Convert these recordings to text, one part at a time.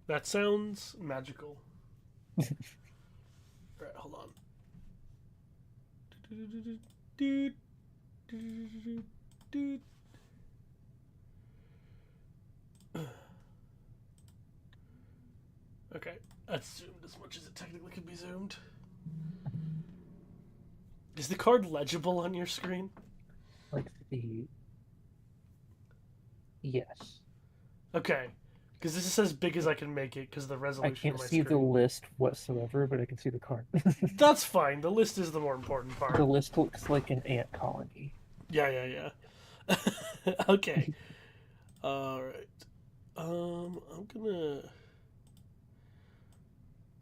That sounds magical. Alright, hold on. Okay, that's zoomed as much as it technically can be zoomed. Is the card legible on your screen? Like the yes. Okay, because this is as big as I can make it because of the I resolution can't of my see the screen. list whatsoever, but I can see the card. That's fine. The list is the more important The part. list looks like an ant colony. Yeah, yeah, yeah. Okay. All right. I'm gonna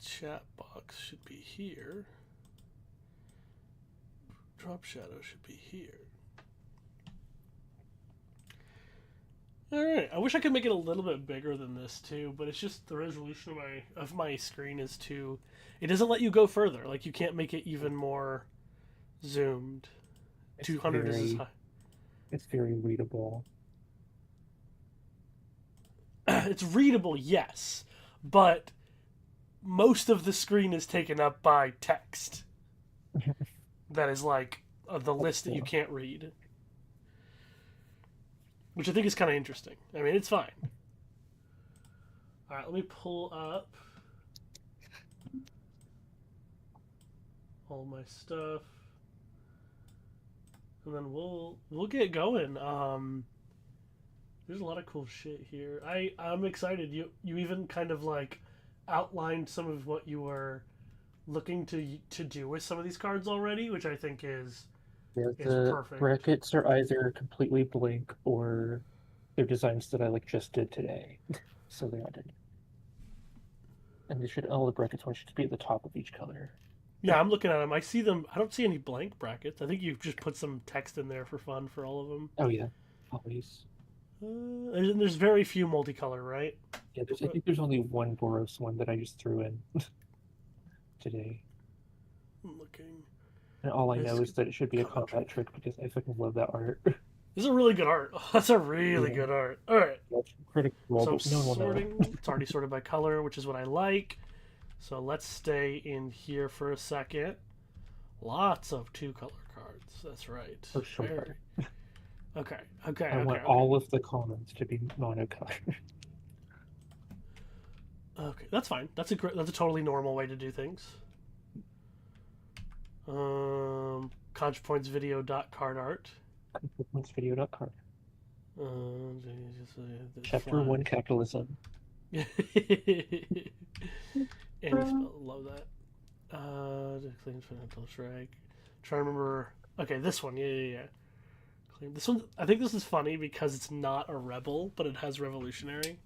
chat box should be here. Drop shadow should be here. All right. I wish I could make it a little bit bigger than this too, but it's just the resolution of my screen is too. It doesn't let you go further. Like you can't make it even more zoomed. It's 200 is as very high. it's very readable. It's readable, yes, but most of the screen is taken up by text that is like the list that you So, can't read, which I think is kind of interesting. I mean, it's fine. All right, let me pull up all my stuff, and then we'll get going. There's a lot of cool shit here. I'm excited. You even kind of like outlined some of what you were looking to do with some of these cards already, which I think yeah, is the perfect. brackets are either completely blank or they're designs that I like just did today. So they added. And they should all the brackets ones should be at the top of each color. Yeah, I'm looking at them. I see them. I don't see any blank brackets. I think you just put some text in there for fun for all of them. Oh yeah, always. There's very few multicolor, right? Yeah, I think there's only one Boros one that I just threw in today. I'm looking. And all I There's know is that it should be a color combat trick. trick because I fucking love that art. This is a really good art. That's a really Yeah, good art. All right. that's critical role, So I'm but no one will know. sorting. It's already sorted by color, which is what I like. So let's stay in here for a second. Lots of two color cards. That's right. For Very. sure. Okay. Okay. I Okay. want Okay. all of the comments to be monocolor. Okay. That's fine. That's a totally normal way to do things. ContraPoints video dot card art. Video.com. Just, Chapter flat. 1 Capitalism. And love that. Clean financial strike. Try to remember. Okay, this one. Yeah, yeah, yeah. This one. I think this is funny because it's not a rebel, but it has revolutionary.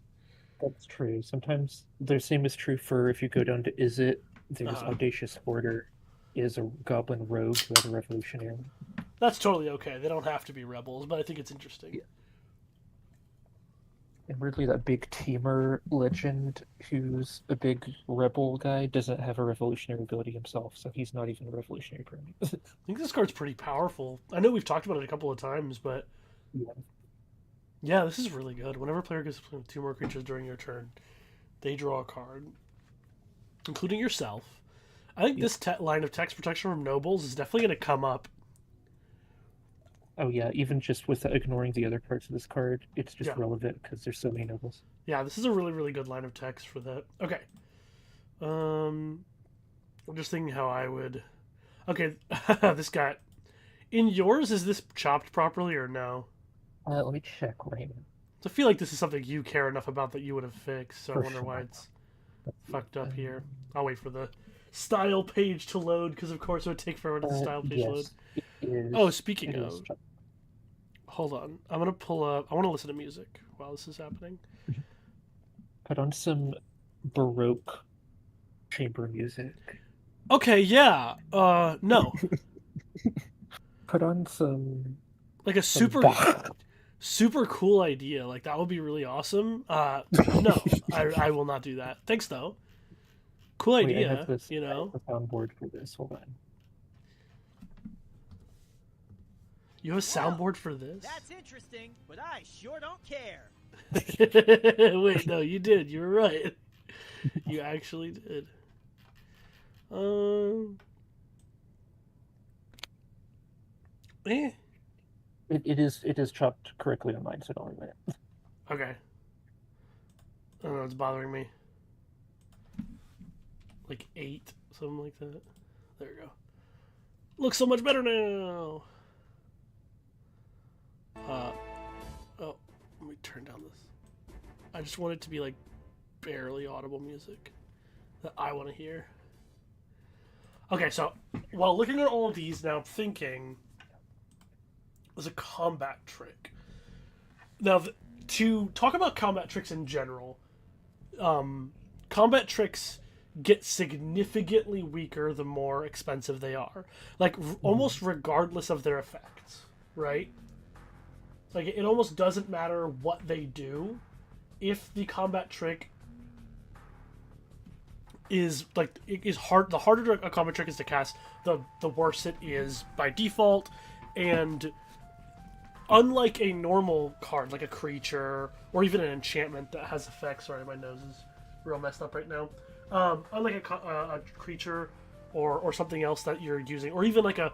That's true. Sometimes the same is true for if you go down to Is It, there's Uh, Audacious Hoarder is a goblin rogue who has a revolutionary. that's totally okay. They don't have to be rebels, but I think it's interesting. Yeah. And weirdly, that big teamer legend who's a big rebel guy doesn't have a revolutionary ability himself, so he's not even a revolutionary permanent. I think this card's pretty powerful. I know we've talked about it a couple of times, but Yeah. yeah, this is really good. Whenever a player gets two more creatures during your turn, they draw a card, including yourself. I think Yeah. this line of text protection from nobles is definitely going to come up. Oh yeah, even just with ignoring the other parts of this card, it's just Yeah, relevant because there's so many nobles. yeah, this is a really, really good line of text for that. Okay, um, I'm just thinking how I would. Okay, this guy. In yours, is this chopped properly or no? Let me check right now. So I feel like this is something you care enough about that you would have fixed. So I For wonder why sure. it's Let's see. fucked up here. I'll wait for the style page to load because of course it would take forever for the style page to load. Yes, it Oh, is. speaking It is. of, hold on. I'm gonna pull up. I want to listen to music while this is happening. Put on some Baroque chamber music. Okay, yeah. No, Put on some like a some super Bach. super cool idea. Like that would be really awesome. No, I will not do that. Thanks though. Cool Wait, I have idea. this. You I have know, the soundboard for this. Hold on. you have a Well, soundboard for this. that's interesting, but I sure don't care. Wait, no, you did. You were right. You actually did. Eh. It is chopped correctly on mine, so don't worry about it. Okay. I don't know, it's bothering me. Like 8, something like that. There we go. Looks so much better now. Oh, let me turn down this. I just want it to be like barely audible music that I want to hear. Okay, so while looking at all of these now, I'm thinking there's a combat trick. Now, to talk about combat tricks in general, combat tricks get significantly weaker the more expensive they are. Like, almost regardless of their effects, right? Like, it almost doesn't matter what they do. If the combat trick is, like, it is hard, the harder a combat trick is to cast, the worse it is by default. And unlike a normal card, like a creature, or even an enchantment that has effects, sorry, my nose is real messed up right now. Unlike a creature or something else that you're using, or even like an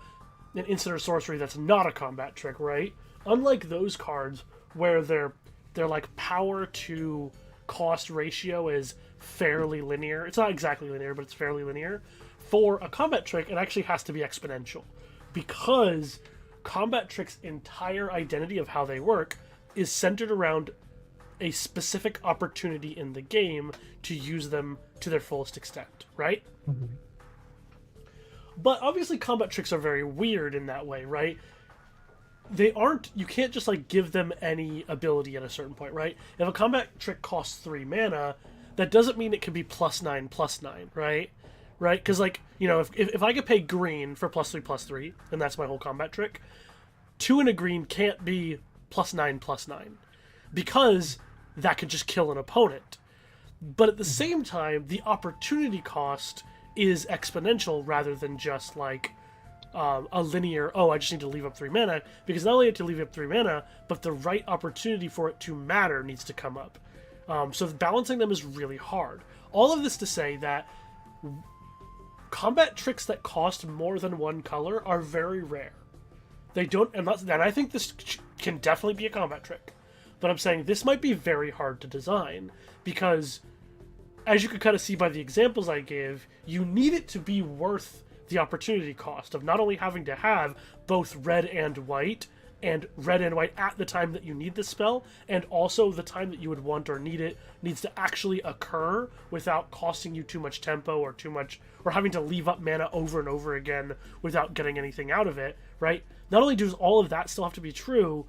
instant or sorcery that's not a combat trick, right? Unlike those cards where their like power to cost ratio is fairly linear. It's not exactly linear, but it's fairly linear. For a combat trick, it actually has to be exponential, because combat tricks' entire identity of how they work is centered around a specific opportunity in the game to use them to their fullest extent, right? Mm-hmm. But obviously combat tricks are very weird in that way, right? They aren't, you can't just like give them any ability at a certain point, right? If a combat trick costs 3 mana, that doesn't mean it can be +9/+9, right? Right? Because, like, you know, if I could pay green for +3/+3, and that's my whole combat trick, 2 and a green can't be +9/+9, because that could just kill an opponent. But at the same time, the opportunity cost is exponential rather than just like a linear, oh, I just need to leave up 3 mana, because not only do you have to leave up 3 mana, but the right opportunity for it to matter needs to come up. So balancing them is really hard. All of this to say that combat tricks that cost more than 1 color are very rare. They don't, and I think this can definitely be a combat trick, but I'm saying this might be very hard to design, because as you could kind of see by the examples I gave, you need it to be worth the opportunity cost of not only having to have both red and white at the time that you need the spell, and also the time that you would want or need it needs to actually occur without costing you too much tempo or having to leave up mana over and over again without getting anything out of it, right? Not only does all of that still have to be true,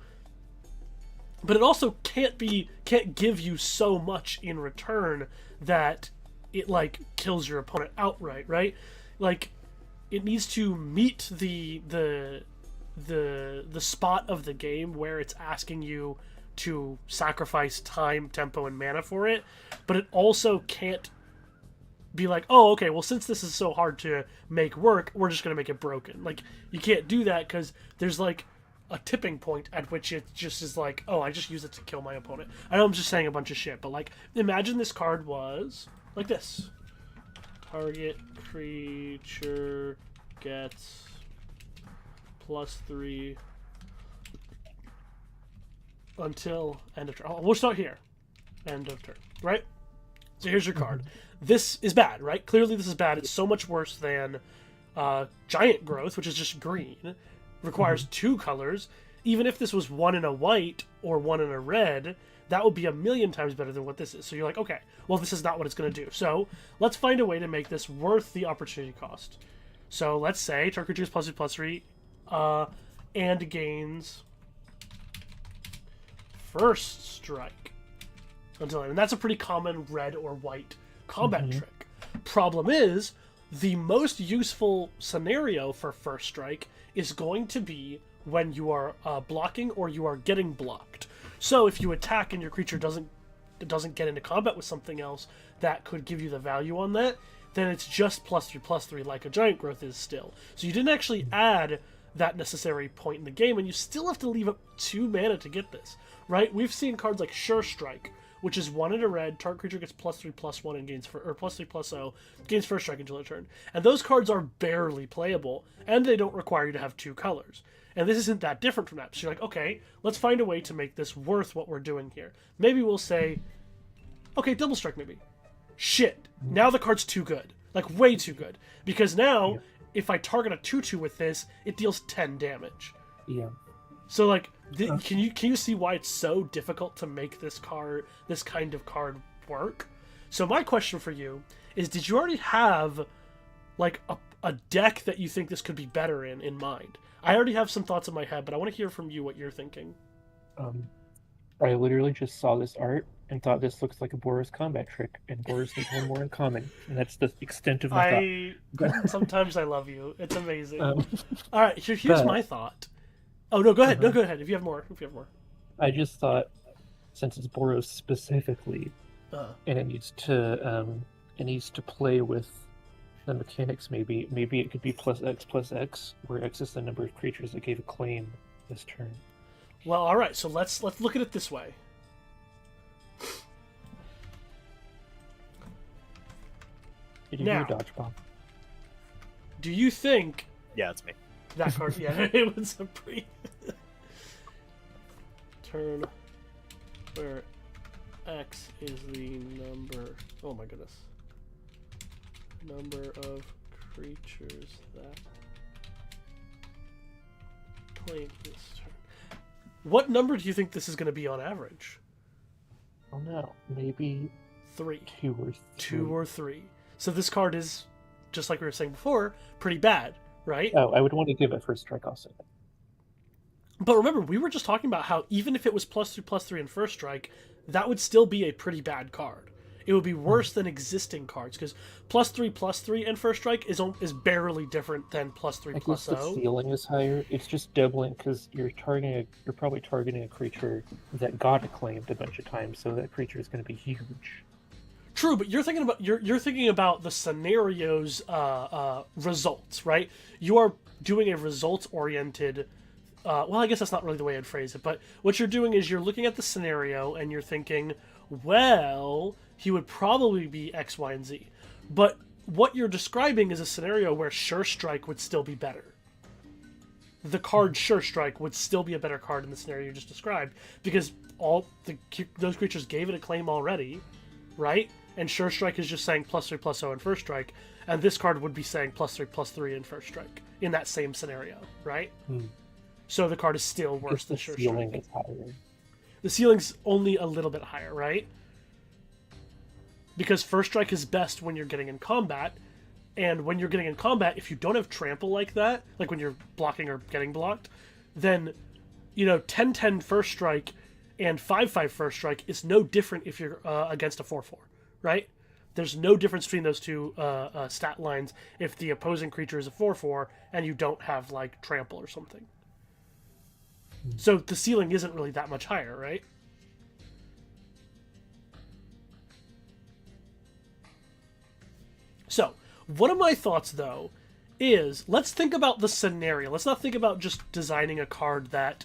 but it also can't give you so much in return that it like kills your opponent outright, right? Like, it needs to meet the spot of the game where it's asking you to sacrifice time, tempo, and mana for it, but it also can't be like, oh, okay, well, since this is so hard to make work, we're just going to make it broken. Like, you can't do that, because there's like a tipping point at which it just is like, oh, I just use it to kill my opponent. I know I'm just saying a bunch of shit, but like, imagine this card was like this. Target creature gets +3 until end of turn. Oh, we'll start here. End of turn, right? So here's your card. This is bad, right? Clearly this is bad. It's so much worse than Giant Growth, which is just green. Requires 2 colors. Even if this was 1 in a white or 1 in a red, that would be a million times better than what this is. So you're like, okay, well, this is not what it's going to do. So let's find a way to make this worth the opportunity cost. So let's say target creature is +3/+3, and gains first strike until end. And that's a pretty common red or white combat trick. Problem is, the most useful scenario for first strike is going to be when you are blocking or you are getting blocked. So if you attack and your creature doesn't get into combat with something else that could give you the value on that, then it's just +3/+3 like a Giant Growth is still. So you didn't actually add that necessary point in the game, and you still have to leave up 2 mana to get this, right? We've seen cards like Sure Strike, which is 1 and a red. Target creature gets +3/+1 and gains or +3/+0, gains first strike until their turn. And those cards are barely playable, and they don't require you to have 2 colors. And this isn't that different from that. So you're like, okay, let's find a way to make this worth what we're doing here. Maybe we'll say, okay, double strike maybe. Shit, now the card's too good. Like, way too good. Because now, if I target a 2/2 with this, it deals 10 damage. Yeah. So, like, can you see why it's so difficult to make this kind of card work? So my question for you is, did you already have, like, a deck that you think this could be better in mind? I already have some thoughts in my head, but I want to hear from you what you're thinking. I literally just saw this art and thought this looks like a Boros combat trick, and Boros needs one more in common, and that's the extent of my thought. Sometimes I love you. It's amazing. All right, here's my thought. Oh no, go ahead. No, go ahead. If you have more. I just thought, since it's Boros specifically, and it needs to play with the mechanics. Maybe it could be +X, where X is the number of creatures that gave a claim this turn. Well, all right. So let's look at it this way. Did you hear dodgeball? Do you think? Yeah, it's me. That card, yeah, it was a turn where X is the number. Oh my goodness. Number of creatures that claim this turn. What number do you think this is going to be on average? Oh no, maybe 3. 2 or 3. 2 or 3. So this card is, just like we were saying before, pretty bad. Right? Oh, I would want to give it first strike also. But remember, we were just talking about how even if it was +3/+3 in first strike, that would still be a pretty bad card. It would be worse than existing cards, because +3/+3 in first strike is barely different than +3/+0. The ceiling is higher. It's just doubling because you're probably targeting a creature that got acclaimed a bunch of times, so that creature is going to be huge. True, but you're thinking about the scenario's results, right? You are doing a results-oriented. Well, I guess that's not really the way I'd phrase it, but what you're doing is you're looking at the scenario and you're thinking, well, he would probably be X, Y, and Z. But what you're describing is a scenario where Sure Strike would still be better. The card Sure Strike would still be a better card in the scenario you just described, because those creatures gave it a claim already, right? And Sure Strike is just saying +3/+0 in first strike, and this card would be saying +3/+3 in first strike in that same scenario, right? So the card is still worse than Sure Strike. The ceiling is higher. The ceiling's only a little bit higher, right? Because first strike is best when you're getting in combat, and when you're getting in combat, if you don't have trample like that, like when you're blocking or getting blocked, then 10/10 first strike and 5/5 first strike is no different if you're against a 4/4. Right? There's no difference between those two stat lines if the opposing creature is a 4/4 and you don't have, like, trample or something. So the ceiling isn't really that much higher, right? So, one of my thoughts, though, is let's think about the scenario. Let's not think about just designing a card that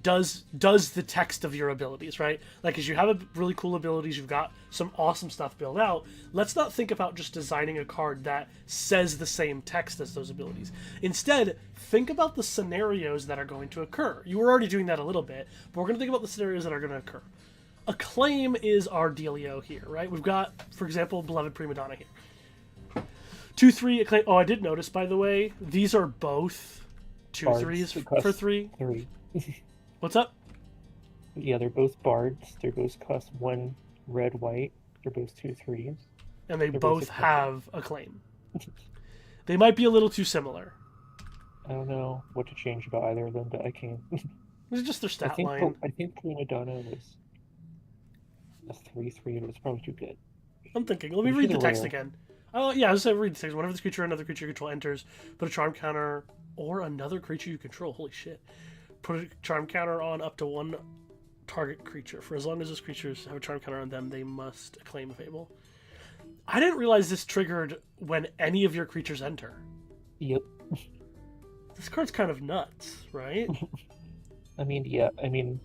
does the text of your abilities, right? Like, as you have really cool abilities, you've got some awesome stuff built out. Let's not think about just designing a card that says the same text as those abilities. Instead, think about the scenarios that are going to occur. You were already doing that a little bit, but we're going to think about the scenarios that are going to occur. Acclaim is our dealio here, right? We've got, for example, Beloved Prima Donna here. 2/3 Acclaim. Oh, I did notice, by the way, these are both 2/3s for 3. What's up? Yeah, they're both bards. They're both cost 1 red, white. They're both 2/3s. And they're both have Acclaim. They might be a little too similar. I don't know what to change about either of them, but I can. It's just their stat line. I think Prima Donna was a 3/3, but it's probably too good. I'm thinking. Let me read the text again. Oh, yeah, I was going to read the text. Whenever this creature or another creature you control enters, put a charm counter or another creature you control. Holy shit. Put a charm counter on up to 1 target creature. For as long as those creatures have a charm counter on them, they must claim if able. I didn't realize this triggered when any of your creatures enter. Yep. This card's kind of nuts, right? I mean, yeah. I mean,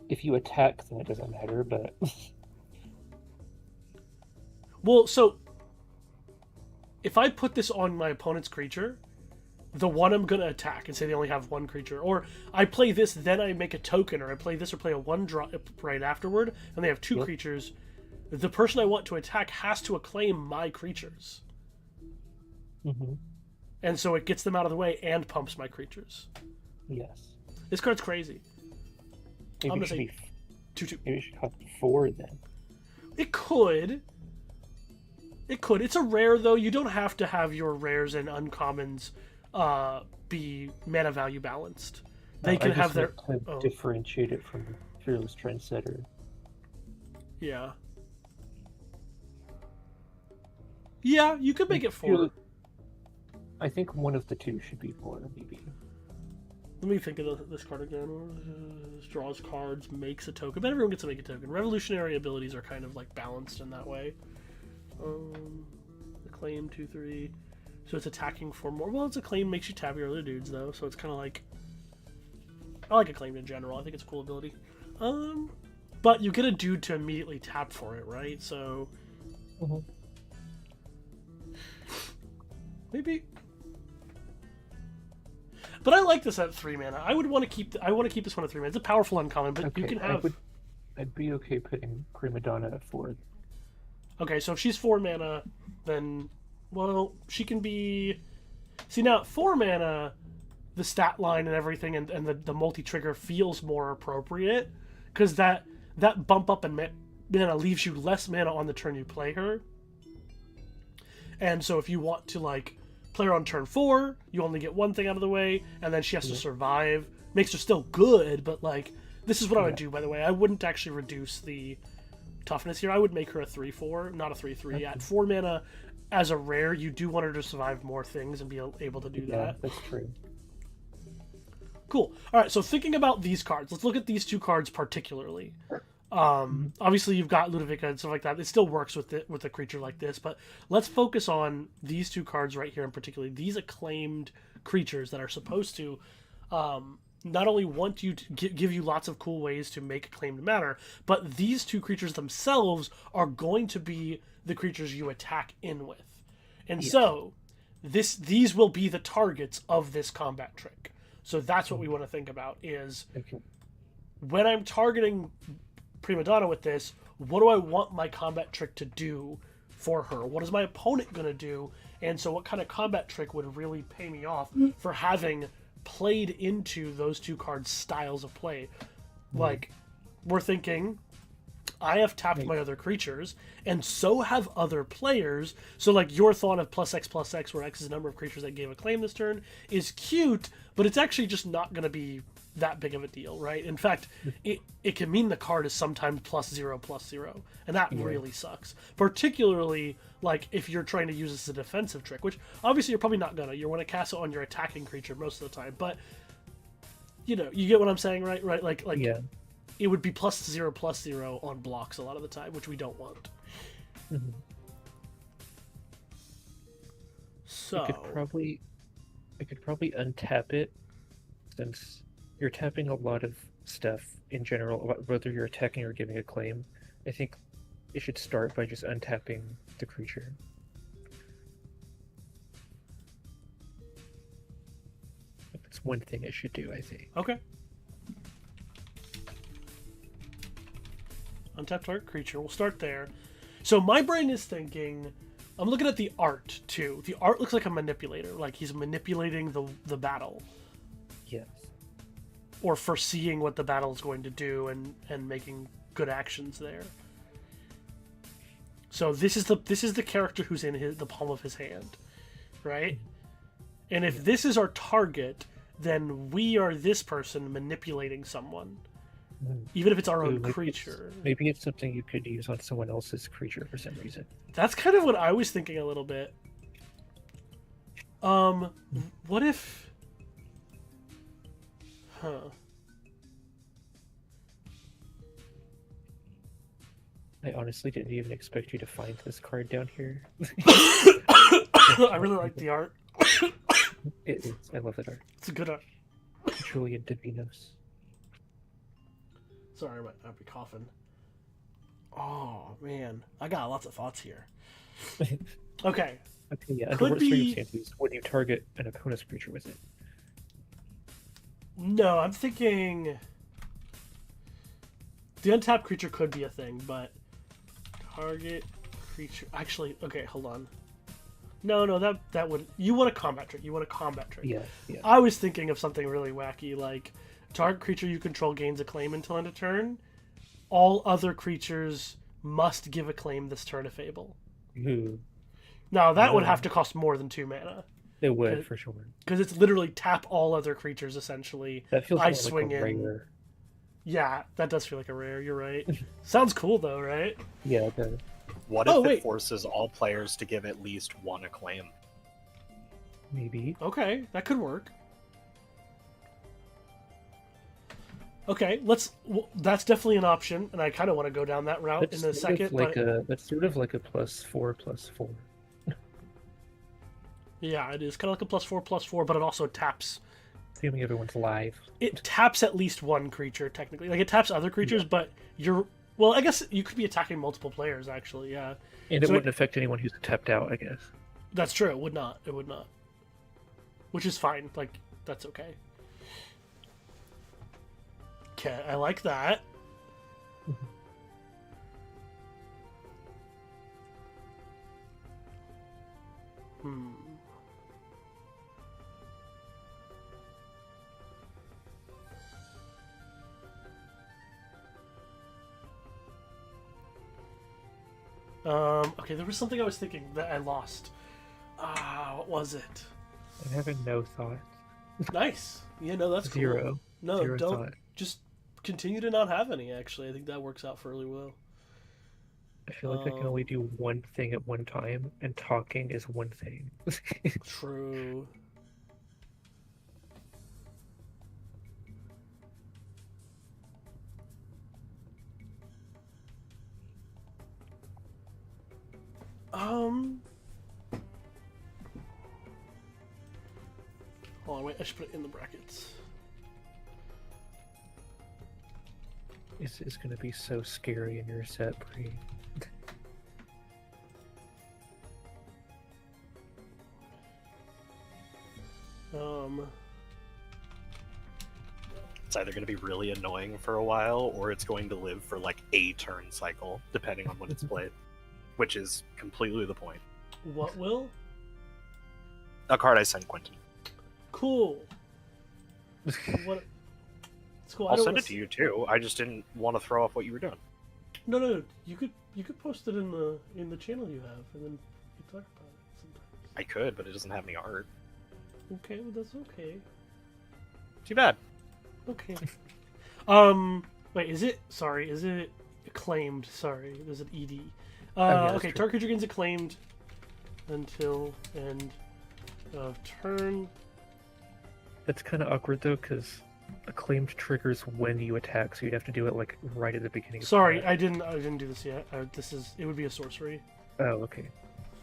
if you attack, then it doesn't matter. But well, so if I put this on my opponent's creature, the one I'm gonna attack and say they only have one creature, or I play this, then I make a token, or I play this or play a 1-drop right afterward, and they have two creatures. The person I want to attack has to acclaim my creatures. mm-hmm. And so it gets them out of the way and pumps my creatures. Yes. This card's crazy. Maybe I'm it should gonna be say 2/2. Maybe it should cost 4 then. It could. It could. It's a rare, though. You don't have to have your rares and uncommons be mana value balanced. They can have their... to differentiate it from Fearless Trendsetter. Yeah. Yeah, you could make it 4. I think one of the two should be 4, maybe. Let me think of this card again. Draws cards, makes a token. But everyone gets to make a token. Revolutionary abilities are kind of like balanced in that way. Acclaim 2/3. So it's attacking for more. Well, it's Acclaim makes you tap your other dudes though, so it's kind of like. I like Acclaim in general. I think it's a cool ability. But you get a dude to immediately tap for it, right? So. Mm-hmm. Maybe. But I like this at 3 mana. I would want to keep. I want to keep this one at 3 mana. It's a powerful uncommon, but you can have. I'd be okay putting Prima Donna at 4. Okay, so if she's 4 mana, then well, she can be. See now, at 4 mana, the stat line and everything, and the multi-trigger feels more appropriate, because that bump up in mana leaves you less mana on the turn you play her. And so if you want to like play her on turn 4, you only get one thing out of the way, and then she has to survive. Makes her still good, but like this is what I would do. By the way, I wouldn't actually reduce the toughness here. I would make her a 3/4, not a 3/3. At 4 mana, as a rare, you do want her to survive more things and be able to do that. Yeah, that's true. Cool. All right, so thinking about these cards, let's look at these two cards particularly. Obviously, you've got Ludovica and stuff like that. It still works with a creature like this, but let's focus on these two cards right here in particular. These acclaimed creatures that are supposed to not only want you to give you lots of cool ways to make acclaimed matter, but these two creatures themselves are going to be the creatures you attack in with. And so these will be the targets of this combat trick. So that's what we want to think about is when I'm targeting Prima Donna with this, what do I want my combat trick to do for her? What is my opponent going to do? And so what kind of combat trick would really pay me off for having played into those two cards' styles of play? Like, we're thinking, I have tapped my other creatures, and so have other players. So, like, your thought of +X, where X is the number of creatures that gave a claim this turn, is cute, but it's actually just not going to be that big of a deal, right? In fact, it can mean the card is sometimes +0/+0, and that really sucks. Particularly, like, if you're trying to use this as a defensive trick, which obviously you're probably not gonna. You want to cast it on your attacking creature most of the time, but you know, you get what I'm saying, right? Right? Like it would be +0/+0 on blocks a lot of the time, which we don't want. Mm-hmm. So I could probably untap it, since you're tapping a lot of stuff in general, whether you're attacking or giving a claim. I think it should start by just untapping the creature. That's one thing it should do, I think. Okay. Untap target creature. We'll start there. So my brain is thinking, I'm looking at the art too. The art looks like a manipulator, like he's manipulating the battle. Yes. Or foreseeing what the battle is going to do and making good actions there. So this is the character who's in the palm of his hand, right? And if this is our target, then we are this person manipulating someone, even if it's our own creature. Maybe it's something you could use on someone else's creature for some reason. That's kind of what I was thinking a little bit. What if? Huh. I honestly didn't even expect you to find this card down here. I really like the art. It is. I love that art. It's a good art. Julian Divinos. Sorry, I'll be coughing. Oh man, I got lots of thoughts here. Okay. Okay, yeah. Under what circumstances would you target an opponent's creature with it? No, I'm thinking the untapped creature could be a thing, but target creature. Actually, okay, hold on. No, that would. You want a combat trick. Yeah. I was thinking of something really wacky, like target creature you control gains a claim until end of turn. All other creatures must give a claim this turn of Fable. Ooh. Now, that would have to cost more than 2 mana. It would, for sure. Because it's literally tap all other creatures, essentially. That feels I more swing like a in. rare. Yeah, that does feel like a rare, you're right. Sounds cool, though, right? Yeah, it does. What if it forces all players to give at least one acclaim? Maybe. Okay, that could work. Okay, that's definitely an option, and I kind of want to go down that route in a second. That's sort of like a +4/+4. Yeah, it is kind of like a +4/+4, but it also taps. Assuming everyone's live. It taps at least one creature, technically. Like, it taps other creatures, but you're... Well, I guess you could be attacking multiple players, actually, yeah. And it wouldn't affect anyone who's tapped out, I guess. That's true, it would not. It would not. Which is fine. Like, that's okay. Okay, I like that. Okay, there was something I was thinking that I lost. What was it? I'm having no thought. Nice. Yeah, no, that's Zero. Cool. No, Zero don't. Thought. Just continue to not have any, actually. I think that works out fairly well. I feel like I can only do one thing at one time, and talking is one thing. True. Hold on, wait, I should put it in the brackets. This is gonna be so scary in your set, Bree. It's either going to be really annoying for a while, or it's going to live for like a turn cycle, depending on when it's played. Which is completely the point. What will? A card I sent Quentin. Cool. What? It's cool. I'll send it to you too. I just didn't want to throw off what you were doing. No. You could post it in the channel you have, and then you talk about it sometimes. I could, but it doesn't have any art. Okay, well that's okay. Too bad. Okay. Wait, is it acclaimed? Sorry, there's an ED. Okay, target creature gains acclaimed until end of turn. That's kind of awkward though, because acclaimed triggers when you attack, so you'd have to do it like right at the beginning. Sorry, I didn't do this yet. It would be a sorcery. Oh, okay.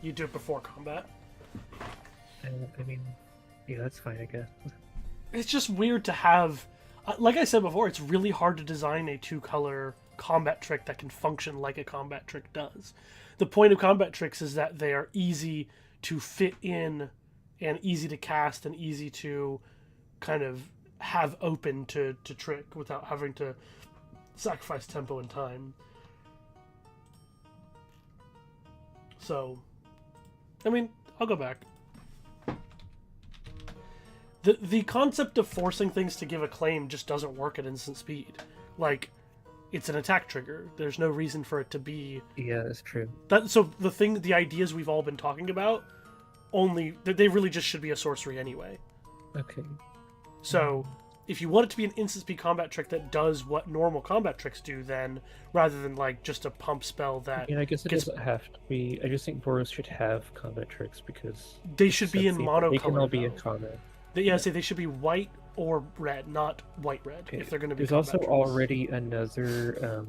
You do it before combat. I mean, yeah, that's fine, I guess. It's just weird to have. Like I said before, it's really hard to design a 2-color combat trick that can function like a combat trick does. The point of combat tricks is that they are easy to fit in and easy to cast and easy to kind of have open to trick without having to sacrifice tempo and time. So, I mean, I'll go back. The concept of forcing things to give a claim just doesn't work at instant speed. Like, it's an attack trigger. There's no reason for it to be... Yeah, that's true. So the ideas we've all been talking about, they really just should be a sorcery anyway. Okay. So, if you want it to be an instant speed combat trick that does what normal combat tricks do, then, rather than, like, just a pump spell that... I guess it doesn't have to be... I just think Boros should have combat tricks, because... They should be in monocolor, They can all be in combat. Yeah, they should be white or red, not white-red, if they're going to be There's also tricks. already another...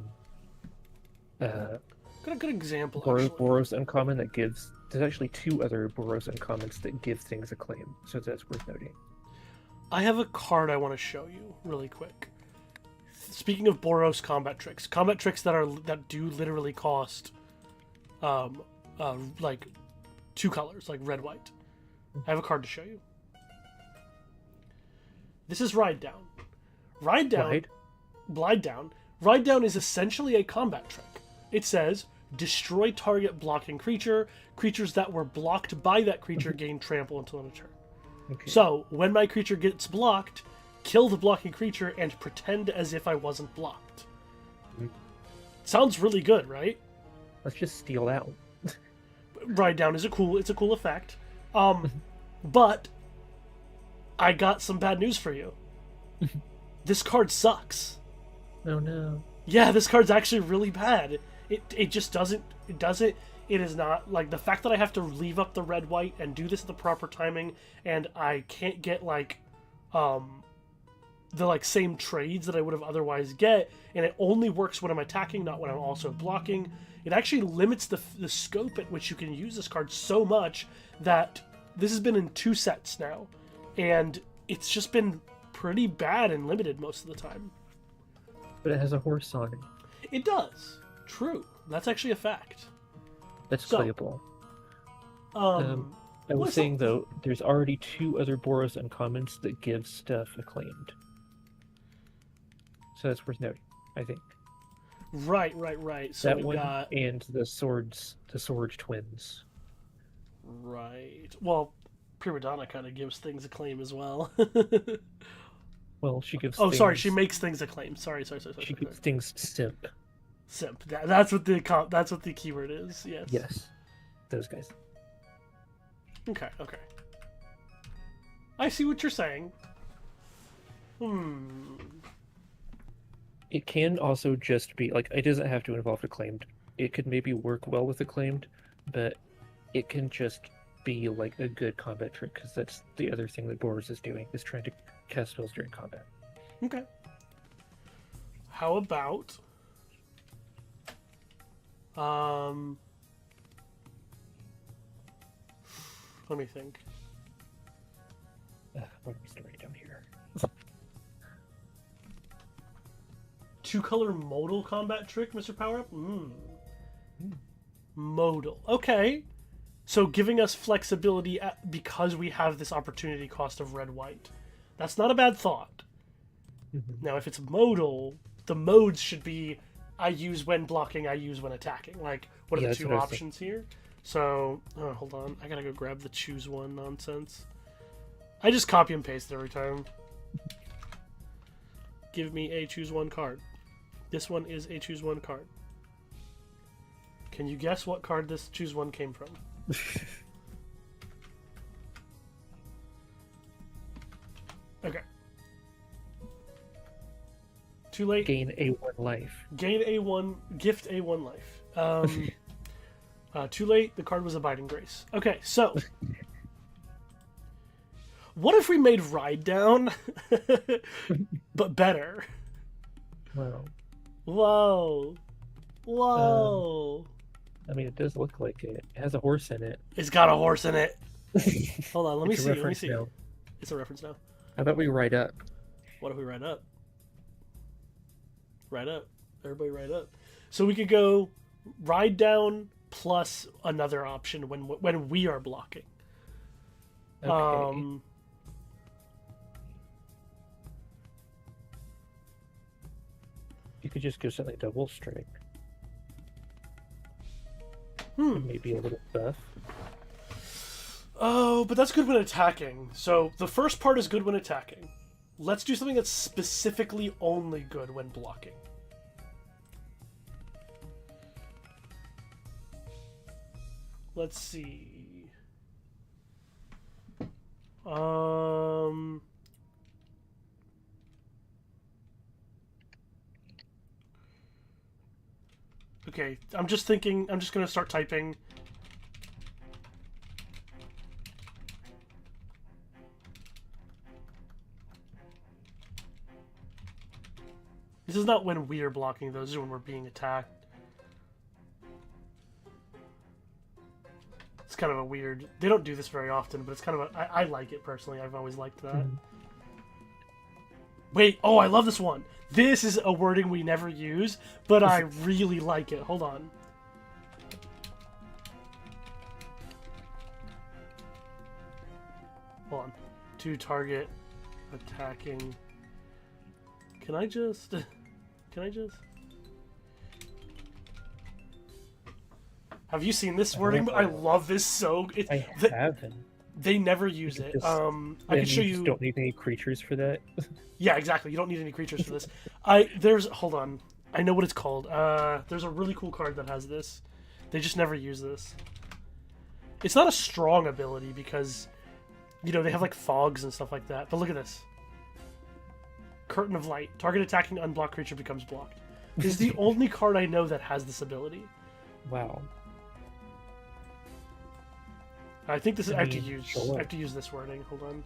Got a good example, Boros Uncommon that gives... There's actually 2 other Boros Uncommons that give things a claim, so that's worth noting. I have a card I want to show you really quick. speaking of Boros combat tricks that do literally cost, like 2 colors, like red white. I have a card to show you. This is Ride Down. Ride Down. Glide Down. Ride Down is essentially a combat trick. It says, destroy target blocking creature. Creatures that were blocked by that creature gain trample until end of turn. Okay. So, when my creature gets blocked, kill the blocking creature and pretend as if I wasn't blocked. Sounds really good, right? Let's just steal that one. Ride Down is a cool effect. But I got some bad news for you. This card sucks. Oh no. Yeah, this card's actually really bad. It just doesn't, it is not, like, the fact that I have to leave up the red white and do this at the proper timing, and I can't get, like, the, like, same trades that I would have otherwise get, and it only works when I'm attacking, not when I'm also blocking. It actually limits the scope at which you can use this card so much that this has been in 2 sets now, and it's just been pretty bad and limited most of the time. But it has a horse on it. It does. True. That's actually a fact. That's So, playable. What I was is saying, it? though, there's already 2 other Boros uncommons that give stuff acclaimed. So that's worth noting, I think. Right. So that we one got and the Sword Twins. right. Well, Prima Donna kind of gives things acclaim as well. Well, she gives Oh, things, sorry, she makes things acclaim. Sorry. She gives things simp. Simp. That's what the keyword is. Yes. Yes. Those guys. Okay. I see what you're saying. It can also just be, like, it doesn't have to involve acclaimed. It could maybe work well with acclaimed, but it can just be, like, a good combat trick, because that's the other thing that Boros is doing, is trying to cast spells during combat. Okay. How about let me think. What am I write down here? 2-color modal combat trick, Mr. Power Up? Modal. Okay. So giving us flexibility because we have this opportunity cost of red-white. That's not a bad thought. Now, if it's modal, the modes should be I use when blocking, I use when attacking. Like, what are the 2 options here? So, hold on. I gotta go grab the choose one nonsense. I just copy and paste it every time. Give me a choose one card. This one is a choose one card. Can you guess what card this choose one came from? Okay. Too late. Gain A1 life. Gain A1, gift A1 life. Too late, the card was Abiding Grace. Okay, so. What if we made Ride Down, but better? Wow. Whoa. I mean, it does look like it. It has a horse in it. It's got a horse in it. Hold on, let me It's a see. reference now. It's a reference now. How about we write up? What if we write up? Ride up. Everybody ride up. So we could go Ride Down plus another option when we are blocking. Okay. You could just go something double strike. Maybe a little buff. Oh, but that's good when attacking. So the first part is good when attacking. Let's do something that's specifically only good when blocking. Let's see. Okay, I'm just thinking, I'm just gonna start typing. This is not when we are blocking, though. This is when we're being attacked. It's kind of a weird... They don't do this very often, but it's kind of a... I like it, personally. I've always liked that. Wait, oh, I love this one. This is a wording we never use, but I really like it. Hold on. Hold on. To target attacking. Can I just... Have you seen this wording? I love this so... I haven't. They never use it. I can show you... You don't need any creatures for that? Yeah, exactly. You don't need any creatures for this. Hold on. I know what it's called. There's a really cool card that has this. They just never use this. It's not a strong ability because, you know, they have like fogs and stuff like that. But look at this. Curtain of Light. Target attacking unblocked creature becomes blocked. This is the only card I know that has this ability. Wow. I think this is... I have to use this wording. Hold on.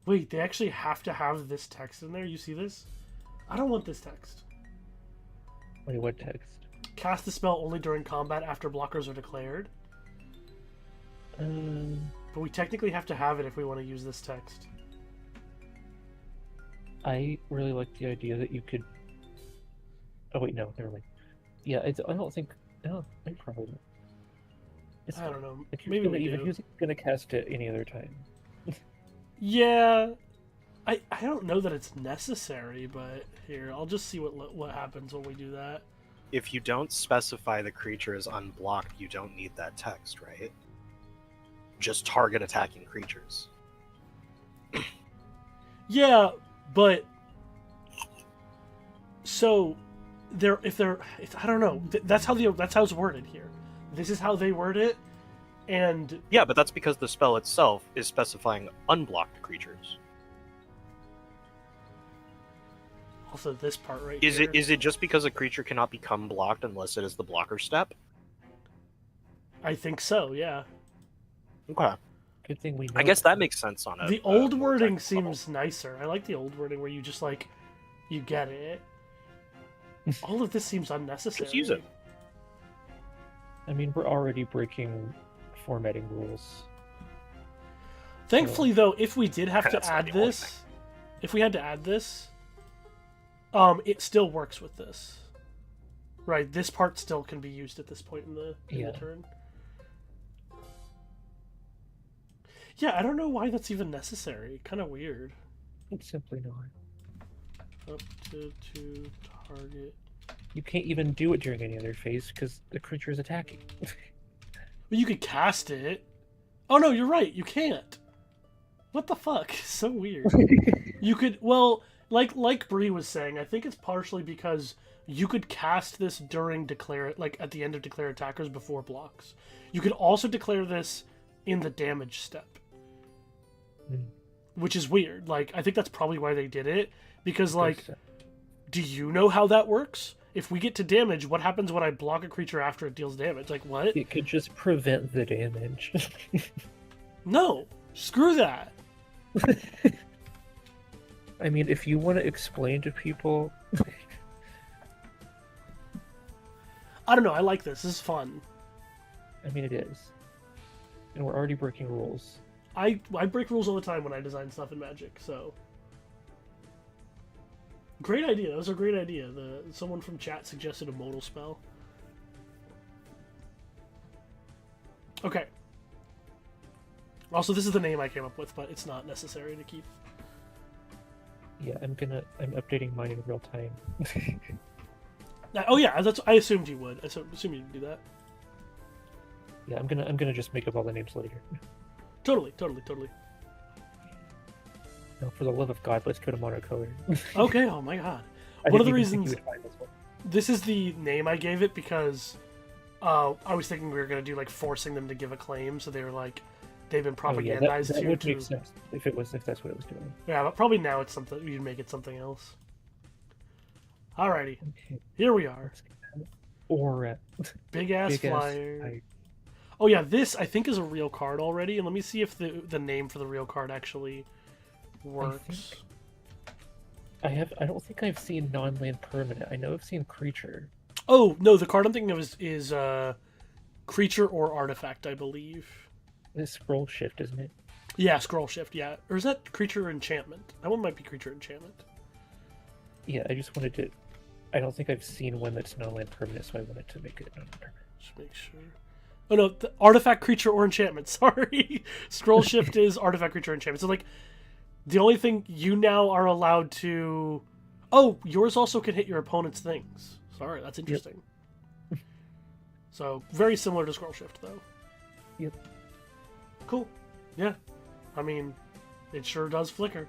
Wait, they actually have to have this text in there? You see this? I don't want this text. Wait, what text? Cast the spell only during combat after blockers are declared. But we technically have to have it if we want to use this text. I really like the idea that you could... Oh wait, no, never mind. Yeah, I don't think... No, I probably don't. I don't know. Maybe we do. If you're gonna cast it any other time. Yeah, I don't know that it's necessary, but here, I'll just see what happens when we do that. If you don't specify the creature is unblocked, you don't need that text, right? Just target attacking creatures. Yeah, but so I don't know. That's how it's worded here. This is how they word it. And yeah, but that's because the spell itself is specifying unblocked creatures. Also, this part right here. Is it just because a creature cannot become blocked unless it is the blocker step? I think so. Yeah. Okay. Good thing we know. I guess that makes sense on it. The old wording seems nicer. I like the old wording where you just like, you get it. All of this seems unnecessary. Just use it. I mean, we're already breaking formatting rules. Thankfully, though, if we did have to add this, if we had to add this, it still works with this. Right, this part still can be used at this point in the turn. Yeah, I don't know why that's even necessary. Kind of weird. It's simply not. Up to target. You can't even do it during any other phase because the creature is attacking. Well, you could cast it. Oh no, you're right. You can't. What the fuck? So weird. You could, well, like Bree was saying, I think it's partially because you could cast this during declare, like at the end of declare attackers before blocks. You could also declare this in the damage step, which is weird. Like, I think that's probably why they did it, because like, do you know how that works? If we get to damage, what happens when I block a creature after it deals damage? Like, what? It could just prevent the damage. No, screw that. I mean, if you want to explain to people... I don't know, I like this. This is fun. I mean, it is. And we're already breaking rules. I break rules all the time when I design stuff in Magic, so... Great idea. That was a great idea. Someone from chat suggested a modal spell. Okay. Also, this is the name I came up with, but it's not necessary to keep. Yeah, I'm updating mine in real time. Oh yeah, I assumed you would. I assumed you'd do that. Yeah, I'm gonna just make up all the names later. Totally. No, for the love of God, let's go to monocolor. Okay, oh my god. One of the reasons this is the name I gave it because I was thinking we were gonna do like forcing them to give a claim, so they were like they've been propagandized that would make sense if that's what it was doing. Yeah, but probably now it's something you'd make it something else. Alrighty, okay. Here we are. Or big ass flyer. Oh yeah, this I think is a real card already, and let me see if the name for the real card actually works. I don't think I've seen non-land permanent. I know I've seen creature. Oh no, the card I'm thinking of is creature or artifact, I believe. It's scroll shift, isn't it? Yeah, scroll shift, yeah. Or is that creature enchantment? That one might be creature enchantment. Yeah, I just wanted to. I don't think I've seen one that's non-land permanent, so I wanted to make it non-permanent. Just make sure. Oh no, the artifact, creature, or enchantment. Sorry. Scroll shift is artifact, creature, enchantment. So, like, the only thing you now are allowed to... Oh, yours also can hit your opponent's things. Sorry, that's interesting. Yep. So, very similar to scroll shift, though. Yep. Cool. Yeah. I mean, it sure does flicker.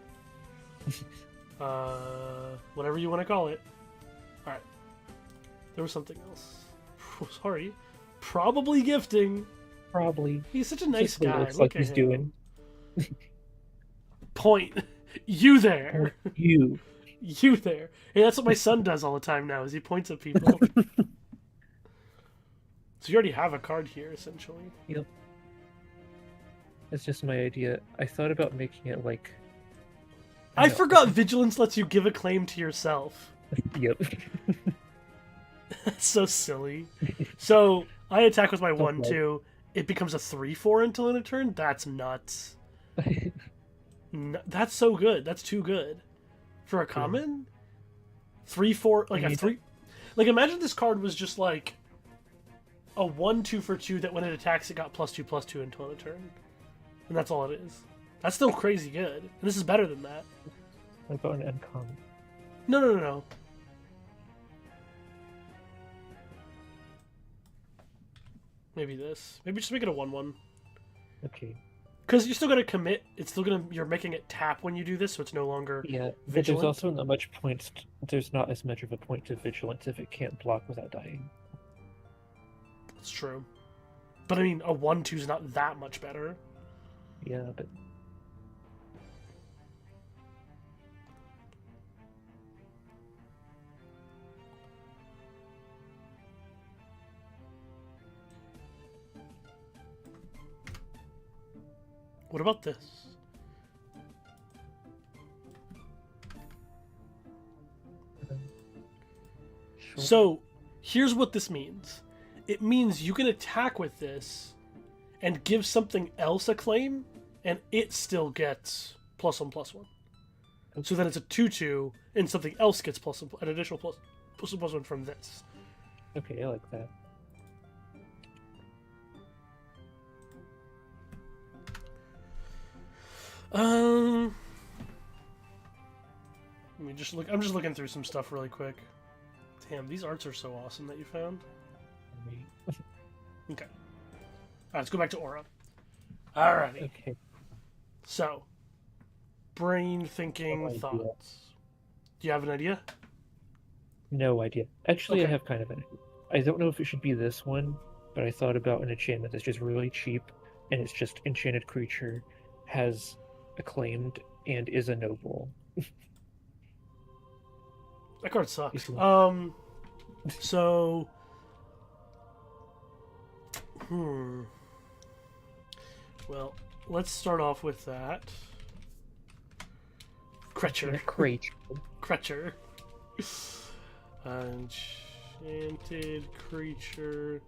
Whatever you want to call it. Alright. There was something else. Sorry. Probably gifting. Probably. He's such a nice guy. Looks Look like at he's him. doing. Point. You there. You. You there. Hey, that's what my son does all the time now, is he points at people. So you already have a card here, essentially. Yep. It's just my idea. I thought about making it like... I forgot Vigilance lets you give a claim to yourself. Yep. That's so silly. So, I attack with my Okay. 1/2. It becomes a 3/4 until end of turn? That's nuts. That's so good. That's too good. For a common? 3/4, like a 3... Like, imagine this card was just like a 1/2 for 2 that when it attacks it got +2/+2 until end of turn. And that's all it is. That's still crazy good. And this is better than that. What about an uncommon? No. Maybe this. Maybe just make it a 1/1. Okay. Because you're still gonna commit. It's still gonna. You're making it tap when you do this, so it's no longer. Yeah, but Vigilant? there's also not much points. There's not as much of a point to vigilance if it can't block without dying. That's true. But I mean, a 1/2 is not that much better. Yeah, but What about this? sure. So, here's what this means. It means you can attack with this and give something else a claim, and it still gets +1/+1. So then it's a 2/2, and something else gets an additional +1/+1 from this. Okay, I like that. Let me just look. I'm just looking through some stuff really quick. Damn, these arts are so awesome that you found. Okay. Alright, let's go back to Aura. Alrighty. Okay. So, brain thinking No idea. thoughts. Do you have an idea? No idea. Actually, Okay. I have kind of an idea. I don't know if it should be this one, but I thought about an enchantment that's just really cheap, and it's just enchanted creature, has acclaimed, and is a noble. That card sucks. You see. So, well, let's start off with that. Creature. Creature. Enchanted creature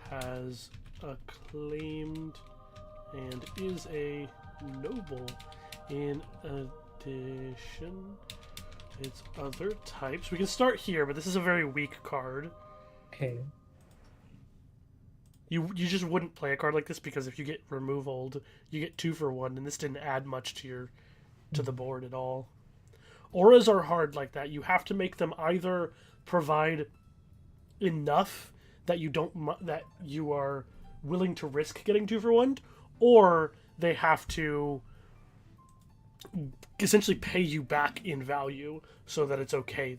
has acclaimed and is a noble. In addition, its other types. We can start here, but this is a very weak card. Okay. You just wouldn't play a card like this because if you get removaled, you get 2 for 1, and this didn't add much to the board at all. Auras are hard like that. You have to make them either provide enough that you are willing to risk getting 2 for 1, or they have to essentially pay you back in value so that it's okay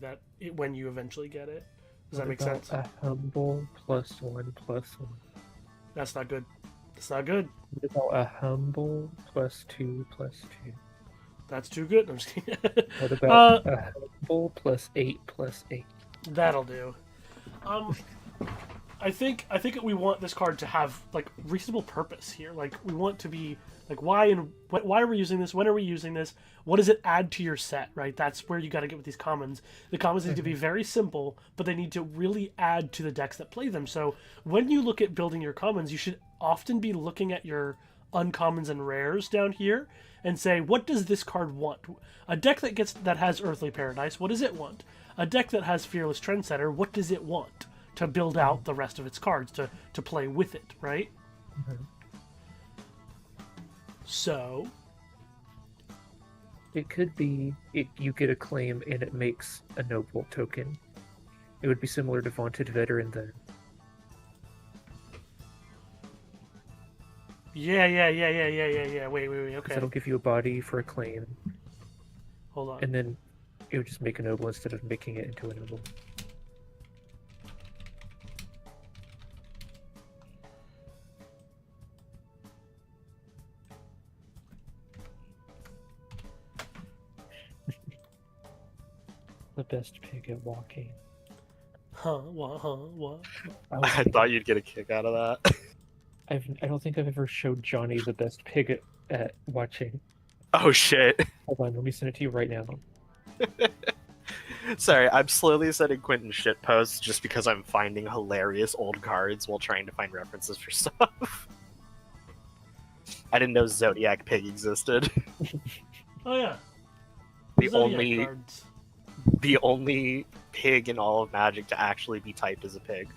when you eventually get it. Does that make sense? A humble +1/+1. That's not good. That's not good. What about a humble +2/+2? That's too good. I'm just kidding. What about a humble +8/8? That'll do. I think we want this card to have like reasonable purpose here. Like we want to be like why are we using this? When are we using this? What does it add to your set? Right. That's where you got to get with these commons. The commons need to be very simple, but they need to really add to the decks that play them. So when you look at building your commons, you should often be looking at your uncommons and rares down here and say, what does this card want? A deck that has Earthly Paradise, what does it want? A deck that has Fearless Trendsetter, what does it want to build out the rest of its cards, to play with it, right? Mm-hmm. So it could be you get a claim and it makes a noble token. It would be similar to Vaunted Veteran then. Yeah. Wait. Okay. It'll give you a body for a claim, Hold on. and then it would just make a noble instead of making it into a noble. The best pig at walking. What? I thought you'd get a kick out of that. I don't think I've ever showed Johnny the best pig at watching. Oh shit. Hold on, let me send it to you right now. Sorry, I'm slowly sending Quentin shit posts just because I'm finding hilarious old cards while trying to find references for stuff. I didn't know Zodiac Pig existed. Oh yeah. The Zodiac only cards. the only pig in all of Magic to actually be typed as a pig.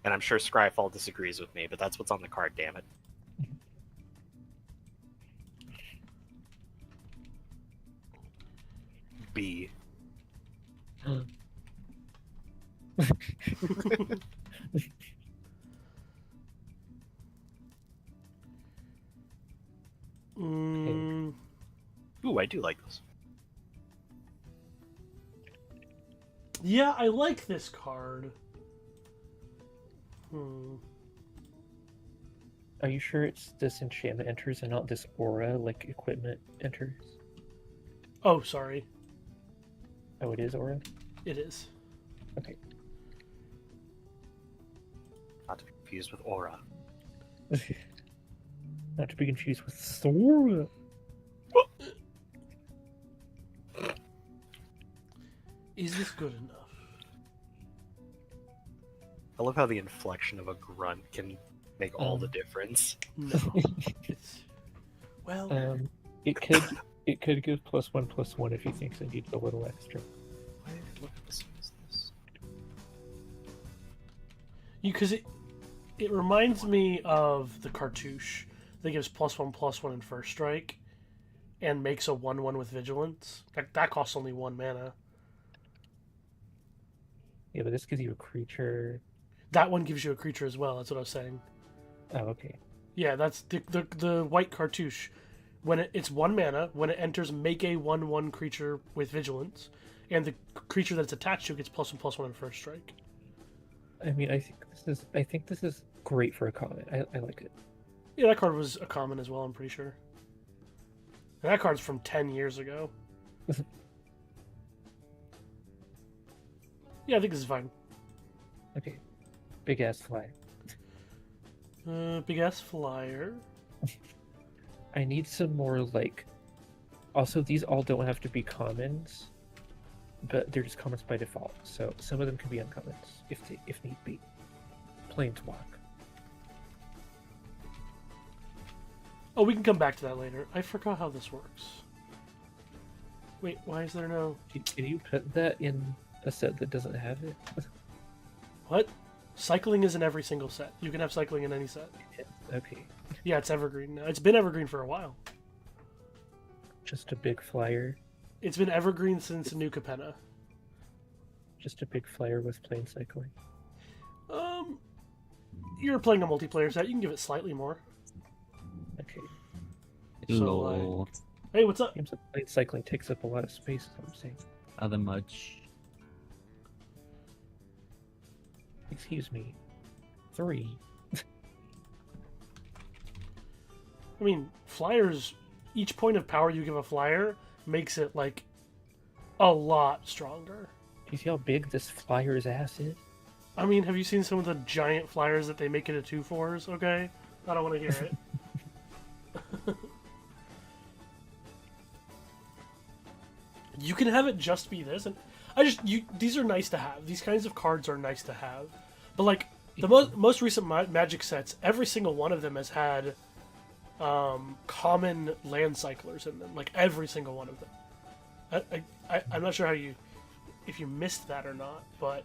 And I'm sure Scryfall disagrees with me, but that's what's on the card, damn it. B. Ooh, I do like this. Yeah, I like this card. Are you sure it's this enchantment enters and not this aura, like equipment enters? Oh, sorry. Oh, it is aura? It is. Okay. Not to be confused with aura. Not to be confused with Sora. Is this good enough? I love how the inflection of a grunt can make all the difference. No. It's... Well... It could give +1/+1 if he thinks it needs a little extra. What episode is this? Because it reminds me of the cartouche that gives +1/+1 in first strike and makes a 1/1 with vigilance. That costs only 1 mana. Yeah, but this gives you a creature. That one gives you a creature as well, that's what I was saying. Oh, okay. Yeah, that's the white cartouche. When it's 1 mana, when it enters, make a 1/1 creature with vigilance, and the creature that's attached to it gets +1/+1 in first strike. I mean, I think this is great for a common. I like it. Yeah, that card was a common as well, I'm pretty sure. And that card's from 10 years ago. Yeah, I think this is fine. Okay. Big ass flyer. Big ass flyer. I need some more, like... Also, these all don't have to be commons, but they're just commons by default, so some of them can be uncommons, if need be. Planeswalk. Oh, we can come back to that later. I forgot how this works. Wait, why is there no... Can you put that in a set that doesn't have it? What? Cycling is in every single set. You can have cycling in any set. Okay. Yeah, it's evergreen now. It's been evergreen for a while. Just a big flyer. It's been evergreen since New Capenna. Just a big flyer with plain cycling. You're playing a multiplayer set. You can give it slightly more. Okay. So, Lol. Hey, what's up? Games of plain cycling takes up a lot of space, is what I'm saying. Other much. Excuse me. 3. I mean, flyers, each point of power you give a flyer makes it, like, a lot stronger. Do you see how big this flyer's ass is? I mean, have you seen some of the giant flyers that they make into 2/4s? Okay? I don't want to hear it. You can have it just be this, and These are nice to have. These kinds of cards are nice to have. But like the most recent Magic sets, every single one of them has had common land cyclers in them. Like every single one of them. I'm not sure if you missed that or not, but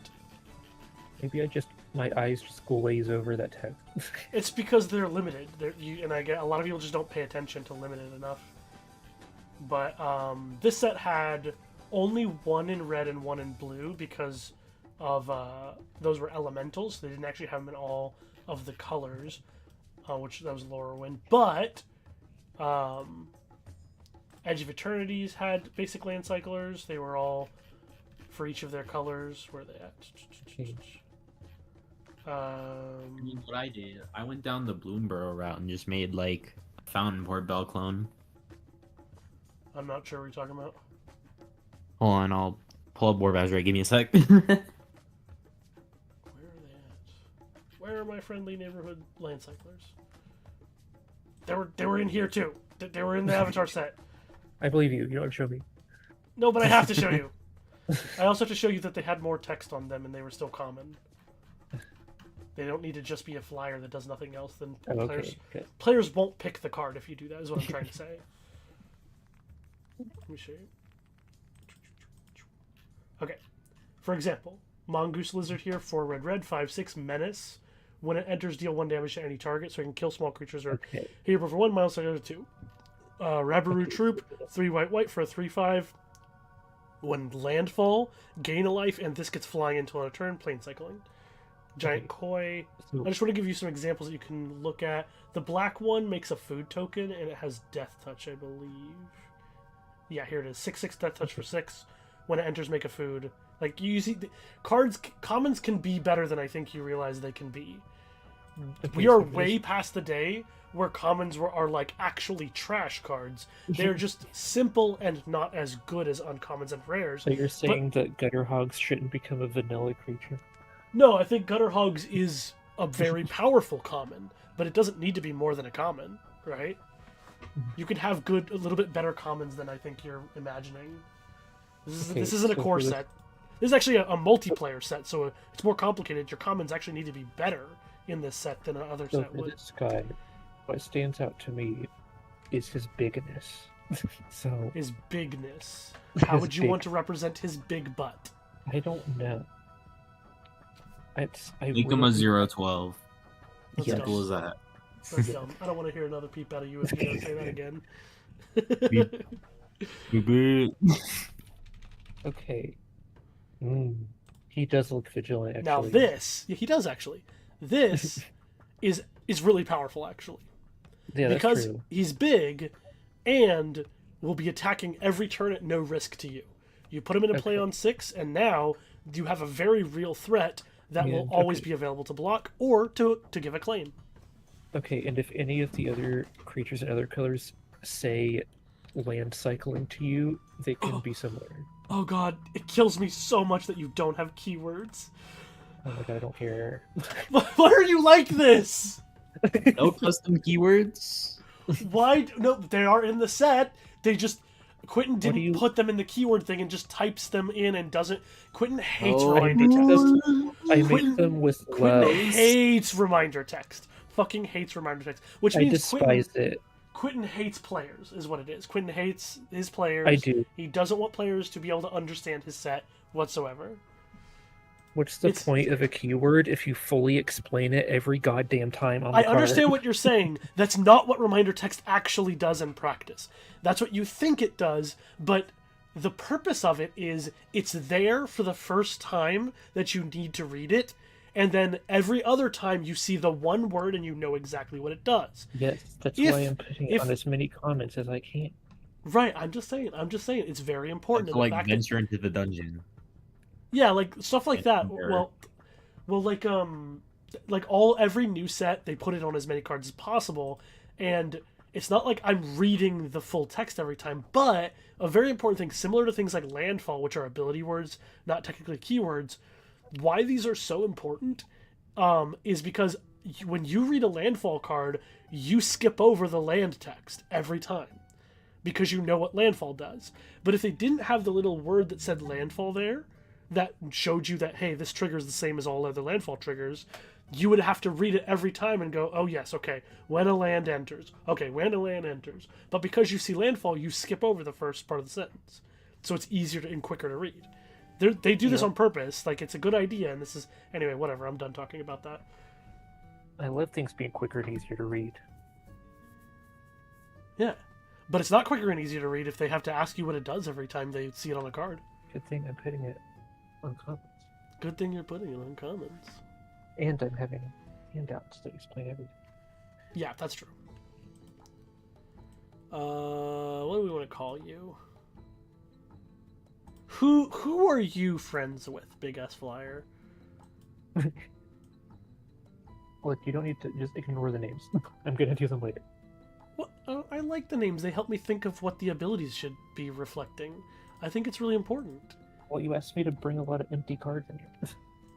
maybe my eyes just glaze over that text. it's because they're limited. And I get a lot of people just don't pay attention to limited enough. But this set had only one in red and one in blue because of those were elementals. They didn't actually have them in all of the colors, which that was Lorwyn. But Edge of Eternities had basic land cyclers. They were all for each of their colors. Where are they at? I mean, what I did, I went down the Bloomburrow route and just made like a Fountain Port Bell clone. I'm not sure what you're talking about. Hold on, I'll pull up Warbowser. Give me a sec. Where are they at? Where are my friendly neighborhood land cyclers? They were in here too. They were in the Avatar set. I believe you. You don't show me. No, but I have to show you. I also have to show you that they had more text on them and they were still common. They don't need to just be a flyer that does nothing else. Then players won't pick the card if you do that, is what I'm trying to say. Let me show you. Okay. For example, Mongoose Lizard here, 4 red, 5/6 menace. When it enters, deal 1 damage to any target, so it can kill small creatures or hero for 1, milestone 2. Rabaru Troop, 3 white for a 3/5. When landfall, gain a life, and this gets flying until on a turn, plane cycling. Giant Koi. I just want to give you some examples that you can look at. The black one makes a food token, and it has Death Touch, I believe. Yeah, here it is. 6/6 Death Touch for 6. When it enters, make a food. Like, you see, commons can be better than I think you realize they can be. We are way past the day where commons are like actually trash cards. They're just simple and not as good as uncommons and rares. So you're saying that Gutter Hogs shouldn't become a vanilla creature? No, I think Gutter Hogs is a very powerful common, but it doesn't need to be more than a common, right? You could have a little bit better commons than I think you're imagining. This isn't a core set. This is actually a multiplayer set, so it's more complicated. Your commons actually need to be better in this set than another set would. This guy, what stands out to me is his bigness. So his bigness. How would you want to represent his big butt? I don't know. Make him a 0/12. Simple as that. That's dumb. I don't want to hear another peep out of you if you don't say that again. Okay. He does look vigilant, actually. Now this, he does actually. This is really powerful, actually. Yeah, because that's true. He's big and will be attacking every turn at no risk to you. You put him into play on 6, and now you have a very real threat that will always be available to block or to give a claim. Okay, and if any of the other creatures in other colors say land cycling to you, they can be similar. Oh god, it kills me so much that you don't have keywords. Oh my god, I don't care. Why are you like this? No custom keywords? Why? No, they are in the set. They just... Quentin didn't put them in the keyword thing and just types them in and doesn't... Quentin hates reminder text. I make them with love. Quentin hates reminder text. Fucking hates reminder text. Which means I despise it. Quentin hates players, is what it is. Quentin hates his players. I do. He doesn't want players to be able to understand his set whatsoever. What's the point of a keyword if you fully explain it every goddamn time on the card? I understand what you're saying. That's not what reminder text actually does in practice. That's what you think it does, but the purpose of it is it's there for the first time that you need to read it, and then every other time you see the one word and you know exactly what it does. Yes, that's why I'm putting on as many comments as I can. Right, I'm just saying. It's very important. To like venture into the dungeon. Yeah, like stuff like that. Well, like every new set, they put it on as many cards as possible, and it's not like I'm reading the full text every time. But a very important thing, similar to things like landfall, which are ability words, not technically keywords, why these are so important is because when you read a landfall card, you skip over the land text every time because you know what landfall does. But if they didn't have the little word that said landfall there, that showed you that, hey, this trigger is the same as all other landfall triggers, you would have to read it every time and go, oh yes, okay, when a land enters. Okay, when a land enters. But because you see landfall, you skip over the first part of the sentence. So it's easier and quicker to read. They do this on purpose. Like, it's a good idea, and this is... Anyway, whatever, I'm done talking about that. I love things being quicker and easier to read. Yeah. But it's not quicker and easier to read if they have to ask you what it does every time they see it on a card. Good thing I'm putting it on commons. Good thing you're putting it on commons. And I'm having handouts that explain everything. Yeah, that's true. What do we want to call you? Who are you friends with, Big S Flyer? Look, you don't need to just ignore the names. I'm gonna do them later. What? I like the names. They help me think of what the abilities should be reflecting. I think it's really important. Well, you asked me to bring a lot of empty cards in here.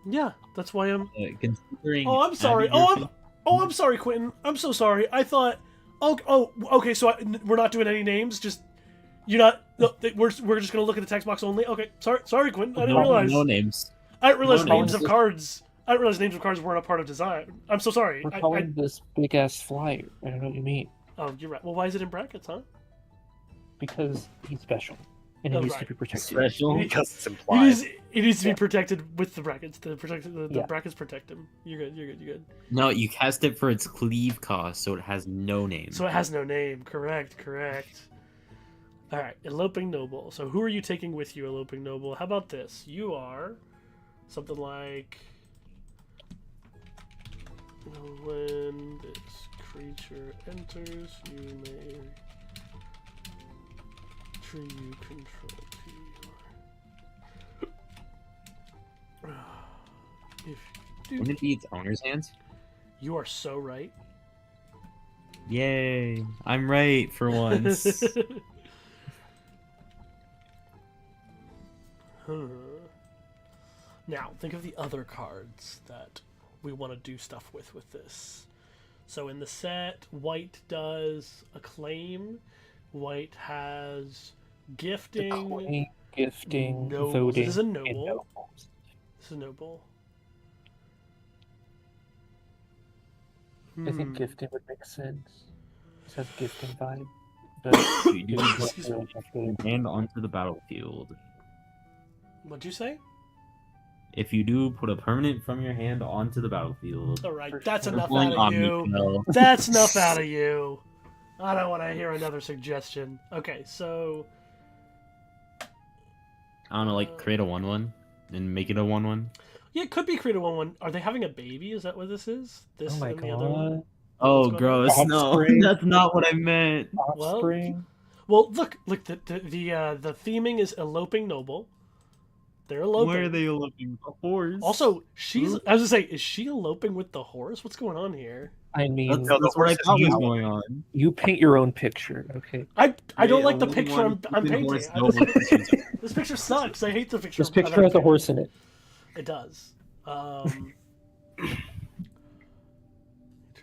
Yeah, that's why I'm... Considering Oh, I'm sorry. I'm sorry, Quentin. I'm so sorry. I thought... okay, so we're not doing any names? Just... You're not... No, we're just gonna look at the text box only? Okay, sorry, Quentin. I didn't realize. No names. I didn't realize No names names. of cards... I didn't realize names of cards weren't a part of design. I'm so sorry. We're calling this big-ass flyer. I don't know what you mean. Oh, you're right. Well, why is it in brackets, huh? Because he's special. And he Oh, needs right. to be protected. Special. Because it's It implied. needs to be Yeah. protected with the brackets. The Yeah. brackets protect him. You're good. No, you cast it for its cleave cost, so it has no name. So it has no name. Correct. All right, Eloping Noble. So who are you taking with you, Eloping Noble? How about this? You are something like... When this creature enters, you may tree you control to your... If you Wouldn't do... it be its owner's hands? You are so right. Yay! I'm right for once. Now, think of the other cards that we want to do stuff with this. So in the set, white does Acclaim. White has Gifting. Acclaim, gifting, Nobles. voting, This is a and noble. nobles. This is Noble. I think Hmm. gifting would make sense. It has a gifting vibe. But You do Excuse me. put your hand onto the battlefield. What'd you say? If you do, put a permanent from your hand onto the battlefield. All right, For that's sure. enough Pulling out of you. Omnispell. That's enough out of you. I don't want to hear another suggestion. Okay, so I don't know, like create a 1/1 and make it a 1/1. yeah, it could be creative 1/1. Are they having a baby? Is that what this is? This oh my and the other one? god. Oh, going on? gross! No, Offspring. that's not what I meant. Offspring. Well, look, the theming is eloping noble. They're eloping. Where are they eloping? The horse. Also, she's. Who? I was gonna say, is she eloping with the horse? What's going on here? I mean, that's, No, the that's what I horse is thought was out. going on. you paint your own picture, okay? I don't Yeah, like the only picture one I'm flipping painting. horse, no horse. This picture sucks. I hate the picture. This picture has a horse in it. It does. Turn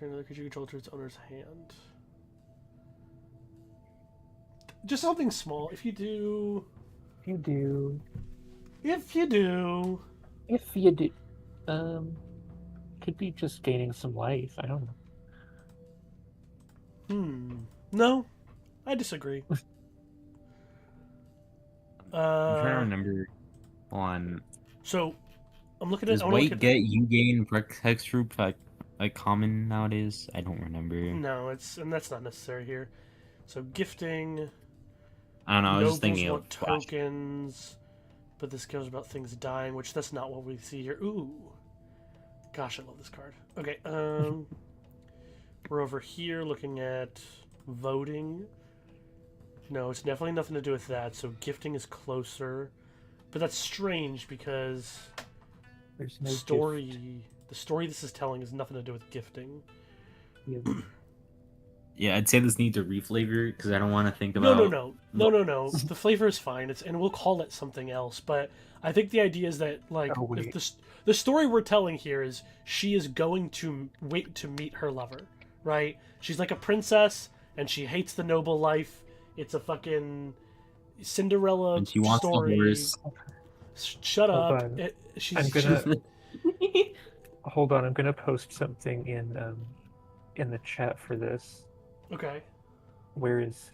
another creature you control to its owner's hand. Just something small. If you do. If you do. Could be just gaining some life. I don't know. No, I disagree. I'm trying to remember on. So, I'm looking at. Does I wanna look white at get you gain text group like common nowadays? I don't remember. No, and that's not necessary here. So gifting. I don't know. I was just Nobles thinking want of Flash. tokens, but this goes about things dying, which that's not what we see here. Ooh, gosh, I love this card. Okay, we're over here looking at voting. No, it's definitely nothing to do with that. So gifting is closer, but that's strange because There's the no story this is telling has nothing to do with gifting. gift. Yeah. Yeah, I'd say this needs a reflavor because I don't want to think about. No. The flavor is fine. And we'll call it something else. But I think the idea is that Oh, wait. if the story we're telling here is she is going to wait to meet her lover, right? She's like a princess and she hates the noble life. It's a fucking Cinderella And she wants story. the horse. Shut Hold up. on. She's I'm gonna hold on. I'm gonna post something in the chat for this. Okay. Where is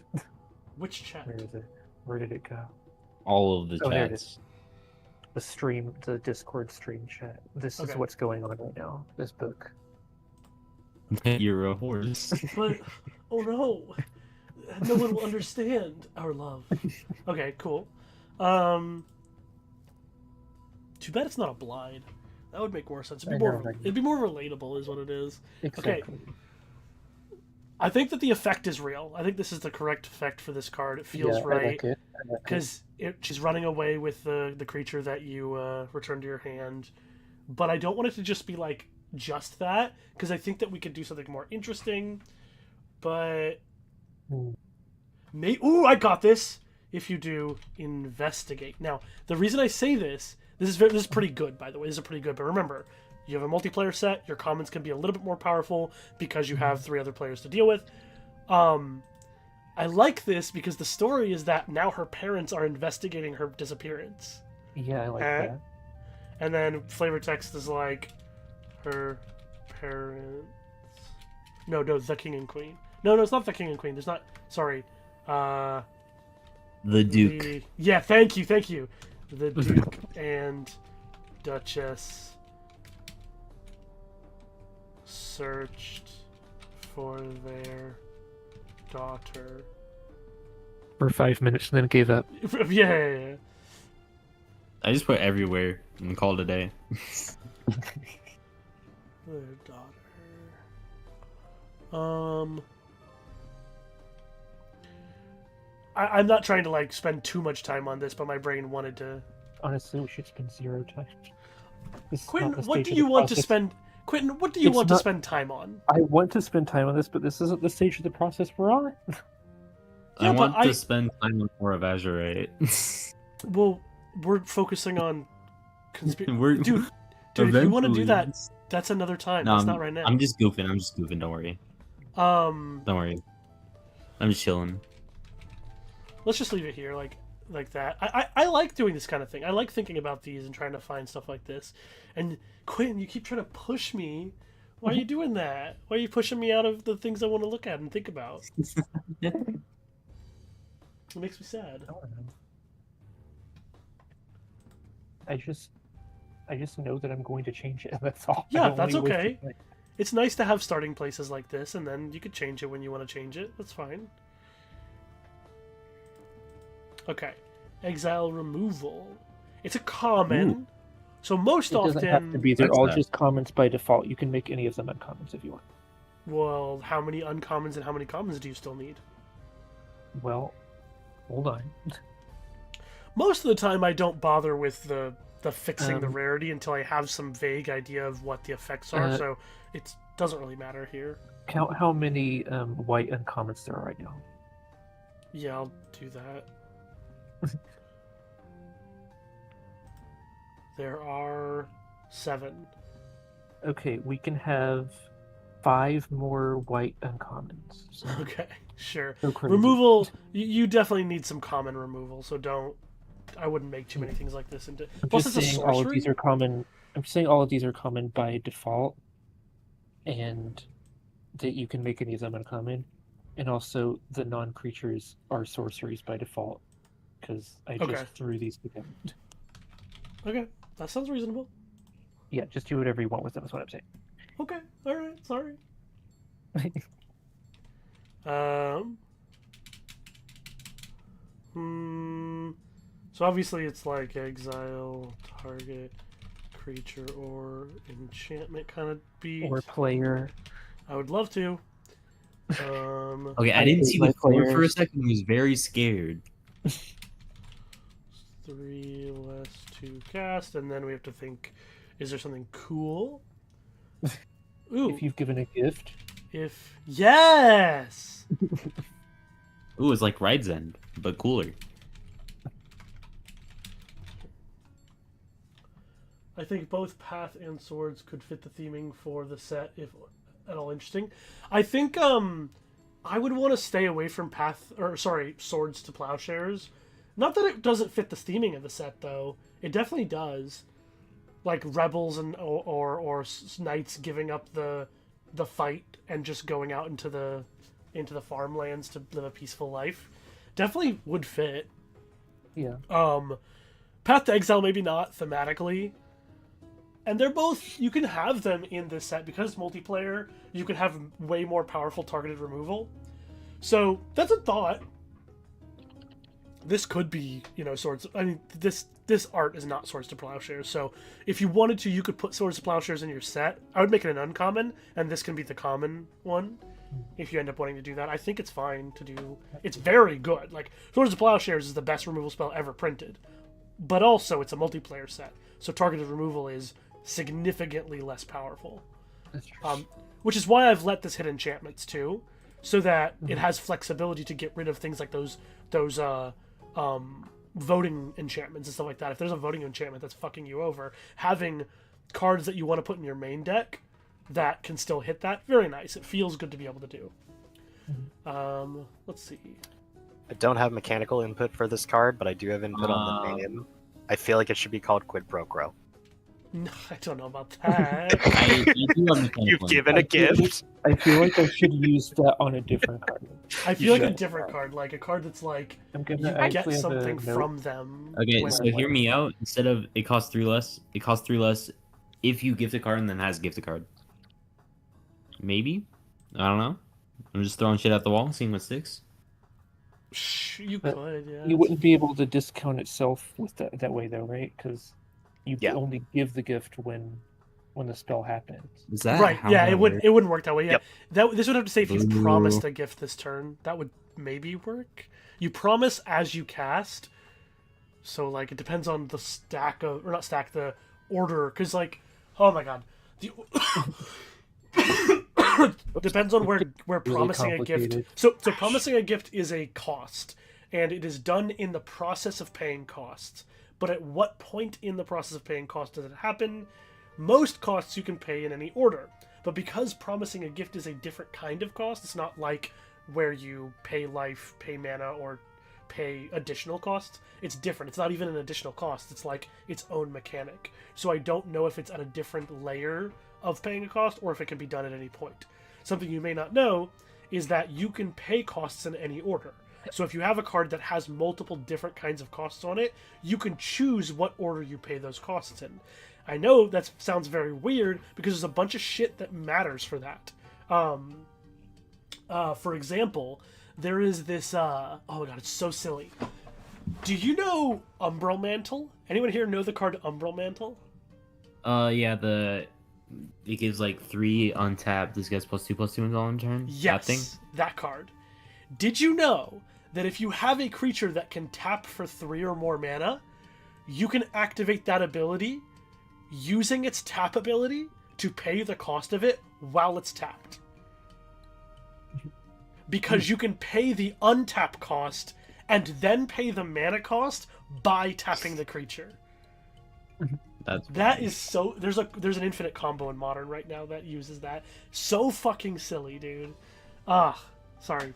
Which chat? where is it? Where did it go? All of the Oh, there it chats. is. The stream, the Discord stream chat. This is Okay. what's going on right now. This book. You're a horse. But oh no, no one will understand our love. Okay, cool. Too bad it's not a blind. That would make more sense. I know. It'd be more relatable, is what it is. Exactly. I think that the effect is real. I think this is the correct effect for this card. It feels I right like it. I like it. because she's running away with the creature that you return to your hand. But I don't want it to just be like just that, because I think that we could do something more interesting. But ooh, I got this. If you do investigate. Now, the reason I say this is pretty good, by the way. This is pretty good. But remember, you have a multiplayer set. Your commons can be a little bit more powerful because you have 3 other players to deal with. I like this because the story is that now her parents are investigating her disappearance. Yeah, I like that. And then flavor text is like her parents. No, the king and queen. No, it's not the king and queen. There's not. Sorry. The Duke. Yeah, thank you. The Duke and Duchess searched for their daughter. For 5 minutes and then gave up. Yeah. I just put everywhere and called it a day. Their daughter. I'm not trying to like spend too much time on this, but my brain wanted to. Honestly, we should spend 0 time. Quentin, what do you want to spend? Quentin, what do you want to spend time on? I want to spend time on this, but this isn't the stage of the process we're on. I want to spend time on more of Azurite. Well, we're focusing on conspiracy. Dude, if you want to do that, that's another time. No, that's not right now. I'm just goofing. Don't worry. Don't worry. I'm just chilling. Let's just leave it here, like that. I like doing this kind of thing. I like thinking about these and trying to find stuff like this. And Quentin, you keep trying to push me. Why are you doing that? Why are you pushing me out of the things I want to look at and think about? It makes me sad. I just know that I'm going to change it. That's all. Yeah, that's okay. It's nice to have starting places like this, and then you could change it when you want to change it. That's fine. Okay. Exile removal. It's a common. Ooh. So most often... It doesn't have to be. They're all just commons by default. You can make any of them uncommons if you want. Well, how many uncommons and how many commons do you still need? Well, hold on. Most of the time I don't bother with the fixing the rarity until I have some vague idea of what the effects are, so it doesn't really matter here. Count how many white uncommons there are right now. Yeah, I'll do that. There are 7. Okay, we can have 5 more white uncommons. So. Okay, sure. So removal, you definitely need some common removal, so don't... I wouldn't make too many things like this into... Plus, it's a sorcery. All of these are common. I'm saying all of these are common by default, and that you can make any of them uncommon. And also, the non-creatures are sorceries by default, because I just threw these together. Okay, that sounds reasonable. Yeah, just do whatever you want with them, is what I'm saying. Okay, alright, sorry. So obviously it's like exile, target, creature, or enchantment kind of beat. Or player. I would love to. Okay, I didn't see the player for a second. I was very scared. 3 less 2 cast, and then we have to think, is there something cool? Ooh. If you've given a gift. Yes! Ooh, it's like Ride's End, but cooler. I think both Path and Swords could fit the theming for the set, if at all interesting. I think I would want to stay away from Swords to Plowshares. Not that it doesn't fit the theming of the set, though. It definitely does. Like rebels and or knights giving up the fight and just going out into the farmlands to live a peaceful life. Definitely would fit. Yeah. Path to Exile maybe not thematically. And they're both, you can have them in this set because it's multiplayer. You can have way more powerful targeted removal. So that's a thought. This could be, swords. I mean, this art is not Swords to Plowshares. So if you wanted to, you could put Swords to Plowshares in your set. I would make it an uncommon, and this can be the common one. If you end up wanting to do that, I think it's fine to do. It's very good. Like Swords to Plowshares is the best removal spell ever printed, but also it's a multiplayer set, so targeted removal is significantly less powerful. That's true. Which is why I've let this hit enchantments too, so that it has flexibility to get rid of things like those voting enchantments and stuff like that. If there's a voting enchantment that's fucking you over, having cards that you want to put in your main deck that can still hit that, very nice. It feels good to be able to do. Let's see. I don't have mechanical input for this card, but I do have input on the name. I feel like it should be called Quid Pro Quo. No, I don't know about that. You've given a gift. I feel like I should use that on a different card. I feel like a different card, like a card that's like I'm you gonna get actually have a something note. from them. Okay, when- so hear me out. Instead of it costs 3 less, it costs 3 less if you gift a card and then has a gift a card. Maybe? I don't know. I'm just throwing shit at the wall, seeing what sticks. You But could, yeah. You wouldn't be able to discount itself with that way, though, right? Because you Yeah. only give the gift when the spell happens. Is that Right, how yeah, that it wouldn't work that way. Yeah, Yep. this would have to say if you've Boo. promised a gift this turn, that would maybe work. You promise as you cast, so like it depends on the the order, because like, oh my god, depends on where Really promising a gift. complicated. So promising a gift is a cost, and it is done in the process of paying costs. But at what point in the process of paying costs does it happen? Most costs you can pay in any order. But because promising a gift is a different kind of cost, it's not like where you pay life, pay mana, or pay additional costs. It's different. It's not even an additional cost. It's like its own mechanic. So I don't know if it's at a different layer of paying a cost or if it can be done at any point. Something you may not know is that you can pay costs in any order. So if you have a card that has multiple different kinds of costs on it, you can choose what order you pay those costs in. I know that sounds very weird because there's a bunch of shit that matters for that. For example, there is this, oh my god, it's so silly. Do you know Umbral Mantle? Anyone here know the card Umbral Mantle? Yeah, it gives like 3 untapped. This guy's +2/+2 until end turn. Yes, That thing. that card. Did you know that if you have a creature that can tap for 3 or more mana, you can activate that ability using its tap ability to pay the cost of it while it's tapped? Because you can pay the untap cost and then pay the mana cost by tapping the creature. That is so. There's an infinite combo in Modern right now that uses that. So fucking silly, dude. Sorry.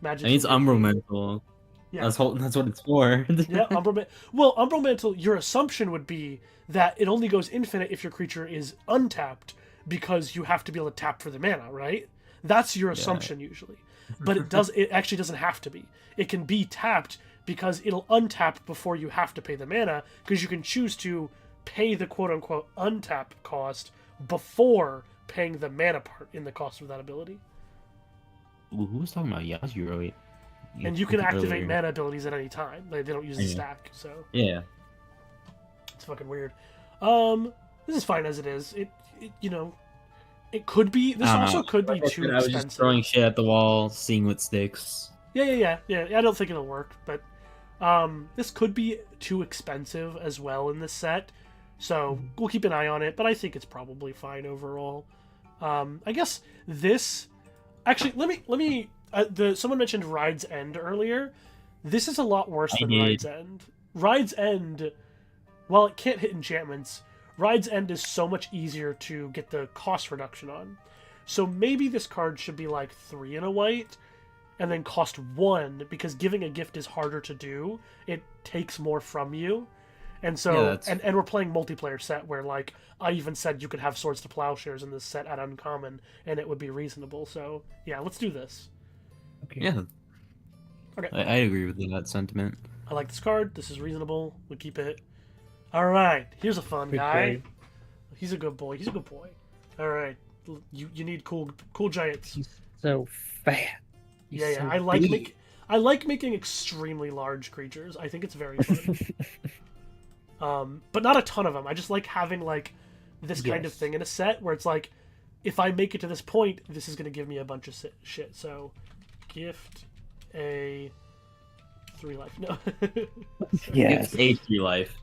Magic. I mean, it's Umbral Mantle. Yeah. That's what it's for. Yeah, Umbral Mantle. Well, Umbral Mantle, your assumption would be that it only goes infinite if your creature is untapped because you have to be able to tap for the mana, right? That's your assumption usually. But it actually doesn't have to be. It can be tapped because it'll untap before you have to pay the mana, because you can choose to pay the quote-unquote untap cost before paying the mana part in the cost of that ability. Ooh, who was talking about Yasuo? And you can activate earlier. mana abilities at any time. They don't use the Yeah. stack, so Yeah. it's fucking weird. This is fine as it is. It it could be. This also could be too I was expensive. just throwing shit at the wall, seeing what sticks. Yeah. I don't think it'll work, but this could be too expensive as well in this set. So we'll keep an eye on it, but I think it's probably fine overall. I guess this actually let me someone mentioned Ride's End earlier. This is a lot worse than did. Ride's End. Ride's End, while it can't hit enchantments, Ride's End is so much easier to get the cost reduction on. So maybe this card should be like 3 and a white and then cost 1, because giving a gift is harder to do. It takes more from you. And so, Yeah, that's- and we're playing multiplayer set where, like, I even said you could have Swords to Plowshares in this set at uncommon, and it would be reasonable. So, yeah, let's do this. Okay. Yeah, Okay. I agree with that sentiment. I like this card. This is reasonable. We keep it. All right. Here's a fun Good guy. boy. He's a good boy. He's a good boy. All right. You need cool giants. He's so fat. He's Yeah. so I like big. I like making extremely large creatures. I think it's very fun. But not a ton of them. I just like having like this kind of Yes. thing in a set where it's like, if I make it to this point, this is gonna give me a bunch of shit. So, gift a 3 life. No. Yes. It's a 3 life.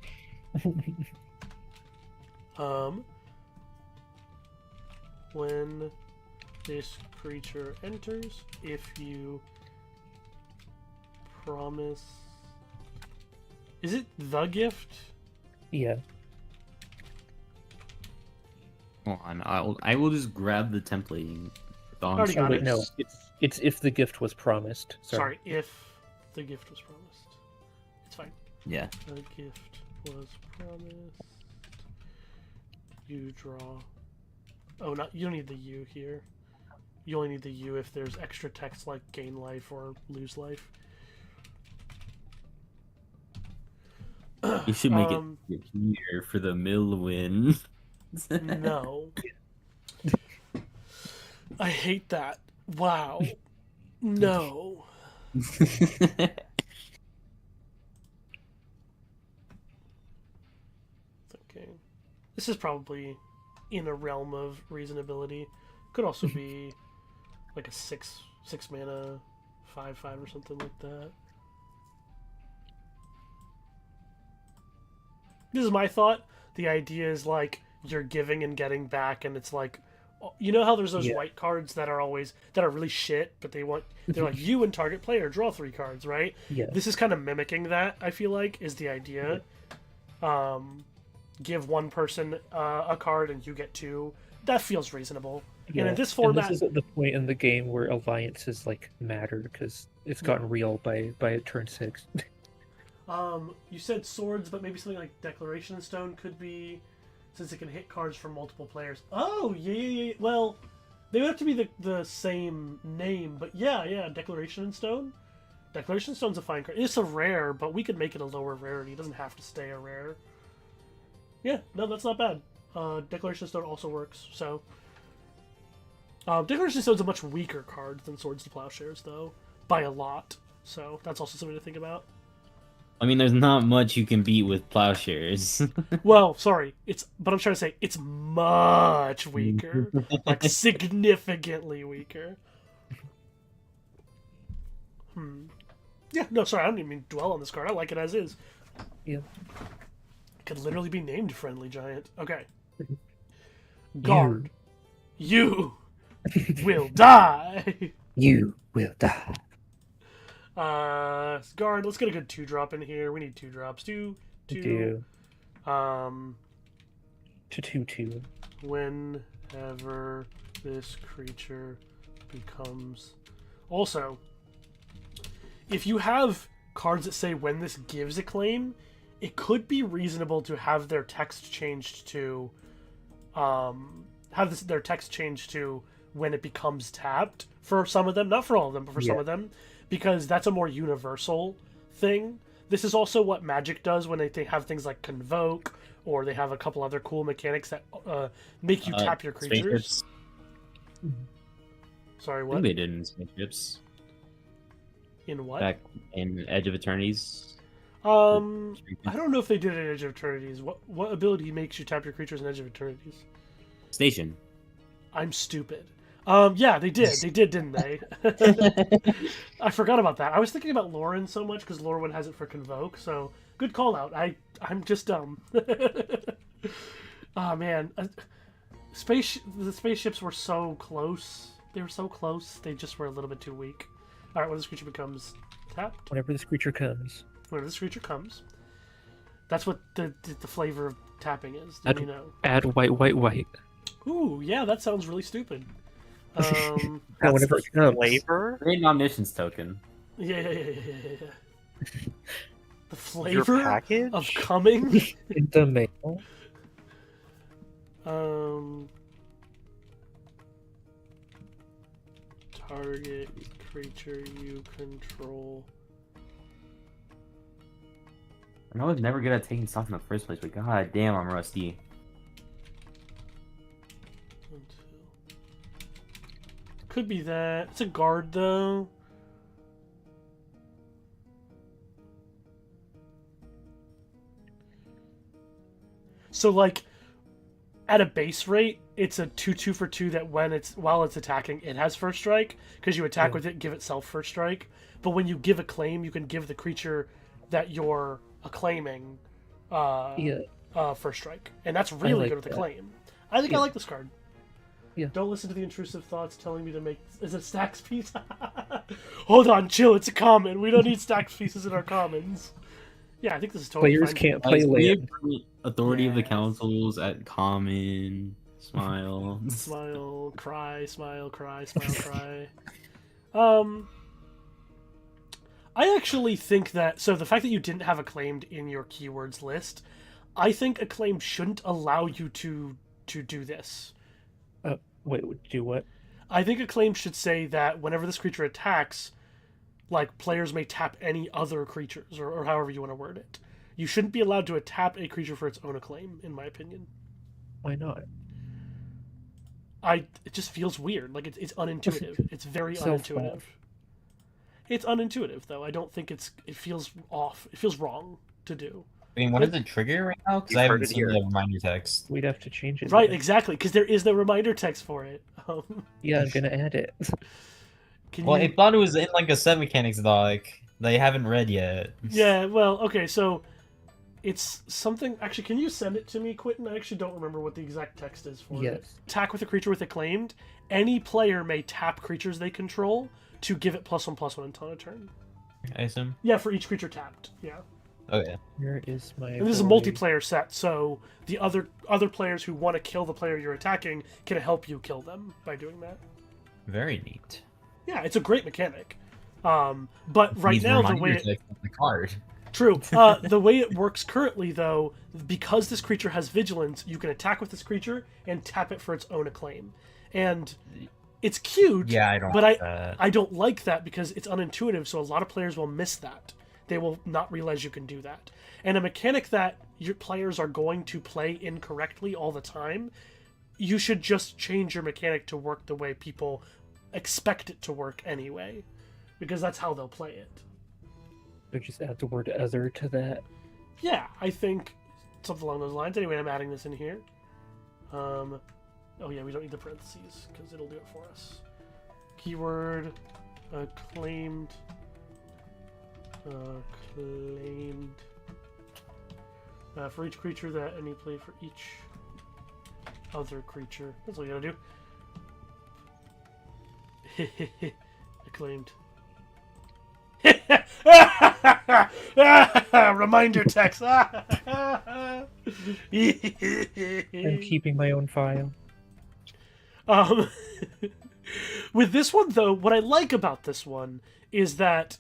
When this creature enters, if you promise, is it the gift? Yeah. Hold on, I will just grab the templating. Already Oh got wait, it. no. It's if the gift was promised. Sorry, if the gift was promised. It's fine. Yeah. The gift was promised. You draw. Oh, not you don't need the U here. You only need the U if there's extra text like gain life or lose life. You should make Um, it here for the mill win. No. I hate that. Wow. No. Okay. This is probably in a realm of reasonability. Could also be like a 6 mana 5/5 or something like that. This is my thought. The idea is like you're giving and getting back, and it's like, you know how there's those Yeah. white cards that are really shit, but they're like you and target player draw 3 cards, right? Yeah. This is kind of mimicking that. I feel like is the idea. Give one person a card and you get 2. That feels reasonable. Yeah. And in this And format, this is at the point in the game where alliances like matter because it's gotten real by turn 6. you said swords, but maybe something like Declaration Stone could be, since it can hit cards from multiple players. Oh, yeah. Well, they would have to be the same name, but yeah, Declaration Stone. Declaration Stone's a fine card. It's a rare, but we could make it a lower rarity. It doesn't have to stay a rare. Yeah, no, that's not bad. Declaration Stone also works, so... Declaration Stone's a much weaker card than Swords to Plowshares, though. By a lot. So, that's also something to think about. I mean, there's not much you can beat with plowshares. Well, sorry, but I'm trying to say it's much weaker, like significantly weaker. Yeah, no, sorry, I don't even mean to dwell on this card. I like it as is. Yeah. It could literally be named Friendly Giant. Okay. Guard, you will die. You will die. Guard, let's get a good 2-drop in here. We need 2 drops. 2. Do. Um. To 2/2. Whenever this creature becomes... Also, if you have cards that say when this gives a claim, it could be reasonable to have their text changed to... their text changed to when it becomes tapped for some of them. Not for all of them, but for some of them. Because that's a more universal thing. This is also what Magic does when they have things like Convoke, or they have a couple other cool mechanics that make you tap your creatures. Spaceships. Sorry, I what? think they did in Spaceships. In what? Back in Edge of Eternities. I don't know if they did it in Edge of Eternities. What ability makes you tap your creatures in Edge of Eternities? Station. I'm stupid. Yeah, they did. They did, didn't they? I forgot about that. I was thinking about Lauren so much because Lauren has it for Convoke. So good call out. I'm just dumb. Oh man, the spaceships were so close. They were so close. They just were a little bit too weak. All right, when this creature becomes tapped. Whenever this creature comes. Whenever this creature comes. That's what the flavor of tapping is. Did you know? Add white. Ooh, yeah, that sounds really stupid. Now, whenever it comes. Flavor? Great omniscience token. Yeah. The Your flavor package? of coming. In the mail. Target creature you control. I know I was never good at taking stuff in the first place, but god damn, I'm rusty. Could be that. It's a guard, though. So, like, at a base rate, it's a 2/2 for 2 that while it's attacking, it has first strike, because you attack with it, give itself first strike. But when you give a claim, you can give the creature that you're acclaiming first strike. And that's really good with a claim. I think I like this card. Yeah. Don't listen to the intrusive thoughts telling me to make... Is it stacks piece? Hold on, chill, it's a common. We don't need stacks pieces in our commons. Yeah, I think this is totally Players fine. can't play land. Authority of the Yes. councils at common. Smile. Smile, cry, smile, cry, smile, cry. I actually think that... So the fact that you didn't have acclaimed in your keywords list, I think acclaimed shouldn't allow you to do this. Wait, do what? I think acclaimed should say that whenever this creature attacks, like, players may tap any other creatures, or however you want to word it. You shouldn't be allowed to tap a creature for its own acclaim, in my opinion. Why not? It just feels weird. Like, it's unintuitive. It's very unintuitive. It's unintuitive, though. I don't think it feels off. It feels wrong to do. I mean, what is the trigger right now? Because I haven't seen the reminder text. We'd have to change it. Right, then. exactly, because there is no reminder text for it. Yeah, I'm gonna add it. Well, I thought it was in like a set mechanics doc that I haven't read yet. Yeah, well, okay, so it's something... Actually, can you send it to me, Quentin? I actually don't remember what the exact text is for it. Yes. Attack with a creature with acclaimed. Any player may tap creatures they control to give it +1/+1 until a turn. I assume. Yeah, for each creature tapped. Yeah. Okay. Here is my. And this is a ability. multiplayer set, so the other players who want to kill the player you're attacking can help you kill them by doing that. Very neat. Yeah, it's a great mechanic. But right Needs now, the reminder way it... text on the card. True. The way it works currently, though, because this creature has vigilance, you can attack with this creature and tap it for its own acclaim. And it's cute, Yeah, I don't. but like that. I don't like that because it's unintuitive, so a lot of players will miss that. They will not realize you can do that. And a mechanic that your players are going to play incorrectly all the time, you should just change your mechanic to work the way people expect it to work anyway. Because that's how they'll play it. So just add the word other to that. Yeah, I think something along those lines. Anyway, I'm adding this in here. Oh yeah, we don't need the parentheses because it'll do it for us. Keyword acclaimed. For each creature that any play for each other creature. That's all you gotta do. Acclaimed. Reminder text. I'm keeping my own file. With this one, though, what I like about this one is that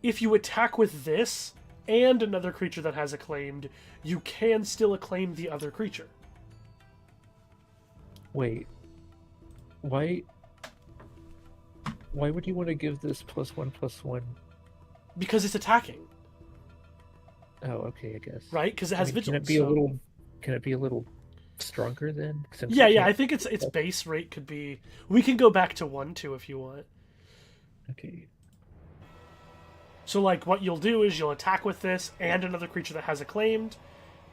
if you attack with this and another creature that has acclaimed, you can still acclaim the other creature. Wait. Why would you want to give this +1/+1? Because it's attacking, Oh, okay, I guess. right? Because it has vigilance. Can it be a little stronger then? Since Yeah, we yeah. I can't- think its base rate could be. We can go back to 1/2 if you want. Okay. So, like, what you'll do is you'll attack with this and another creature that has acclaimed,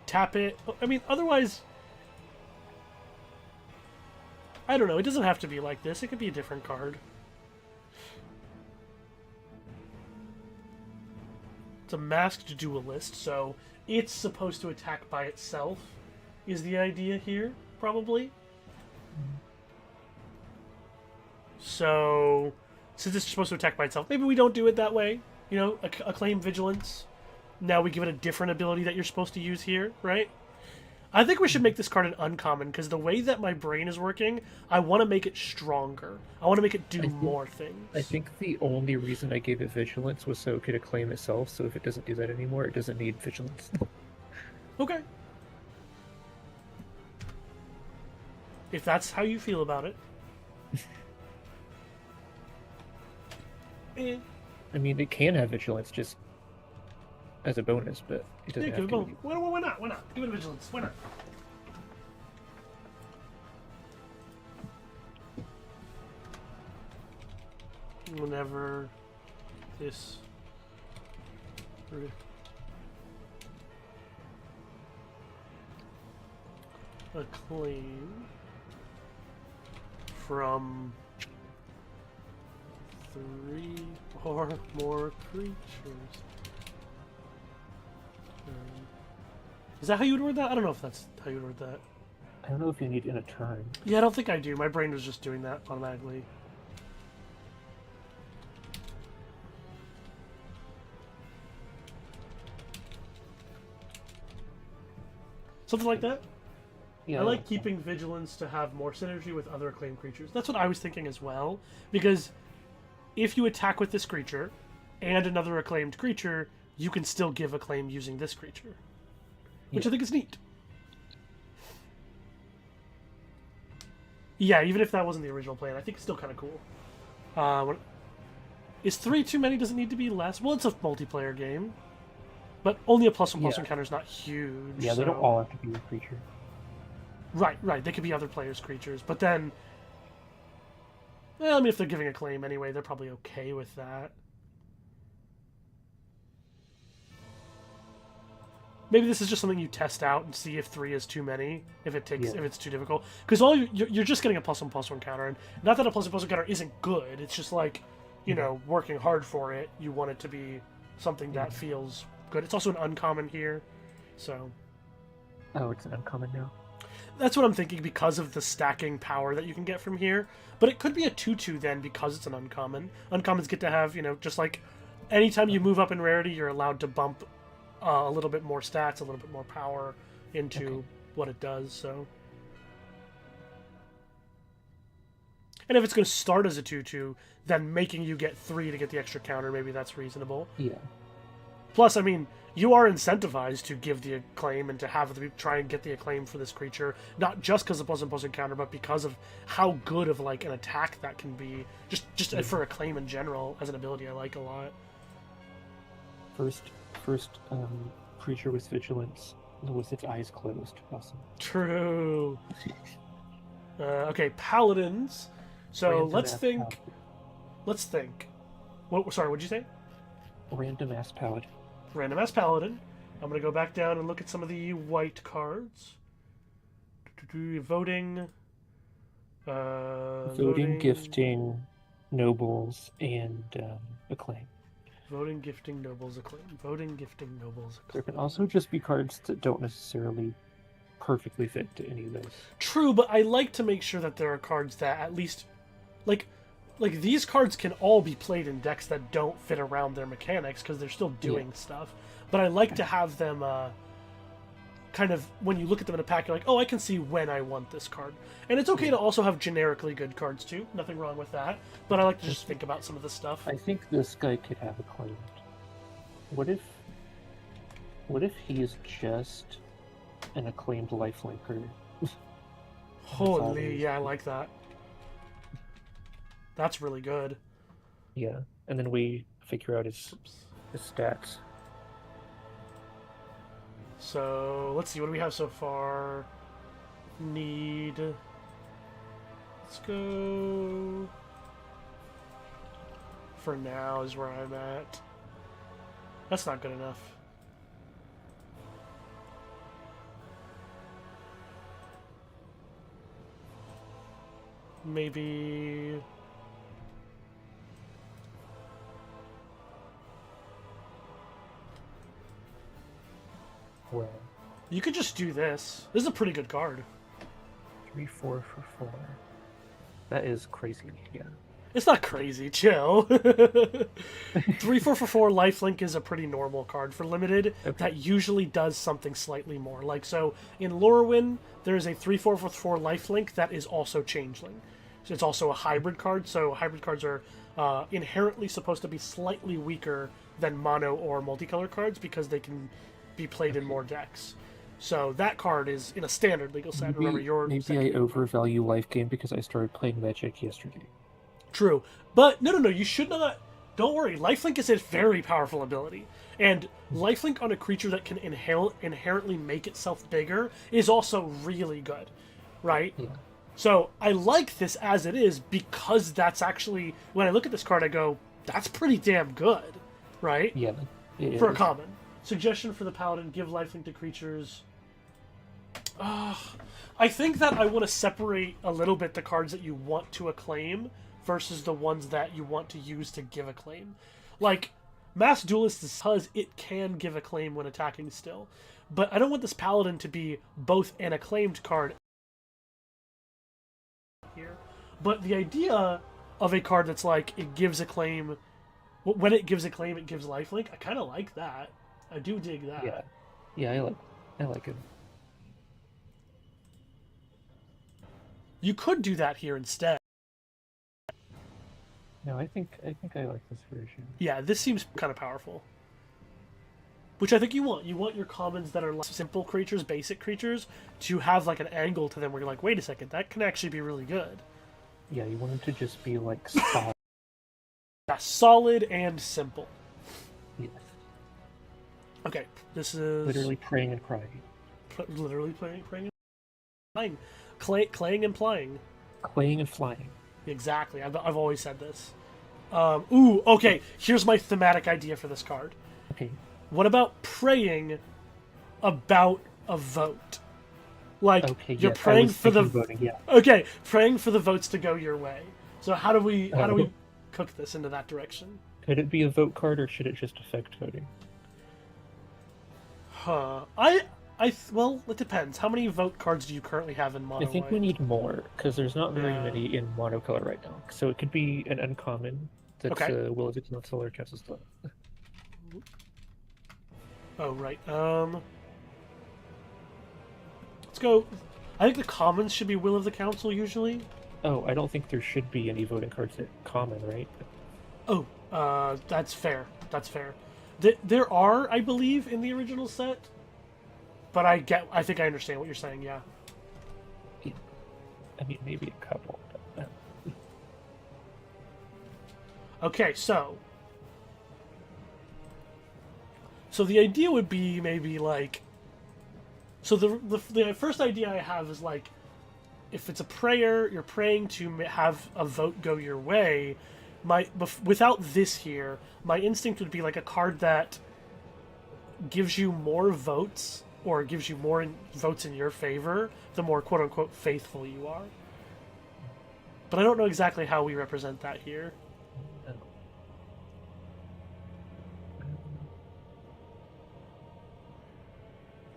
tap it. I mean, otherwise, I don't know. It doesn't have to be like this. It could be a different card. It's a masked duelist, so it's supposed to attack by itself, is the idea here, probably. So, since it's supposed to attack by itself, maybe we don't do it that way. You know, acclaim vigilance. Now we give it a different ability that you're supposed to use here, right? I think we should make this card an uncommon, because the way that my brain is working, I want to make it stronger. I want to make it do more things. I think the only reason I gave it Vigilance was so it could acclaim itself, so if it doesn't do that anymore, it doesn't need Vigilance. Okay. If that's how you feel about it. I mean, it can have Vigilance just as a bonus, but it doesn't have to. Why not? Why not? Give it a Vigilance. Why not? Whenever this acclaim from 3 or more creatures. Is that how you would word that? I don't know if that's how you would word that. I don't know if you need in a turn. Yeah, I don't think I do. My brain was just doing that automatically. Something like that? Yeah, I like keeping Vigilance to have more synergy with other acclaimed creatures. That's what I was thinking as well. Because if you attack with this creature and another acclaimed creature, you can still give acclaim using this creature. Which I think is neat. Yeah, even if that wasn't the original plan, I think it's still kind of cool. Is 3 too many? Does it need to be less? Well, it's a multiplayer game. But only a +1/+1 counter is not huge. Yeah, they don't all have to be a creature. Right. They could be other players' creatures. But then... Well, I mean, if they're giving acclaim anyway, they're probably okay with that. Maybe this is just something you test out and see if 3 is too many, if it takes, if it's too difficult. Because all you're just getting a +1/+1 counter, and not that a +1/+1 counter isn't good. It's just like, you know, working hard for it. You want it to be something that feels good. It's also an uncommon here, so. Oh, it's an uncommon now. That's what I'm thinking because of the stacking power that you can get from here. But it could be a 2/2 then because it's an uncommon. Uncommons get to have, you know, just like anytime you move up in rarity, you're allowed to bump a little bit more stats, a little bit more power into what it does, so. And if it's going to start as a 2/2, then making you get 3 to get the extra counter, maybe that's reasonable. Yeah. Plus, I mean, you are incentivized to give the acclaim and to have try and get the acclaim for this creature, not just because of +1/+1 counter, but because of how good of like an attack that can be. Just for acclaim in general as an ability, I like a lot. First creature with Vigilance with its eyes closed. Awesome. True. Okay, paladins. So let's think. Sorry, what'd you say? Random ass paladin. Random ass paladin. I'm gonna go back down and look at some of the white cards. Voting. Voting, gifting, nobles, and acclaim. Voting, gifting, nobles, acclaim. Voting, gifting, nobles, acclaim. There can also just be cards that don't necessarily perfectly fit to any of those. True, but I like to make sure that there are cards that at least, like these cards can all be played in decks that don't fit around their mechanics because they're still doing stuff. But I like to have them kind of, when you look at them in a pack, you're like, oh, I can see when I want this card. And it's okay to also have generically good cards too. Nothing wrong with that. But I like to just think about some of the stuff. I think this guy could have acclaimed. What if he is just an acclaimed lifelinker? Holy, yeah, I like that. That's really good. Yeah, and then we figure out his stats. So, let's see, what do we have so far? Let's go... For now is where I'm at. That's not good enough. Maybe... Well, you could just do this. This is a pretty good card. 3/4 for 4. That is crazy, yeah. It's not crazy. Chill. 3/4 for 4 lifelink is a pretty normal card for limited. Okay. That usually does something slightly more. Like, so in Lorwyn, there is a 3/4 for 4 lifelink that is also changeling. So it's also a hybrid card. So hybrid cards are inherently supposed to be slightly weaker than mono or multicolor cards because they can be played in more decks. So that card is in a standard legal set. Remember, your maybe I overvalue life gain because I started playing Magic yesterday. True. But no, you should not. Don't worry. Lifelink is a very powerful ability. And lifelink on a creature that can inherently make itself bigger is also really good. Right? Yeah. So I like this as it is because that's actually, when I look at this card, I go, that's pretty damn good. Right? Yeah. For a common. Suggestion for the Paladin, give lifelink to creatures. I think that I want to separate a little bit the cards that you want to acclaim versus the ones that you want to use to give a claim. Like, Mass Duelist is because it can give a claim when attacking still. But I don't want this Paladin to be both an acclaimed card here. But the idea of a card that's like, it gives a claim, when it gives a claim, it gives lifelink, I kind of like that. I do dig that. Yeah, I like it. You could do that here instead. No, I think I like this version. Yeah, this seems kind of powerful. Which I think you want. You want your commons that are like simple creatures, basic creatures, to have like an angle to them where you're like, wait a second, that can actually be really good. Yeah, you want it to just be like solid. Yeah, solid and simple. Yes. Okay, this is... Literally praying and crying. Literally praying and flying. Claying and flying. Claying and flying. Exactly, I've always said this. Ooh, okay, here's my thematic idea for this card. Okay. What about praying about a vote? Like, okay, you're yes, praying for the... voting, yeah. Okay, praying for the votes to go your way. So how do we cook this into that direction? Could it be a vote card, or should it just affect voting? Huh. Well, it depends. How many vote cards do you currently have in mono I think white? we need more, because there's not very many in monocolor right now. So it could be an uncommon that's Will of the Council or Castle's Thought. Oh, right. Let's go... I think the commons should be Will of the Council, usually. Oh, I don't think there should be any voting cards that common, right? Oh, that's fair. That's fair. There are, I believe, in the original set, but I think I understand what you're saying, yeah. I mean, maybe a couple. But, Okay, so the idea would be maybe like... So the first idea I have is like, if it's a prayer, you're praying to have a vote go your way. Without this here, my instinct would be like a card that gives you more votes, or gives you more votes in your favor, the more quote-unquote faithful you are. But I don't know exactly how we represent that here.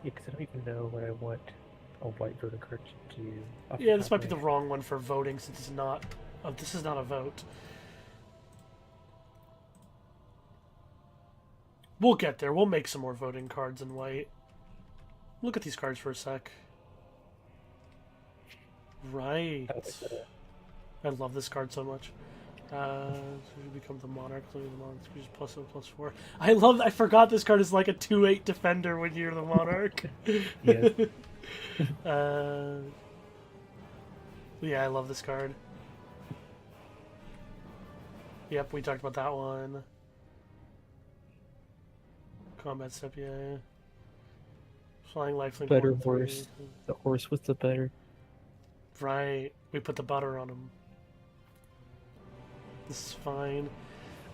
Yeah, because I don't even know what I want a white voting card to do. Yeah, this might be the wrong one for voting, since it's not... this is not a vote. We'll get there. We'll make some more voting cards in white. Look at these cards for a sec. Right. I love this card so much. So you become the Monarch, including the Monarch, which is +1/+4. I forgot this card is like a 2/8 defender when you're the Monarch. Yeah. Yeah, I love this card. Yep, we talked about that one. Combat step, yeah. Flying lifelink. Better horse. The horse with the better. Right. We put the butter on him. This is fine.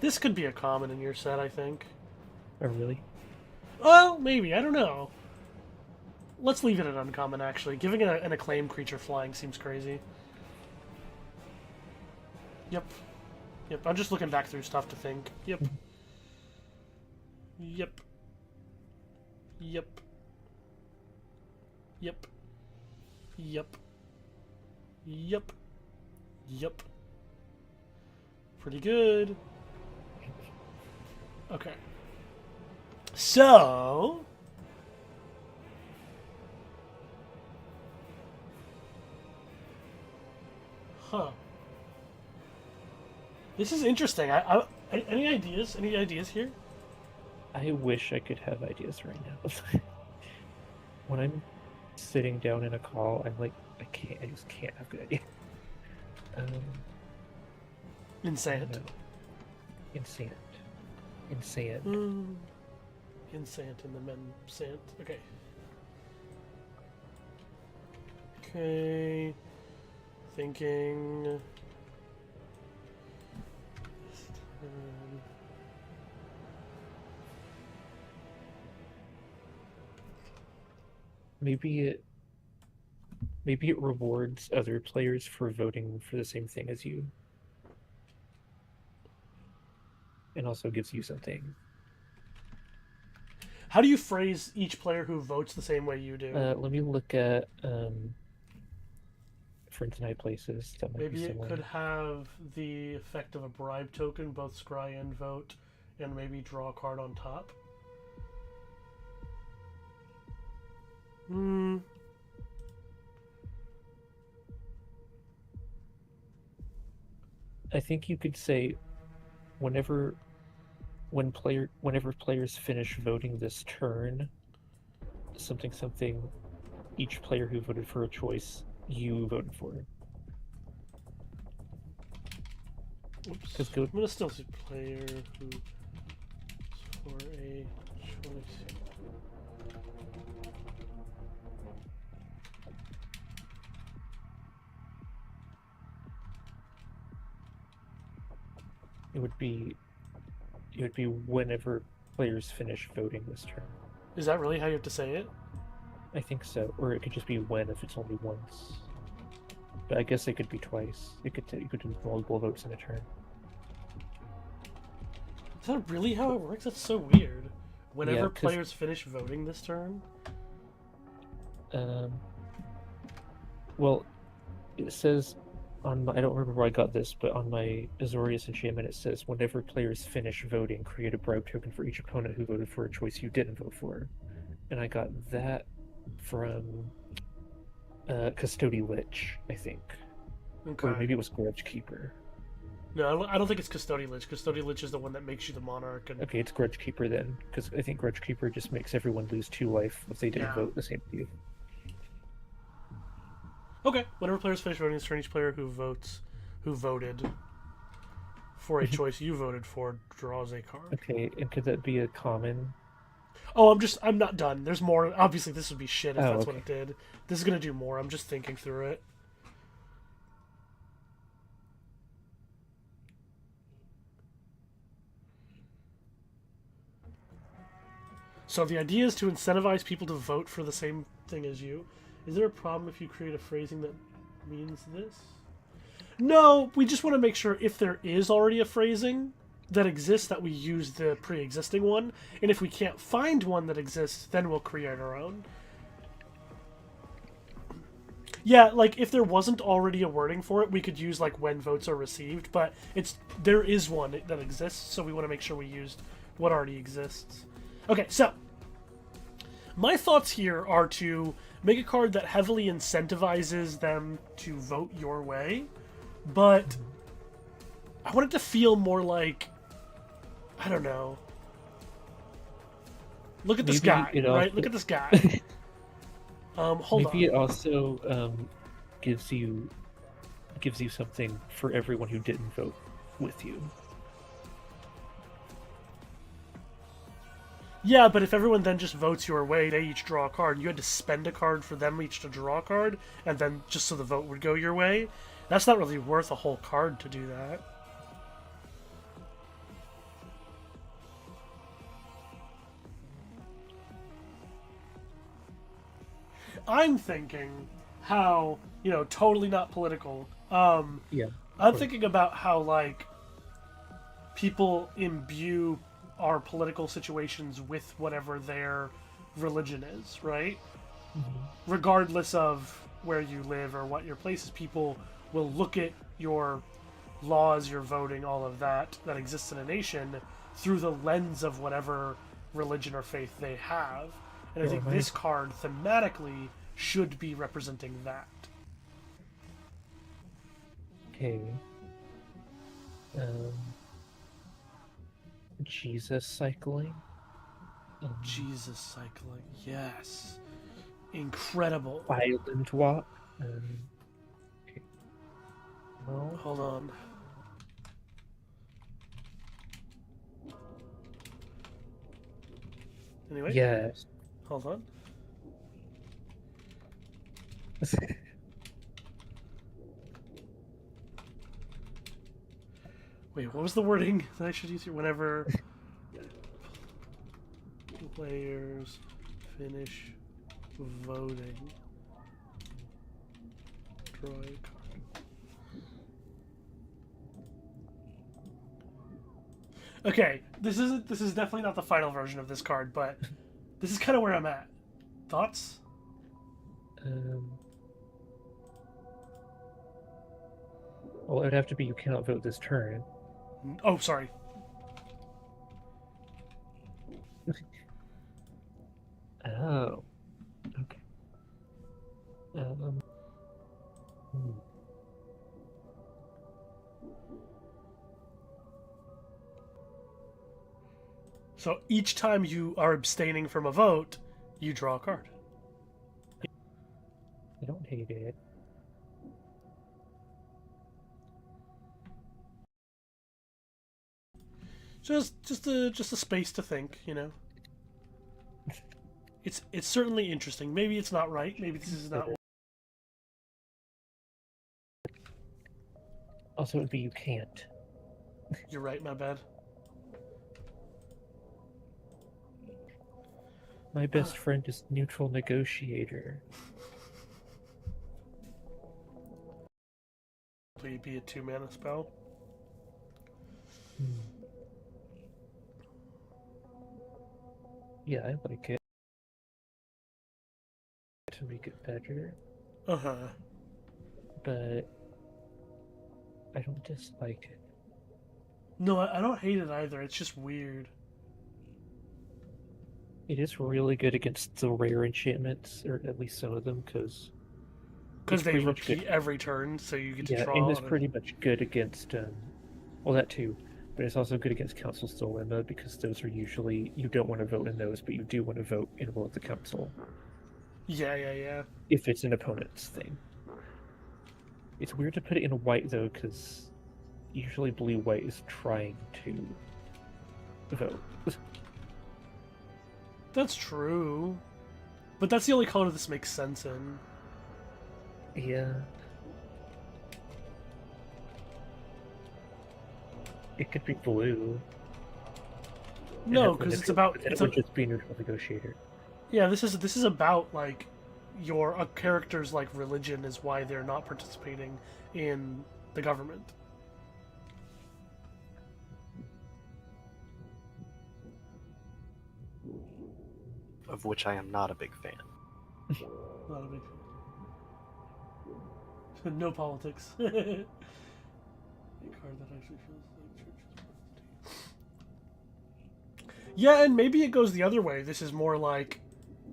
This could be a common in your set, I think. Oh, really? Well, maybe. I don't know. Let's leave it at uncommon, actually. Giving an acclaimed creature flying seems crazy. Yep. Yep. I'm just looking back through stuff to think. Yep. Yep. Yep. Yep. Yep. Yep. Yep. Pretty good. Okay. So... Huh. This is interesting. Any ideas? Any ideas here? I wish I could have ideas right now. When I'm sitting down in a call, I'm like, I just can't have good ideas. Insane. No. Insane. Insane in the men sant. Okay. Okay. Thinking. Maybe it rewards other players for voting for the same thing as you. And also gives you something. How do you phrase each player who votes the same way you do? Let me look at Friends and High Places. That might Maybe be it similar. could have the effect of a bribe token, both scry and vote, and maybe draw a card on top. I think you could say whenever players finish voting this turn, something, each player who voted for a choice you voted for. Oops. I'm gonna still say player who for a choice. It would be whenever players finish voting this turn. Is that really how you have to say it? I think so, or it could just be when if it's only once. But I guess it could be twice. You could do multiple votes in a turn. Is that really how it works? That's so weird. Whenever Yeah, 'cause- players finish voting this turn? Well, it says on my, I don't remember where I got this, but on my Azorius enchantment it says whenever players finish voting, create a bribe token for each opponent who voted for a choice you didn't vote for. And I got that from Custody Lich, I think. Okay. Or maybe it was Grudge Keeper. No, I don't think it's Custodian Lich. Custodian Lich is the one that makes you the monarch. And... Okay, it's Grudge Keeper then, because I think Grudge Keeper just makes everyone lose 2 life if they didn't vote the same as you. Okay. Whenever players finish voting this turn, each player who voted for a choice you voted for draws a card. Okay, and could that be a common? Oh, I'm not done. There's more. Obviously, this would be shit if that's okay. what it did. This is gonna do more. I'm just thinking through it. So the idea is to incentivize people to vote for the same thing as you. Is there a problem if you create a phrasing that means this? No, we just want to make sure if there is already a phrasing that exists that we use the pre-existing one, and if we can't find one that exists, then we'll create our own. Yeah, like if there wasn't already a wording for it, we could use like when votes are received, but there is one that exists, so we want to make sure we used what already exists. Okay, so my thoughts here are to make a card that heavily incentivizes them to vote your way, but I want it to feel more like, I don't know. Look at this guy, right? Look at this guy. Hold on. Maybe it also gives you something for everyone who didn't vote with you. Yeah, but if everyone then just votes your way, they each draw a card. You had to spend a card for them each to draw a card, and then just so the vote would go your way. That's not really worth a whole card to do that. I'm thinking how, totally not political. Yeah. I'm thinking about how, like, people imbue our political situations with whatever their religion is, right? Mm-hmm. Regardless of where you live or what your place is, people will look at your laws you're voting, all of that exists in a nation through the lens of whatever religion or faith they have. And I think this card thematically should be representing that. Okay. Jesus cycling. Jesus cycling, yes. Incredible. Island walk. Okay. No. Hold on. Anyway. Yes. Hold on. Wait, what was the wording that I should use here? Whenever players finish voting, draw a card. Okay, this is definitely not the final version of this card, but this is kind of where I'm at. Thoughts? Well, it would have to be you cannot vote this turn. Oh, sorry. Oh. Okay. So each time you are abstaining from a vote, you draw a card. I don't hate it. Just a space to think, you know. It's certainly interesting. Maybe it's not right. Maybe this is not. Also, it would be you can't. You're right. My bad. My best friend is neutral negotiator. Will be a 2-mana spell? Yeah, I like it. To make it better. Uh-huh. But I don't dislike it. No, I don't hate it either. It's just weird. It is really good against the rare enchantments, or at least some of them, because they repeat every turn, so you get to draw. Yeah, and it's pretty much good against, well, that too, but it's also good against Council's Dilemma, because those are usually, you don't want to vote in those, but you do want to vote in Will of the Council. Yeah. If it's an opponent's thing. It's weird to put it in white, though, because usually blue-white is trying to vote. That's true. But that's the only color this makes sense in. Yeah. It could be blue. No, because it's about... It would just be neutral negotiator. Yeah, this is about, like, a character's, like, religion is why they're not participating in the government. Of which I am not a big fan. Not a big fan. No politics. A card that actually feels like church. Yeah, and maybe it goes the other way. This is more like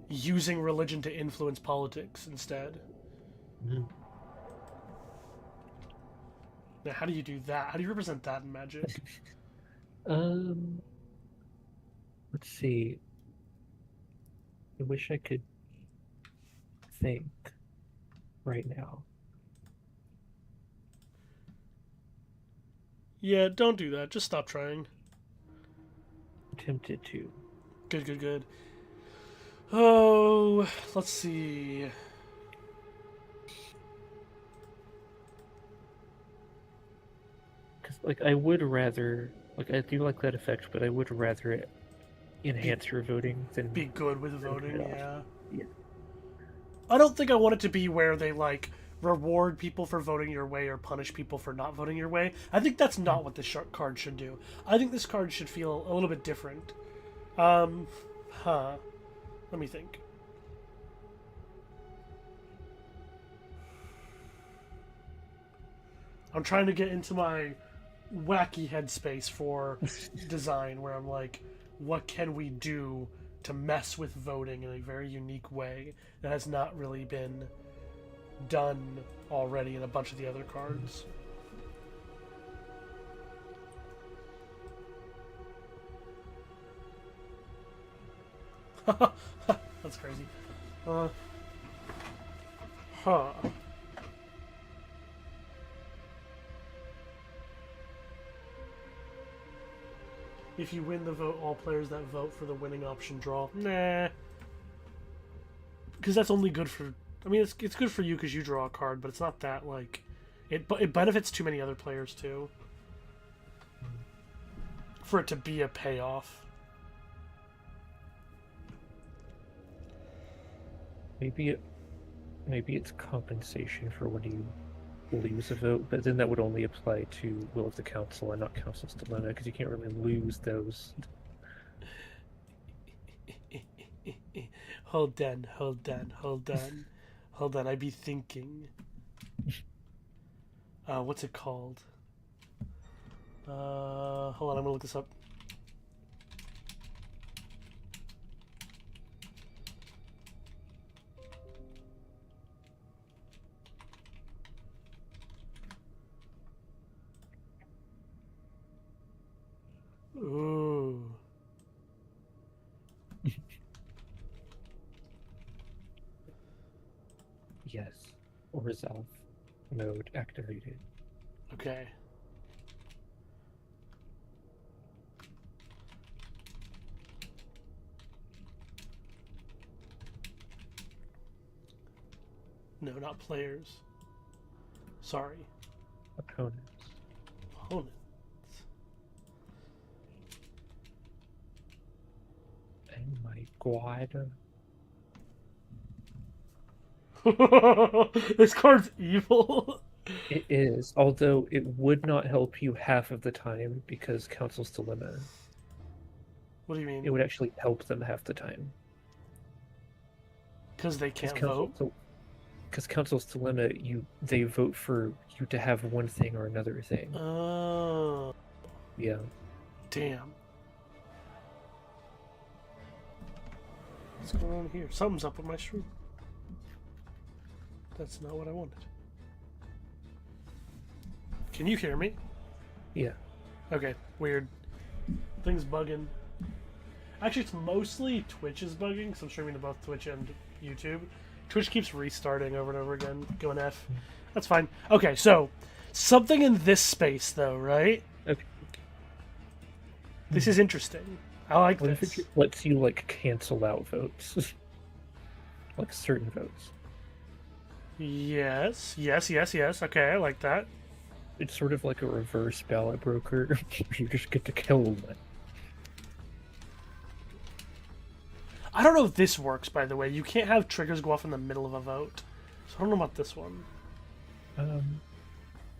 using religion to influence politics instead. Mm-hmm. Now, how do you do that? How do you represent that in Magic? Let's see. I wish I could think right now. Yeah, don't do that. Just stop trying. I'm tempted to. Good. Oh, let's see. Because, like, I would rather... Like, I do like that effect, but I would rather it enhance your voting than... Be good with voting, yeah. Yeah. I don't think I want it to be where they, like, reward people for voting your way or punish people for not voting your way. I think that's not what this card should do. I think this card should feel a little bit different. Let me think. I'm trying to get into my wacky headspace for design, where I'm like, what can we do to mess with voting in a very unique way that has not really been done already in a bunch of the other cards. That's crazy. Huh. If you win the vote, all players that vote for the winning option draw. Nah. Because that's only good for... I mean, it's good for you because you draw a card, but it's not that, like... It benefits too many other players, too. For it to be a payoff. Maybe it's compensation for when you lose a vote, but then that would only apply to Will of the Council and not Council's Dilemma, because you can't really lose those. Hold on. I be thinking. What's it called? Hold on, I'm gonna look this up. Ooh. Yes. Or resolve mode activated. Okay. No, not players. Sorry. Opponents. Opponents. Oh my god. This card's evil. It is, although it would not help you half of the time because Council's Dilemma. What do you mean? It would actually help them half the time. Because they can't vote? Because Council's Dilemma, they vote for you to have one thing or another thing. Oh. Yeah. Damn. What's going on here? Something's up with my stream. That's not what I wanted. Can you hear me? Yeah. Okay, weird. Thing's bugging. Actually, it's mostly Twitch is bugging, because I'm streaming to both Twitch and YouTube. Twitch keeps restarting over and over again, going F. That's fine. Okay, so, something in this space, though, right? Okay. This is interesting. I like What this. if it lets you, like, cancel out votes? Like, certain votes. Yes. Okay, I like that. It's sort of like a reverse ballot broker. You just get to kill one. I don't know if this works, by the way. You can't have triggers go off in the middle of a vote. So I don't know about this one.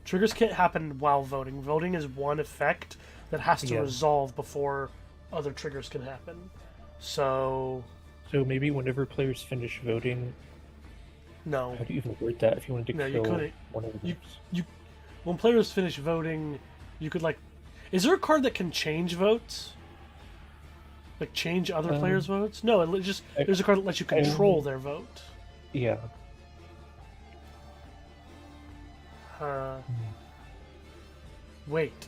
Triggers can't happen while voting. Voting is one effect that has to resolve before other triggers can happen. So maybe whenever players finish voting... No. How do you even word that if you wanted to kill you couldn't. one of them? When players finish voting, you could, like... Is there a card that can change votes? Like, change other players' votes? No, there's a card that lets you control their vote. Yeah. Wait.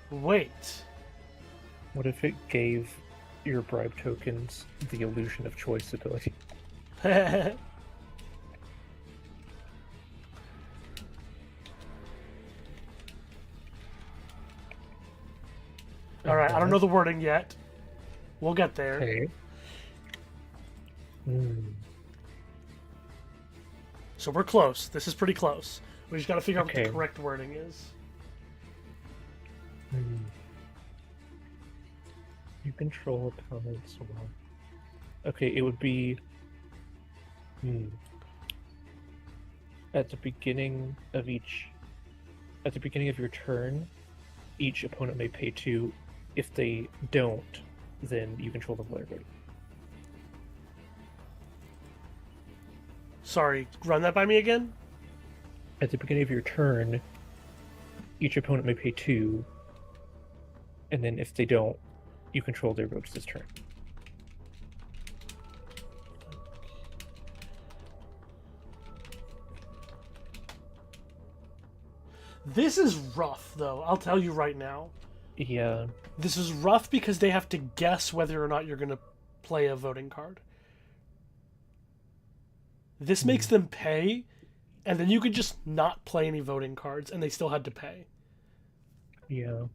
What if it gave your bribe tokens the illusion of choice ability? Alright, I don't know the wording yet. We'll get there. Okay. So we're close. This is pretty close. We just gotta figure out what the correct wording is. You control opponents well. Okay, it would be... At the beginning of your turn, each opponent may pay 2. If they don't, then you control the player vote. Sorry, run that by me again? at the beginning of your turn, each opponent may pay 2, and then if they don't, you control their votes this turn. This is rough, though. I'll tell you right now. Yeah. This is rough because they have to guess whether or not you're going to play a voting card. This makes them pay, and then you could just not play any voting cards, and they still had to pay. Yeah.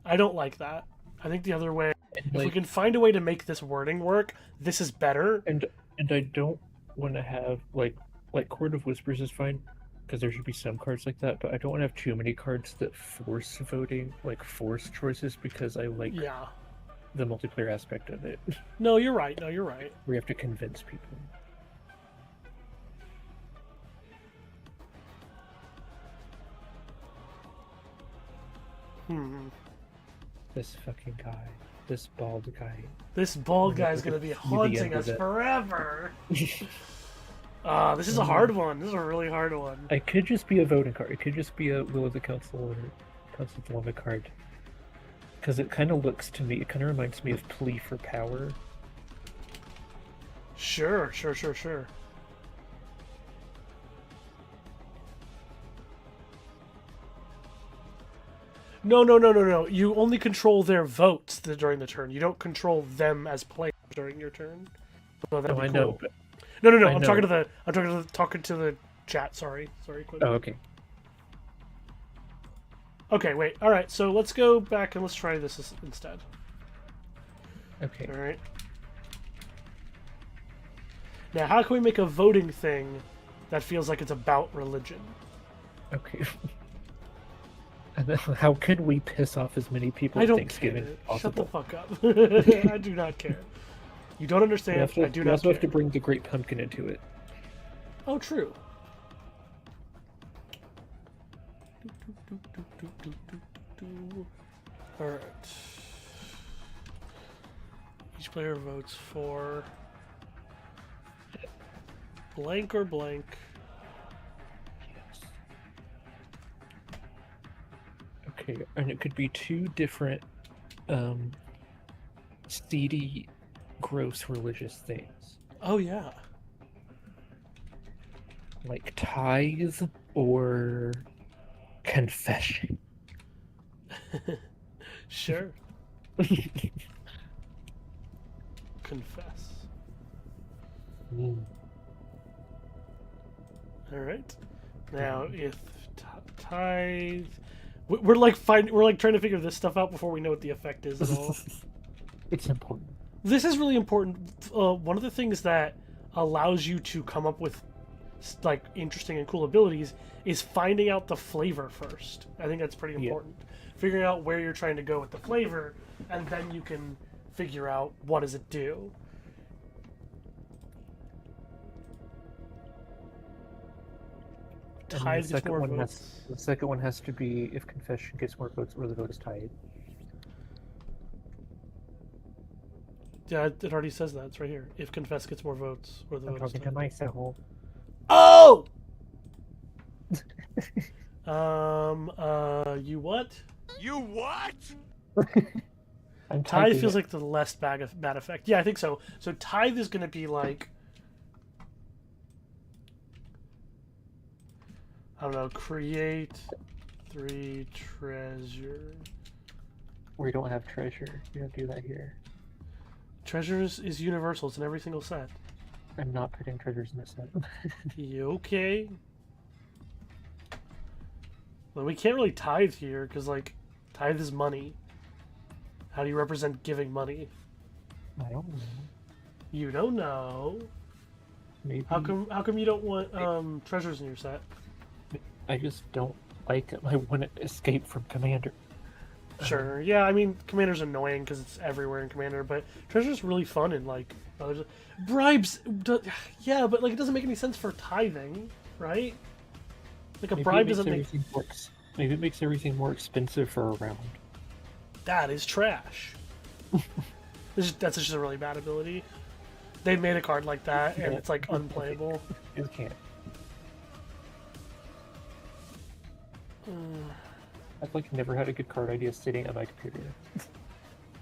I don't like that. I think the other way, if we can find a way to make this wording work, this is better. And I don't want to have, like Court of Whispers is fine, because there should be some cards like that, but I don't want to have too many cards that force voting, like force choices, because I like the multiplayer aspect of it. No, you're right. No, you're right. We have to convince people. This fucking guy. This bald guy. This bald guy's gonna be haunting us forever. This is a hard one. This is a really hard one. It could just be a voting card. It could just be a Will of the Council or Council Dilemma card. Because it kind of looks to me, it kind of reminds me of Plea for Power. Sure. No. You only control their votes during the turn. You don't control them as players during your turn. So that'd be cool. Know. But... No. I'm talking to the chat. Sorry. Quinn. Oh, okay. Okay, wait. All right. So let's go back and let's try this instead. Okay. All right. Now, how can we make a voting thing that feels like it's about religion? Okay. And then how can we piss off as many people at Thanksgiving as possible? Shut the fuck up. I do not care. You don't understand. I do not care. We also have to bring the Great Pumpkin into it. Oh, true. Alright. Each player votes for blank or blank. Okay, and it could be 2 different seedy, gross religious things. Oh, yeah. Like tithe or confession. Sure. Confess. Alright. Now, if tithe... We're trying to figure this stuff out before we know what the effect is at all. It's important. This is really important. One of the things that allows you to come up with like interesting and cool abilities is finding out the flavor first. I think that's pretty important. Figuring out where you're trying to go with the flavor, and then you can figure out what does it do. Tithe gets more votes. The second one has to be if confession gets more votes or the vote is tied. Yeah, it already says that. It's right here. If confess gets more votes or the vote is tied. I'm talking to myself. Oh! You what? You what? Tithe feels like the less bad effect. Yeah, I think so. So tithe is going to be like... I don't know, create 3 treasure. We don't have treasure. You don't do that here. Treasures is universal. It's in every single set. I'm not putting treasures in this set. You okay? Well, we can't really tithe here, because, like, tithe is money. How do you represent giving money? I don't know. You don't know? Maybe. How come you don't want treasures in your set? I just don't like it. I want to escape from Commander. Sure. Yeah, I mean, Commander's annoying because it's everywhere in Commander, but Treasure's really fun and, like, bribes. Yeah, but, like, it doesn't make any sense for tithing, right? Like, a bribe doesn't make... Maybe it makes everything more expensive for a round. That is trash. That's just a really bad ability. They made a card like that, and it's, like, unplayable. You can't. I've like never had a good card idea sitting at my computer.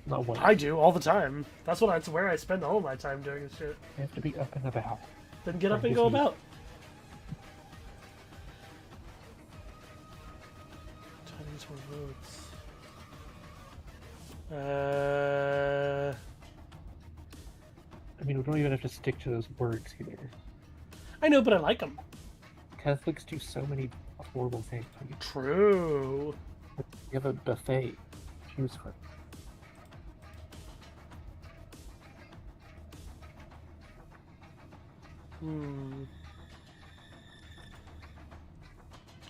Not one. I do all the time. That's where I spend all of my time doing this shit. I have to be up and about. Then get up and go about. Chinese more votes. I mean, we don't even have to stick to those words either. I know, but I like them. Catholics do so many horrible things. True. You have a buffet. Choose from.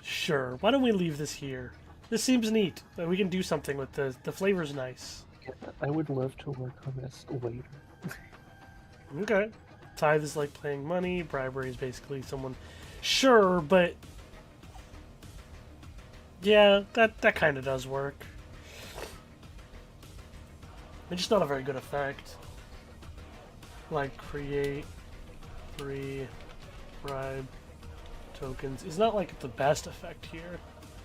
Sure. Why don't we leave this here? This seems neat. We can do something with this. The flavor's nice. Yeah, I would love to work on this later. Okay. Tithe is like playing money. Bribery is basically someone... Sure, but... Yeah, that kind of does work. It's just not a very good effect. Like, create... free... bribe... tokens. It's not like the best effect here.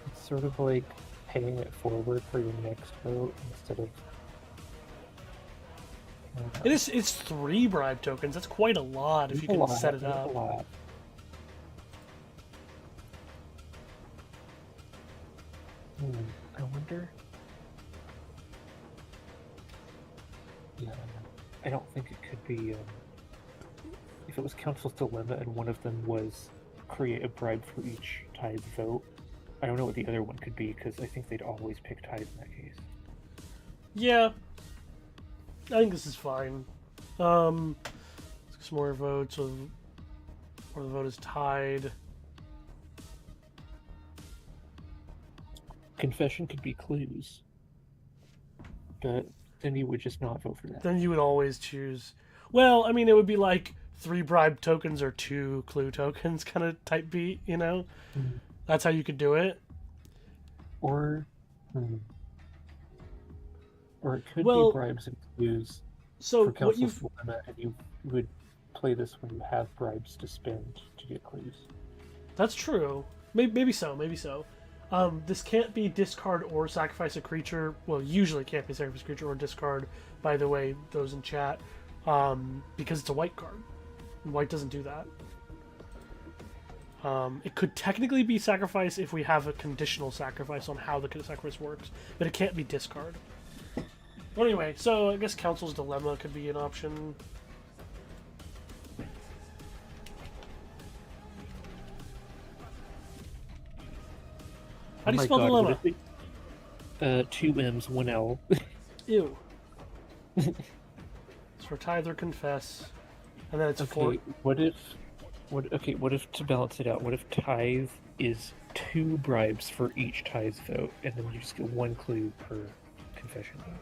It's sort of like paying it forward for your next vote instead of... It's 3 bribe tokens. That's quite a lot if you can set it up. I wonder... Yeah, I don't think it could be... if it was Council's Dilemma and one of them was create a bribe for each tithe vote, I don't know what the other one could be, because I think they'd always pick tithe in that case. Yeah. I think this is fine. 6 more votes, or the vote is tied. Confession could be clues. But then you would just not vote for that. Then you would always choose... Well, I mean, it would be like 3 bribe tokens or 2 clue tokens kind of type beat, you know? Mm-hmm. That's how you could do it. Or it could be bribes and clues for Council's Dilemma, and you would play this when you have bribes to spend to get clues. That's true. Maybe so, maybe so. This can't be discard or sacrifice a creature. Well, usually can't be sacrifice a creature or discard, by the way, those in chat, because it's a white card. White doesn't do that. It could technically be sacrifice if we have a conditional sacrifice on how the sacrifice works, but it can't be discard. Well, anyway, so I guess Council's Dilemma could be an option. How do you spell Dilemma? 2 M's, 1 L. Ew. It's for tithe or confess. And then it's okay, what if to balance it out, what if tithe is 2 bribes for each tithe vote, and then you just get 1 clue per confession vote?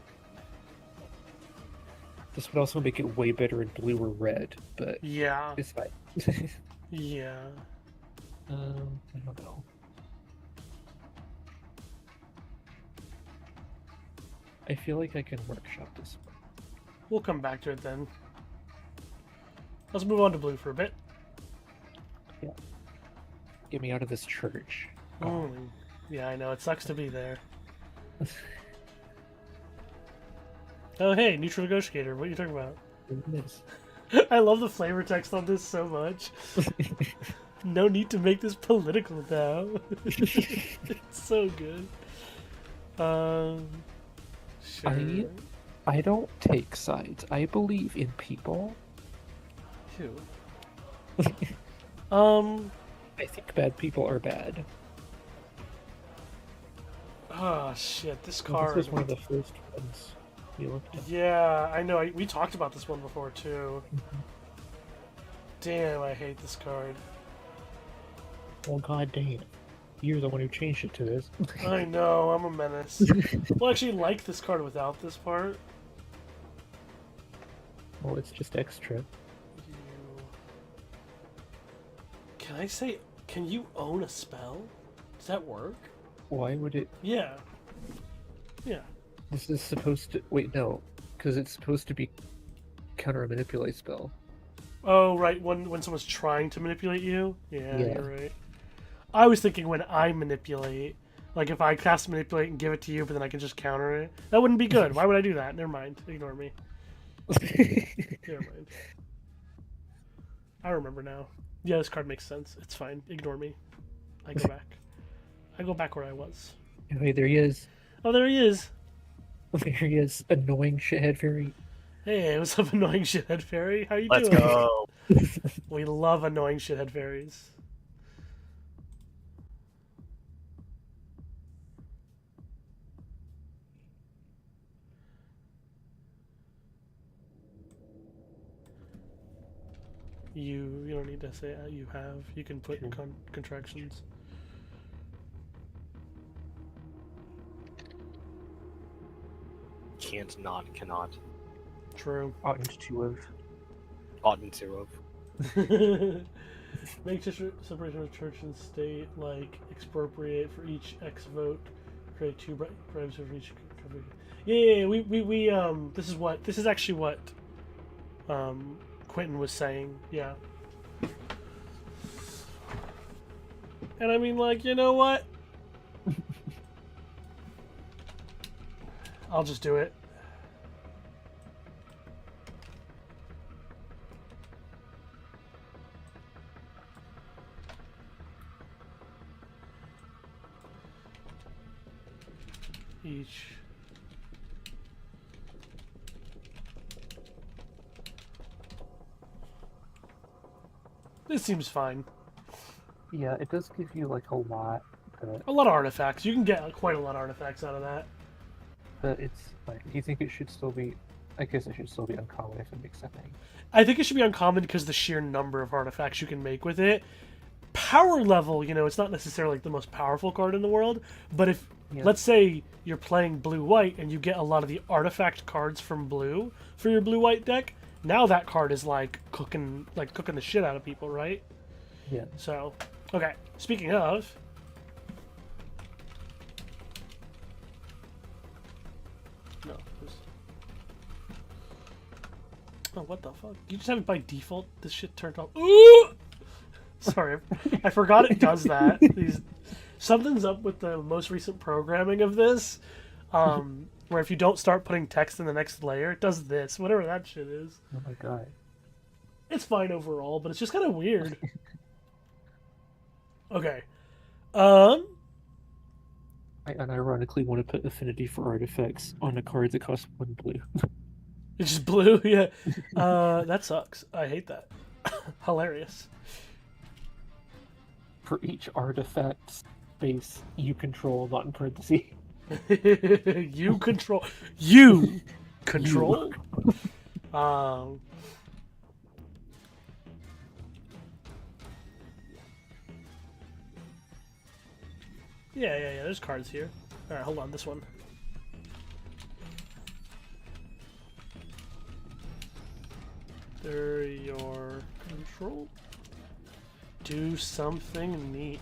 This would also make it way better in blue or red, but yeah, it's fine. Yeah. I don't know. I feel like I can workshop this one. We'll come back to it then. Let's move on to blue for a bit. Yeah. Get me out of this church. Yeah, I know. It sucks to be there. Oh, hey, neutral negotiator. What are you talking about? I love the flavor text on this so much. No need to make this political now. It's so good. Sure. I don't take sides. I believe in people. Who? I think bad people are bad. Oh shit! This card. This was one of the first ones we looked at. Yeah, I know. We talked about this one before too. Damn, I hate this card. Oh god damn! You're the one who changed it to this. I know. I'm a menace. Well, I actually like this card without this part. Well, it's just extra. Can I say? Can you own a spell? Does that work? Why would it? Yeah. Yeah. This is supposed to... Wait, no. Because it's supposed to be counter a manipulate spell. Oh, right. When someone's trying to manipulate you? Yeah, you're right. I was thinking when I manipulate. Like if I cast manipulate and give it to you, but then I can just counter it. That wouldn't be good. Why would I do that? Never mind. Ignore me. Never mind. I remember now. Yeah, this card makes sense. It's fine. Ignore me. I go back. I go back where I was. Hey, there he is. Oh, there he is. There he is. Annoying shithead fairy. Hey, what's up, annoying shithead fairy? How you Let's doing? go. We love annoying shithead fairies. You don't need to say you have. You can put contractions. Can't not, cannot. True. Oughtn't to have. Oughtn't to have. Make separation of church and state, like expropriate for each X vote, create 2 bribes for each. Yeah, we this is actually what Quentin was saying. Yeah. And I mean, like, you know what? I'll just do it. Each. This seems fine. Yeah, it does give you like a lot. A lot of artifacts. You can get quite a lot of artifacts out of that. But it's like, do you think it should still be? I guess it should still be uncommon if it makes that many. I think it should be uncommon because the sheer number of artifacts you can make with it. Power level, you know, it's not necessarily like the most powerful card in the world, but if let's say you're playing blue-white and you get a lot of the artifact cards from blue for your blue-white deck, now that card is like cooking the shit out of people, right? Yeah. So, okay. Speaking of, no. Oh, what the fuck? You just have it by default. This shit turned off. Ooh! Sorry, I forgot it does that. Something's up with the most recent programming of this, where if you don't start putting text in the next layer, it does this, whatever that shit is. Oh my god. It's fine overall, but it's just kind of weird. Okay. I unironically want to put affinity for artifacts on a card that costs 1 blue. It's just blue, yeah. That sucks. I hate that. Hilarious. For each artifact space you control, not in parentheses. You control. You control. Yeah. There's cards here. All right, hold on. This one. They're your control. Do something neat.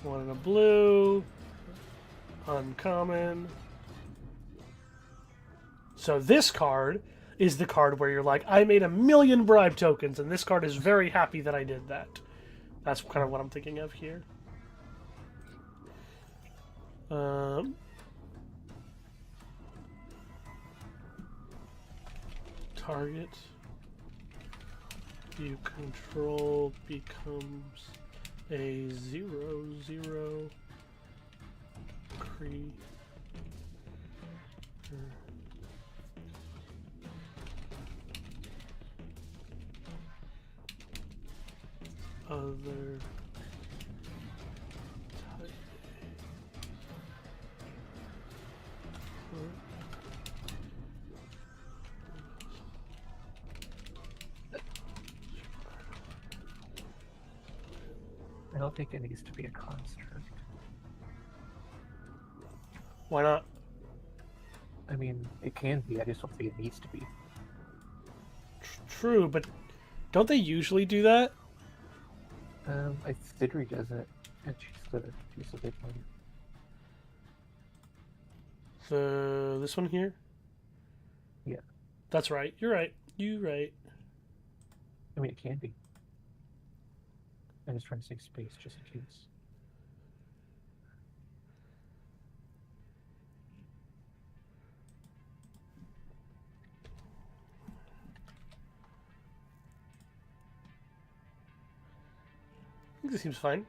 One in a blue. Uncommon. So this card is the card where you're like, I made 1,000,000 bribe tokens, and this card is very happy that I did that. That's kind of what I'm thinking of here. Target you control becomes a 0/0 creature. Other type. I don't think it needs to be a construct. Why not? I mean, it can be, I just don't think it needs to be. True, but don't they usually do that? Sidri does it, and she's the big one. This one here? Yeah. That's right. You're right. You're right. I mean, it can be. I'm just trying to save space just in case. think this seems fine.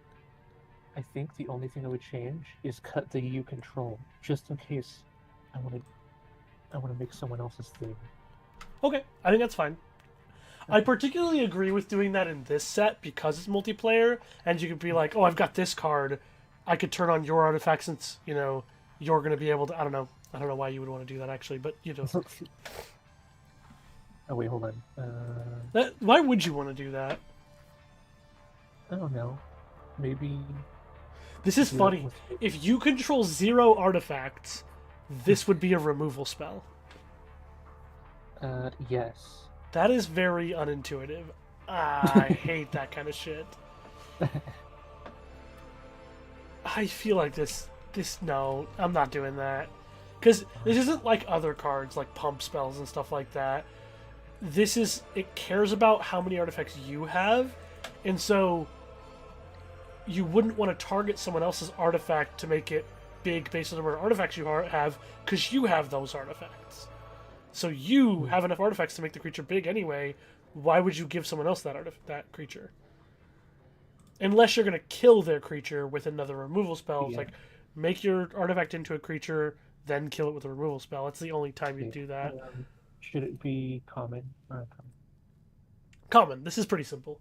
I think the only thing I would change is cut the U control, just in case I want to make someone else's thing. Okay, I think that's fine. I particularly agree with doing that in this set because it's multiplayer, and you could be like, oh, I've got this card. I could turn on your artifact since, you know, you're going to be able to... I don't know why you would want to do that, actually, but, you know. Oh, wait, hold on. Why would you want to do that? I don't know. Maybe... This is funny. If you control 0 artifacts, this would be a removal spell. Yes. That is very unintuitive. I hate that kind of shit. I feel like no, I'm not doing that. Because this isn't like other cards, like pump spells and stuff like that. It cares about how many artifacts you have, and so you wouldn't want to target someone else's artifact to make it big based on the number of artifacts you have, because you have those artifacts. So you have enough artifacts to make the creature big anyway. Why would you give someone else that creature? Unless you're going to kill their creature with another removal spell. It's like, make your artifact into a creature, then kill it with a removal spell. That's the only time you do that. Should it be common or uncommon? Common. This is pretty simple.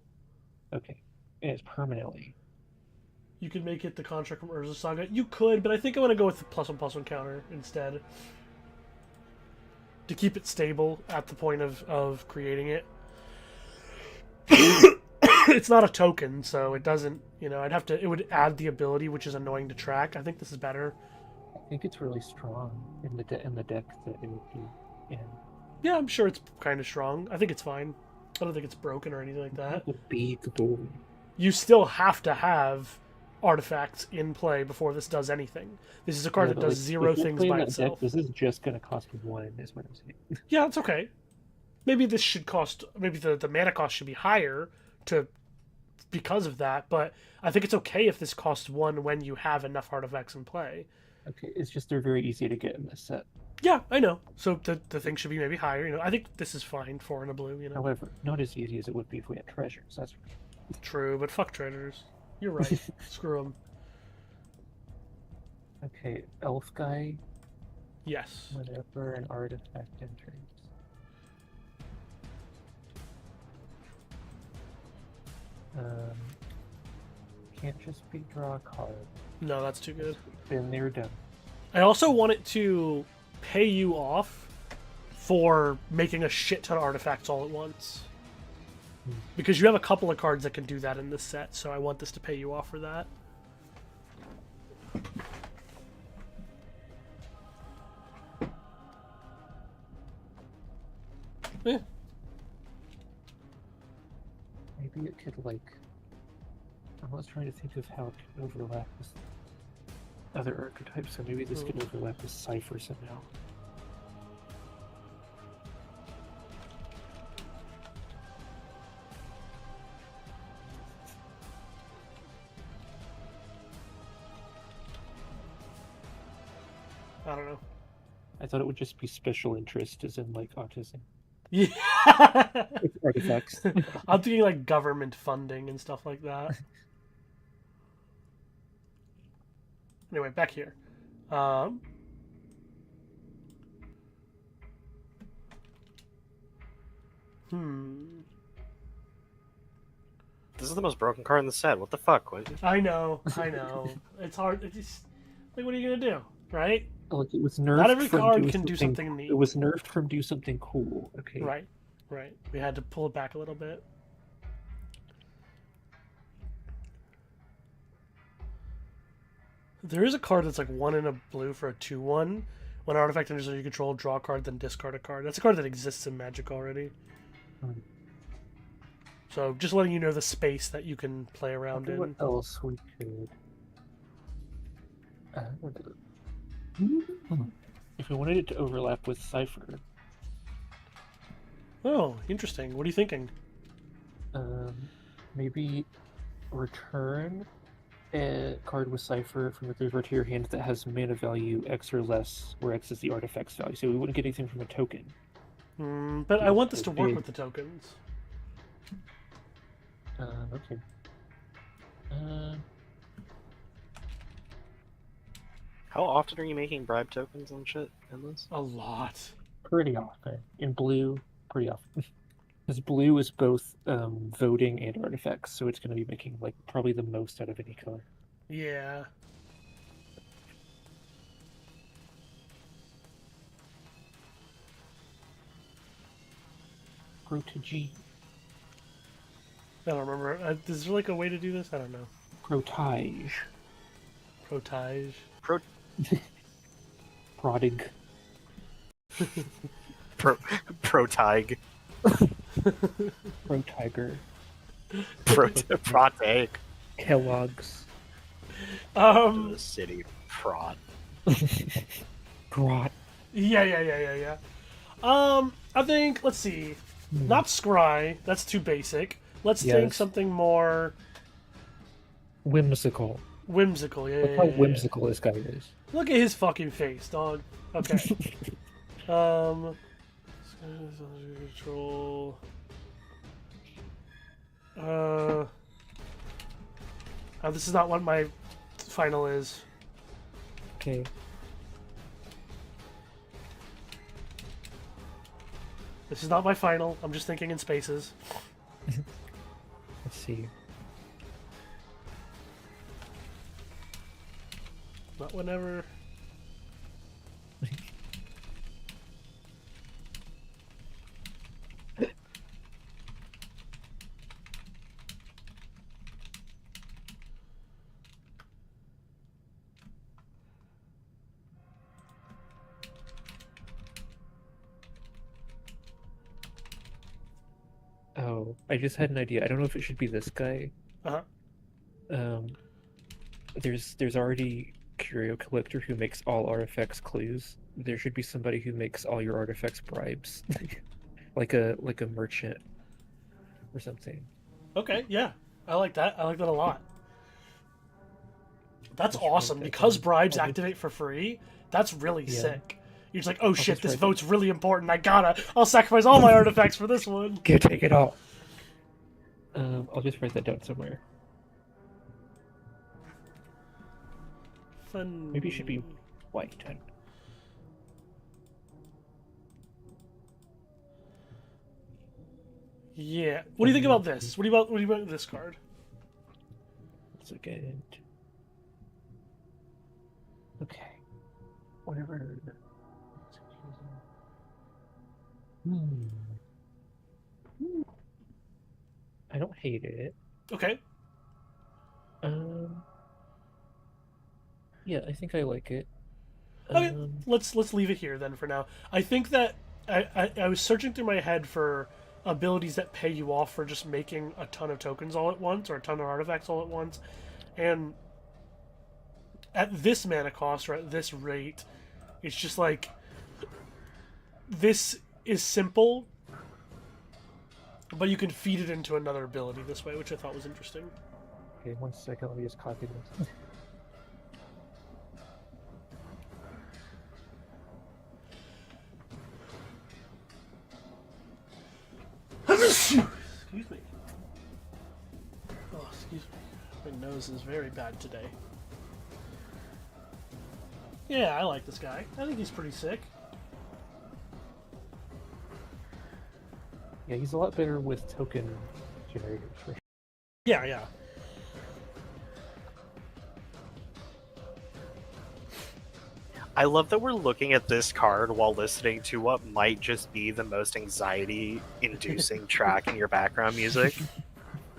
Okay. And it's permanently. You could make it the construct from Urza Saga. You could, but I think I want to go with the +1/+1 counter instead. To keep it stable at the point of creating it. It's not a token, so it doesn't, you know, it would add the ability, which is annoying to track. I think this is better. I think it's really strong in the deck that it would be in. Yeah, I'm sure it's kind of strong. I think it's fine. I don't think it's broken or anything like that. The big boy. You still have to have artifacts in play before this does anything. This is a card that does 0 things by itself. This is just going to cost 1, is what I'm saying. Yeah, that's okay. Maybe this should cost... Maybe the mana cost should be higher because of that, but I think it's okay if this costs 1 when you have enough artifacts in play. Okay, it's just they're very easy to get in this set. Yeah, I know. So the thing should be maybe higher. You know, I think this is fine, 4 and a blue. You know. However, not as easy as it would be if we had treasures. That's true, but fuck treasures. You're right. Screw them. Okay, elf guy. Yes. Whenever an artifact enters. Can't just be draw a card. No, that's too good. Been there, done. I also want it to pay you off for making a shit ton of artifacts all at once. Because you have a couple of cards that can do that in this set, so I want this to pay you off for that. Yeah. Maybe it could, like... I was trying to think of how it could overlap with other archetypes, so maybe this could overlap with Cypher somehow. I don't know. I thought it would just be special interest, as in, like, autism. Yeah. Artifacts. I'm thinking, like, government funding and stuff like that. Anyway, back here. This is the most broken card in the set. What the fuck? I know. It's hard. It's just, like, what are you gonna do, right? Like, it was nerfed. Not every card can do something neat. It was nerfed from do something cool. Okay. Right. We had to pull it back a little bit. There is a card that's like 1 in a blue for a 2/1. When an artifact enters under your control, draw a card, then discard a card. That's a card that exists in Magic already. So just letting you know the space that you can play around in. What else we could? If we wanted it to overlap with Cypher. Oh, interesting. What are you thinking? Maybe return a card with Cypher from the graveyard to your hand that has mana value X or less, where X is the artifact's value. So we wouldn't get anything from a token. But I want this to work with the tokens. Okay. How often are you making bribe tokens and shit in this? A lot. Pretty often. In blue, pretty often. Because blue is both voting and artifacts, so it's going to be making like probably the most out of any color. Yeah. Protege. I don't remember. Is there like a way to do this? I don't know. Protage. Protage. Prodig. Protig. Protiger. Proteg. Kellogg's. The city prot. Grot. Yeah. I think, let's see. Not scry. That's too basic. Let's think something more whimsical. Whimsical, yeah. Look how whimsical this guy is. Look at his fucking face, dog. Okay. Control. This is not what my final is. Okay. This is not my final. I'm just thinking in spaces. Let's see. Not whenever. Oh, I just had an idea. I don't know if it should be this guy. There's already Curio Collector who makes all artifacts clues. There should be somebody who makes all your artifacts bribes, like a merchant or something. Okay, yeah, I like that. I like that a lot. That's awesome because bribes activate for free. That's really sick. You're just like, oh shit, this vote's really important. I'll sacrifice all my artifacts for this one. Go take it all. I'll just write that down somewhere. Fun. Maybe it should be white. Yeah. What do you think about this? What do you about this card? Let's look at it. Okay. Whatever. I don't hate it. Okay. Yeah, I think I like it. Okay, let's leave it here then for now. I think that I was searching through my head for abilities that pay you off for just making a ton of tokens all at once or a ton of artifacts all at once, and at this mana cost or at this rate, it's just like this is simple, but you can feed it into another ability this way, which I thought was interesting. Okay, 1 second. Let me just copy this. Excuse me. Oh, excuse me. My nose is very bad today. Yeah, I like this guy. I think he's pretty sick. Yeah, he's a lot better with token generators. Right? Yeah. I love that we're looking at this card while listening to what might just be the most anxiety-inducing track in your background music.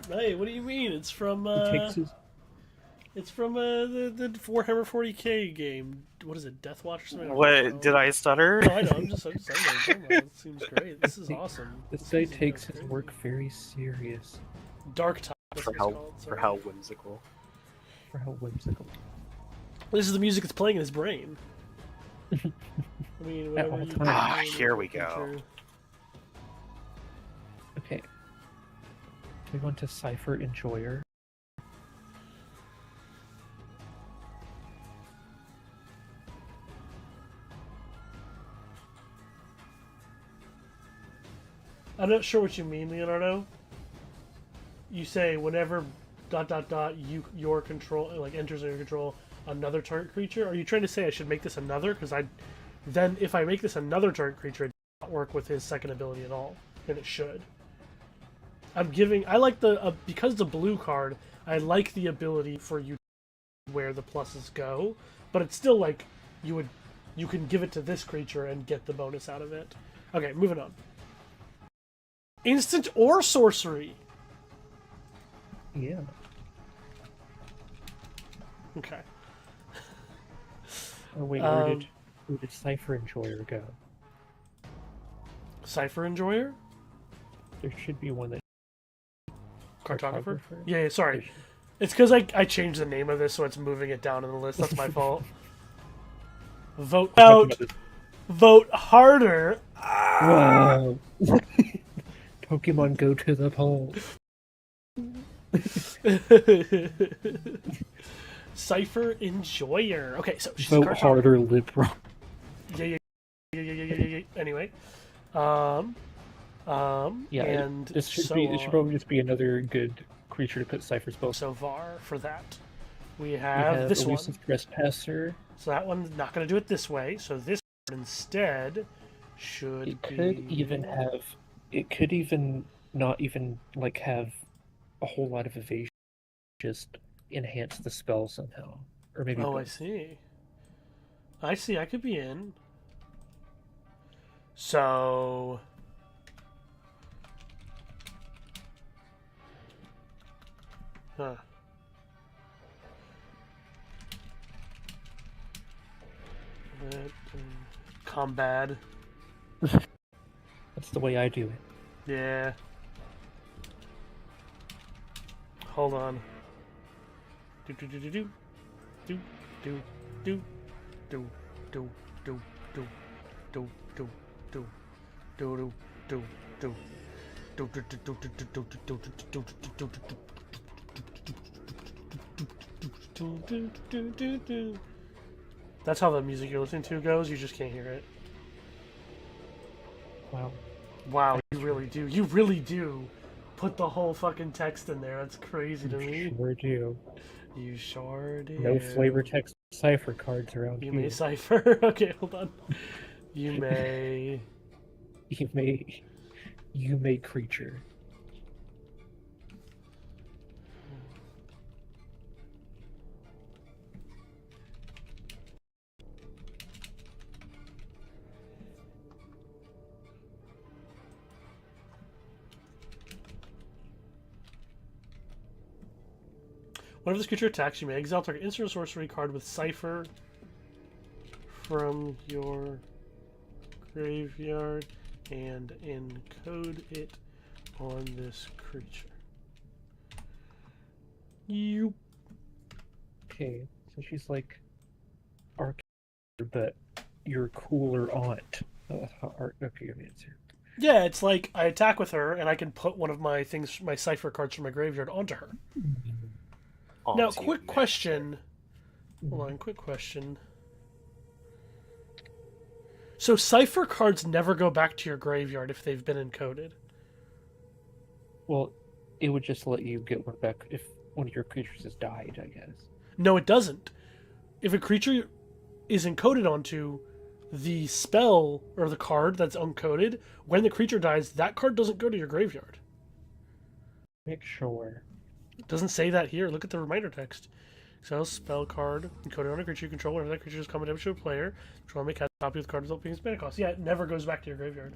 Hey, what do you mean? It's from it's from the Warhammer 40k game. What is it? Death Watch or something? What did I stutter? No, I know. I'm just saying. It seems great. This is awesome. This guy takes his work very serious. Dark Tide. For how whimsical. For how whimsical. This is the music that's playing in his brain. I mean, At all times. Here we go. Okay. We want to Cipher Enjoyer. I'm not sure what you mean, Leonardo. You say whenever your control, like enters in your control another target creature? Are you trying to say I should make this another? Because then if I make this another target creature, it does not work with his second ability at all, and it should. I like the because the blue card. I like the ability for you to where the pluses go, but it's still like you can give it to this creature and get the bonus out of it. Okay, moving on. Instant or sorcery. Yeah. Okay. Oh wait, where did Cipher Enjoyer go? Cipher Enjoyer? There should be one that. Cartographer? Yeah, sorry. It's because I changed the name of this, so it's moving it down in the list. That's my fault. Vote out. Vote harder. Wow. Pokemon go to the polls. Cipher Enjoyer. Okay, so she's vote harder, liberal. Yeah. Anyway, yeah. And this should probably just be another good creature to put Cipher's both. So far for that, we have this one. Trespasser. So that one's not going to do it this way. So this one instead should It could even not even like have a whole lot of evasion. Just enhance the spell somehow, or maybe. Oh, both. I see. I could be in. So. Huh. Combat. That's the way I do it. Yeah. Hold on. Do. That's how the music you're listening to goes. You just can't hear it. Wow. Wow, you really do. You really do put the whole fucking text in there. That's crazy to me. Sure do. You sure do. No flavor text cipher cards around You here. may cipher. Okay, hold on. You may. You may creature. Whenever this creature attacks, you may exile target instant or sorcery card with Cipher from your graveyard and encode it on this creature. You. Okay, so she's like Arc, but you're cooler aunt. Okay, good answer. Yeah, it's like I attack with her, and I can put one of my things, my Cipher cards from my graveyard, onto her. Now, quick question. Hold on, quick question. So Cipher cards never go back to your graveyard if they've been encoded? Well, it would just let you get one back if one of your creatures has died, I guess. No, it doesn't. If a creature is encoded onto the spell or the card that's uncoded, when the creature dies, that card doesn't go to your graveyard. Make sure. It doesn't say that here. Look at the reminder text. Exile spell card encoded on a creature you control. Whenever that creature is combat to a player, control may cast a copy of the card without paying its mana cost. Yeah, it never goes back to your graveyard.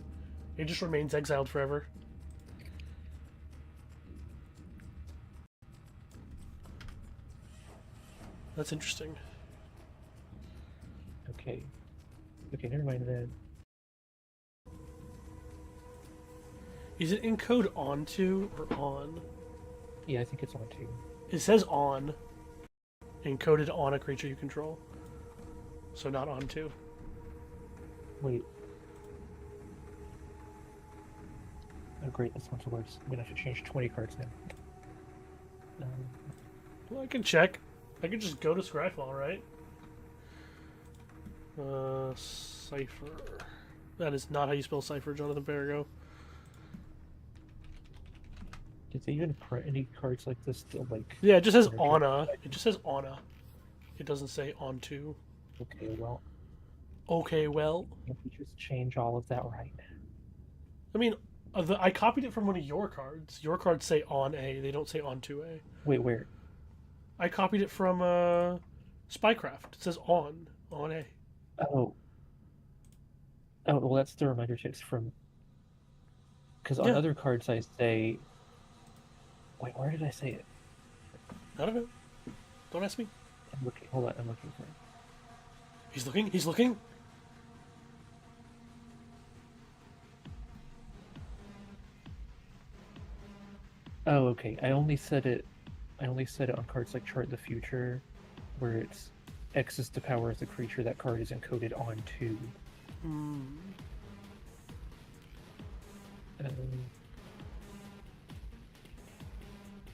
It just remains exiled forever. That's interesting. Okay. Okay, never mind then. Is it encode onto or on? Yeah, I think it's on too. It says on. Encoded on a creature you control. So not onto. Wait. Oh great, that's not the worst. I'm gonna have to change 20 cards now. Well, I can check. I can just go to Scryfall, right? Cipher. That is not how you spell Cipher, Jonathan Perigo. Did they even print any cards like this still, like... Yeah, it just says Energy? Anna. It just says Anna. It doesn't say onto. Okay, well, Okay, well. if we just change all of that right now. I mean, I copied it from one of your cards. Your cards say on A. They don't say onto A. Wait, where? I copied it from Spycraft. It says on A. Oh. Oh, well, that's the reminder text from... Because on Yeah. other cards I say... Wait, where did I say it? I don't know. Don't ask me. I'm looking. Hold on, I'm looking for it. He's looking. He's looking. Oh, okay. I only said it on cards like Chart the Future, where it's X is the power of the creature that card is encoded onto. Hmm.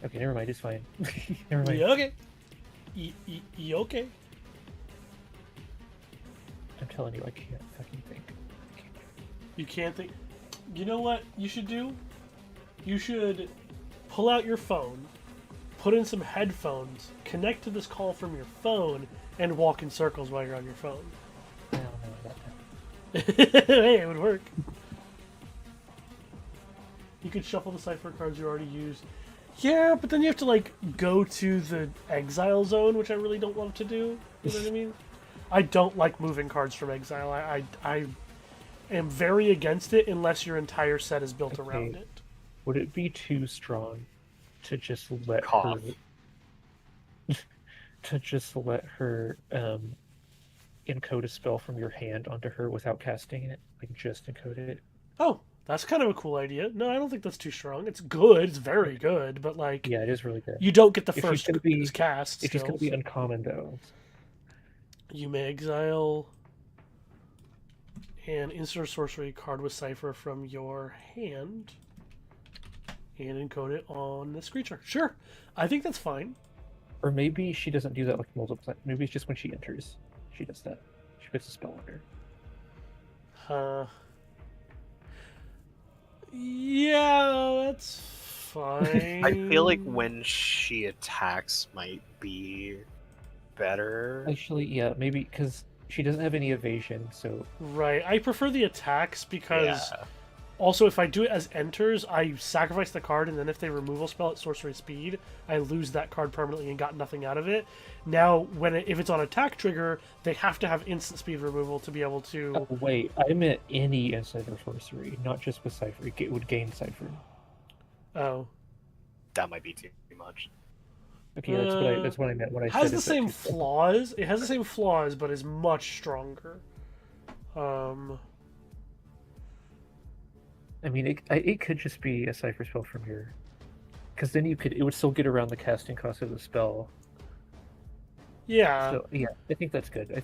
Okay, never mind. It's fine. Never mind. Yeah, okay. Okay. I'm telling you, I can't fucking think. You can't think. You know what you should do? You should pull out your phone, put in some headphones, connect to this call from your phone, and walk in circles while you're on your phone. I don't know about that. Hey, it would work. You could shuffle the cipher cards you already used. Yeah, but then you have to, like, go to the exile zone, which I really don't want to do. You know what I mean? I don't like moving cards from exile. I am very against it unless your entire set is built around it. Would it be too strong to just let Cough. her to just let her encode a spell from your hand onto her without casting it? Like just encode it? Oh, that's kind of a cool idea. No, I don't think that's too strong. It's good. It's very good, but, like, Yeah, it is really good. you don't get the If she's first gonna be- cast. If she's still. gonna be uncommon though. You may exile an instant or sorcery card with cipher from your hand and encode it on this creature. Sure, I think that's fine. Or maybe she doesn't do that like multiple. Maybe it's just when she enters, she does that. She puts a spell on her. Yeah, that's fine. I feel like when she attacks might be better. Actually, yeah, maybe because she doesn't have any evasion, so Right, I prefer the attacks because Yeah. also if I do it as enters, I sacrifice the card, and then if they removal spell at sorcery speed, I lose that card permanently and got nothing out of it. Now, if it's on attack trigger, they have to have instant speed removal to be able to. Oh wait, I meant any instant or sorcery, not just with Cipher. It would gain Cipher. Oh, That might be too much. Okay, that's what I meant when I has said the same flaws. It has the same flaws, but is much stronger. I mean, it could just be a Cipher spell from here, because then it would still get around the casting cost of the spell. Yeah. So yeah, I think that's good.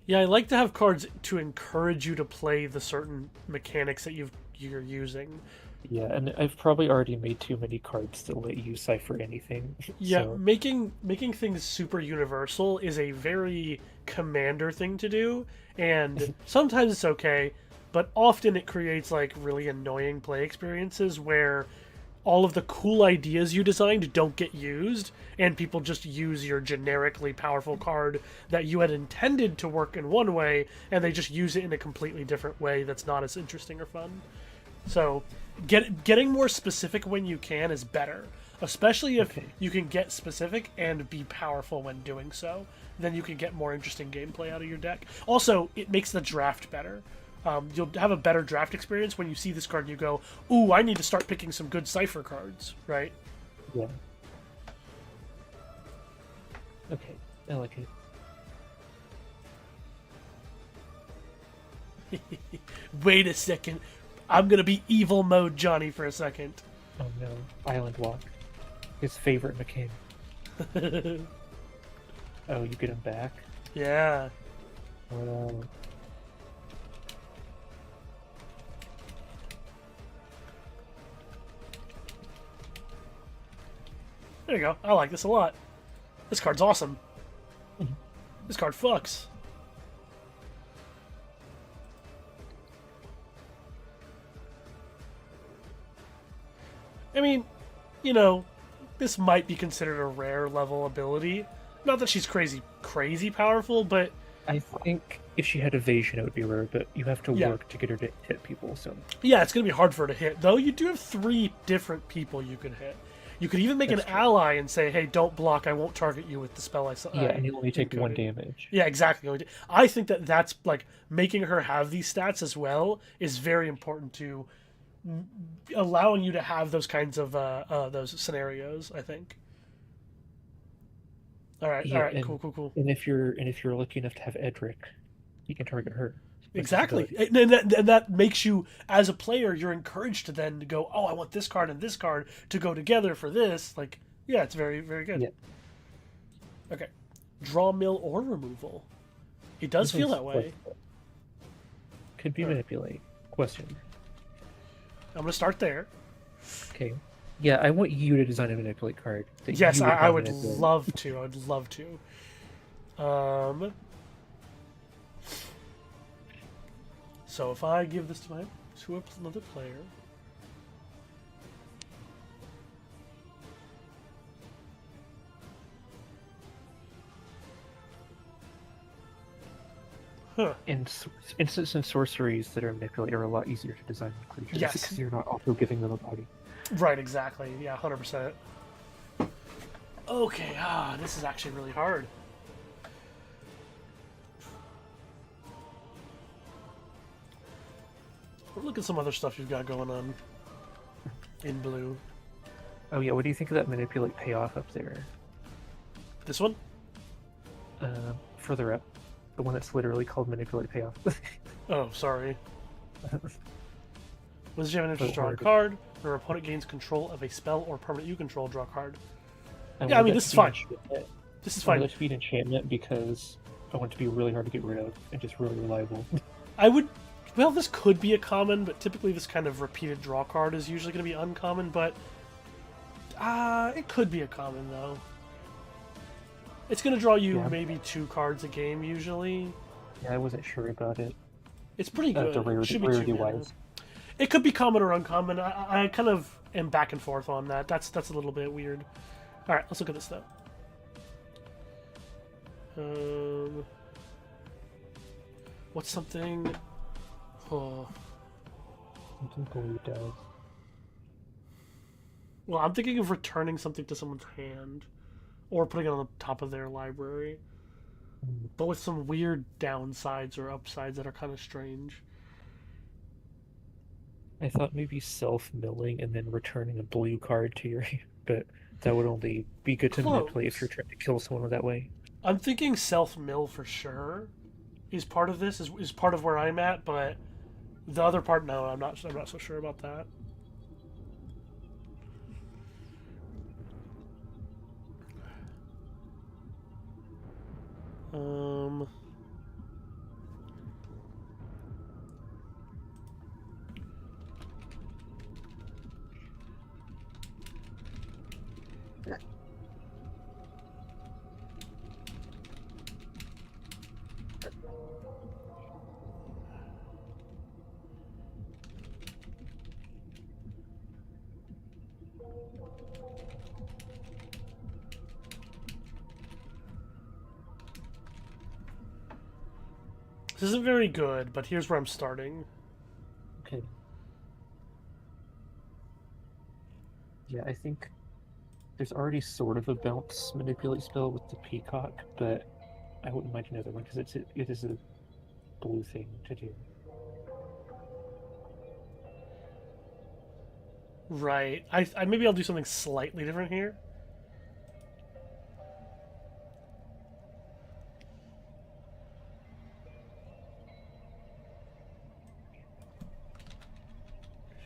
Yeah, I like to have cards to encourage you to play the certain mechanics that you're using. Yeah, and I've probably already made too many cards to let you cipher anything. Yeah, so- making things super universal is a very commander thing to do, and sometimes it's okay, but often it creates like really annoying play experiences where all of the cool ideas you designed don't get used, and people just use your generically powerful card that you had intended to work in one way, and they just use it in a completely different way that's not as interesting or fun. So, getting more specific when you can is better, especially if you can get specific and be powerful when doing so. Then you can get more interesting gameplay out of your deck. Also, it makes the draft better. You'll have a better draft experience when you see this card and you go, ooh, I need to start picking some good Cipher cards, right? Yeah. Okay, I like it. Wait a second. I'm going to be evil mode Johnny for a second. Oh no, Island Walk. His favorite mechanic. Oh, you get him back? Yeah. Oh. There you go. I like this a lot. This card's awesome. This card fucks. I mean, you know, this might be considered a rare level ability. Not that she's crazy powerful, but I think if she had evasion, it would be rare, but you have to work to get her to hit people, so... Yeah, it's going to be hard for her to hit, though you do have 3 different people you could hit. You could even make an ally and say, hey, don't block, I won't target you with the spell I saw. Yeah, and you only take 1 damage. Yeah, exactly. I think that's, like, making her have these stats as well is very important to allowing you to have those kinds of, those scenarios, I think. All right, cool. And if you're lucky enough to have Edric, you can target her. Exactly, and that makes you, as a player, you're encouraged to then go, oh, I want this card and this card to go together for this. Like, yeah, it's very, very good. Yeah. Okay, draw, mill, or removal. It does feel that way. Could be manipulate. Question. I'm gonna start there. Okay. Yeah, I want you to design a manipulate card. Yes, I would love to. I would love to. So if I give this to another player, Instants and sorceries that are manipulate are a lot easier to design with creatures because you're not also giving them a body. Right, exactly. Yeah, 100%. Okay, this is actually really hard. Look at some other stuff you've got going on in blue. Oh yeah, what do you think of that manipulate payoff up there? This one? Further up. The one that's literally called manipulate payoff. Oh, sorry. When you have an interest, draw a card. Your opponent gains control of a spell or permanent you control, draw a card. Yeah, I mean, this is fine. This is fine. I want to feed enchantment because I want it to be really hard to get rid of and just really reliable. Well, this could be a common, but typically this kind of repeated draw card is usually going to be uncommon, but it could be a common, though. It's going to draw you maybe 2 cards a game, usually. Yeah, I wasn't sure about it. It's pretty good. Rarity-wise. It could be common or uncommon. I kind of am back and forth on that. That's a little bit weird. All right, let's look at this, though. What's something... Oh. Something blue does. Well, I'm thinking of returning something to someone's hand. Or putting it on the top of their library. But with some weird downsides or upsides that are kind of strange. I thought maybe self-milling and then returning a blue card to your hand, but that would only be good to manipulate if you're trying to kill someone that way. I'm thinking self-mill for sure is part of this, is part of where I'm at, but the other part, no, I'm not so sure about that. This isn't very good, but here's where I'm starting. Okay. Yeah, I think there's already sort of a bounce manipulate spell with the peacock, but I wouldn't mind another one because it is a blue thing to do. Right. I maybe I'll do something slightly different here.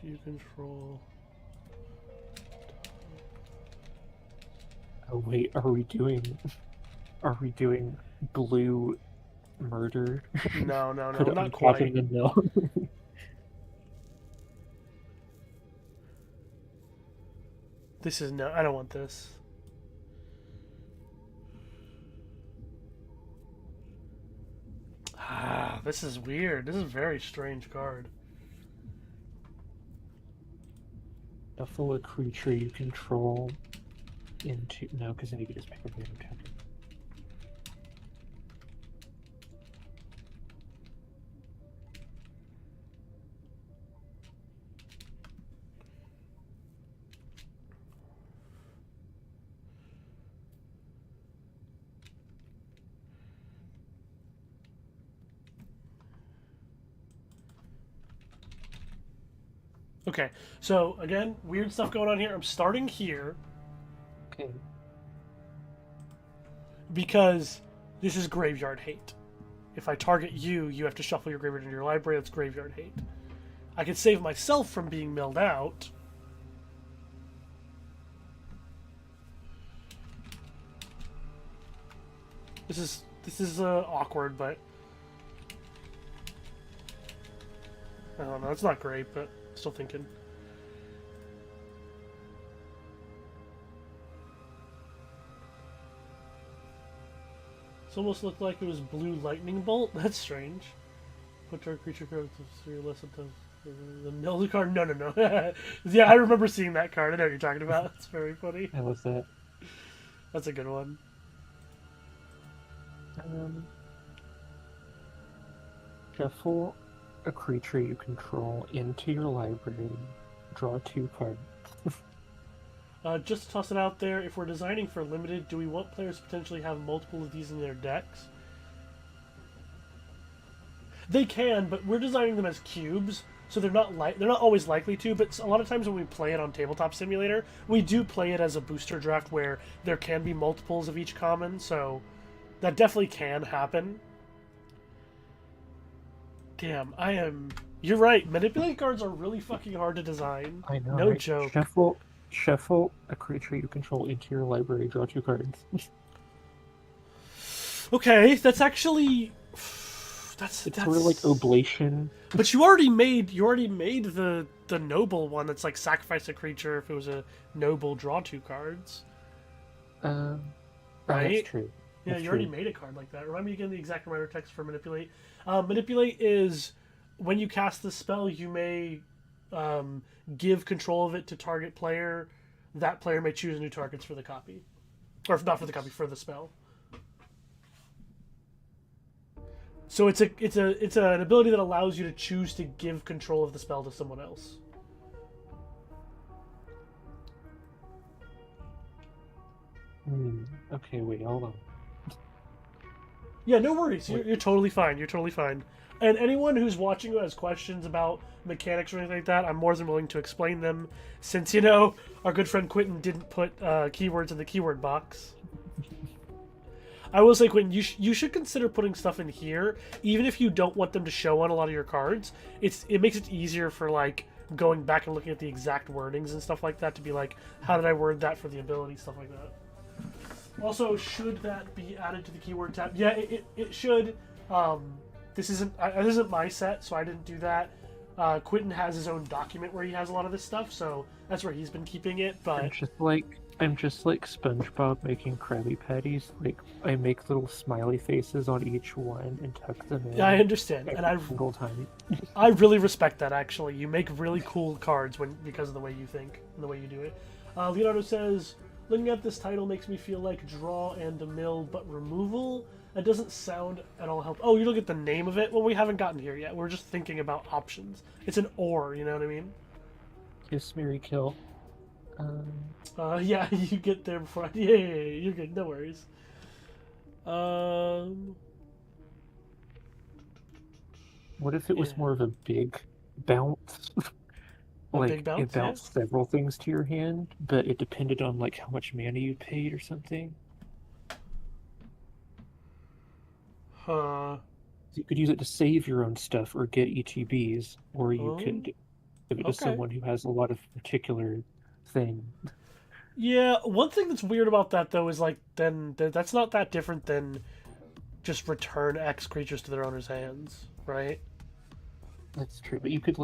You control. Oh wait, are we doing blue murder? No, not quite. No. This is no. I don't want this. This is weird. This is a very strange card. Shuffle a creature you control into... No, because then you could just pick a random token. Okay, so again, weird stuff going on here. I'm starting here. Okay. Because this is graveyard hate. If I target you, you have to shuffle your graveyard into your library. That's graveyard hate. I could save myself from being milled out. This is awkward, but I don't know. It's not great, but still thinking. This almost looked like it was blue lightning bolt. That's strange. Put our creature card to your list of the mill card. No. Yeah, I remember seeing that card. I know what you're talking about. It's very funny. I love that. That's a good one. Shuffle a creature you control into your library. Draw 2 cards. Just to toss it out there, if we're designing for limited, do we want players to potentially have multiple of these in their decks? They can, but we're designing them as cubes, so they're not always likely to. But a lot of times when we play it on Tabletop Simulator, we do play it as a booster draft where there can be multiples of each common. So that definitely can happen. Damn, you're right. Manipulate cards are really fucking hard to design. I know. No right? joke. Shuffle a creature you control into your library. Draw 2 cards. Okay, that's actually that's sort of like Oblation. But you already made the noble one. That's like sacrifice a creature. If it was a noble, draw 2 cards. Right. That's true. Yeah, That's you already true. made a card like that. Remind me again the exact reminder text for manipulate. Manipulate is when you cast the spell, you may give control of it to target player. That player may choose new targets for the copy, or not for the copy, for the spell. So it's an ability that allows you to choose to give control of the spell to someone else. Okay, wait, hold on. Yeah, no worries. You're totally fine. You're totally fine. And anyone who's watching who has questions about mechanics or anything like that, I'm more than willing to explain them. Since, our good friend Quentin didn't put keywords in the keyword box. I will say, Quentin, you should consider putting stuff in here, even if you don't want them to show on a lot of your cards. It makes it easier for, like, going back and looking at the exact wordings and stuff like that to be like, how did I word that for the ability, stuff like that. Also, should that be added to the keyword tab? Yeah, it should. This isn't my set, so I didn't do that. Quentin has his own document where he has a lot of this stuff, so that's where he's been keeping it. But I'm just like SpongeBob making Krabby Patties. Like, I make little smiley faces on each one and tuck them in. Yeah, I understand, and single time. I really respect that. Actually, you make really cool cards because of the way you think and the way you do it. Leonardo says, looking at this title makes me feel like draw and a mill, but removal. That doesn't sound at all helpful. Oh, you look at the name of it? Well, we haven't gotten here yet. We're just thinking about options. It's an or, you know what I mean? Kiss, marry, kill. Yeah, you get there before yeah, you're good. No worries. What if it was more of a big bounce? Big bounce, it bounced several things to your hand, but it depended on like how much mana you paid or something. You could use it to save your own stuff or get ETBs, or you could give it to someone who has a lot of particular thing. Yeah, one thing that's weird about that though is like then that's not that different than just return X creatures to their owner's hands, right? That's true, but you could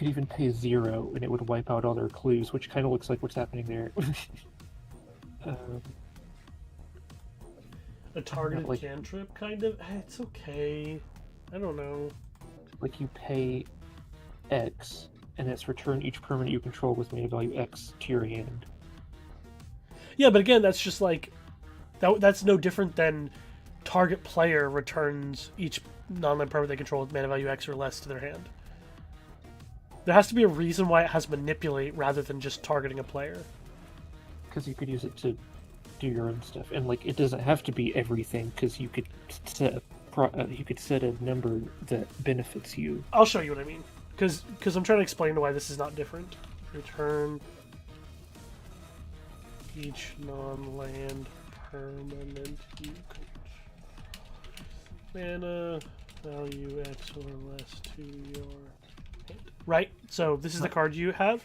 even pay 0 and it would wipe out all their clues, which kind of looks like what's happening there. A targeted cantrip, kind of? It's okay. I don't know. Like, you pay X, and it's return each permanent you control with mana value X to your hand. Yeah, but again, that's just like that's no different than target player returns each non-land permanent they control with mana value X or less to their hand. There has to be a reason why it has manipulate rather than just targeting a player. Because you could use it to do your own stuff, and like it doesn't have to be everything. Because you could set a number that benefits you. I'll show you what I mean. Because I'm trying to explain why this is not different. Return each non-land permanent you control. Mana value X or less to your hand. Right? So this is the card you have.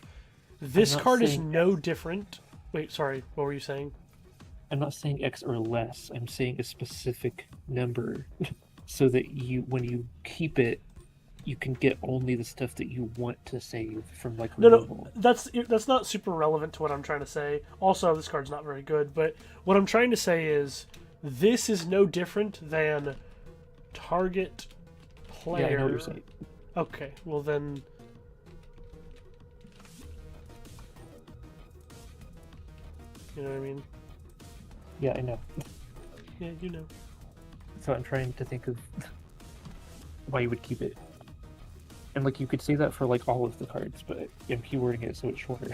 This card is no different. Wait, sorry. What were you saying? I'm not saying X or less. I'm saying a specific number, so that when you keep it, you can get only the stuff that you want to save from like removal. No, that's not super relevant to what I'm trying to say. Also, this card's not very good, but what I'm trying to say is this is no different than target player. Yeah, I know what you're saying. Okay, well then. You know what I mean? Yeah, I know. Yeah, you know. So I'm trying to think of why you would keep it. And like you could say that for like all of the cards, but I'm keywording it so it's shorter.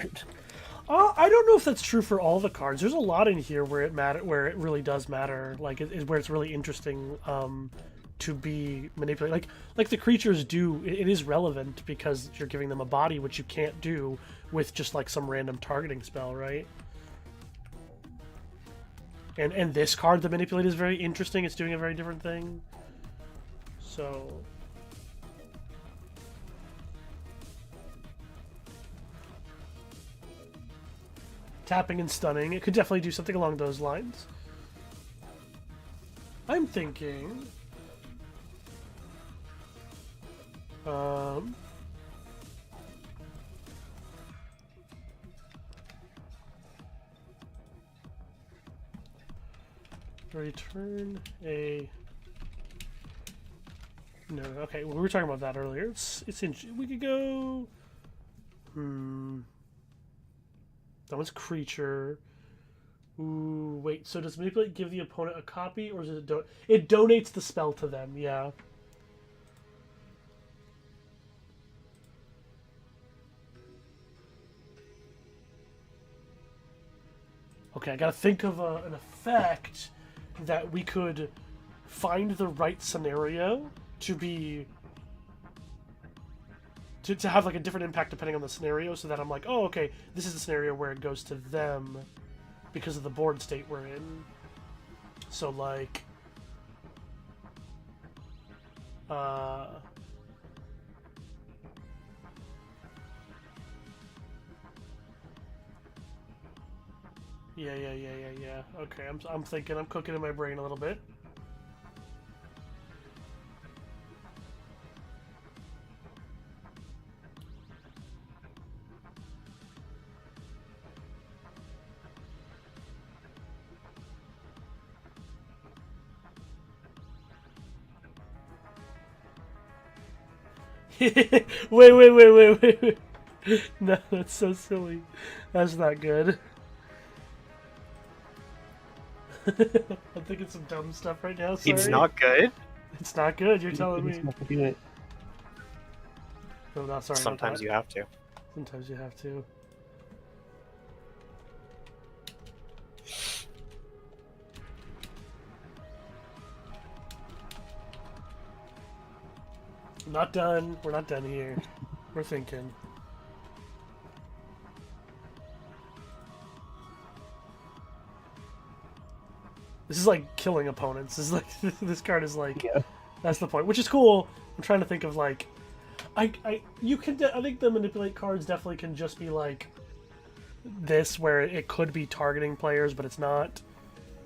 I don't know if that's true for all the cards. There's a lot in here where it really does matter. Like where it's really interesting to be manipulated. Like the creatures do. It is relevant because you're giving them a body, which you can't do with just like some random targeting spell, right? And this card, the Manipulate, is very interesting. It's doing a very different thing. So... tapping and stunning. It could definitely do something along those lines. I'm thinking... return a... No, okay, well, we were talking about that earlier. It's in... We could go... That one's creature. Ooh, wait, so does Manipulate give the opponent a copy, or does it it donates the spell to them, yeah. Okay, I gotta think of an effect that we could find the right scenario to be... To have like a different impact depending on the scenario, so that I'm like, oh, okay, this is the scenario where it goes to them because of the board state we're in. So like, yeah. Okay, I'm thinking, I'm cooking in my brain a little bit. wait. No, that's so silly. That's not good. I'm thinking some dumb stuff right now, sorry. It's not good? It's not good, you're telling me. Do it. No, not sorry. Sometimes you have to. Sometimes you have to. Not done. We're not done here. We're thinking. This is like killing opponents. This is like this card is like, yeah. That's the point, which is cool. I'm trying to think of like, I think the Manipulate cards definitely can just be like this, where it could be targeting players, but it's not.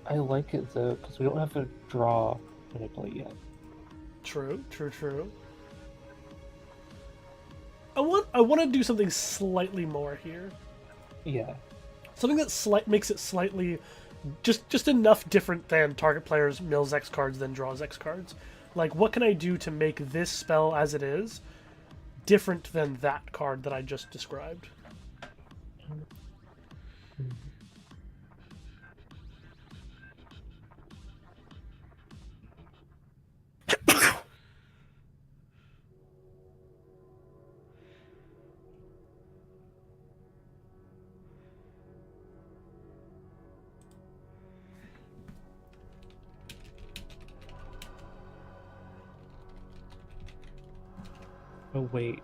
I like it though because we don't have to draw Manipulate yet. True. I want to do something slightly more here. Yeah. Something that makes it slightly, just enough different than target players mills X cards then draws X cards. Like, what can I do to make this spell as it is different than that card that I just described. Oh, wait.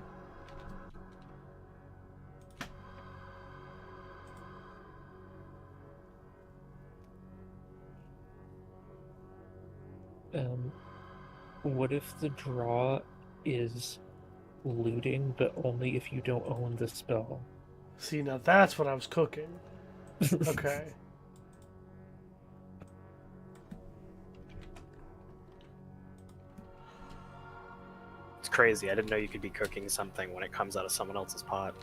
What if the draw is looting, but only if you don't own the spell? See, now that's what I was cooking. Okay. It's crazy. I didn't know you could be cooking something when it comes out of someone else's pot.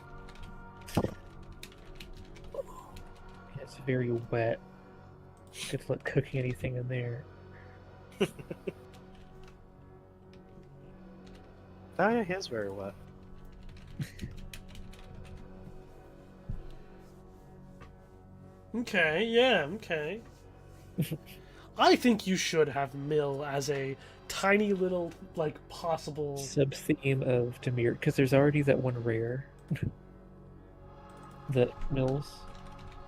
It's very wet. Good luck cooking anything in there. Oh yeah, he is very wet. Okay, yeah, okay. I think you should have Mill as a tiny little, like, possible... Sub-theme of Dimir, because there's already that one rare that mills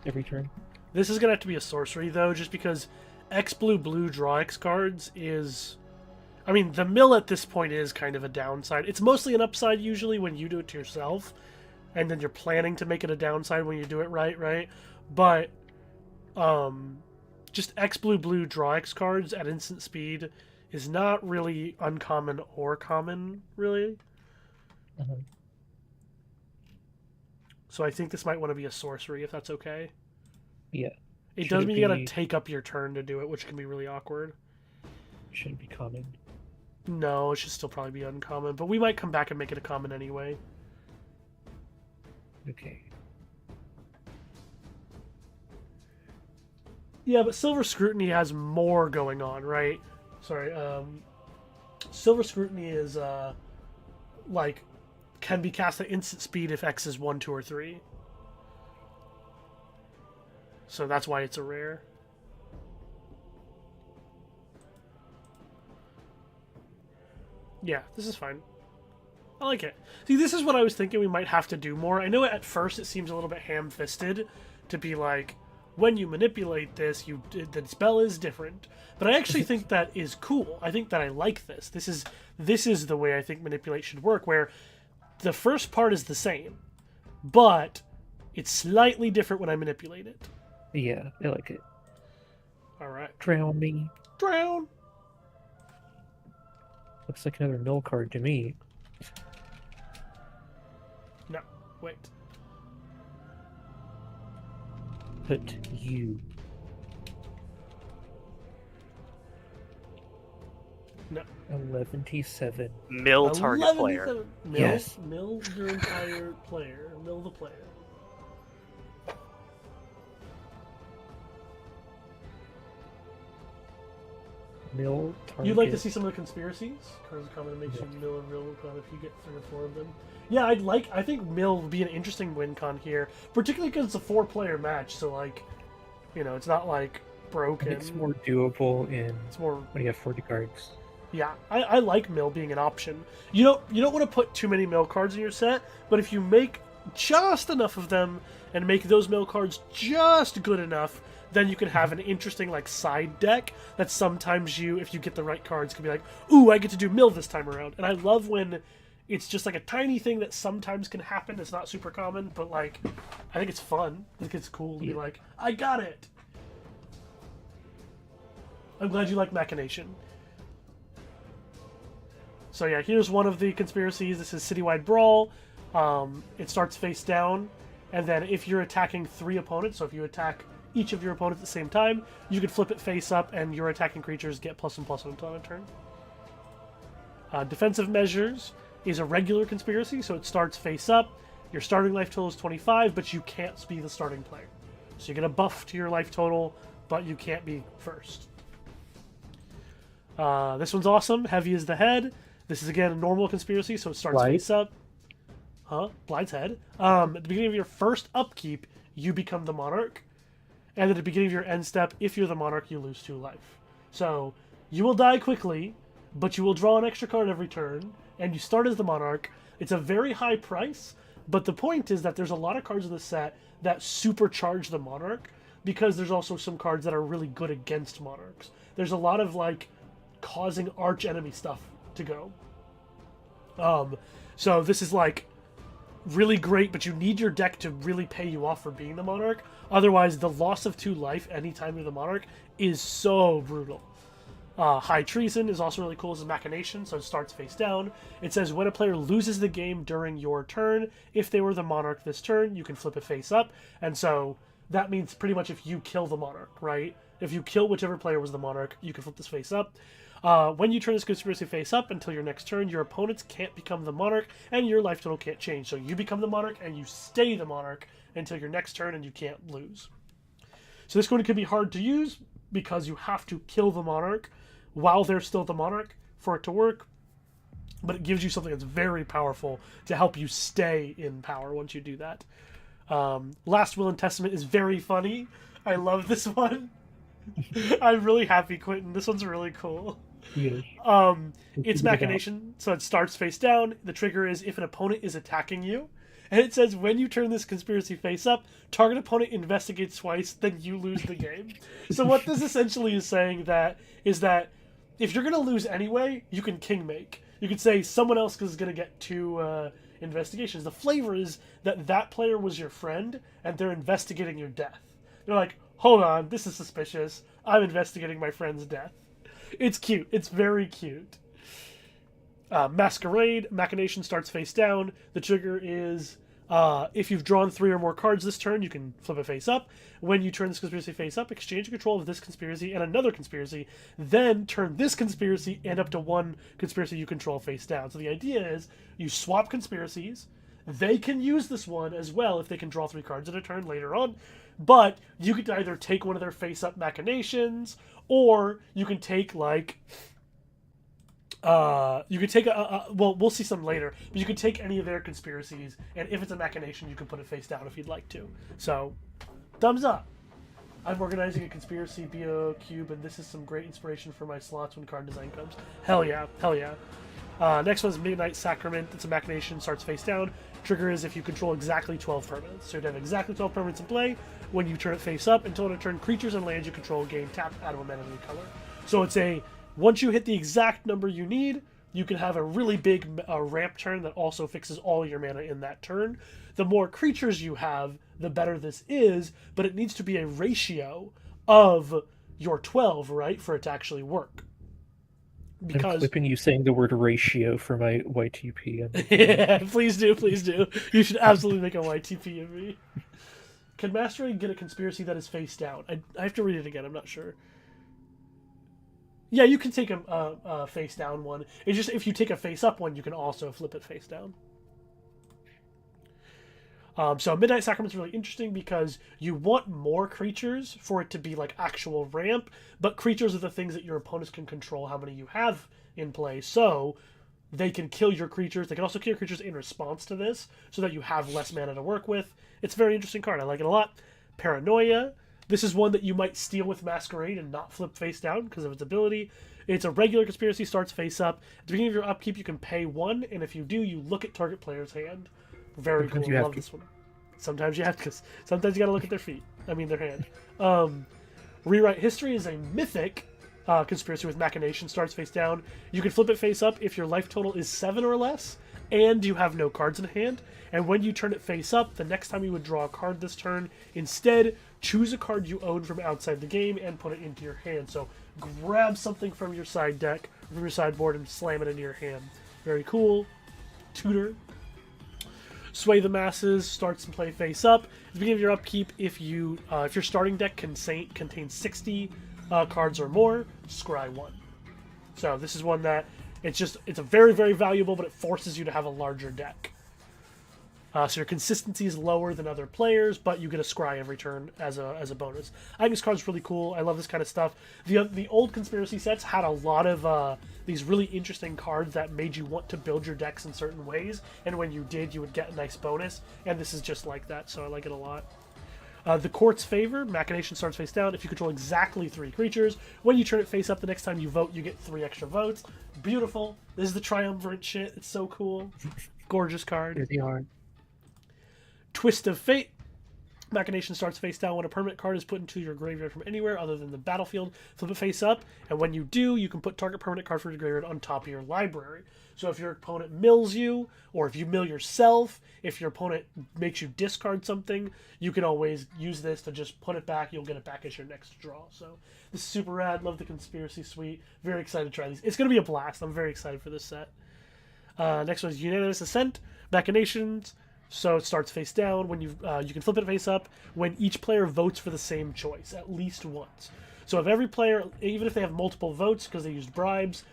every turn. This is going to have to be a sorcery, though, just because X-Blue draw X cards is... I mean, the mill at this point is kind of a downside. It's mostly an upside, usually, when you do it to yourself, and then you're planning to make it a downside when you do it right? But, just X-Blue draw X cards at instant speed is not really uncommon or common, really. Uh-huh. So I think this might want to be a sorcery, if that's okay. Yeah. It does mean you gotta take up your turn to do it, which can be really awkward. Shouldn't be common. No, it should still probably be uncommon, but we might come back and make it a common anyway. Okay. Yeah, but Silver Scrutiny has more going on, right? Sorry, Silver Scrutiny is, like, can be cast at instant speed if X is 1, 2, or 3. So that's why it's a rare. Yeah, this is fine. I like it. See, this is what I was thinking we might have to do more. I know at first it seems a little bit ham-fisted to be like, when you manipulate this, the spell is different. But I actually think that is cool. I think that I like this. This is the way I think manipulate should work, where the first part is the same, but it's slightly different when I manipulate it. Yeah, I like it. Alright. Drown me. Drown! Looks like another mill card to me. No, wait. Put you. No. 11t7. Mill target player. Mill, Yes. Mill your entire player. Mill the player. Mill target. You'd like to see some of the conspiracies? Cards of Common makes you mill a real con if you get 3 or 4 of them. Yeah, I think mill would be an interesting win con here, particularly because it's a 4-player match, so like, you know, it's not like broken. It's more doable It's more when you have 40 cards. Yeah, I like mill being an option. You don't want to put too many mill cards in your set, but if you make just enough of them and make those mill cards just good enough, then you can have an interesting like side deck that sometimes you, if you get the right cards, can be like, ooh, I get to do mill this time around. And I love when it's just like a tiny thing that sometimes can happen. It's not super common, but like, I think it's fun. I think it's cool to be like, I got it. I'm glad you like Machination. So yeah, here's one of the conspiracies. This is Citywide Brawl. It starts face down, and then if you're attacking 3 opponents, so if you attack each of your opponents at the same time, you can flip it face up, and your attacking creatures get +1/+1 until end of turn. Defensive Measures is a regular conspiracy, so it starts face up. Your starting life total is 25, but you can't be the starting player. So you get a buff to your life total, but you can't be first. This one's awesome. Heavy is the head. This is, again, a normal conspiracy, so it starts face up. Blind's Head. At the beginning of your first upkeep, you become the Monarch. And at the beginning of your end step, if you're the Monarch, you lose 2 life. So, you will die quickly, but you will draw an extra card every turn, and you start as the Monarch. It's a very high price, but the point is that there's a lot of cards in the set that supercharge the Monarch, because there's also some cards that are really good against Monarchs. There's a lot of, like, causing arch enemy stuff to go. So this is, like, really great, but you need your deck to really pay you off for being the Monarch. Otherwise, the loss of 2 life anytime you're the Monarch is so brutal. High Treason is also really cool as a Machination, so it starts face down. It says when a player loses the game during your turn, if they were the Monarch this turn, you can flip it face up. And so that means pretty much if you kill the Monarch, right? If you kill whichever player was the Monarch, you can flip this face up. When you turn this conspiracy face up until your next turn, your opponents can't become the Monarch, and your life total can't change. So you become the Monarch, and you stay the Monarch until your next turn, and you can't lose. So this one could be hard to use, because you have to kill the Monarch while they're still the Monarch for it to work. But it gives you something that's very powerful to help you stay in power once you do that. Last Will and Testament is very funny. I love this one. I'm really happy, Quentin. This one's really cool. Yeah. It's Machination, so it starts face down. The trigger is if an opponent is attacking you. And it says when you turn this conspiracy face up, target opponent investigates twice, then you lose the game. So what this essentially is saying is that if you're going to lose anyway, you can king make. You could say someone else is going to get 2 investigations. The flavor is that that player was your friend, and they're investigating your death. They're like, hold on, this is suspicious. I'm investigating my friend's death. It's cute. It's very cute. Masquerade, Machination starts face down. The trigger is if you've drawn 3 or more cards this turn, you can flip it face up. When you turn this conspiracy face up, exchange control of this conspiracy and another conspiracy, then turn this conspiracy and up to 1 conspiracy you control face down. So the idea is you swap conspiracies. They can use this one as well if they can draw 3 cards in a turn later on. But you could either take one of their face-up Machinations, or you can take, like... you could take well, we'll see some later, but you could take any of their conspiracies, and if it's a Machination, you can put it face down if you'd like to. So, thumbs up. I'm organizing a conspiracy BO cube, and this is some great inspiration for my slots when card design comes. Hell yeah, hell yeah. Next one is Midnight Sacrament. It's a Machination, starts face down. Trigger is if you control exactly 12 permanents. So you'd have exactly 12 permanents in play. When you turn it face up, until it turn creatures and lands you control gain tapped out of a mana of any color. So it's a once you hit the exact number you need, you can have a really big ramp turn that also fixes all your mana in that turn. The more creatures you have, the better this is, but it needs to be a ratio of your 12, right, for it to actually work. Because... I'm clipping you saying the word ratio for my YTP. Yeah, please do, please do. You should absolutely make a YTP of me. Can Masquerade get a conspiracy that is face down? I have to read it again, I'm not sure. Yeah, you can take a face down one. It's just if you take a face up one, you can also flip it face down. So Midnight Sacrament's really interesting because you want more creatures for it to be like actual ramp, but creatures are the things that your opponents can control how many you have in play. So they can kill your creatures. They can also kill your creatures in response to this so that you have less mana to work with. It's a very interesting card. I like it a lot. Paranoia. This is one that you might steal with Masquerade and not flip face down because of its ability. It's a regular conspiracy, starts face up. At the beginning of your upkeep, you can pay 1, and if you do, you look at target player's hand. Very cool. I love this one. Sometimes you have to, because sometimes you got to look at their feet. I mean, their hand. Rewrite History is a mythic conspiracy with Machination, starts face down. You can flip it face up if your life total is 7 or less, and you have no cards in hand. And when you turn it face up, the next time you would draw a card this turn, instead, choose a card you own from outside the game and put it into your hand. So grab something from your side deck, from your sideboard, and slam it into your hand. Very cool. Tutor. Sway the Masses starts and play face up. At the beginning of your upkeep, if your starting deck contains 60 cards or more, scry 1. So this is one that it's a very, very valuable, but it forces you to have a larger deck. So your consistency is lower than other players, but you get a scry every turn as a bonus. I think this card's really cool. I love this kind of stuff. The old Conspiracy sets had a lot of these really interesting cards that made you want to build your decks in certain ways, and when you did, you would get a nice bonus, and this is just like that, so I like it a lot. The Court's Favor, Machination starts face down. If you control exactly 3 creatures, when you turn it face up, the next time you vote, you get 3 extra votes. Beautiful. This is the triumvirate shit. It's so cool. Gorgeous card. Here they are. Twist of Fate. Machination starts face down. When a permanent card is put into your graveyard from anywhere other than the battlefield, flip it face up, and when you do, you can put target permanent card from your graveyard on top of your library. So if your opponent mills you, or if you mill yourself, if your opponent makes you discard something, you can always use this to just put it back. You'll get it back as your next draw. So this is super rad. Love the Conspiracy Suite. Very excited to try these. It's going to be a blast. I'm very excited for this set. Next one is Unanimous Ascent. Machinations. So it starts face down. When you can flip it face up when each player votes for the same choice at least once. So if every player, even if they have multiple votes because they used bribes,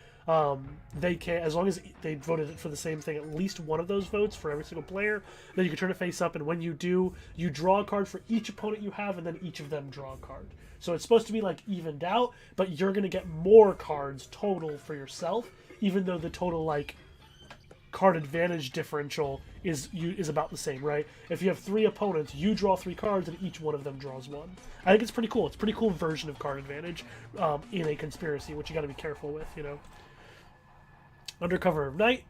they can, as long as they voted for the same thing, at least one of those votes for every single player, then you can turn it face up, and when you do, you draw a card for each opponent you have, and then each of them draw a card. So it's supposed to be like evened out, but you're going to get more cards total for yourself, even though the total like card advantage differential is about the same, right? If you have 3 opponents, you draw 3 cards and each one of them draws 1. I think it's pretty cool. It's a pretty cool version of card advantage in a Conspiracy, which you got to be careful with, you know. Undercover of Night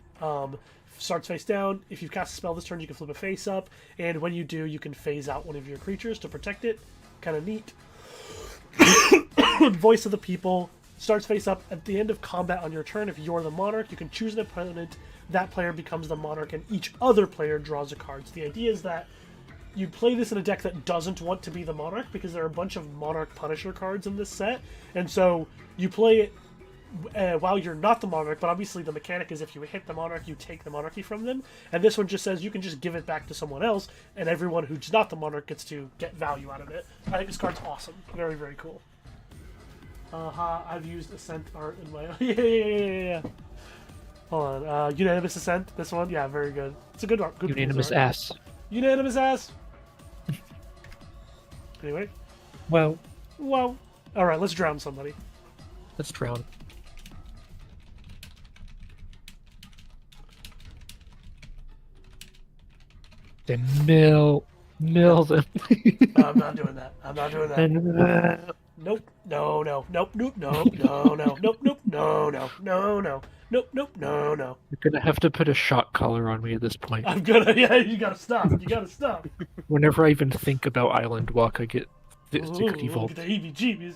starts face down. If you cast a spell this turn, you can flip it face up, and when you do, you can phase out one of your creatures to protect it. Kind of neat. Voice of the People starts face up. At the end of combat on your turn, if you're the monarch, you can choose an opponent. That player becomes the monarch, and each other player draws a card. So the idea is that you play this in a deck that doesn't want to be the monarch, because there are a bunch of monarch Punisher cards in this set, and so you play it while you're not the monarch, but obviously the mechanic is if you hit the monarch, you take the monarchy from them, and this one just says you can just give it back to someone else, and everyone who's not the monarch gets to get value out of it. I think this card's awesome. Very, very cool. I've used Ascent art in my... yeah. Hold on. Unanimous Ascent, this one? Yeah, very good. It's a good art. Good Unanimous ass. Unanimous ass! Anyway. Well. Alright, let's drown somebody. Let's drown. Then mill them. I'm not doing that. I'm not doing that. Nope. No. Nope. No. You're gonna have to put a shock collar on me at this point. I'm gonna. Yeah, you gotta stop. You gotta stop. Whenever I even think about Island Walk, I get evil. Get the heebie-jeebies.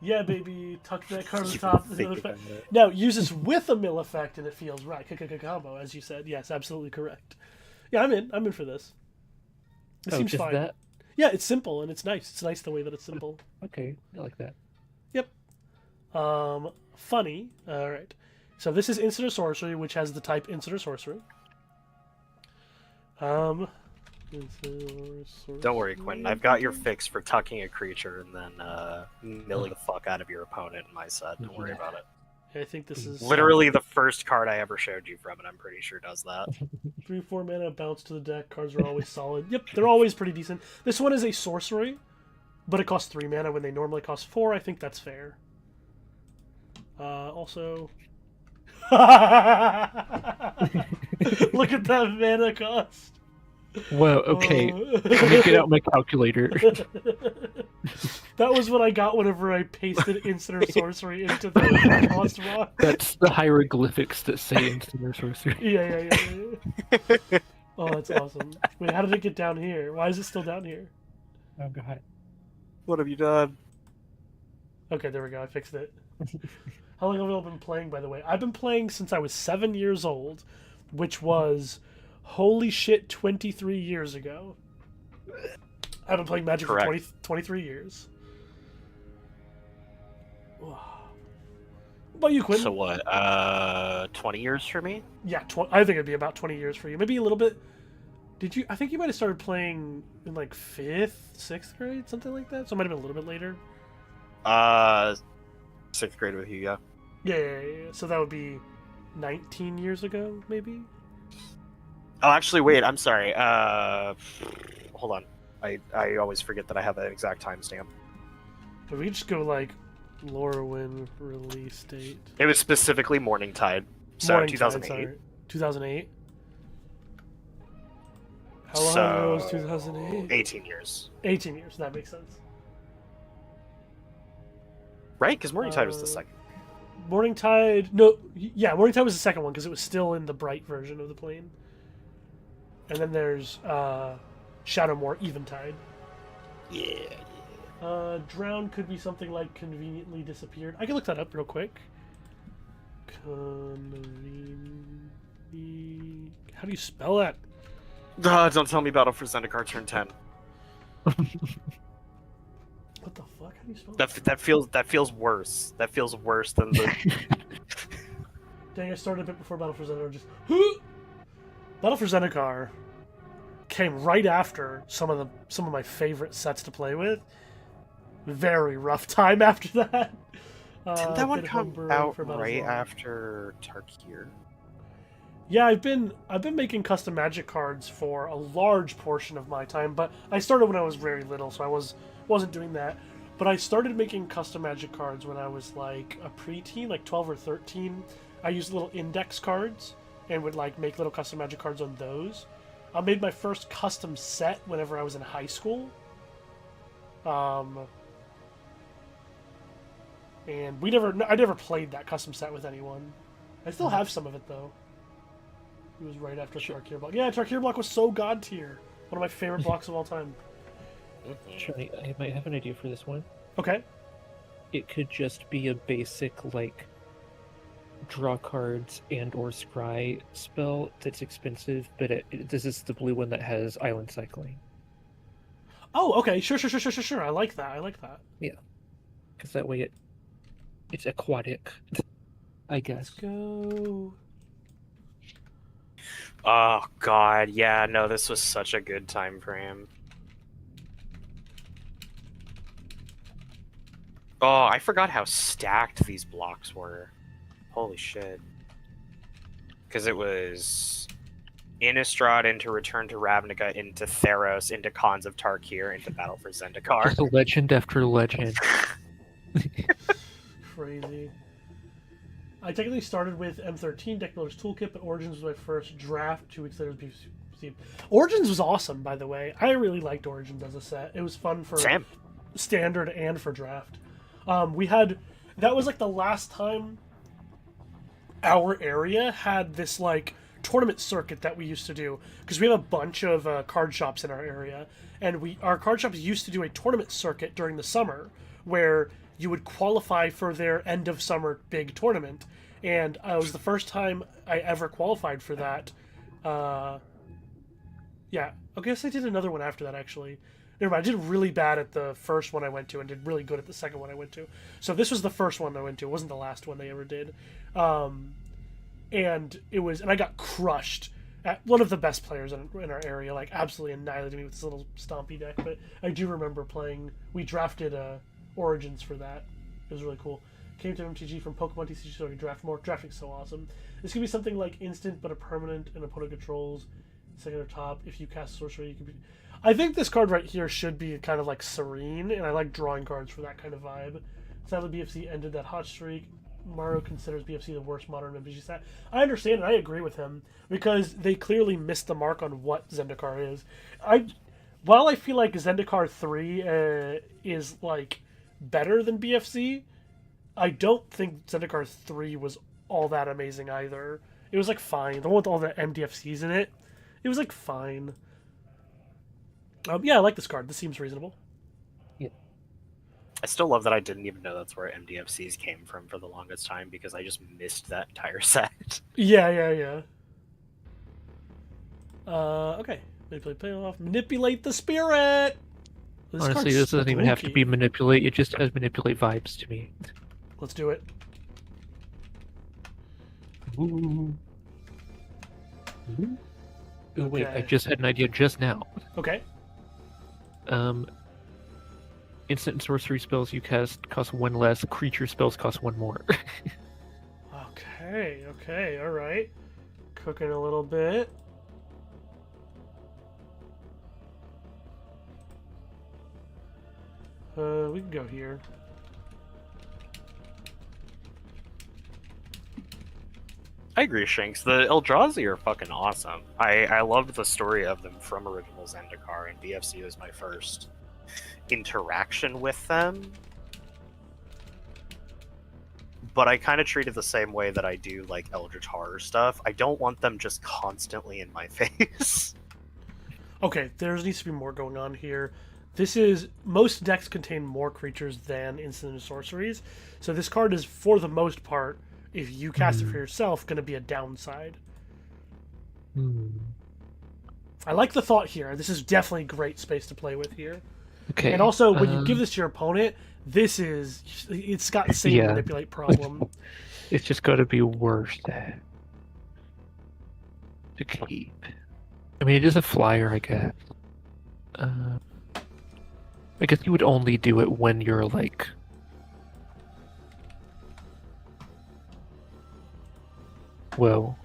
Yeah, baby. Tuck that card on the top. Now, use this with a mill effect, and it feels right. Combo, as you said. Yes, absolutely correct. Yeah, I'm in. I'm in for this. It seems fine. That? Yeah, it's simple and it's nice. It's nice the way that it's simple. Okay, I like that. Yep. Funny. All right. So this is Instant or Sorcery, which has the type Instant or Sorcery. Don't worry, Quentin. I've got your fix for tucking a creature and then milling the fuck out of your opponent in my set. Don't worry about it. I think this is literally the first card I ever showed you from it. I'm pretty sure does that. 3/4 mana, bounce to the deck. Cards are always solid. Yep, they're always pretty decent. This one is a sorcery, but it costs 3 mana when they normally cost 4. I think that's fair. Also, look at that mana cost. Well, okay. Let me get out my calculator. That was what I got whenever I pasted Instant or Sorcery into the cost rock. That's the hieroglyphics that say Instant or Sorcery. Yeah. Oh, that's awesome. Wait, how did it get down here? Why is it still down here? Oh, God. What have you done? Okay, there we go. I fixed it. How long have I been playing, by the way? I've been playing since I was 7 years old, which was... holy shit, 23 years ago. I've been playing Magic for 23 years. What about you, Quinn? So what, 20 years for me? Yeah, I think it'd be about 20 years for you. Maybe a little bit. I think you might have started playing in like 5th, 6th grade, something like that? So it might have been a little bit later. 6th grade with you, yeah. Yeah. So that would be 19 years ago, maybe? Oh, actually, wait. I'm sorry. Hold on. I always forget that I have an exact timestamp. But we just go like Lorwyn release date. It was specifically Morningtide. So Morning 2008. Tide, sorry. 2008. How long So, ago was 2008? 18 years. 18 years. That makes sense. Right? Because Morningtide was the second. Morning Tide. No, yeah, Morning Tide was the second one because it was still in the bright version of the plane. And then there's Shadowmoor Eventide. Yeah. Drown could be something like conveniently disappeared. I can look that up real quick. How do you spell that? Don't tell me Battle for Zendikar turn 10. What the fuck? How do you spell that? That feels worse. That feels worse than the. Dang, I started a bit before Battle for Zendikar. Just Battle for Zendikar came right after some of my favorite sets to play with. Very rough time after that. Didn't that one bit come homebrew out for about as right long. after Tarkir? Yeah, I've been making custom Magic cards for a large portion of my time, but I started when I was very little, so I wasn't doing that. But I started making custom Magic cards when I was like a preteen, like 12 or 13. I used little index cards and would like make little custom Magic cards on those. I made my first custom set whenever I was in high school. And I never played that custom set with anyone. I still have some of it though. It was right after Tarkir Block. Yeah, Tarkir Block was so god tier. One of my favorite blocks of all time. Actually, I might have an idea for this one. Okay. It could just be a basic, like, draw cards and or scry spell that's expensive, but this is the blue one that has island cycling. Oh, okay. Sure. I like that. Yeah. Because that way it's aquatic, I guess. Let's go. Oh god, yeah, no, this was such a good time frame. Oh, I forgot how stacked these blocks were. Holy shit. Because it was Innistrad into Return to Ravnica, into Theros, into Khans of Tarkir, into Battle for Zendikar. Just legend after legend. Crazy. I technically started with M13 Deck Builder's Toolkit, but Origins was my first draft. 2 weeks later, BFZ. Origins was awesome, by the way. I really liked Origins as a set. It was fun for standard and for draft. That was like the last time our area had this like tournament circuit that we used to do, because we have a bunch of card shops in our area, and our card shops used to do a tournament circuit during the summer where you would qualify for their end of summer big tournament, and it was the first time I ever qualified for that. Yeah, I guess I did another one after that actually. Never mind, I did really bad at the first one I went to and did really good at the second one I went to. So this was the first one I went to. It wasn't the last one I ever did. And I got crushed at one of the best players in our area, like absolutely annihilated me with this little stompy deck. But I do remember we drafted Origins for that. It was really cool. Came to MTG from Pokemon TCG, so we draft more. Drafting's so awesome. This could be something like instant, but a permanent, and opponent controls. Second or top. If you cast sorcery, you can be. I think this card right here should be kind of like Serene, and I like drawing cards for that kind of vibe. Sadly, BFC ended that hot streak. Mario considers BFC the worst modern MTG set. I understand, and I agree with him, because they clearly missed the mark on what Zendikar is. While I feel like Zendikar 3 is like better than BFC, I don't think Zendikar 3 was all that amazing either. It was like fine. The one with all the MDFCs in it, it was like fine. Yeah, I like this card. This seems reasonable. Yeah. I still love that I didn't even know that's where MDFCs came from for the longest time, because I just missed that entire set. Yeah. Okay. Manipulate payoff. Manipulate the spirit! Honestly, this doesn't even have to be manipulate. It just has manipulate vibes to me. Let's do it. Ooh. Ooh. Oh, wait, Okay. I just had an idea just now. Okay. Instant and sorcery spells you cast cost 1 less. Creature spells cost 1 more. Okay, alright. Cooking a little bit. we can go here. I agree, Shanks. The Eldrazi are fucking awesome. I loved the story of them from original Zendikar, and BFC was my first interaction with them. But I kind of treat it the same way that I do, like, Eldritch Horror stuff. I don't want them just constantly in my face. Okay, there needs to be more going on here. This is... Most decks contain more creatures than instant and sorceries. So this card is, for the most part, if you cast it for yourself, going to be a downside. I like the thought here. This is definitely great space to play with here. Okay. And also, when you give this to your opponent, this is... It's got the same manipulate problem. It's just got to be worse to keep. I mean, it is a flyer, I guess. I guess you would only do it when you're, like... Well...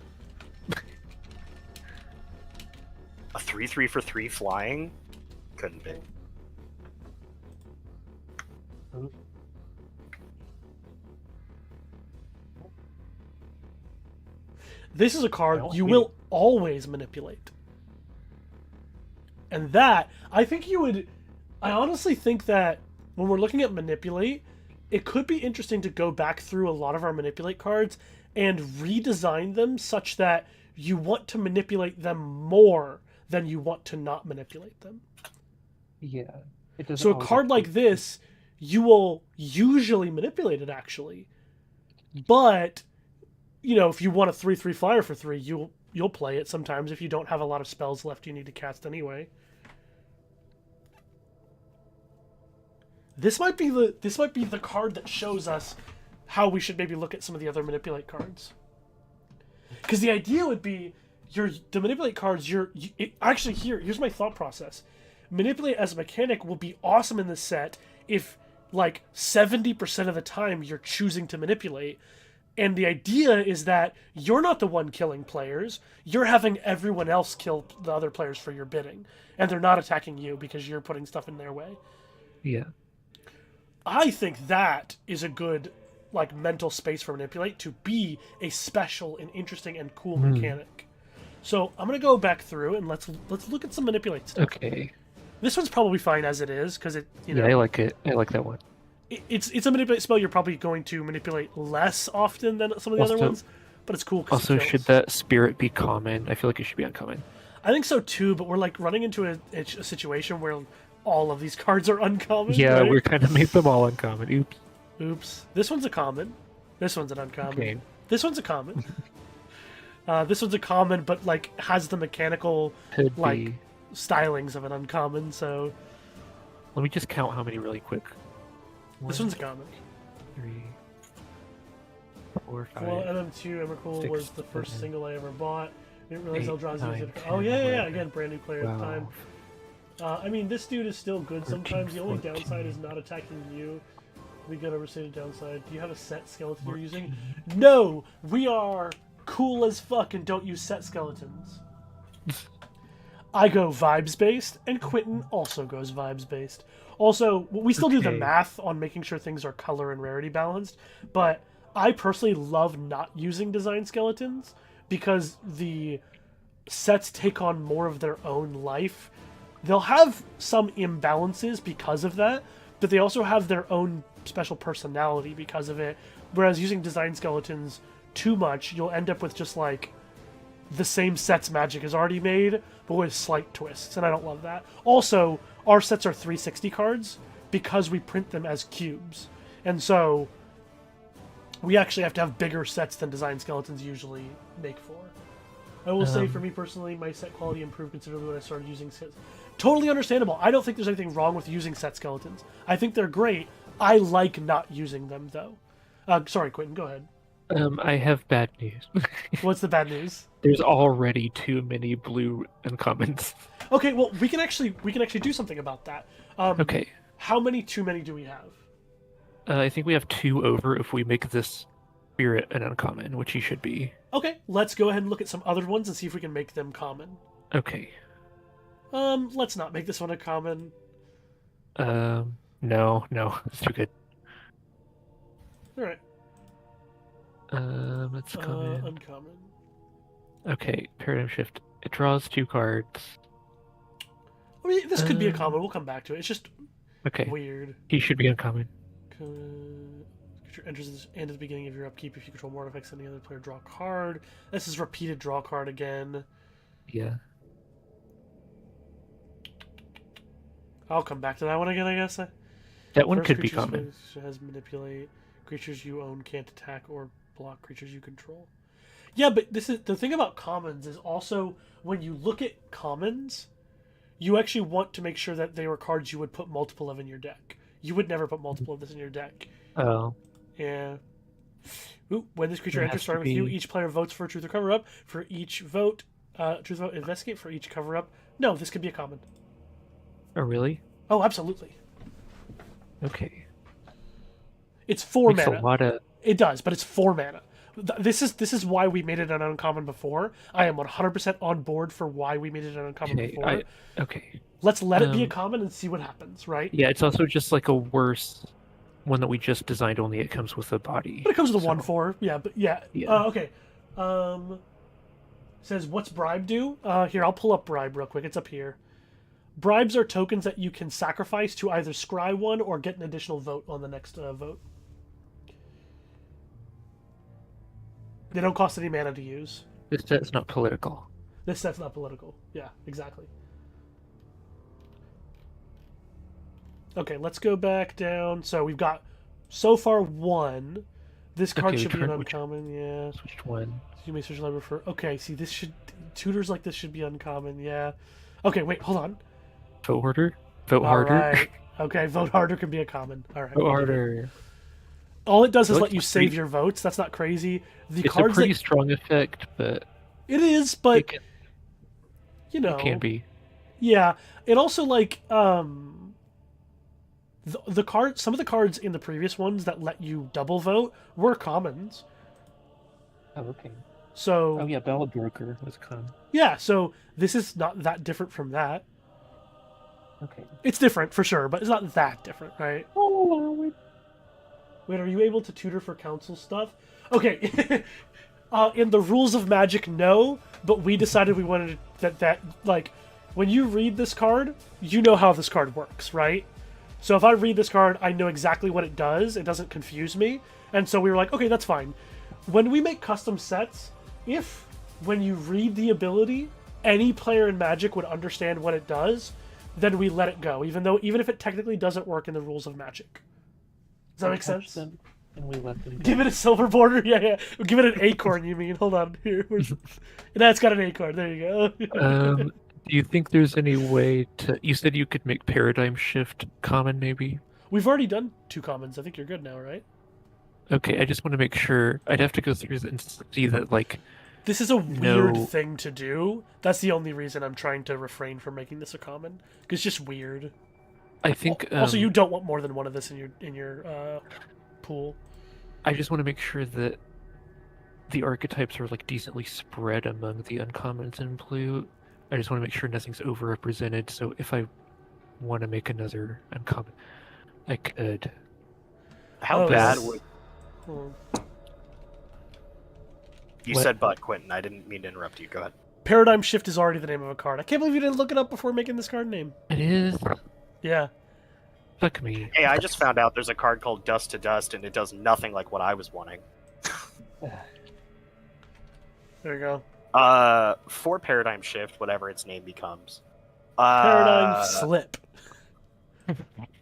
A 3/3 for 3 flying? Couldn't be. This is a card you will always manipulate. And that, I think you would... I honestly think that when we're looking at manipulate, it could be interesting to go back through a lot of our manipulate cards and redesign them such that you want to manipulate them more than you want to not manipulate them. Yeah. So a card like this, you will usually manipulate it, actually. But, you know, if you want a 3/3 flyer for 3, you'll play it sometimes if you don't have a lot of spells left you need to cast anyway. This might be the card that shows us how we should maybe look at some of the other manipulate cards. Because the idea would be the manipulate cards. Actually, here's my thought process. Manipulate as a mechanic will be awesome in this set if, like, 70% of the time you're choosing to manipulate. And the idea is that you're not the one killing players. You're having everyone else kill the other players for your bidding. And they're not attacking you because you're putting stuff in their way. Yeah. I think that is a good, like, mental space for manipulate to be a special and interesting and cool mechanic. So I'm gonna go back through and let's look at some manipulate stuff. Okay. This one's probably fine as it is because it, you know. Yeah, I like it. I like that one. It's a manipulate spell you're probably going to manipulate less often than some of the other ones, but it's cool. Also, should that spirit be common? I feel like it should be uncommon. I think so too, but we're like running into a situation where all of these cards are uncommon. Yeah, right? we're kind of make them all uncommon. Oops. Oops. This one's a common. This one's an uncommon. Okay. This one's a common. This one's a common, but like has the mechanical stylings of an uncommon. So let me just count how many really quick. This one's a common. 3, 4, 5. Well, MM2 Emrakul 6, was the first 7, single I ever bought. Didn't realize 8, Eldrazi 9, was it. 10, Oh yeah. 11, Again, brand new player at the time. I mean, this dude is still good. 13, Sometimes the only 14. downside is not attacking you. We got overstated downside. Do you have a set skeleton you're using? No, we are cool as fuck and don't use set skeletons. I go vibes based, and Quentin also goes vibes based. Also, we still do the math on making sure things are color and rarity balanced, but I personally love not using design skeletons because the sets take on more of their own life. They'll have some imbalances because of that, but they also have their own special personality because of it. Whereas using design skeletons too much, you'll end up with just like the same sets Magic has already made, but with slight twists, and I don't love that. Also, our sets are 360 cards because we print them as cubes, and so we actually have to have bigger sets than design skeletons usually make for. I will say, for me personally, my set quality improved considerably when I started using sets. Totally understandable. I don't think there's anything wrong with using set skeletons. I think they're great. I like not using them, though. Sorry, Quentin, go ahead. I have bad news. What's the bad news? There's already too many blue uncommons. Okay, well, we can actually do something about that. Okay. How many too many do we have? I think we have 2 over if we make this spirit an uncommon, which he should be. Okay, let's go ahead and look at some other ones and see if we can make them common. Okay. Let's not make this one a common. No, No, it's too good. All right. Let's come in. Uncommon. Okay, Paradigm Shift. It draws 2 cards. I mean, this could be a common. We'll come back to it. It's just Okay. weird. He should be uncommon. Creature enters this end at the beginning of your upkeep. If you control more artifacts than the other player, draw a card. This is repeated draw card again. Yeah. I'll come back to that one again, I guess. That one First could be creature's common. phase has manipulate. Creatures you own can't attack or block creatures you control. Yeah, but this is the thing about commons is also when you look at commons, you actually want to make sure that they were cards you would put multiple of in your deck. You would never put multiple of this in your deck. Oh. Yeah. Ooh, when this creature There enters has to starting with you, be- each player votes for a truth or cover up. For each vote, truth vote, investigate. For each cover up. No, this could be a common. Oh, really? Oh, absolutely. Okay. It's 4 Makes mana. a lot of... It does, but it's 4 mana. This is why we made it an uncommon before. I am 100% on board for why we made it an uncommon Okay, before. okay. Let's let it be a Um, common and see what happens, right? Yeah, it's also just like a worse one that we just designed, only it comes with a body. But it comes with a so- 1/4. Yeah, but yeah. Yeah. Okay. Says, what's bribe do? Here, I'll pull up bribe real quick. It's up here. Bribes are tokens that you can sacrifice to either scry one or get an additional vote on the next vote. They don't cost any mana to use. This set's not political. This set's not political. Yeah, exactly. Okay, let's go back down. So we've got, so far, 1. This card Okay, should be an which- uncommon, yeah. Switched one. You may search library for... Okay, see, this should... Tutors like this should be uncommon, yeah. Okay, wait, hold on. Vote harder? Vote All harder? right. Okay, vote harder can be a common. All right. Vote harder. All it does is Vote let you free. save your votes. That's not crazy. The It's a cards pretty that... strong effect, but It is, but, it can, you know... it can be. Yeah, it also like the card. Some of the cards in the previous ones that let you double vote were commons. Oh, okay. So Oh, yeah, Ballad Broker was common. yeah, so this is not that different from that. Okay. It's different for sure, but it's not that different, right? Oh, Wait, are you able to tutor for council stuff? Okay. In the rules of Magic, no, but we decided we wanted that like when you read this card, you know how this card works, right? So if I read this card, I know exactly what it does. It doesn't confuse me. And so we were like, okay, that's fine. When we make custom sets, if when you read the ability, any player in Magic would understand what it does, then we let it go, even if it technically doesn't work in the rules of Magic. Does that make sense? Them, and we let them Give it a silver border? Yeah. Give it an acorn, you mean? Hold on. Here. That's got an acorn. There you go. Do you think there's any way to... You said you could make Paradigm Shift common, maybe? We've already done 2 commons. I think you're good now, right? Okay, I just want to make sure. I'd have to go through and see that, like... This is a weird No. thing to do. That's the only reason I'm trying to refrain from making this a common. Because it's just weird. I think... Also, you don't want more than one of this in your pool. I just want to make sure that the archetypes are, like, decently spread among the uncommons in blue. I just want to make sure nothing's overrepresented, so if I want to make another uncommon, I could. How Oh, bad yes. would Hmm. you What? said but Quentin? I didn't mean to interrupt you. Go ahead. Paradigm Shift is already the name of a card. I can't believe you didn't look it up before making this card name. It is. Yeah. Fuck me. Hey, I just found out there's a card called Dust to Dust, and it does nothing like what I was wanting. There you go. For Paradigm Shift, whatever its name becomes. Paradigm Slip.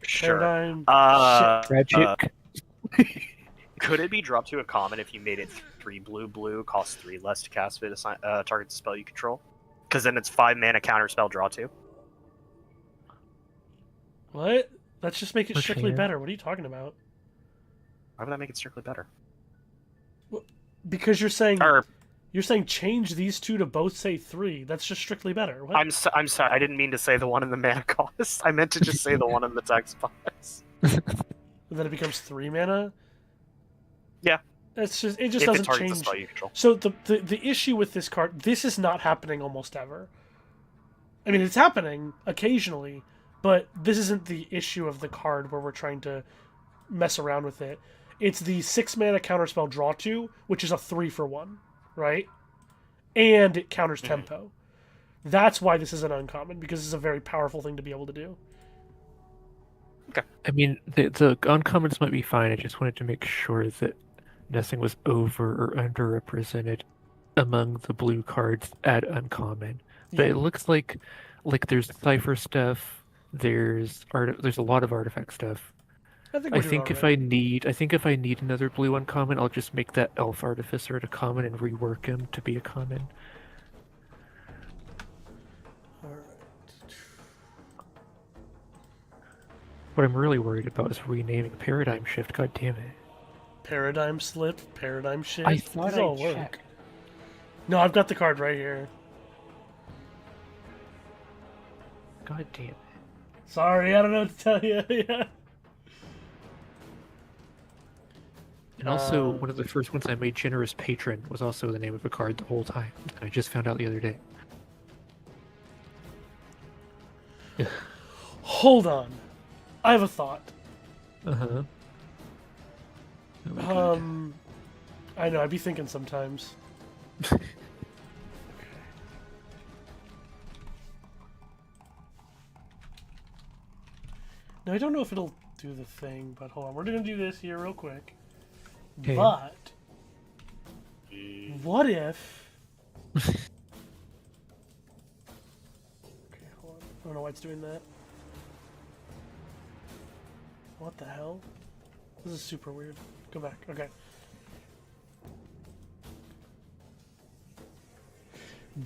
Sure. Paradigm Tragic. Could it be dropped to a common if you made it 3 blue, costs 3 less to cast it, target the spell you control? Because then it's 5 mana counter spell, draw 2. What? Let's just make it Which strictly hand? better. What are you talking about? Why would that make it strictly better? Because you're saying Or change these 2 to both say 3. That's just strictly better. What? I'm sorry, I didn't mean to say the one in the mana cost. I meant to just say the one in the text box. And then it becomes 3 mana. Yeah. It just If it doesn't targets the change. spell you control. So the issue with this card, this is not happening almost ever. I mean, it's happening occasionally, But this isn't the issue of the card where we're trying to mess around with it. It's the 6-mana counterspell draw 2, which is a 3-for-1, right? And it counters tempo. That's why this is an uncommon, because it's a very powerful thing to be able to do. Okay. I mean, the uncommons might be fine. I just wanted to make sure that nothing was over or underrepresented among the blue cards at uncommon. But it looks like there's Cypher stuff. There's a lot of artifact stuff. I think if I need another blue uncommon, I'll just make that Elf Artificer a common and rework him to be a common. What I'm really worried about is renaming Paradigm Shift. God damn it. Paradigm Slip, Paradigm Shift. I thought These all work. No, I've got the card right here. God damn it. Sorry, I don't know what to tell you. Yeah. And also, one of the first ones I made, Generous Patron, was also the name of a card the whole time. I just found out the other day. Hold on. I have a thought. Uh-huh. I know, I'd be thinking sometimes. Now, I don't know if it'll do the thing, but hold on. We're going to do this here real quick. Okay. But, what if... Okay, hold on. I don't know why it's doing that. What the hell? This is super weird. Go back. Okay.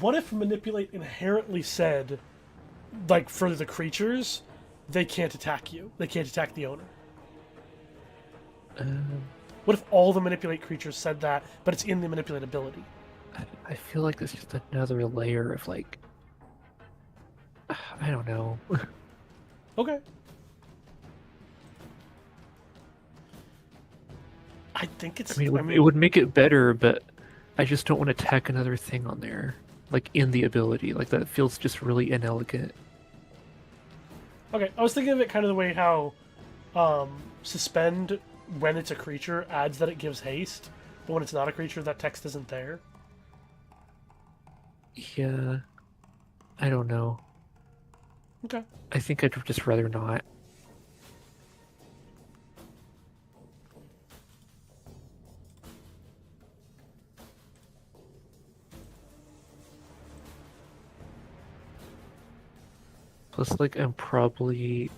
What if Manipulate inherently said, like, for the creatures, they can't attack you. They can't attack the owner. What if all the Manipulate creatures said that, but it's in the Manipulate ability? I feel like it's just another layer of, like... I don't know. Okay. I think it's... I mean, it would make it better, but I just don't want to tack another thing on there. Like, in the ability. Like, that feels just really inelegant. Okay, I was thinking of it kind of the way how Suspend, when it's a creature, adds that it gives haste, but when it's not a creature, that text isn't there. Yeah. I don't know. Okay. I think I'd just rather not. Plus, like, I'm probably...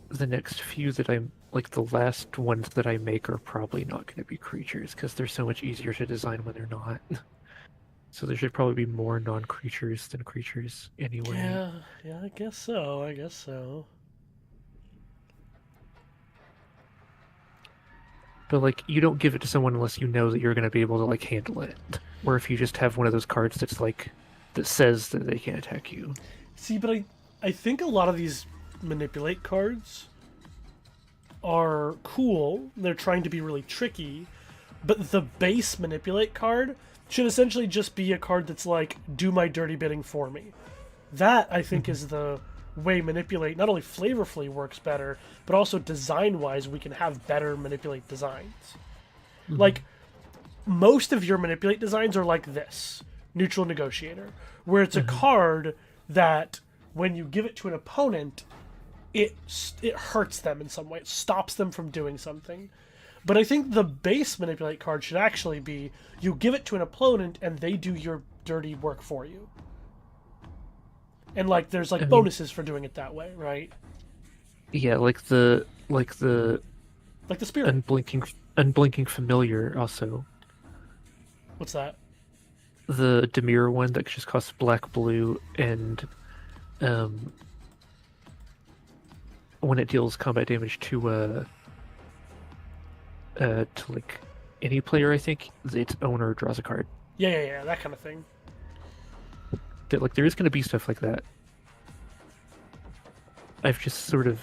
The next few that I'm... Like, the last ones that I make are probably not going to be creatures, because they're so much easier to design when they're not. So there should probably be more non-creatures than creatures anyway. Yeah, I guess so. But, like, you don't give it to someone unless you know that you're going to be able to, like, handle it. Or if you just have one of those cards that's, like... that says that they can't attack you. See, but I think a lot of these Manipulate cards are cool. They're trying to be really tricky, but the base Manipulate card should essentially just be a card that's like, do my dirty bidding for me. That, I think, is the way Manipulate not only flavorfully works better, but also design-wise we can have better Manipulate designs. Like, most of your Manipulate designs are like this. Neutral Negotiator, where it's a card that when you give it to an opponent, it hurts them in some way. It stops them from doing something. But I think the base Manipulate card should actually be you give it to an opponent and they do your dirty work for you. And like there's like bonuses for doing it that way, right? Yeah, like the Spirit. Unblinking Familiar also. What's that? The Dimir one that just costs black, blue, and when it deals combat damage to like any player, I think its owner draws a card. Yeah, that kind of thing. That, like, there is going to be stuff like that. I've just sort of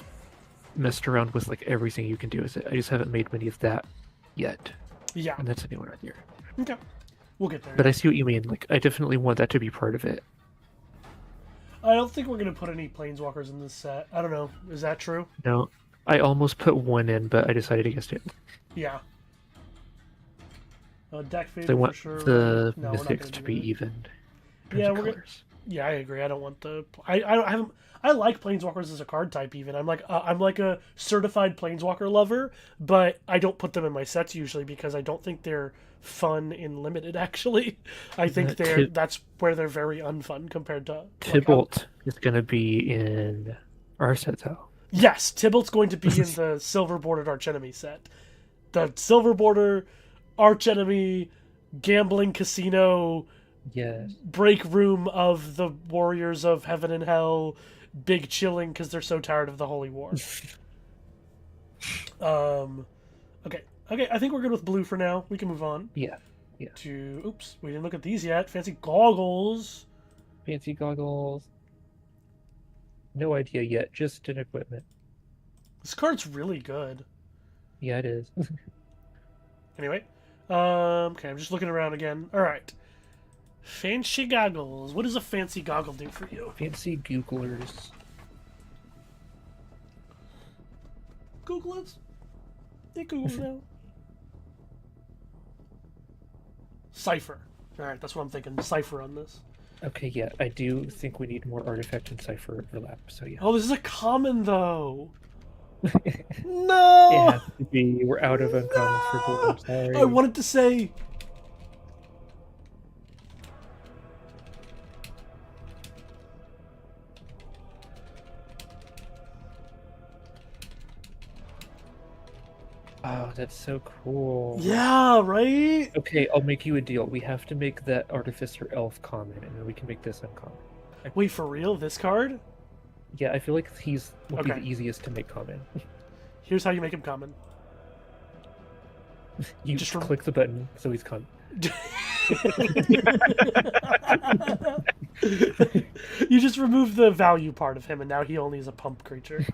messed around with like everything you can do with it. I just haven't made many of that yet. Yeah, and that's a new one right there. Okay. We'll get there. But I see what you mean. Like, I definitely want that to be part of it. I don't think we're gonna put any planeswalkers in this set. I don't know. Is that true? No, I almost put one in, but I decided against it. Yeah. Deck fade They for want sure. the No, we're not mythics gonna to do be that. even. in Yeah, terms of we're gonna- colors. Yeah, I agree. I don't want the. I haven't. I like planeswalkers as a card type. Even I'm like a certified planeswalker lover, but I don't put them in my sets usually because I don't think they're fun in limited. Actually, I think that's where they're very unfun compared to. Tybalt is going to be in our set though. Yes, Tybalt's going to be in the silver bordered archenemy set. The silver border archenemy gambling casino. Yes. Break room of the warriors of heaven and hell, big chilling because they're so tired of the holy war. Okay. I think we're good with blue for now. We can move on. Yeah. To oops, we didn't look at these yet. Fancy goggles. Fancy goggles. No idea yet. Just an equipment. This card's really good. Yeah, it is. Anyway, okay, I'm just looking around again. All right. Fancy goggles. What does a fancy goggle do for you? Fancy Googlers. Google it. They Google now. Cipher. All right, that's what I'm thinking. Cipher on this. Okay, yeah, I do think we need more artifact and cipher overlap. So yeah. Oh, this is a common though. It No. has to be. We're out of uncommons for blue. I'm sorry. I wanted to say. Oh, that's so cool. Yeah, right? Okay, I'll make you a deal. We have to make that Artificer Elf common, and then we can make this uncommon. Wait, for real? This card? Yeah, I feel like he's will be Okay. the easiest to make common. Here's how you make him common. You Just just click the button, so he's common. You just remove the value part of him, and now he only is a pump creature.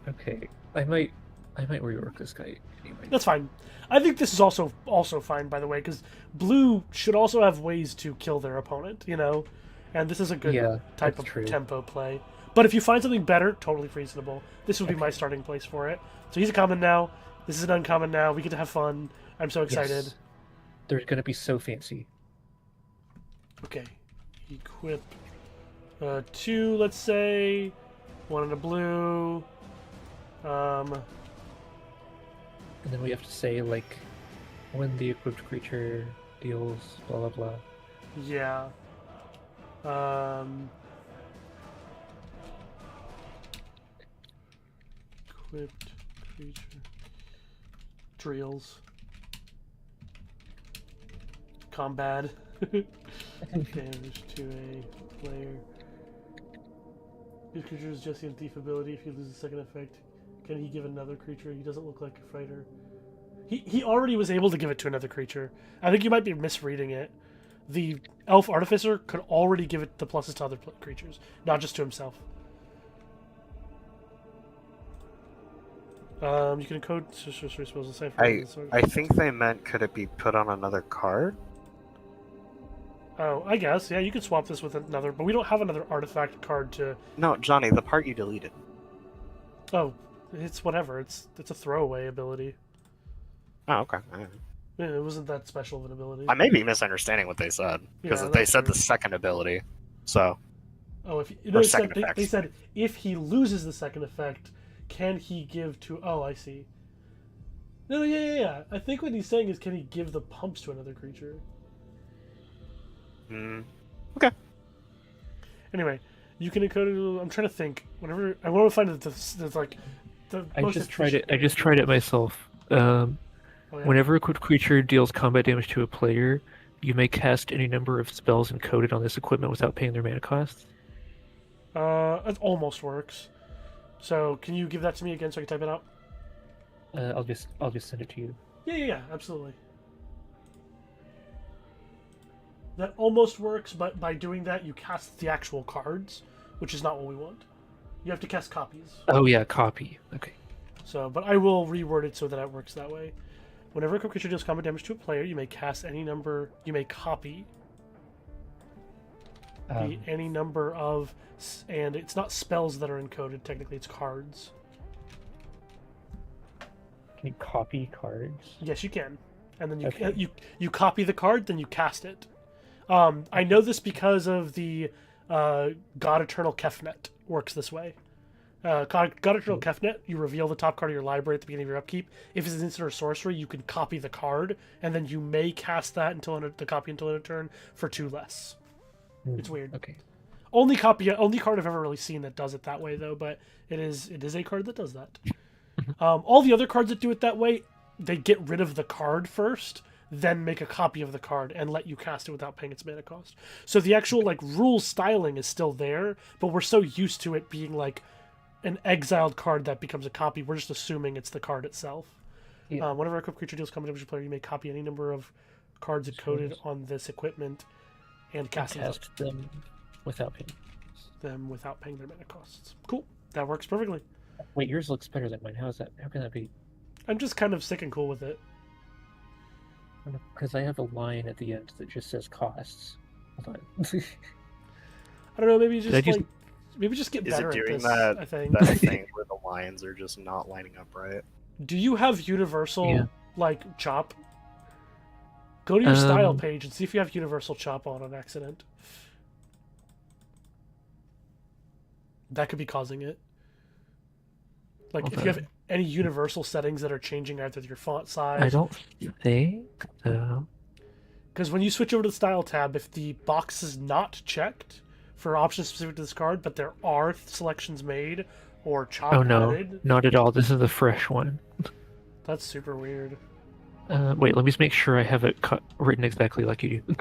Okay, I might rework this guy anyway. That's fine. I think this is also fine, by the way, because blue should also have ways to kill their opponent, you know? And this is a good Yeah, type that's of true. tempo play. But if you find something better, totally reasonable. This would be Okay. my starting place for it. So he's a common now. This is an uncommon now. We get to have fun. I'm so excited. Yes. They're gonna be so fancy. Okay. Equip 2, let's say. 1 in a blue. And then we have to say, like, when the equipped creature deals blah blah blah. Yeah. Equipped creature. Combat. Damage to a player. His creature is just the thief ability. If he loses a second effect, can he give another creature? He doesn't look like a fighter. He already was able to give it to another creature. I think you might be misreading it. The Elf Artificer could already give it the pluses to other creatures, not just to himself. You can encode sorcery spells and cipher. I think they meant could it be put on another card? Oh, I guess. Yeah, you could swap this with another, but we don't have another artifact card to... No, Johnny, the part you deleted. Oh, it's whatever. It's a throwaway ability. Oh, okay. Yeah, it wasn't that special of an ability. I may be misunderstanding what they said because Yeah, they that's said true. the second ability. So Oh, if Or no, second they effects. said if he loses the second effect, can he give to? Oh, I see. No, yeah. I think what he's saying is, can he give the pumps to another creature? Anyway, you can encode it. I'm trying to think. Whenever I want to find the like the I most just tried it. efficient I just tried it myself. Oh, yeah. Whenever a equipped creature deals combat damage to a player, you may cast any number of spells encoded on this equipment without paying their mana costs. It almost works. So, can you give that to me again so I can type it out? I'll just send it to you. Yeah, absolutely. That almost works, but by doing that, you cast the actual cards, which is not what we want. You have to cast copies. Oh yeah, copy. Okay. So, but I will reword it so that it works that way. Whenever a creature deals combat damage to a player, you may cast any number. You may copy be any number of, and it's not spells that are encoded. Technically, it's cards. Can you copy cards? Yes, you can, and then Okay. you copy the card, then you cast it. I know this because of the God Eternal Kefnet works this way. God Eternal Kefnet, you reveal the top card of your library at the beginning of your upkeep. If it's an instant or sorcery, you can copy the card, and then you may cast that until the copy until end of turn for 2 less. It's weird. Okay. Only card I've ever really seen that does it that way, though. But it is a card that does that. All the other cards that do it that way, they get rid of the card first, then make a copy of the card and let you cast it without paying its mana cost. So the actual like rule styling is still there, but we're so used to it being like an exiled card that becomes a copy. We're just assuming it's the card itself. Yeah. Whenever a equipped creature deals combat damage to player, you may copy any number of cards encoded on this equipment and cast them without paying. them without paying their mana costs. Cool. That works perfectly. Wait, yours looks better than mine. How is that? How can that be? I'm just kind of sick and cool with it. Because I have a line at the end that just says costs. Hold on. I don't know. Maybe just Did I like maybe just get Is better it at doing this. that, I think. that thing where the lines are just not lining up right? Do you have universal Yeah. like chop? Go to your style Um, page and see if you have universal chop on accident. That could be causing it. Like Hold if you have on. any universal settings that are changing either your font size. I don't think so. Because when you switch over to the style tab, if the box is not checked for options specific to this card, but there are selections made or chop Oh no, added, not at all. This is the fresh one. that's super weird. Wait, let me just make sure I have it written exactly like you do.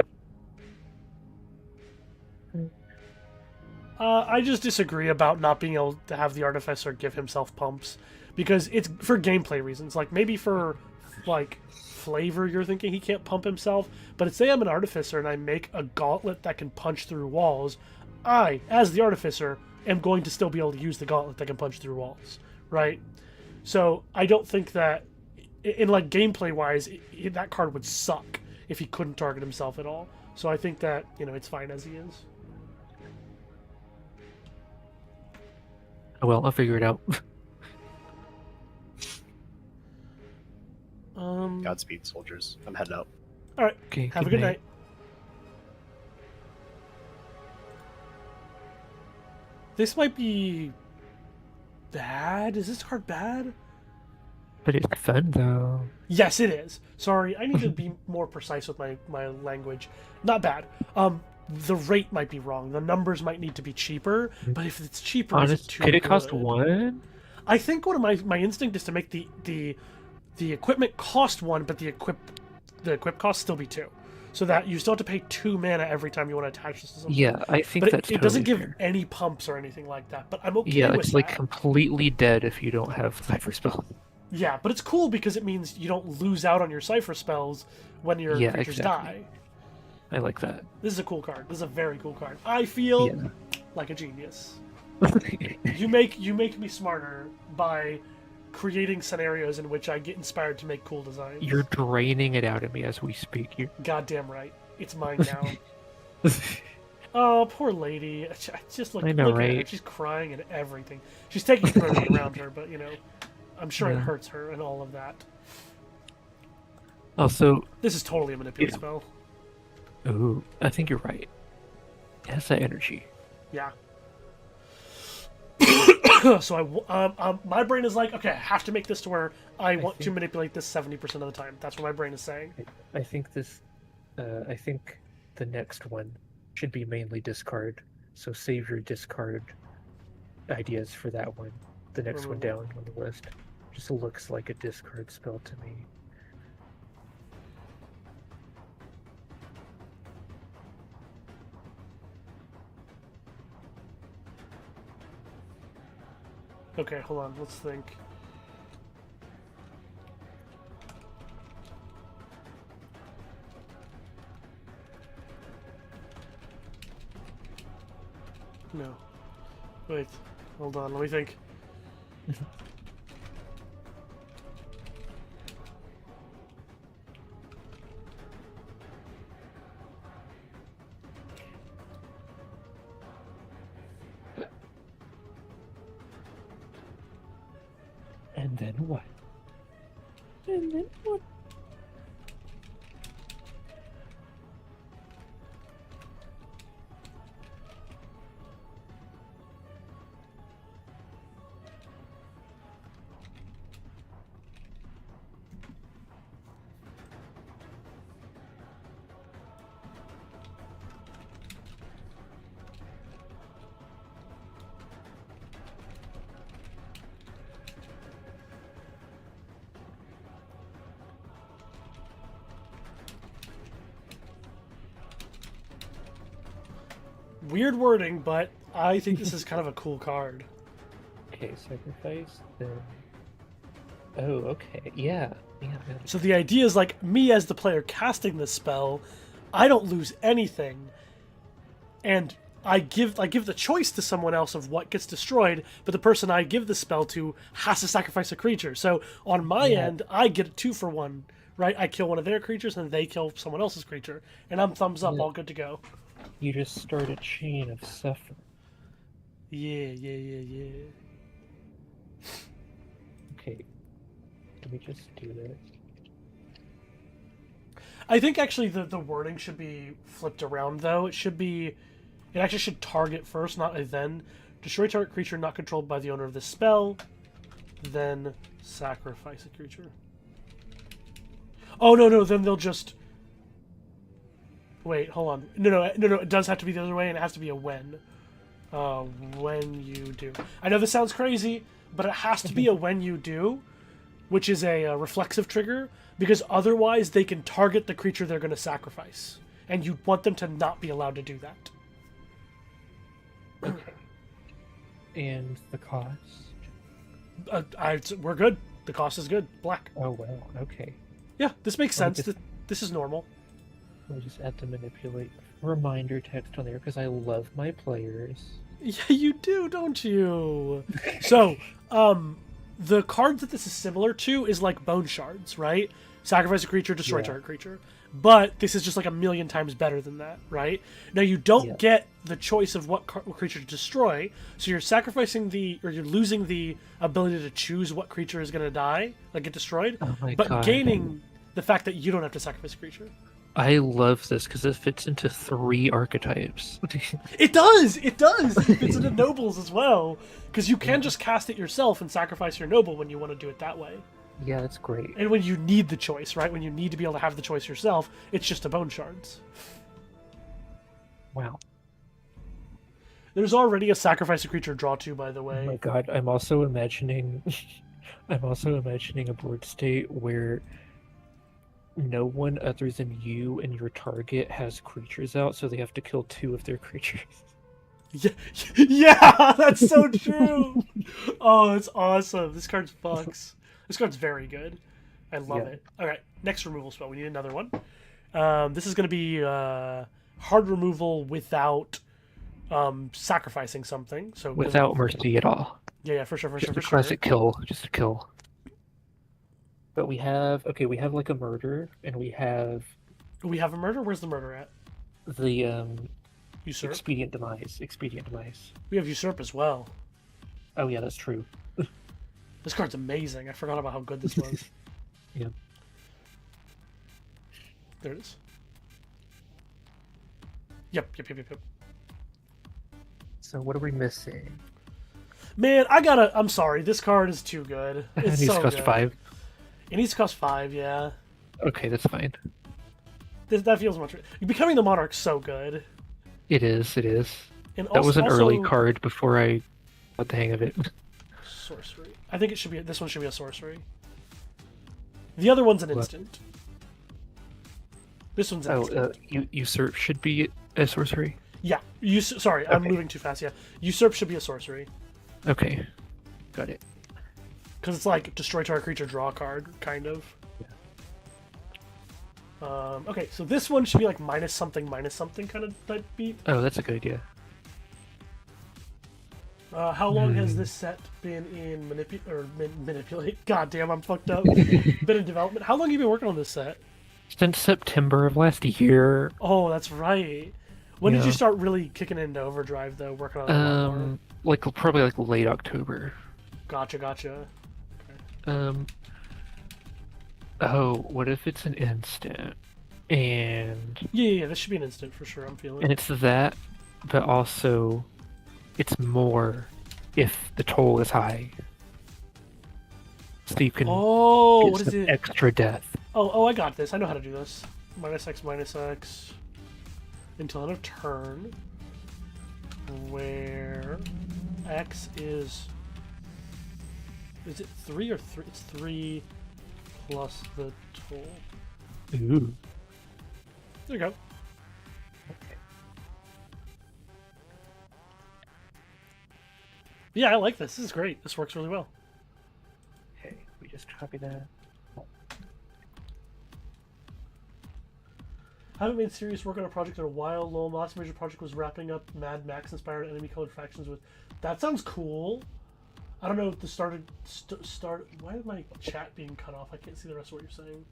I just disagree about not being able to have the Artificer give himself pumps, because it's for gameplay reasons. Like maybe for like flavor, you're thinking he can't pump himself, but say I'm an Artificer and I make a gauntlet that can punch through walls, I, as the Artificer, am going to still be able to use the gauntlet that can punch through walls, right? So I don't think that, in like gameplay wise, that card would suck if he couldn't target himself at all. So I think that it's fine as he is. Oh, well, I'll figure it out. Godspeed, soldiers. I'm heading out. All right. Okay, Have a good night. This might be bad. Is this card bad? But it's fun though. Yes, it is. Sorry, I need to be more precise with my language. Not bad. The rate might be wrong. The numbers might need to be cheaper. But if it's cheaper, is it too Could it cost good? 1? I think one of my instinct is to make the equipment cost 1, but the equip cost still be 2, so that you still have to pay 2 mana every time you want to attach this to something. Yeah, I think But that's it doesn't totally give fair. any pumps or anything like that. But I'm okay Yeah, with it's like that. completely dead if you don't have Cypher Spell. Yeah, but it's cool because it means you don't lose out on your Cypher spells when your Yeah, creatures exactly. die. I like that. This is a cool card. This is a very cool card. I feel Yeah. like a genius. You make me smarter by creating scenarios in which I get inspired to make cool designs. You're draining it out of me as we speak. Goddamn right. It's mine now. Oh, poor lady. Just I know, look at her. right? She's crying and everything. She's taking care of everyone around her, but I'm sure it Yeah. hurts her and all of that. Also, This is totally a manipulate Yeah. spell. ooh, I think you're right. It has that energy. Yeah. So my brain is like, okay, I have to make this to where I want to think- manipulate this 70% of the time. That's what my brain is saying. I think I think the next one should be mainly discard. So save your discard ideas for that one. The next one down on the list. Just looks like a discard spell to me. Okay, hold on. Let's think. No. Wait. Hold on. Let me think. And then what? And then what? Weird wording, but I think this is kind of a cool card. Okay, sacrifice, then... Oh, okay, yeah. So the idea is, like, me as the player casting this spell, I don't lose anything, and I give the choice to someone else of what gets destroyed, but the person I give the spell to has to sacrifice a creature. So on my end, I get a 2-for-1, right? I kill one of their creatures, and they kill someone else's creature, and I'm thumbs up, all good to go. You just start a chain of suffering. Yeah. Okay, let me just do this. I think actually the wording should be flipped around, though. It actually should target first, not a then. Destroy target creature not controlled by the owner of this spell, then sacrifice a creature. Oh, no, then they'll just... Wait, hold on. No, it does have to be the other way, and it has to be a when. When you do. I know this sounds crazy, but it has to be a when you do, which is a reflexive trigger, because otherwise they can target the creature they're going to sacrifice. And you want them to not be allowed to do that. Okay. And the cost? We're good. The cost is good. Black. Oh, well, okay. Yeah, this makes sense. This is normal. We'll just add the manipulate reminder text on there because I love my players. Yeah, you do, don't you? So, the card that this is similar to is like Bone Shards, right? Sacrifice a creature, destroy target creature. But this is just like a million times better than that, right? Now, you don't get the choice of what creature to destroy, so you're sacrificing you're losing the ability to choose what creature is going to die, like get destroyed, but gaining the fact that you don't have to sacrifice a creature. I love this because it fits into 3 archetypes. It does! It fits into nobles as well, because you can just cast it yourself and sacrifice your noble when you want to do it that way. Yeah, that's great. And when you need the choice, right? When you need to be able to have the choice yourself, it's just a Bone Shards. Wow. There's already a sacrifice a creature draw to, by the way. Oh my god, I'm also imagining a board state where no one other than you and your target has creatures out, so they have to kill 2 of their creatures. Yeah, that's so true. Oh, it's awesome. This card's fucks. This card's very good. I love it. All right, next removal spell. We need another one. This is going to be hard removal without sacrificing something. So without mercy at all. Yeah, for sure. Classic kill, just a kill. But we have like a murder, and we have a murder. Where's the murder at? The Usurp. Expedient demise. We have usurp as well. Oh yeah, that's true. This card's amazing. I forgot about how good this was. Yeah. There it is. Yep. So what are we missing? Man, I'm sorry. This card is too good. It's It needs so to cost good. 5. It needs to cost 5, yeah. Okay, that's fine. That feels much... Becoming the Monarch's so good. It is. And That was an early also- card before I got the hang of it. Sorcery. I think this one should be a sorcery. The other one's an instant. This one's an instant. Usurp should be a sorcery? Yeah. Sorry, I'm moving too fast, yeah. Usurp should be a sorcery. Okay. Got it. Because it's like destroy target creature, draw a card, kind of. Yeah. Okay, so this one should be like minus something kind of type beat. Oh, that's a good idea. How long has this set been in manipulate? God damn, I'm fucked up. Been in development. How long have you been working on this set? Since September of last year. Oh, that's right. When did you start really kicking into overdrive, though, working on it? Probably like late October. Gotcha. Okay. Oh, what if it's an instant? And Yeah, this should be an instant for sure. I'm feeling. and it's that, but also it's more if the toll is high. So you can Oh, get what is some it? extra death. Oh, I got this. I know how to do this. -X until end of turn, where X is it 3 or 3? It's 3 plus the toll. Ooh. There you go. Okay. Yeah, I like this. This is great. This works really well. Okay, we just copy that. I haven't made serious work on a project in a while. Lol, my last major project was wrapping up Mad Max inspired enemy colored factions with. That sounds cool. I don't know if the start. Why is my chat being cut off? I can't see the rest of what you're saying.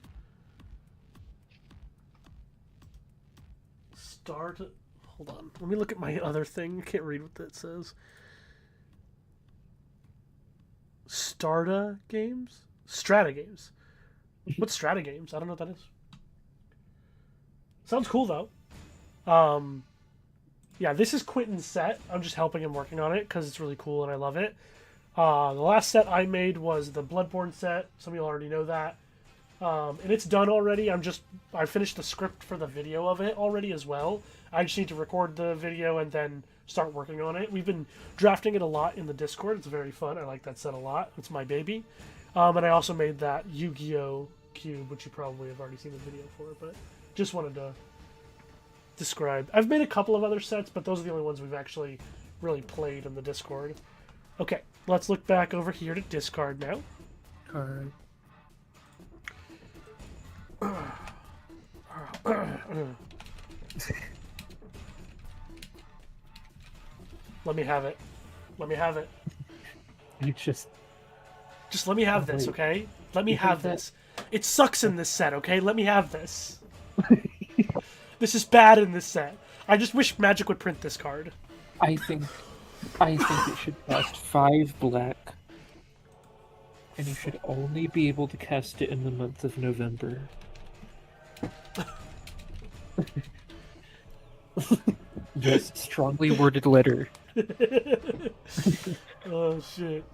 Hold on. Let me look at my other thing. I can't read what that says. Strata Games? Strata Games. What's Strata Games? I don't know what that is. Sounds cool though. Yeah, this is Quentin's set. I'm just helping him working on it because it's really cool and I love it. The last set I made was the Bloodborne set. Some of you already know that. And it's done already. I finished the script for the video of it already as well. I just need to record the video and then start working on it. We've been drafting it a lot in the Discord. It's very fun. I like that set a lot. It's my baby. And I also made that Yu-Gi-Oh! Cube, which you probably have already seen the video for, but just wanted to describe. I've made a couple of other sets, but those are the only ones we've actually really played in the Discord. Okay, let's look back over here to discard now. Card. Let me have it. Let me have it. You just let me have this, okay? Let me have this. It sucks in this set, okay? Let me have this. This is bad in this set. I just wish Magic would print this card. I think it should cost 5 black. And you should only be able to cast it in the month of November. Yes, strongly worded letter. Oh shit.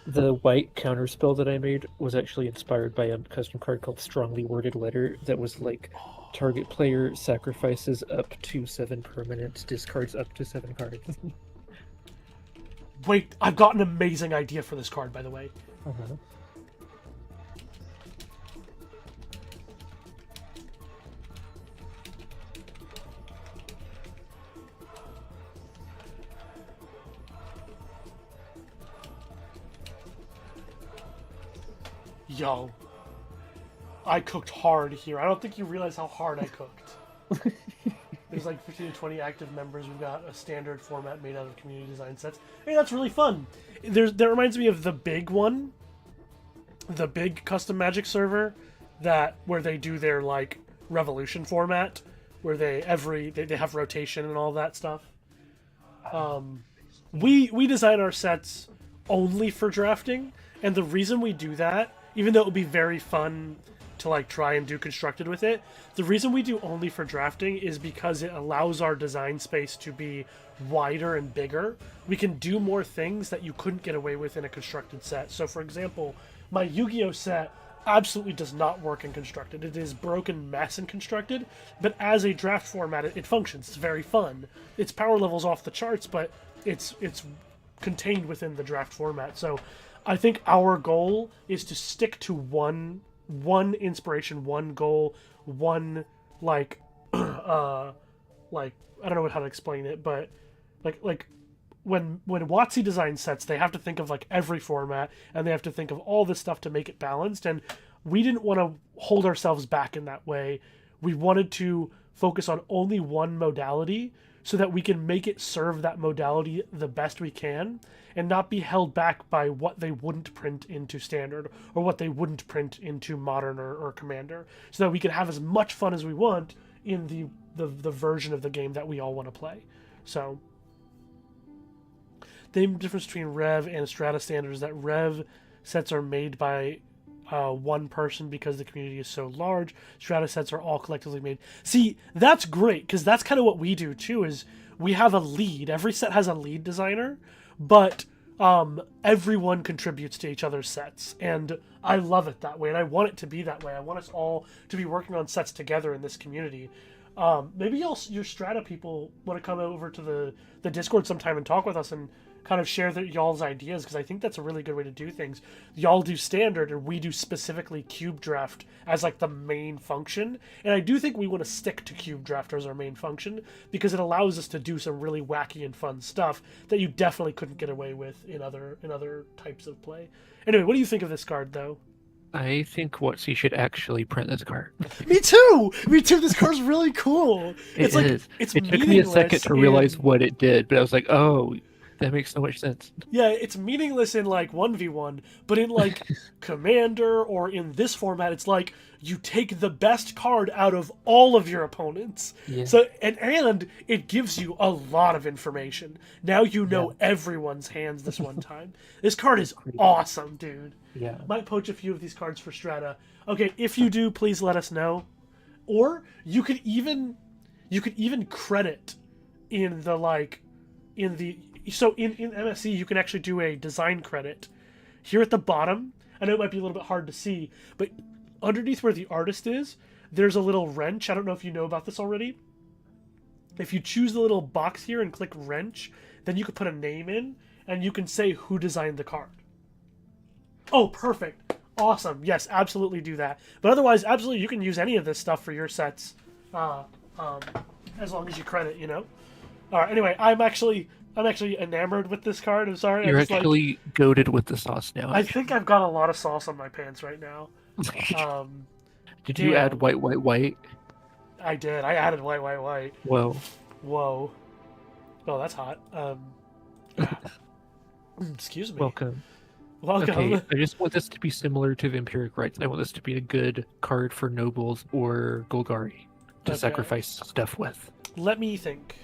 The white counterspell that I made was actually inspired by a custom card called Strongly Worded Letter that was like target player sacrifices up to 7 permanents, discards up to 7 cards. Wait, I've got an amazing idea for this card, by the way. Uh-huh. Yo. I cooked hard here. I don't think you realize how hard I cooked. There's like 15 to 20 active members. We've got a standard format made out of community design sets. Hey, that's really fun. That reminds me of the big one. The big custom Magic server where they do their like Revolution format, where they have rotation and all that stuff. We design our sets only for drafting, and the reason we do that, even though it would be very fun to like try and do constructed with it, the reason we do only for drafting is because it allows our design space to be wider and bigger. We can do more things that you couldn't get away with in a constructed set. So for example, my Yu-Gi-Oh set absolutely does not work in constructed. It is broken mess in constructed, but as a draft format it functions. It's very fun. Its power level's off the charts, but it's contained within the draft format. So I think our goal is to stick to one inspiration, one goal, one like I don't know how to explain it, but like when WotC designs sets, they have to think of like every format, and they have to think of all this stuff to make it balanced, and we didn't want to hold ourselves back in that way. We wanted to focus on only one modality so that we can make it serve that modality the best we can and not be held back by what they wouldn't print into standard or what they wouldn't print into modern or commander, so that we can have as much fun as we want in the version of the game that we all want to play. So the difference between Rev and Strata standard is that Rev sets are made by one person because the community is so large. Strata sets are all collectively made. See, that's great, because that's kind of what we do too, is we have a lead. Every set has a lead designer, but everyone contributes to each other's sets, and I love it that way, and I want it to be that way. I want us all to be working on sets together in this community. Maybe your Strata people want to come over to the Discord sometime and talk with us and kind of share y'all's ideas, because I think that's a really good way to do things. Y'all do standard, and we do specifically cube draft as like the main function, and I do think we want to stick to cube draft as our main function, because it allows us to do some really wacky and fun stuff that you definitely couldn't get away with in other types of play. Anyway, what do you think of this card, though? I think WotC should actually print this card. Me too! Me too! This card's really cool! It took me a second to realize what it did, but I was like, oh, that makes so much sense. Yeah, it's meaningless in like 1v1, but in like Commander or in this format, it's like you take the best card out of all of your opponents. Yeah. So and it gives you a lot of information. Now you know everyone's hands this one time. This card is awesome, dude. Yeah. Might poach a few of these cards for Strata. Okay, if you do, please let us know. Or you could even credit in MSC, you can actually do a design credit. Here at the bottom, I know it might be a little bit hard to see, but underneath where the artist is, there's a little wrench. I don't know if you know about this already. If you choose the little box here and click wrench, then you can put a name in, and you can say who designed the card. Oh, perfect. Awesome. Yes, absolutely do that. But otherwise, absolutely, you can use any of this stuff for your sets, as long as you credit, you know? All right, anyway, I'm actually enamored with this card. I'm sorry. You're actually goated with the sauce now. I think I've got a lot of sauce on my pants right now. Did you add white, white, white? I did. I added white, white, white. Whoa. Oh, that's hot. Excuse me. Welcome. Okay, I just want this to be similar to Vampiric Rites. I want this to be a good card for nobles or Golgari to sacrifice stuff with. Let me think.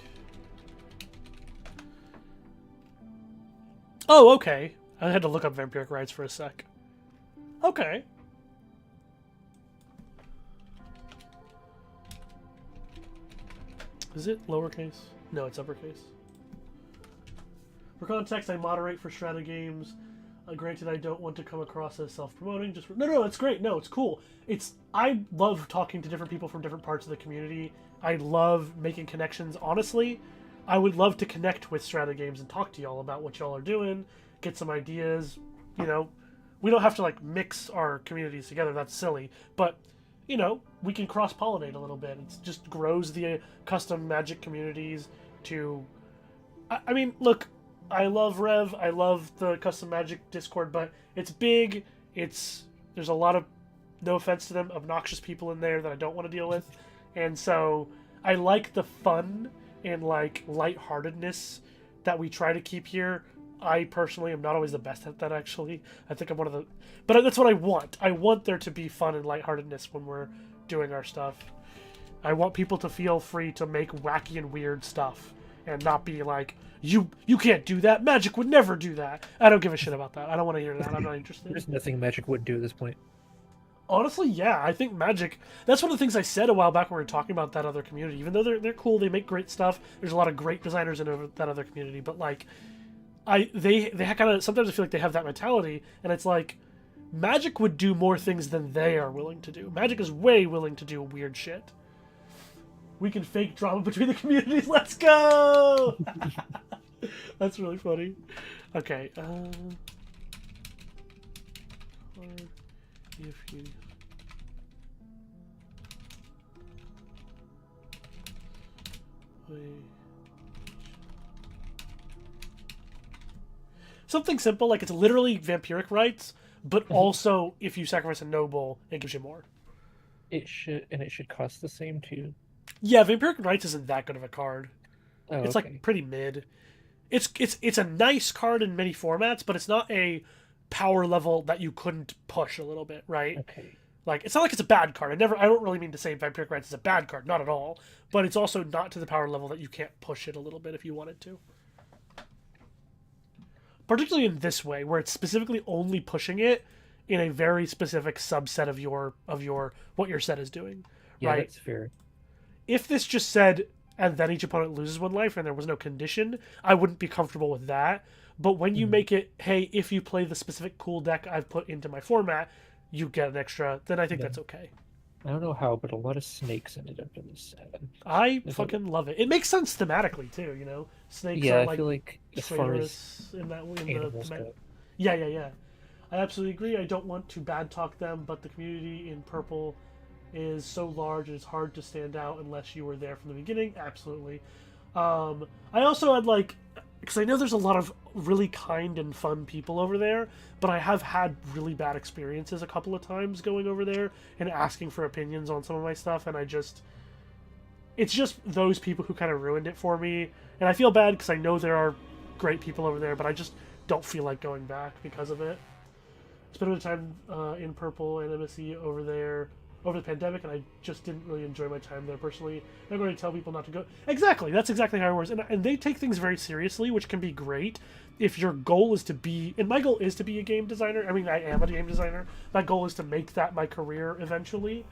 Oh, okay. I had to look up Vampiric Rites for a sec. Okay. Is it lowercase? No, it's uppercase. For context, I moderate for Strata games. Granted, I don't want to come across as self-promoting. No, it's great. No, it's cool. I love talking to different people from different parts of the community. I love making connections. Honestly, I would love to connect with Strata Games and talk to y'all about what y'all are doing, get some ideas. You know, we don't have to like mix our communities together. That's silly. But, you know, we can cross-pollinate a little bit. It just grows the custom Magic communities to... I mean, look, I love Rev. I love the custom Magic Discord, but it's big. There's a lot of, no offense to them, obnoxious people in there that I don't want to deal with. And so I like the fun and like lightheartedness that we try to keep here. I personally am not always the best at that, actually. I think I'm one of the... But that's what I want. I want there to be fun and lightheartedness when we're doing our stuff. I want people to feel free to make wacky and weird stuff and not be like, you can't do that. Magic would never do that. I don't give a shit about that. I don't want to hear that. I'm not interested. There's nothing Magic wouldn't do at this point. Honestly, yeah. I think Magic... That's one of the things I said a while back when we were talking about that other community. Even though they're cool, they make great stuff. There's a lot of great designers in that other community. But, like, they kind of... Sometimes I feel like they have that mentality. And it's like, Magic would do more things than they are willing to do. Magic is way willing to do weird shit. We can fake drama between the communities. Let's go! That's really funny. Okay. If you... Something simple, like it's literally Vampiric Rites, but also if you sacrifice a noble, it gives you more. It should cost the same too. Yeah, Vampiric Rites isn't that good of a card. Oh, it's like pretty mid. It's a nice card in many formats, but it's not a power level that you couldn't push a little bit, right? Okay. Like, it's not like it's a bad card. I don't really mean to say Vampiric Rites is a bad card, not at all. But it's also not to the power level that you can't push it a little bit if you wanted to. particularly in this way, where it's specifically only pushing it in a very specific subset of your what your set is doing. Yeah, right? That's fair. If this just said, and then each opponent loses 1 life, and there was no condition, I wouldn't be comfortable with that. But when you make it, hey, if you play the specific cool deck I've put into my format, you get an extra, then I think that's okay. I don't know how, but a lot of snakes ended up in this set. I fucking love it. It makes sense thematically too, you know. Snakes Yeah, are I like feel like as far as in animals go. Yeah. I absolutely agree. I don't want to bad talk them, but the community in purple is so large it's hard to stand out unless you were there from the beginning. Absolutely. I also had like, because I know there's a lot of really kind and fun people over there, but I have had really bad experiences a couple of times going over there and asking for opinions on some of my stuff, and it's just those people who kind of ruined it for me, and I feel bad because I know there are great people over there, but I just don't feel like going back because of it. Spent a bit of time in purple and MSE over there over the pandemic, and I just didn't really enjoy my time there personally. I'm going to tell people not to go. Exactly, that's exactly how it works. And they take things very seriously, which can be great if your goal is to be, and my goal is to be a game designer. I mean, I am a game designer. My goal is to make that my career eventually.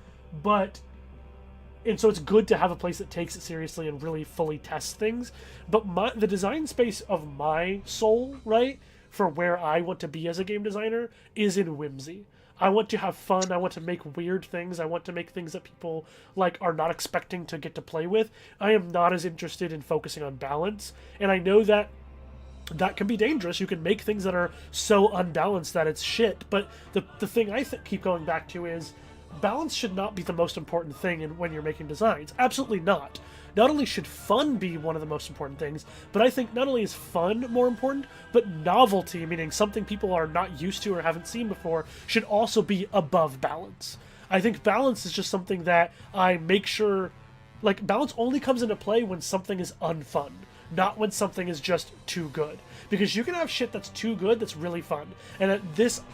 And so it's good to have a place that takes it seriously and really fully tests things. But the design space of my soul, right, for where I want to be as a game designer is in whimsy. I want to have fun. I want to make weird things. I want to make things that people like are not expecting to get to play with. I am not as interested in focusing on balance. And I know that can be dangerous. You can make things that are so unbalanced that it's shit. But the thing I keep going back to is balance should not be the most important thing when you're making designs. Absolutely not. Not only should fun be one of the most important things, but I think not only is fun more important, but novelty, meaning something people are not used to or haven't seen before, should also be above balance. I think balance is just something that I make sure, like, balance only comes into play when something is unfun, not when something is just too good. Because you can have shit that's too good that's really fun. And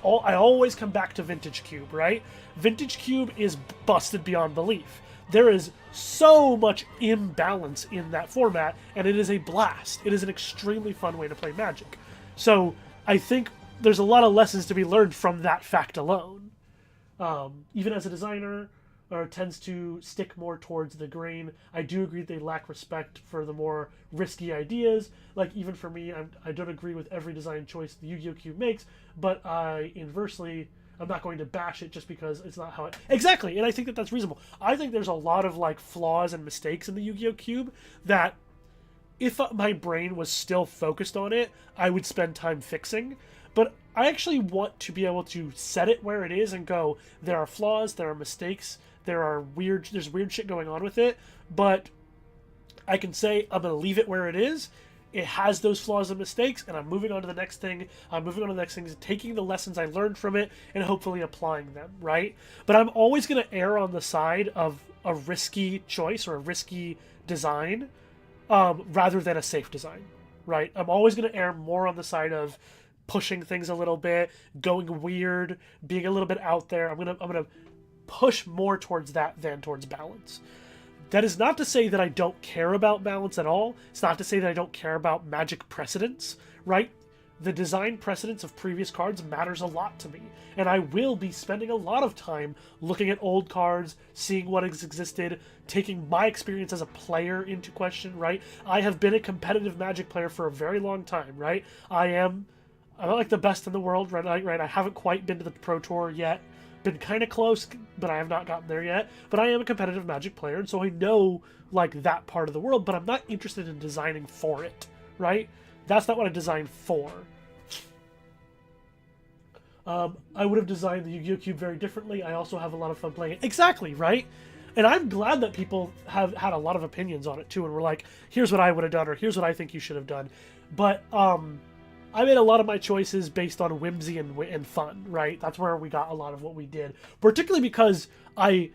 I always come back to Vintage Cube, right? Vintage Cube is busted beyond belief. There is so much imbalance in that format, and it is a blast. It is an extremely fun way to play Magic. So I think there's a lot of lessons to be learned from that fact alone. Even as a designer, tends to stick more towards the grain. I do agree they lack respect for the more risky ideas. Like, even for me, I don't agree with every design choice the Yu-Gi-Oh! Cube makes, but I'm not going to bash it just because it's not how it... Exactly, and I think that's reasonable. I think there's a lot of, like, flaws and mistakes in the Yu-Gi-Oh! Cube that, if my brain was still focused on it, I would spend time fixing. But I actually want to be able to set it where it is and go, there are flaws, there are mistakes, there's weird shit going on with it, but I can say I'm going to leave it where it is. It has those flaws and mistakes, and I'm moving on to the next thing. I'm moving on to the next thing, taking the lessons I learned from it and hopefully applying them, right? But I'm always going to err on the side of a risky choice or a risky design rather than a safe design, right? I'm always going to err more on the side of pushing things a little bit, going weird, being a little bit out there. I'm gonna push more towards that than towards balance. That is not to say that I don't care about balance at all. It's not to say that I don't care about Magic precedence, right? The design precedence of previous cards matters a lot to me, and I will be spending a lot of time looking at old cards, seeing what has existed, taking my experience as a player into question, right? I have been a competitive Magic player for a very long time, right? I'm not like the best in the world, right? I haven't quite been to the Pro Tour yet. Been kind of close, but I have not gotten there yet. But I am a competitive Magic player, and so I know, like, that part of the world, but I'm not interested in designing for it, right? That's not what I designed for. I would have designed the Yu-Gi-Oh! Cube very differently. I also have a lot of fun playing it. Exactly, right? And I'm glad that people have had a lot of opinions on it, too, and were like, here's what I would have done, or here's what I think you should have done. But, I made a lot of my choices based on whimsy and fun, right? That's where we got a lot of what we did. Particularly because I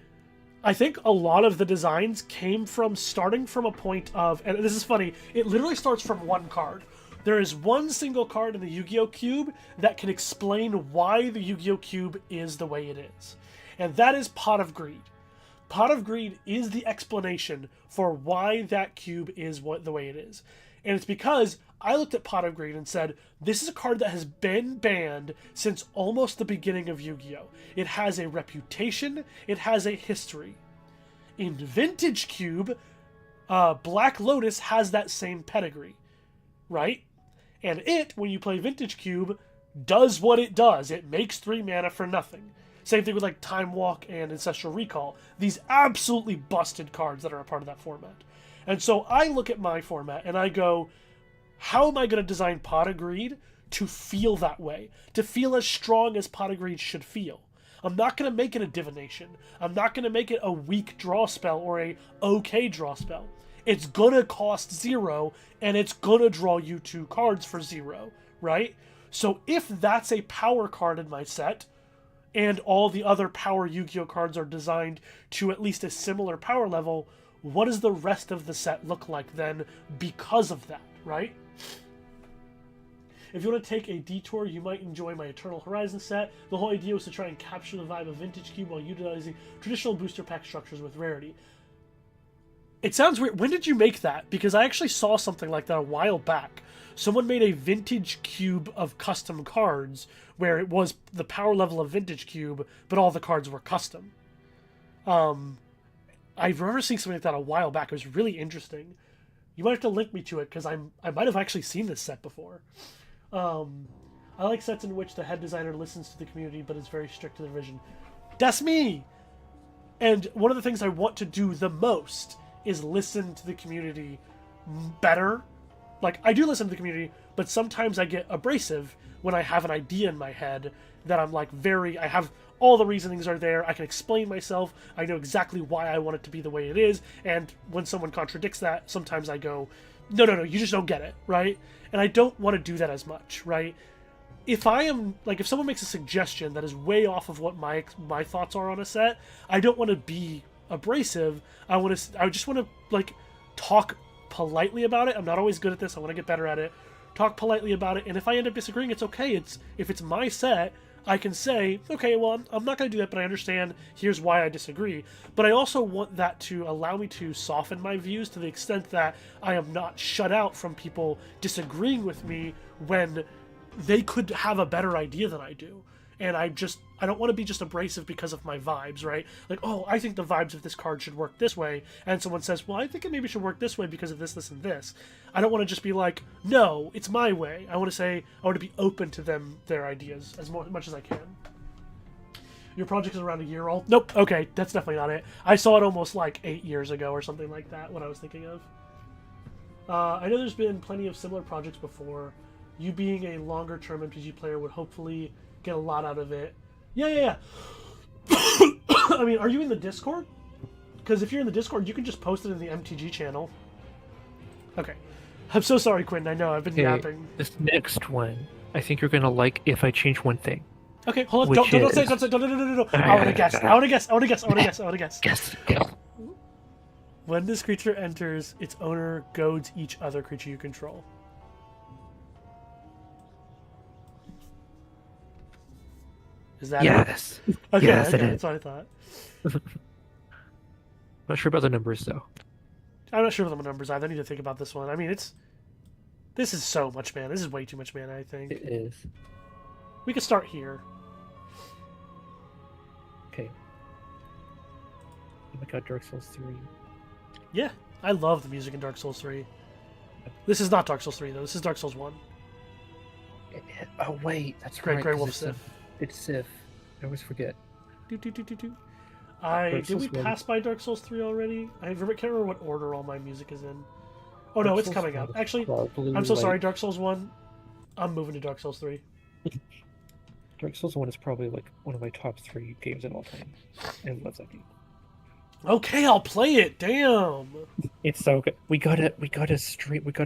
think a lot of the designs came from starting from a point of, and this is funny, it literally starts from one card. There is one single card in the Yu-Gi-Oh! Cube that can explain why the Yu-Gi-Oh! Cube is the way it is. And that is Pot of Greed. Pot of Greed is the explanation for why that cube is the way it is. And it's because I looked at Pot of Greed and said, this is a card that has been banned since almost the beginning of Yu-Gi-Oh! It has a reputation, it has a history. In Vintage Cube, Black Lotus has that same pedigree, right? And it, when you play Vintage Cube, does what it does. It makes 3 mana for nothing. Same thing with like Time Walk and Ancestral Recall. These absolutely busted cards that are a part of that format. And so I look at my format and I go, how am I going to design Pot of Greed to feel that way? To feel as strong as Pot of Greed should feel. I'm not going to make it a divination. I'm not going to make it a weak draw spell or a okay draw spell. It's going to cost 0, and it's going to draw you 2 cards for 0, right? So if that's a power card in my set, and all the other power Yu-Gi-Oh cards are designed to at least a similar power level, what does the rest of the set look like then because of that, right? If you want to take a detour, you might enjoy my Eternal Horizon set. The whole idea was to try and capture the vibe of Vintage Cube while utilizing traditional booster pack structures with rarity. It sounds weird. When did you make that? Because I actually saw something like that a while back. Someone made a Vintage Cube of custom cards where it was the power level of Vintage Cube, but all the cards were custom. I remember seeing something like that a while back. It was really interesting. You might have to link me to it because I might have actually seen this set before. I like sets in which the head designer listens to the community but is very strict to their vision. That's me! And one of the things I want to do the most is listen to the community better. Like, I do listen to the community, but sometimes I get abrasive when I have an idea in my head that I'm like I have all the reasonings are there, I can explain myself, I know exactly why I want it to be the way it is, and when someone contradicts that, sometimes I go, no, you just don't get it, right? And I don't want to do that as much, right? If someone makes a suggestion that is way off of what my thoughts are on a set, I don't want to be abrasive. I just want to like talk politely about it. I'm not always good at this. I want to get better at it. Talk politely about it, and if I end up disagreeing, it's okay. If it's my set, I can say, okay, well, I'm not going to do that, but I understand, here's why I disagree. But I also want that to allow me to soften my views to the extent that I am not shut out from people disagreeing with me when they could have a better idea than I do. And I don't want to be just abrasive because of my vibes, right? Like, oh, I think the vibes of this card should work this way, and someone says, well, I think it maybe should work this way because of this, this, and this. I don't want to just be like, no, it's my way. I want to be open to their ideas as much as I can. Your project is around a year old? Nope, okay, that's definitely not it. I saw it almost like 8 years ago or something like that, what I was thinking of. I know there's been plenty of similar projects before. You being a longer-term MTG player would hopefully get a lot out of it. Yeah. I mean, are you in the Discord? Because if you're in the Discord, you can just post it in the MTG channel. Okay. I'm so sorry, Quinn. I know, I've been yapping. This next one, I think you're going to like if I change one thing. Okay, hold on. Don't say. No. I want to guess. Guess. When this creature enters, its owner goads each other creature you control. Is that yes. it? Okay, yes, okay, it is. that's what I thought. Not sure about the numbers, though. I'm not sure about the numbers either. I need to think about this one. I mean, this is so much mana. This is way too much mana, I think. It is. We could start here. Okay. Oh my god, Dark Souls 3. Yeah, I love the music in Dark Souls 3. This is not Dark Souls 3, though. This is Dark Souls 1. Oh, wait. That's Grey right. Wolf Sith. It's Sith. I always forget. Did we Souls 1. pass by Dark Souls 3 already? I can't remember what order all my music is in. Oh no, it's coming up. Actually, I'm so sorry, Dark Souls 1. I'm moving to Dark Souls 3. Dark Souls 1 is probably like one of my top 3 games of all time. I love that game. Okay, I'll play it. Damn. It's so good. We gotta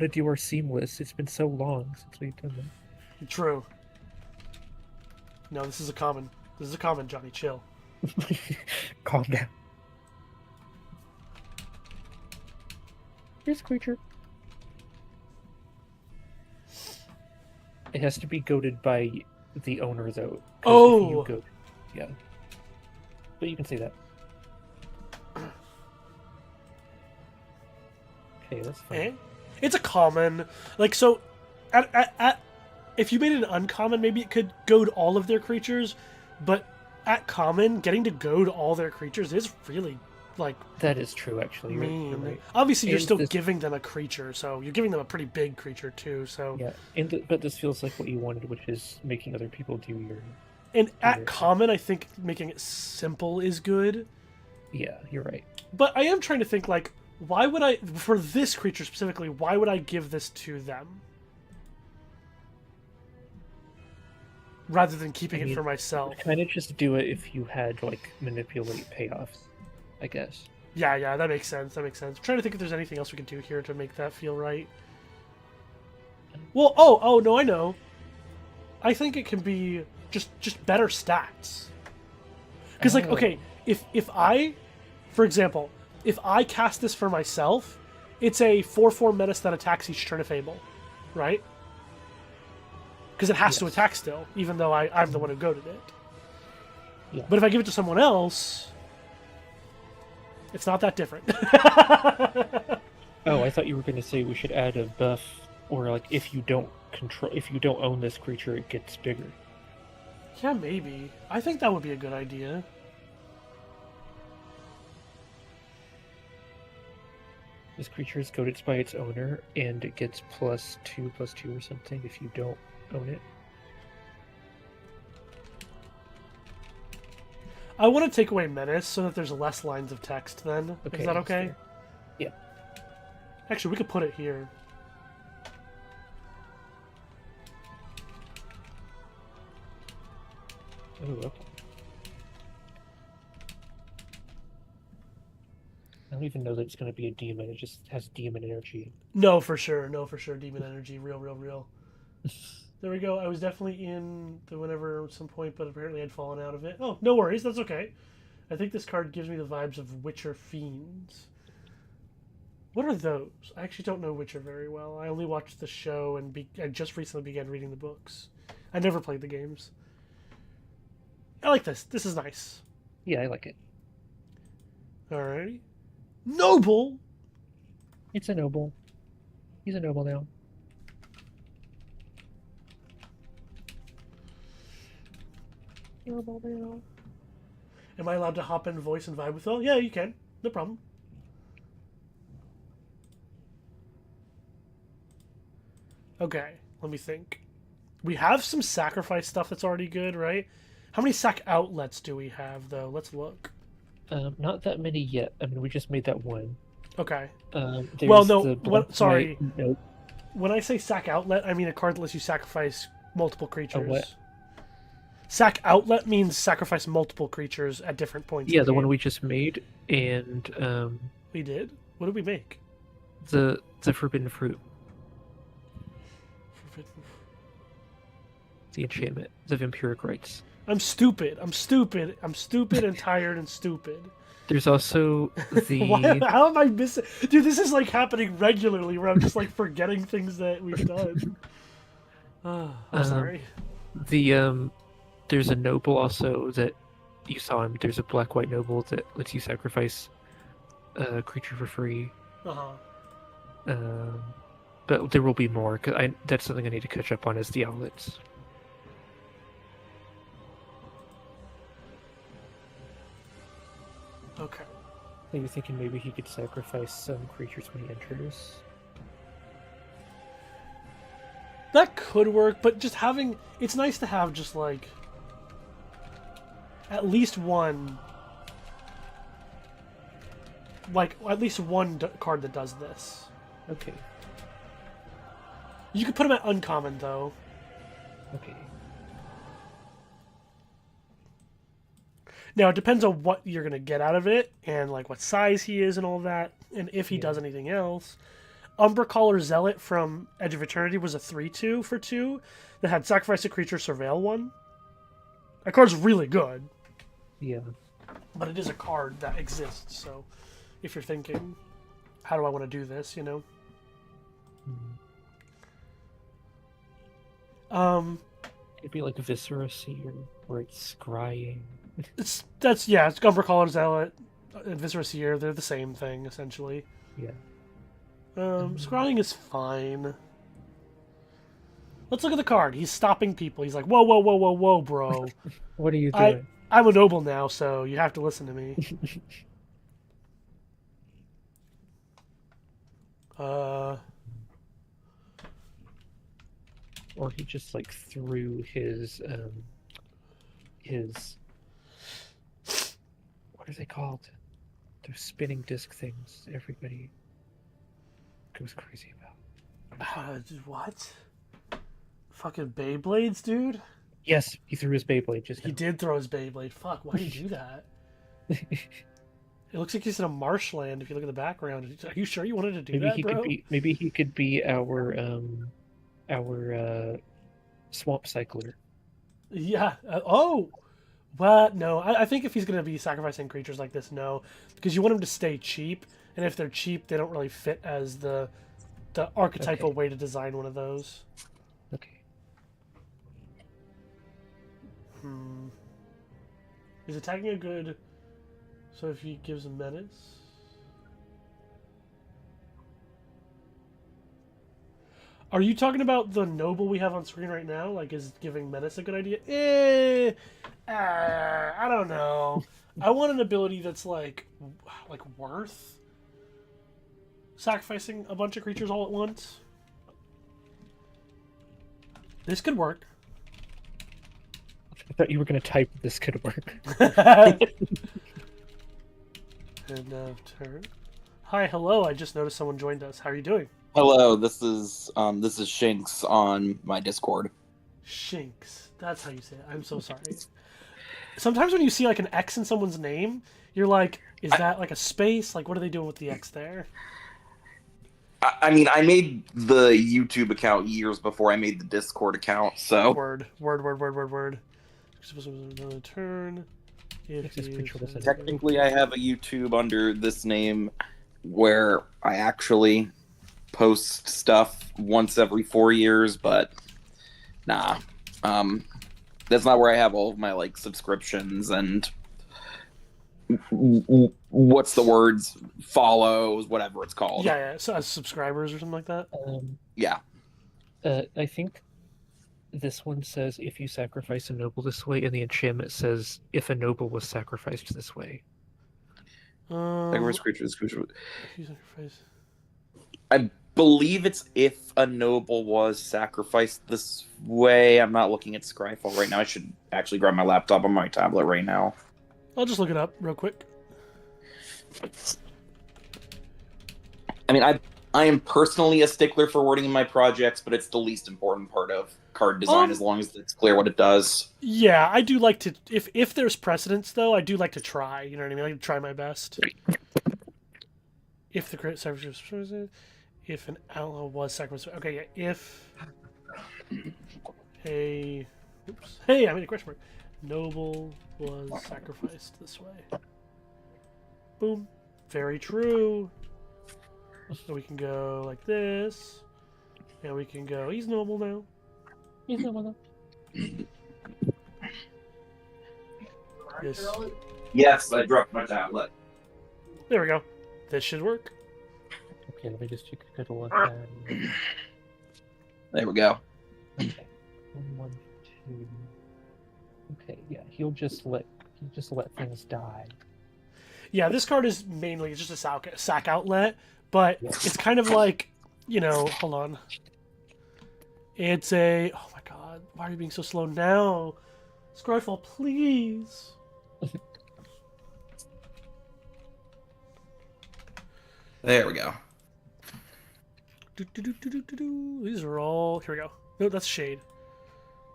do our seamless. It's been so long since we've done that. True. No, this is a common, Johnny. Chill. Calm down. Here's a creature. It has to be goaded by the owner, though. Oh! Yeah. But you can say that. Okay, that's fine. It's a common. Like, so, if you made it an uncommon, maybe it could goad all of their creatures, but at common, getting to goad all their creatures is really, like... That is true, actually. Mean. You're right. Obviously, you're still giving them a creature, so you're giving them a pretty big creature, too, so... Yeah, but this feels like what you wanted, which is making other people do your... And at common, I think making it simple is good. Yeah, you're right. But I am trying to think, like, why would I... For this creature specifically, why would I give this to them? Rather than keeping it for myself. Kind of just do it if you had, like, manipulate payoffs, I guess. Yeah, that makes sense. I'm trying to think if there's anything else we can do here to make that feel right. Well, oh, no, I know. I think it can be just better stats. Because, like, okay, if I, for example, if I cast this for myself, it's a 4/4 menace that attacks each turn of Fable, right? Because it has to attack still, even though I'm the one who goaded it. Yeah. But if I give it to someone else, it's not that different. Oh, I thought you were going to say we should add a buff, or like if you don't own this creature, it gets bigger. Yeah, maybe. I think that would be a good idea. This creature is goaded by its owner, and it gets +2/+2 or something if you don't own it. I want to take away menace so that there's less lines of text then. Okay, is that okay? fair. Yeah. Actually, we could put it here. Ooh, okay. I don't even know that it's going to be a demon. It just has demon energy. No, for sure. Demon energy. Real. There we go. I was definitely in the whenever at some point, but apparently I'd fallen out of it. Oh, no worries. That's okay. I think this card gives me the vibes of Witcher Fiends. What are those? I actually don't know Witcher very well. I only watched the show and I just recently began reading the books. I never played the games. I like this. This is nice. Yeah, I like it. Alrighty. Noble! It's a noble. He's a noble now. Noble now. Am I allowed to hop in voice and vibe with all? Yeah, you can. No problem. Okay, let me think. We have some sacrifice stuff that's already good, right? How many sack outlets do we have, though? Let's look. Not that many yet. I mean, we just made that one. Okay. Well, no. Sorry. Nope. When I say sack outlet, I mean a card that lets you sacrifice multiple creatures. A what? Sack outlet means sacrifice multiple creatures at different points. Yeah, the one we just made, and we did. What did we make? The forbidden fruit. The enchantment, the vampiric rites. I'm stupid and tired and stupid. There's also the... How am I missing? Dude, this is like happening regularly where I'm just like forgetting things that we've done. I'm sorry. There's a noble also that you saw him. There's a black-white noble that lets you sacrifice a creature for free. But there will be more, because that's something I need to catch up on, is the outlets. Okay. Maybe thinking maybe he could sacrifice some creatures when he enters. That could work, but just having... It's nice to have just, like... At least one... Like, at least one card that does this. Okay. You could put him at uncommon, though. Okay. Now, it depends on what you're going to get out of it, and like what size he is and all that, and if he does anything else. Umbracaller Zealot from Edge of Eternity was a 3/2 for 2 that had Sacrifice a Creature, Surveil 1. That card's really good. Yeah. But it is a card that exists, so if you're thinking, how do I want to do this, you know? It'd be like Viscera Seer, where it's scrying. It's Umbracaller Zealot and Viscera Seer, they're the same thing, essentially. Yeah. Scrying is fine. Let's look at the card. He's stopping people. He's like, whoa, whoa, whoa, whoa, whoa, bro. What are you doing? I'm a noble now, so you have to listen to me. Or he just like threw his what are they called? Those spinning disc things everybody goes crazy about. What? Fucking Beyblades, dude? Yes, he threw his Beyblade just He now. did throw his Beyblade. Fuck, why did you do that? It looks like he's in a marshland if you look at the background. Are you sure you wanted to do maybe that, he bro? could be maybe he could be our swamp cycler. Yeah. Oh! What? No. I think if he's going to be sacrificing creatures like this, no. Because you want him to stay cheap. And if they're cheap, they don't really fit as the archetypal way to design one of those. Okay. Is attacking a good... So if he gives a menace... Are you talking about the noble we have on screen right now? Like, is giving menace a good idea? I don't know. I want an ability that's like worth sacrificing a bunch of creatures all at once. This could work. I thought you were going to type this could work. End of turn. Hi, hello. I just noticed someone joined us. How are you doing? Hello, this is Shinx on my Discord. Shinx. That's how you say it. I'm so sorry. Sometimes when you see like an X in someone's name, you're like, is that like a space? Like, what are they doing with the X there? I mean, I made the YouTube account years before I made the Discord account, so... Word. Another turn. Technically, I have a YouTube under this name where I actually post stuff once every 4 years, but nah. That's not where I have all of my, like, subscriptions and... what's the words? Follows, whatever it's called. Yeah. So as subscribers or something like that? Yeah. I think this one says if you sacrifice a noble this way, and the enchantment says if a noble was sacrificed this way. Sacrifice creatures. Sacrifice. I believe it's if a noble was sacrificed this way. I'm not looking at Scryfall right now. I should actually grab my laptop on my tablet right now. I'll just look it up real quick. I mean, I am personally a stickler for wording in my projects, but it's the least important part of card design as long as it's clear what it does. Yeah, I do like to... If there's precedence, though, I do like to try. You know what I mean? I like to try my best. If the crit sacrifice was... If an ally was sacrificed... Okay, yeah. If a... Oops. Hey, I made a question mark. Noble was sacrificed this way. Boom. Very true. So we can go like this. And we can go... He's noble now. He's noble now. Yes. Yes, I dropped my tablet. There we go. This should work. Okay, let me just take a good look at There we go. Okay. 1, 2. Okay, yeah, he'll just let things die. Yeah, this card is mainly just a sack outlet, but it's kind of like, you know, hold on. It's a... Oh my god, why are you being so slow now? Scryfall, please. There we go. These are all... Here we go. No, that's Shade.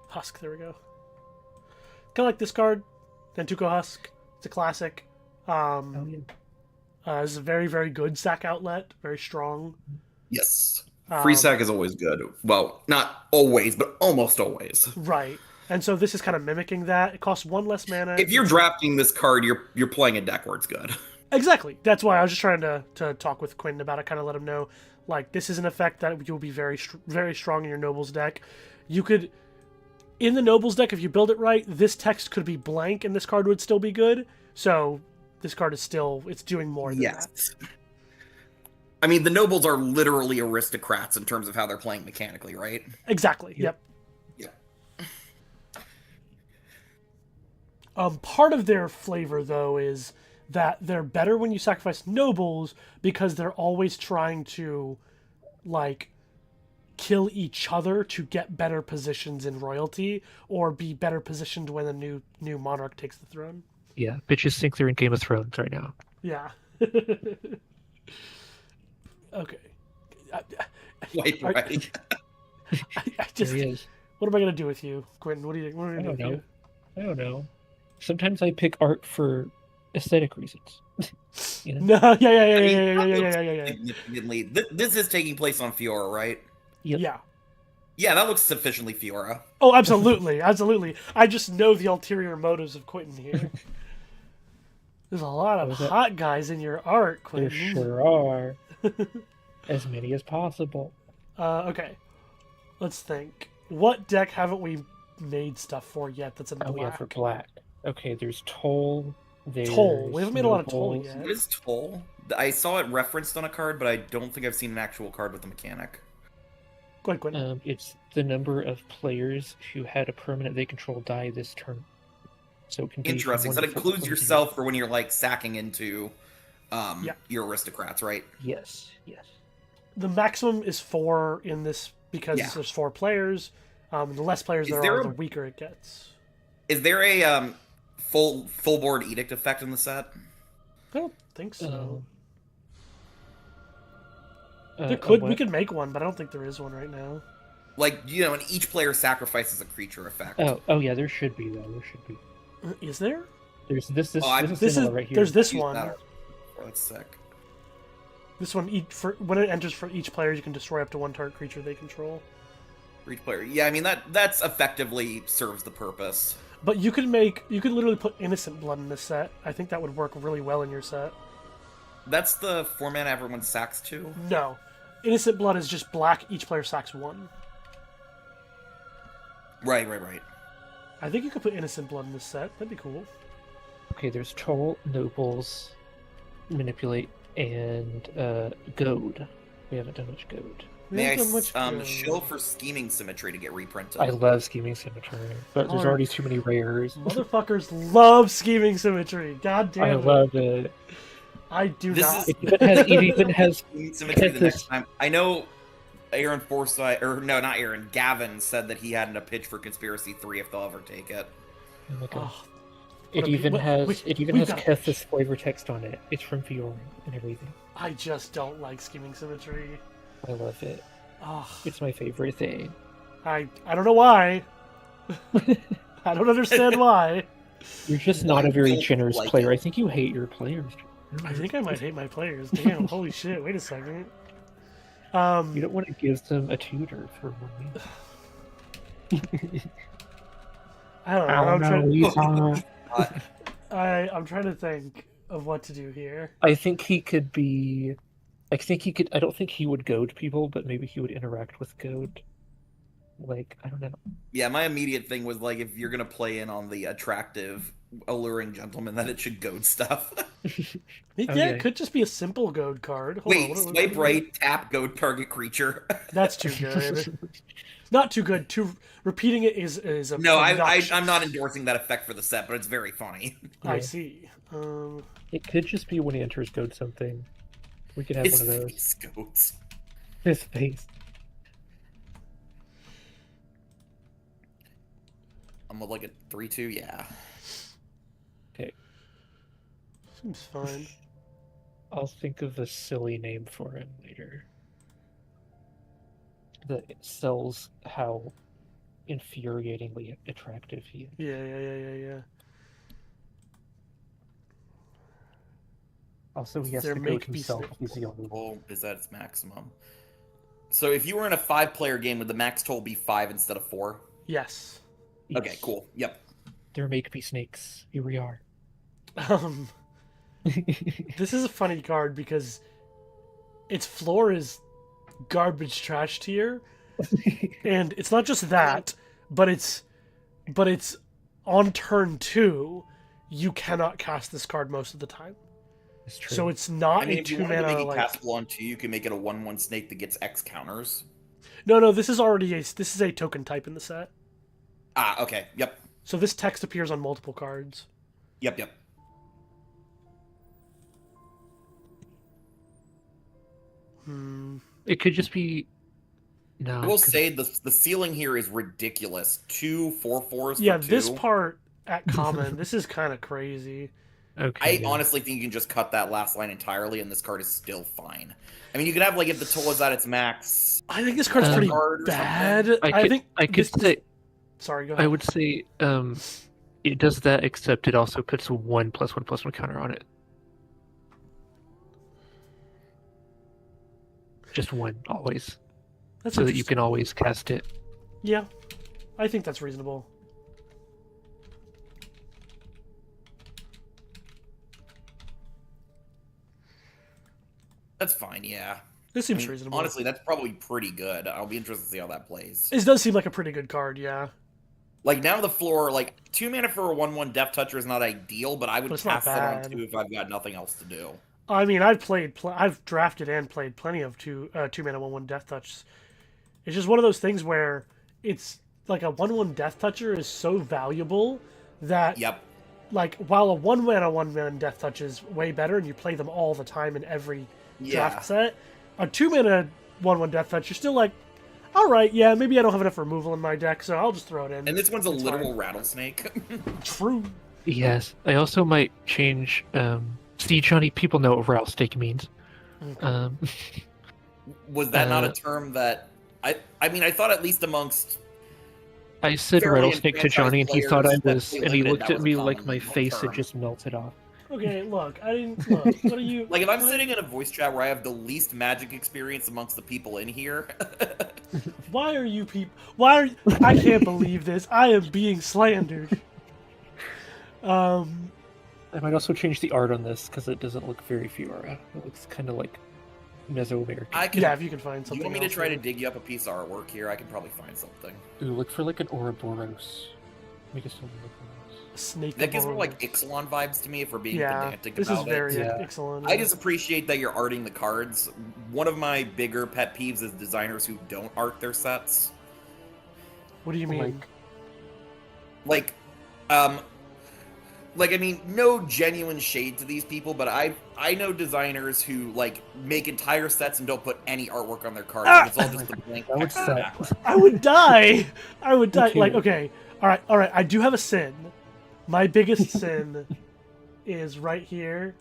Husk, there we go. Kind of like this card, Nantuko Husk. It's a classic. It's a very, very good sack outlet. Very strong. Yes. Free sack is always good. Well, not always, but almost always. Right. And so this is kind of mimicking that. It costs 1 less mana. If you're drafting this card, you're playing a deck where it's good. Exactly. That's why I was just trying to talk with Quinn about it, kind of let him know, like, this is an effect that you'll be very, very strong in your Nobles deck. You could, in the Nobles deck, if you build it right, this text could be blank and this card would still be good. So this card is still, it's doing more than that. I mean, the nobles are literally aristocrats in terms of how they're playing mechanically, right? Exactly. Yep. Yep. Part of their flavor, though, is that they're better when you sacrifice nobles because they're always trying to, like, kill each other to get better positions in royalty or be better positioned when a new monarch takes the throne. Yeah, bitches think they're in Game of Thrones right now. Yeah. Okay. Right. I just, There he is. what am I gonna do with you, Quentin? What are you I gonna don't do with know. I don't know. Sometimes I pick art for aesthetic reasons. You know? No, yeah. Significantly, this is taking place on Fiora, right? Yep. Yeah. Yeah, that looks sufficiently Fiora. Oh, absolutely, absolutely. I just know the ulterior motives of Quentin here. There's a lot of hot guys in your art, There Quentin. sure are. As many as possible. Okay. Let's think. What deck haven't we made stuff for yet that's in black? Oh, yeah, for black. Okay, there's Toll. There's Toll. We haven't made a lot of Toll Nobles. yet. What is Toll? I saw it referenced on a card, but I don't think I've seen an actual card with the mechanic. Go ahead, Quentin. It's the number of players who had a permanent they control die this turn. So it can be Interesting. So that includes yourself for when you're like sacking into your aristocrats, right? Yes. The maximum is 4 in this because there's 4 players. The less players there are, the weaker it gets. Is there a full board edict effect in the set? I don't think so. We could make one, but I don't think there is one right now. Like, you know, and each player sacrifices a creature effect. Oh yeah, there should be though. There should be. Is there? There's this is right here. There's this one. Oh, that's sick. This one, when it enters for each player, you can destroy up to 1 target creature they control. For each player, yeah. I mean that's effectively serves the purpose. But you could literally put Innocent Blood in this set. I think that would work really well in your set. That's the 4-mana everyone sacks to? No. Innocent Blood is just black, each player sacks 1. Right. I think you could put Innocent Blood in this set. That'd be cool. Okay, there's Toll, Nobles, Manipulate, and Goad. We haven't done much Goad. May I shill for Scheming Symmetry to get reprinted? I love Scheming Symmetry, but there's already too many rares. Motherfuckers love Scheming Symmetry. God damn it. I love it. I do not. It even has Scheming Symmetry the next time. I know Aaron Forsyth, or no, not Aaron, Gavin said that he hadn't a pitch for Conspiracy 3 if they'll ever take it. Oh my god. It even has Kethis flavor text on it. It's from Fiora and everything. I just don't like Scheming Symmetry. I love it. Oh, it's my favorite thing. I don't know why. I don't understand why. You're just not a very generous player. I think you hate your players. I think I might hate my players. Damn, holy shit. Wait a second. You don't want to give them a tutor for money. I don't know. I'm trying to think of what to do here. I think he could be... I don't think he would goad people, but maybe he would interact with goad. Like, I don't know. Yeah, my immediate thing was, like, if you're going to play in on the attractive, alluring gentleman, then it should goad stuff. It could just be a simple goad card. Swipe right, tap, goad target creature. That's too good. Not too good. Repeating it is a... No, I'm not endorsing that effect for the set, but it's very funny. I see. It could just be when he enters goad something. We could have one of those. Goats. His face. I'm gonna look at 3-2, yeah. Okay. Seems fine. I'll think of a silly name for him later. That sells how infuriatingly attractive he is. Yeah. Also, he has to go himself. He's the only one. Is at its maximum. So if you were in a 5-player game, would the max toll be 5 instead of 4? Yes. Okay, cool. Yep. They're make-me snakes. Here we are. This is a funny card because its floor is garbage trash tier, and it's not just that, but it's on turn 2, you cannot cast this card most of the time. It's true. So it's not I mean, a if you 2 wanted to mana make it like. castable on 2, you can make it a 1/1 snake that gets X counters. No, this is already this is a token type in the set. Ah, okay. Yep. So this text appears on multiple cards. Yep. It could just be. No. I will say the ceiling here is ridiculous. 2 4/4s. Yeah, for 2. this part at common, this is kind of crazy. Okay. I honestly think you can just cut that last line entirely, and this card is still fine. I mean, you could have like if the toll is at its max. I think this card's pretty card or bad. something. I could say. Sorry, go ahead. I would say it does that, except it also puts a 1/1/1/1 counter on it. Just one, always. That's So that you interesting. can always cast it. Yeah, I think that's reasonable. That's fine, yeah. This seems I mean, reasonable. honestly, that's probably pretty good. I'll be interested to see how that plays. It does seem like a pretty good card, yeah. Like now the floor, like 2 mana for a 1/1 Death Toucher is not ideal, but I would But it's not cast it on bad. 2 if I've got nothing else to do. I mean, I've drafted and played plenty of 2 mana 1/1 Death Touch. It's just one of those things where it's like a 1/1 Death Toucher is so valuable that Yep. like while a 1 mana Death Touch is way better and you play them all the time in every Yeah. draft set, a 2 mana 1/1 Death Touch, you're still like, all right, yeah, maybe I don't have enough removal in my deck, so I'll just throw it in. And this one's a It's literal fine. rattlesnake. True. Yes. I also might change. See, Johnny, people know what rattlesnake means. Um, Was that not a Uh, term that I mean I thought at least amongst I said fairly rattlesnake to Johnny, and he enfranchised thought I players was, that and he limited, looked that at was a me like common my face had term. just melted off. Okay, look, I didn't look. What are you? like if I'm sitting in a voice chat where I have the least magic experience amongst the people in here. Why are you people? Why are I can't believe this. I am being slandered. I might also change the art on this because it doesn't look very Fiora. It looks kind of like Mesoamerican. I can. Yeah, if you can find Do something. you want me to else, try to yeah. dig you up a piece of artwork here? I can probably find something. Ooh, look for like an Ouroboros. Make it so Ouroboros. Snake? That gives me Bones. like Ixalan vibes to me if we're being Yeah, pedantic this about is very it. Yeah. excellent. I just appreciate that you're arting the cards. One of my bigger pet peeves is designers who don't art their sets. What do you mean? Like, I mean, no genuine shade to these people, but I know designers who like make entire sets and don't put any artwork on their cards. Ah! And it's all just the blank That would text in the suck. background. I would die. I would die. Okay. Like, okay, all right. I do have a sin. My biggest sin is right here.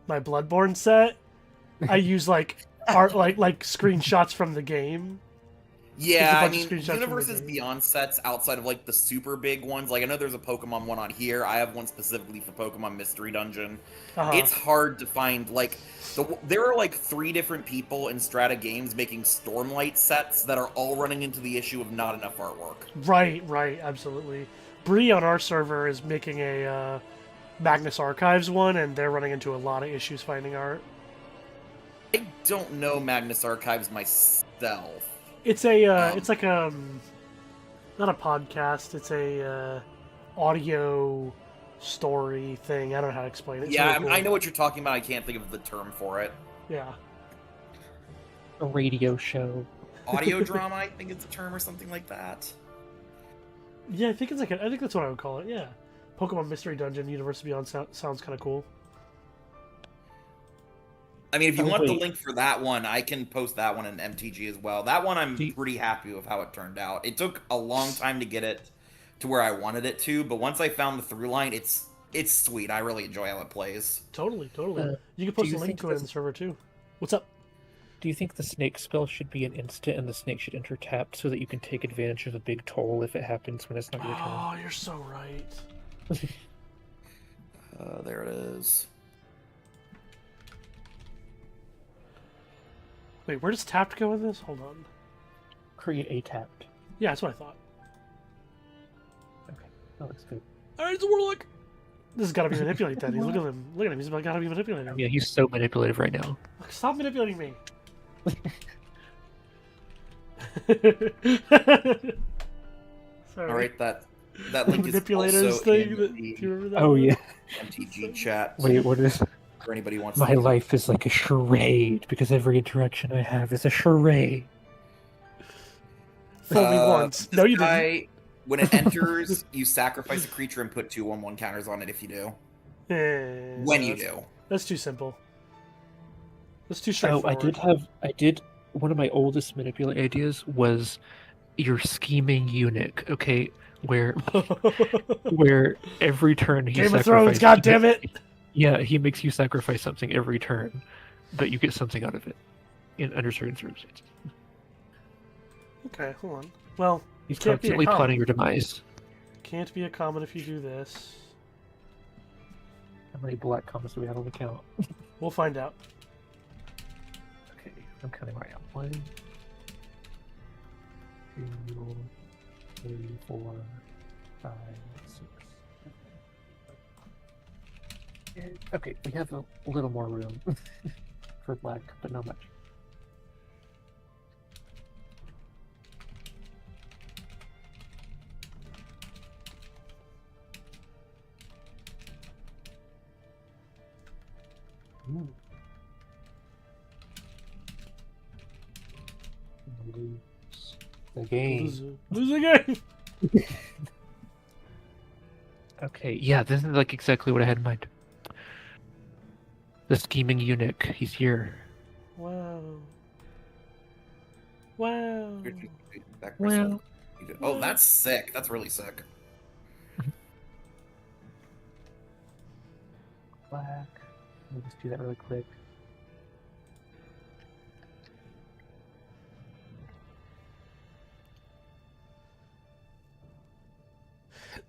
My Bloodborne set. I use like art, like screenshots from the game. Yeah, There's a I bunch mean, of screenshots from Universes the game. Beyond sets outside of like the super big ones. Like I know there's a Pokemon one on here. I have one specifically for Pokemon Mystery Dungeon. Uh-huh. It's hard to find like there are like 3 different people in Strata Games making Stormlight sets that are all running into the issue of not enough artwork. Right, absolutely. Bree on our server is making a Magnus Archives one, and they're running into a lot of issues finding art. I don't know Magnus Archives myself. It's a it's like not a podcast. It's a audio story thing. I don't know how to explain it. It's Yeah, really I, mean, cool. I know what you're talking about. I can't think of the term for it. Yeah. A radio show. Audio drama, I think it's a term or something like that. Yeah, I think it's like I think that's what I would call it. Yeah, Pokemon Mystery Dungeon Universe Beyond sounds kind of cool. I mean, if you Oh, want the wait. link for that one, I can post that one in MTG as well. That one I'm Do you- pretty happy with how it turned out. It took a long time to get it to where I wanted it to, but once I found the through line, it's sweet. I really enjoy how it plays. Totally. Uh, You can post do a you link think to it in this- the server too. What's up? Do you think the snake spell should be an instant and the snake should enter tapped so that you can take advantage of a big toll if it happens when it's not your turn? Oh, you're so right. There it is. Wait, where does tapped go in this? Hold on. Create a tapped. Yeah, that's what I thought. Okay, that looks good. Alright, it's a Warlock. This has got to be manipulate that. Look at him. Look at him. He's got to be manipulating. Yeah, he's so manipulative right now. Stop manipulating me. Sorry. All right, that link is Manipulators also thing. in Do the you remember that? Oh one? yeah. MTG chat. Wait, what is? sure anybody wants My to use it. life is like a charade because every interaction I have is a charade. Fool me once. No, you didn't. didn't. When it enters, you sacrifice a creature and put 2/1/1 counters on it if you do. When you do. That's too simple. That's too Oh, straightforward. I did. One of my oldest manipulate ideas was your scheming eunuch. Okay, where every turn he Game of Thrones, God damn it! Yeah, he makes you sacrifice something every turn, but you get something out of it in under certain circumstances. Okay, hold on. Well, He's can't be a constantly common. plotting your demise. Can't be a common if you do this. How many black comments do we have on the count? We'll find out. Okay, I'm counting right now. 1, 2, 3, 4, 5, 6. Okay, we have a little more room for black, but not much. Ooh. Lose the game. Lose the game! Okay, yeah, this is like exactly what I had in mind. The scheming eunuch, he's here. Wow. Wow. Well, Oh, that's sick. That's really sick. black. Let me just do that really quick.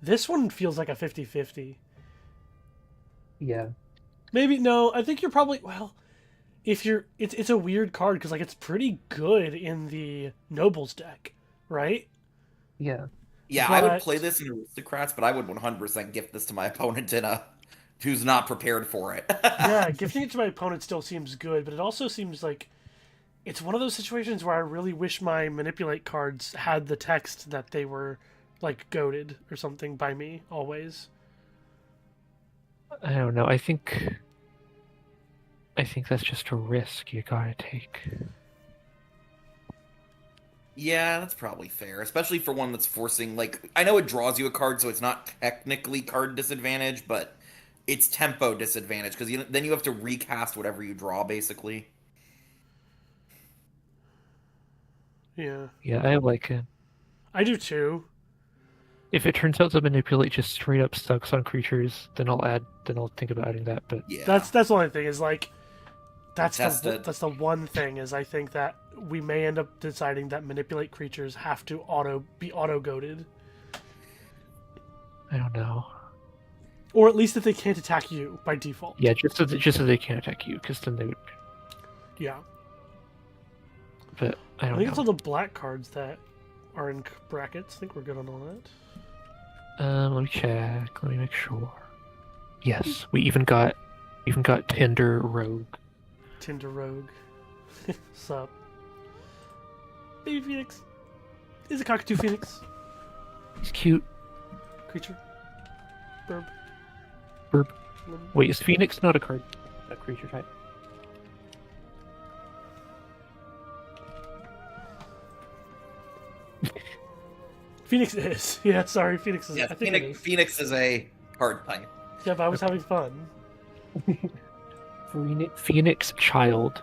This one feels like a 50-50. Yeah. Maybe, no, I think you're probably, well, if you're, it's a weird card, because, like, it's pretty good in the Nobles deck, right? Yeah. Yeah, I would But- play this in Aristocrats, but I would 100% gift this to my opponent in a who's not prepared for it. Yeah, gifting it to my opponent still seems good, but it also seems like it's one of those situations where I really wish my manipulate cards had the text that they were, like, goated or something by me, always. I don't know. I think that's just a risk you gotta take. Yeah, that's probably fair, especially for one that's forcing, like, I know it draws you a card, so it's not technically card disadvantage, but it's tempo disadvantage, because then you have to recast whatever you draw, basically. Yeah. Yeah, I like it. I do too. If it turns out to manipulate just straight up sucks on creatures, then I'll think about adding that. But Yeah. That's the only thing, is, like, that's Tested. that's the one thing, is I think that we may end up deciding that manipulate creatures have to be auto-goated. I don't know. Or at least if they can't attack you by default. Yeah, just so they can't attack you, because then they would. Yeah. But I I don't think it's know. all the black cards that are in brackets. I think we're good on all that. Let me check. Let me make sure. Yes, we even got Tinder Rogue. Tinder Rogue. Sup? Baby Phoenix. Is a cockatoo Phoenix. He's cute. Creature. Burb. Burb. Lim- Wait, is Phoenix not a card? A creature type? Phoenix is. Yeah, sorry, Phoenix is. Yeah, I think it is. Phoenix is a card type. Yeah, but I was having fun. Phoenix child.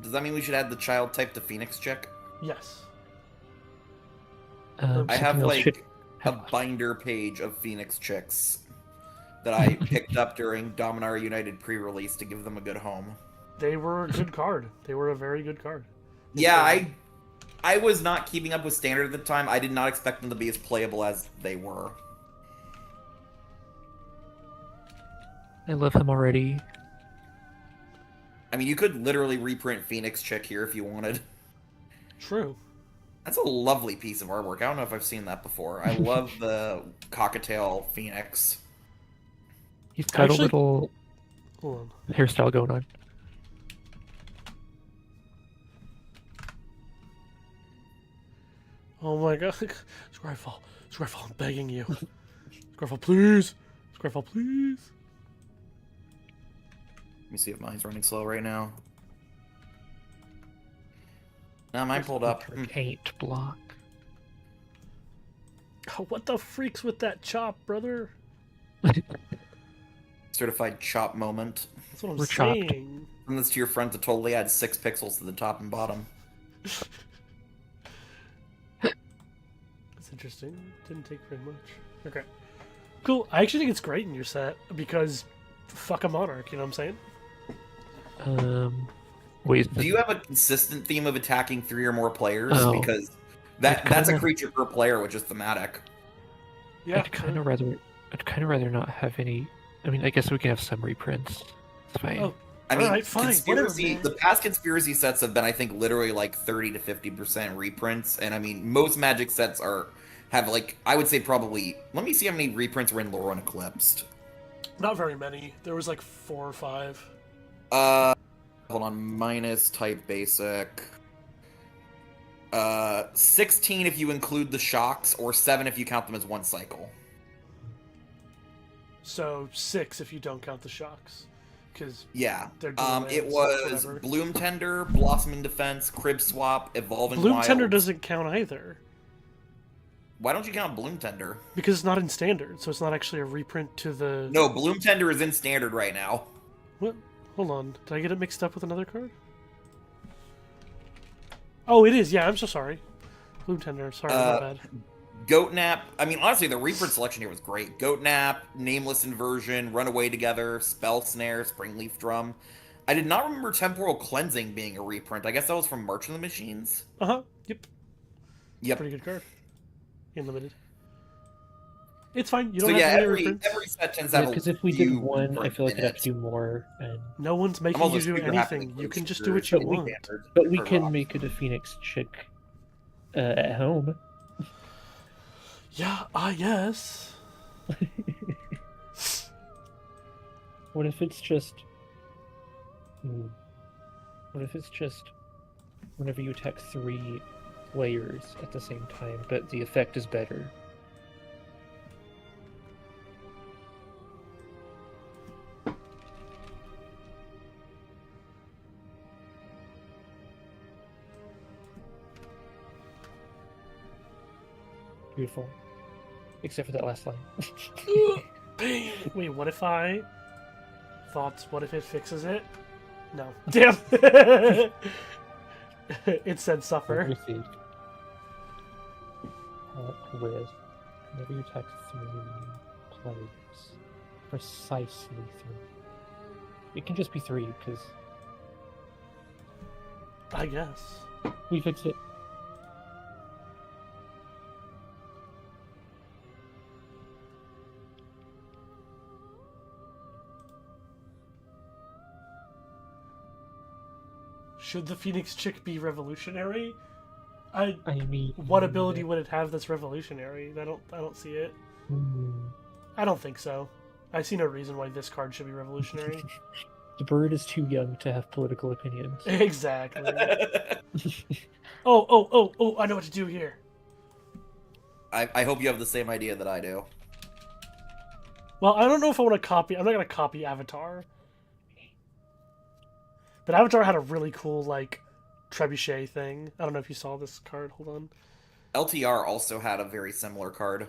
Does that mean we should add the child type to Phoenix check? Yes. I have, something else like, should a have- binder page of Phoenix chicks that I picked up during Dominar United pre-release to give them a good home. They were a good card. They were a very good card. Yeah, I was not keeping up with Standard at the time. I did not expect them to be as playable as they were. I love him already. I mean, you could literally reprint Phoenix Chick here if you wanted. True. That's a lovely piece of artwork. I don't know if I've seen that before. I love the cockatiel Phoenix. He's got Actually- a little Hold on. hairstyle going on. Oh my god. Scryfall. Scryfall, I'm begging you. Scryfall, please. Squarefall, please. Let me see if mine's running slow right now. No, mine pulled up. Paint block. Oh, what the freaks with that chop, brother? Certified chop moment. That's what I'm We're chopped. saying. Send this to your friend to totally add 6 pixels to the top and bottom. That's interesting. Didn't take very much. Okay. Cool. I actually think it's great in your set because fuck a monarch, you know what I'm saying? Wait. Do you have a consistent theme of attacking 3 or more players? Oh. Because that's a creature per player, which is thematic. Yeah. I'd kind of rather not have any. I mean, I guess we can have some reprints. It's fine. Oh, I mean, alright, fine. conspiracy. Whatever, The man. past conspiracy sets have been, I think, literally like 30 to 50% reprints, and I mean, most Magic sets have like, I would say probably. Let me see how many reprints were in Lorwyn Eclipsed. Not very many. There was like 4 or 5. Hold on. Minus type basic. 16 if you include the shocks, or 7 if you count them as one cycle. So 6 if you don't count the shocks. Because Yeah. they're dual It lands, was whatever. Bloom Tender, Blossoming Defense, Crib Swap, Evolving Bloom Wilds. Tender doesn't count either. Why don't you count Bloom Tender? Because it's not in standard, so it's not actually a reprint to the... No, Bloom Tender is in standard right now. What? Hold on. Did I get it mixed up with another card? Oh, it is. Yeah, I'm so sorry. Bloom Tender. Sorry, my bad. Goat Nap. I mean, honestly, the reprint selection here was great. Goat Nap, Nameless Inversion, Runaway Together, Spell Snare, Springleaf Drum. I did not remember Temporal Cleansing being a reprint. I guess that was from March of the Machines. Uh-huh. Yep. Yep. Pretty good card. In limited. It's fine. You So don't yeah, have any every reprints. set tends to have Because a if we did few one, I reprint feel like I'd have in to it. do more. And No one's making I'm you almost do super happy anything. with You can those just do what you figures. want. Standard. But we Turn can off. make it a Phoenix chick at home. Yeah, yes. What if it's just? What if it's just whenever you attack 3 players at the same time, but the effect is better? Beautiful. Except for that last line. Pain. Wait, what if I... Thoughts, what if it fixes it? No. Damn! It said suffer. Received. With whenever you attack 3 players, precisely 3. It can just be 3 because I guess. we fixed it. Should the Phoenix Chick be revolutionary? I I mean, what ability would it have that's revolutionary? I don't see it. Hmm. I don't think so. I see no reason why this card should be revolutionary. The bird is too young to have political opinions. Exactly. Oh, I know what to do here. I hope you have the same idea that I do. Well, I don't know if I want to copy. I'm not going to copy Avatar. But Avatar had a really cool, like, trebuchet thing. I don't know if you saw this card. Hold on. LTR also had a very similar card.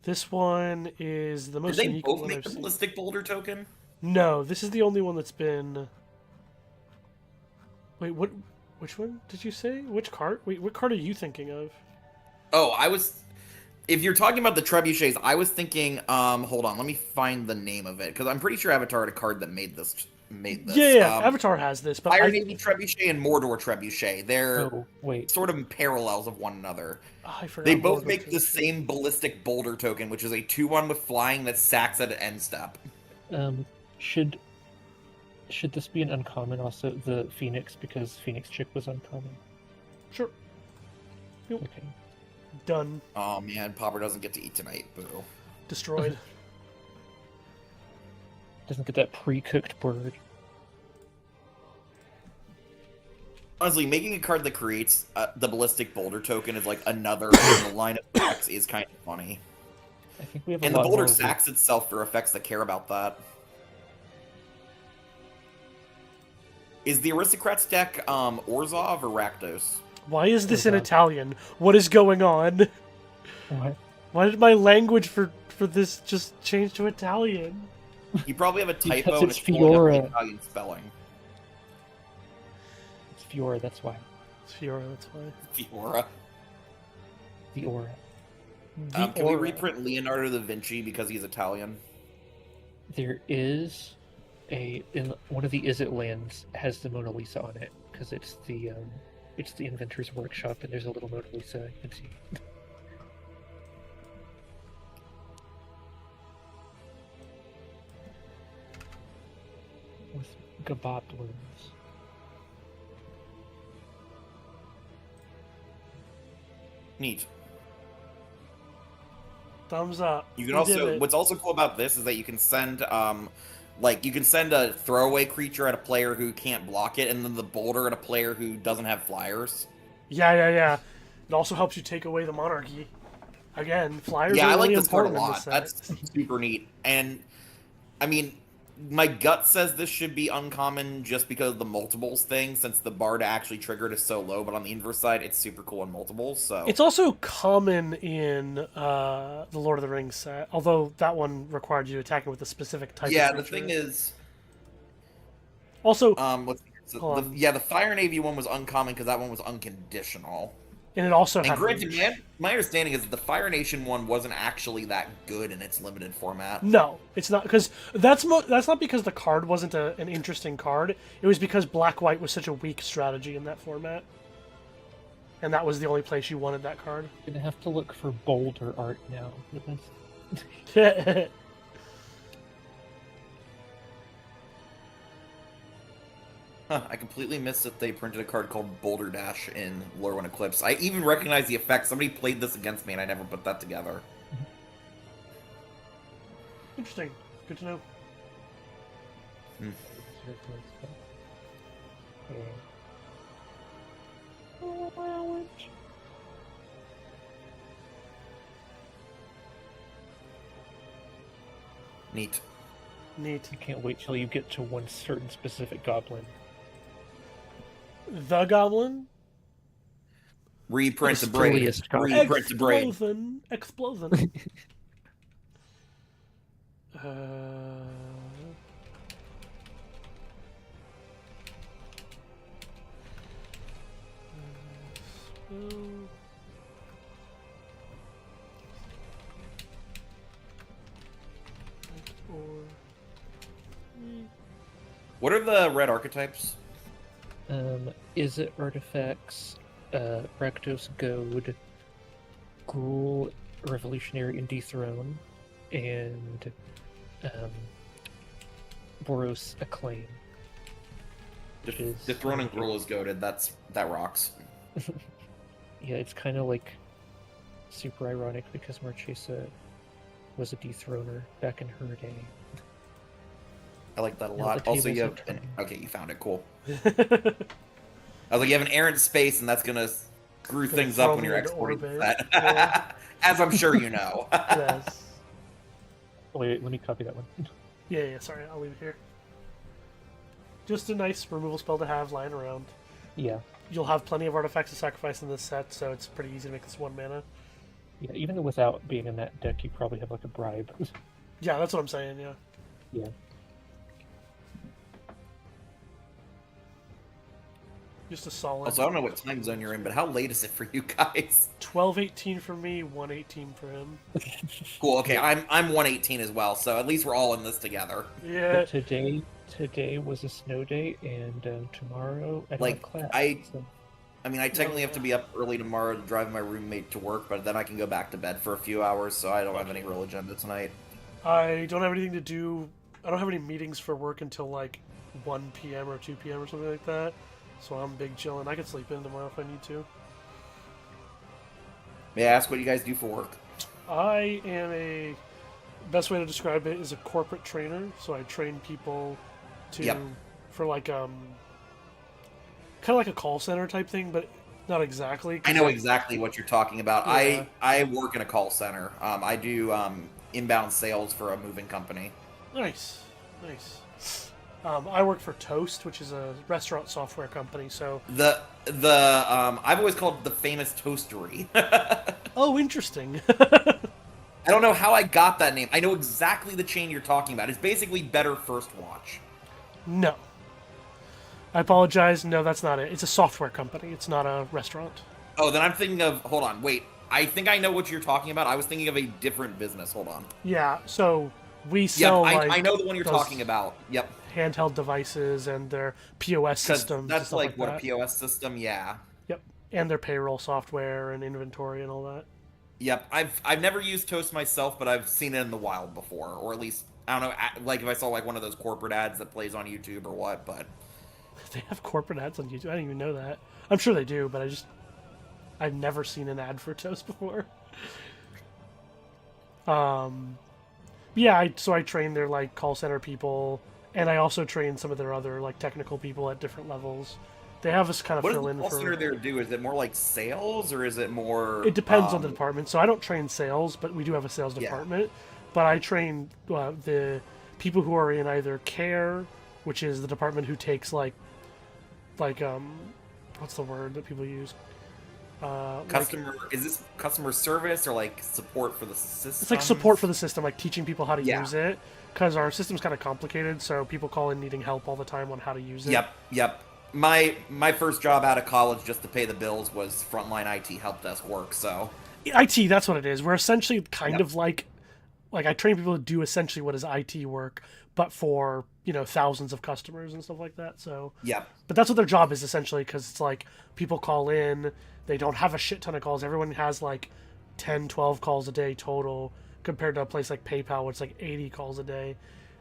This one is the Did most they unique both one make I've the seen. Ballistic Boulder token? No, this is the only one that's been... Wait, what? Which one did you say? Which card? Wait, what card are you thinking of? Oh, I was... If you're talking about the trebuchets, I was thinking... hold on, let me find the name of it. Because I'm pretty sure Avatar had a card that made this. Yeah, Avatar has this, but Fire Navy Trebuchet and Mordor Trebuchet. They're Oh, wait. sort of parallels of one another. I forgot. They both Mordor make the Trebuchet. same Ballistic Boulder token, which is a 2/1 with flying that sacks at an end step. Should this be an uncommon also, the Phoenix, because Phoenix Chick was uncommon? Sure. Okay. Done. Oh man, Popper doesn't get to eat tonight. Boo. Destroyed. Doesn't get that pre-cooked bird. Honestly, making a card that creates the Ballistic Boulder token is like another in the line of attacks is kind of funny. I think we have And a the lot boulder more. sacks itself for effects that care about that. And the boulder sacks itself for effects that care about that. Is the Aristocrats deck Orzhov or Rakdos? Why is this in Orzhov. Italian? What is going on? What? Why did my language for this just change to Italian? You probably have a typo Because and it's it's pulling up the Fiora. Italian spelling. It's Fiora, that's why. It's Fiora, that's why. Fiora. Fiora. Can we Fiora. reprint Leonardo da Vinci because he's Italian? There is in one of the Is It lands has the Mona Lisa on it because it's the Inventor's Workshop and there's a little Mona Lisa you can see. With Gabotlins. Neat. Thumbs up. You can We did also it. what's also cool about this is that you can send like you can send a throwaway creature at a player who can't block it, and then the boulder at a player who doesn't have flyers. Yeah. It also helps you take away the monarchy. Again, flyers Yeah, are I really like this card a important in lot. this set. That's super neat. And I mean, my gut says this should be uncommon just because of the multiples thing, since the bar to actually trigger it is so low. But on the inverse side, it's super cool in multiples. So It's also common in the Lord of the Rings set, although that one required you to attack it with a specific type yeah, of the creature. thing is, Also, the Fire Navy one was uncommon because that one was unconditional. and it also And had granted, reach. my understanding is that the Fire Nation one wasn't actually that good in its limited format. No, it's not, because that's not because the card wasn't an interesting card. It was because black-white was such a weak strategy in that format. And that was the only place you wanted that card. Gonna have to look for bolder art now. That's- Huh, I completely missed that they printed a card called Boulder Dash in Lorwyn Eclipse. I even recognize the effect. Somebody played this against me, and I never put that together. Interesting. Good to know. Neat. Neat. I can't wait till you get to one certain specific goblin. The Goblin? Reprint the The braid. silliest card. Reprint the braid. Explosion. What are the red archetypes? Is it artifacts? Rakdos Goad, Gruul, Revolutionary and Dethrone, and Boros Acclaim. Dethrone and Gruul is goaded. That rocks. Yeah, it's kind of like super ironic because Marchesa was a dethroner back in her day. I like that a Now lot. the Also, tables you are have turning. okay. You found it. Cool. I was like, you have an errant space, and that's gonna screw Gonna things throw up when me you're into exporting orbit. that. Yeah. As I'm sure you know. Yes. Wait, let me copy that one. Yeah, sorry, I'll leave it here. Just a nice removal spell to have lying around. Yeah, You'll have plenty of artifacts to sacrifice in this set, so it's pretty easy to make this 1 mana. yeah. Even without being in that deck, you probably have like a bribe. Yeah, that's what I'm saying, yeah. Yeah. Just a solid Also, I don't know what time zone you're in, but how late is it for you guys? 12:18 for me, 1:18 for him. Cool. Okay, I'm 118 as well, so at least we're all in this together. Yeah, But today was a snow day, and tomorrow I don't Like, have class. I- so- I mean, I technically have to be up early tomorrow to drive my roommate to work, but then I can go back to bed for a few hours, so I don't have any real agenda tonight. I don't have anything to do. I don't have any meetings for work until like 1 p.m. or 2 p.m. or something like that. So I'm big chilling. I could sleep in tomorrow if I need to. May I ask what you guys do for work? I am a best way to describe it is a corporate trainer. So I train people to Yep. for like kind of like a call center type thing, but Not exactly. I know exactly what you're talking about. Yeah. I work in a call center. I do inbound sales for a moving company. Nice. I work for Toast, which is a restaurant software company. So I've always called it the famous Toastery. oh, interesting. I don't know how I got that name. I know exactly the chain you're talking about. It's basically Better First Watch. No. I apologize. No, that's not it. It's a software company. It's not a restaurant. Oh, then I'm thinking of... Hold on, wait. I think I know what you're talking about. I was thinking of a different business. Hold on. Yeah, so we sell, I know the one you're talking about. Yep. Handheld devices and their POS systems. That's like what that. a POS system, yeah. Yep. And their payroll software and inventory and all that. Yep. I've never used Toast myself, but I've seen it in the wild before. Or at least, I don't know, like if I saw like one of those corporate ads that plays on YouTube or what, but... They have corporate ads on YouTube. I didn't even know that. I'm sure they do, but I've never seen an ad for Toast before. Yeah, so I train their like call center people, and I also train some of their other like technical people at different levels. They have us kind of fill in for. What does the call center there do? Is it more like sales, or is it more? It depends on the department. So I don't train sales, but we do have a sales department. But I train the people who are in either care, which is the department who takes like what's the word that people use? Customer, is this customer service or like support for the system? It's like support for the system, like teaching people how to use it, because our system's kind of complicated, so people call in needing help all the time on how to use it. Yep. My first job out of college just to pay the bills was frontline IT help desk work, so... IT, that's what it is. We're essentially kind of like I train people to do essentially what is IT work, but for, thousands of customers and stuff like that, so... Yeah. But that's what their job is, essentially, because it's like, people call in, they don't have a shit ton of calls. Everyone has like 10, 12 calls a day total, compared to a place like PayPal, where it's like 80 calls a day.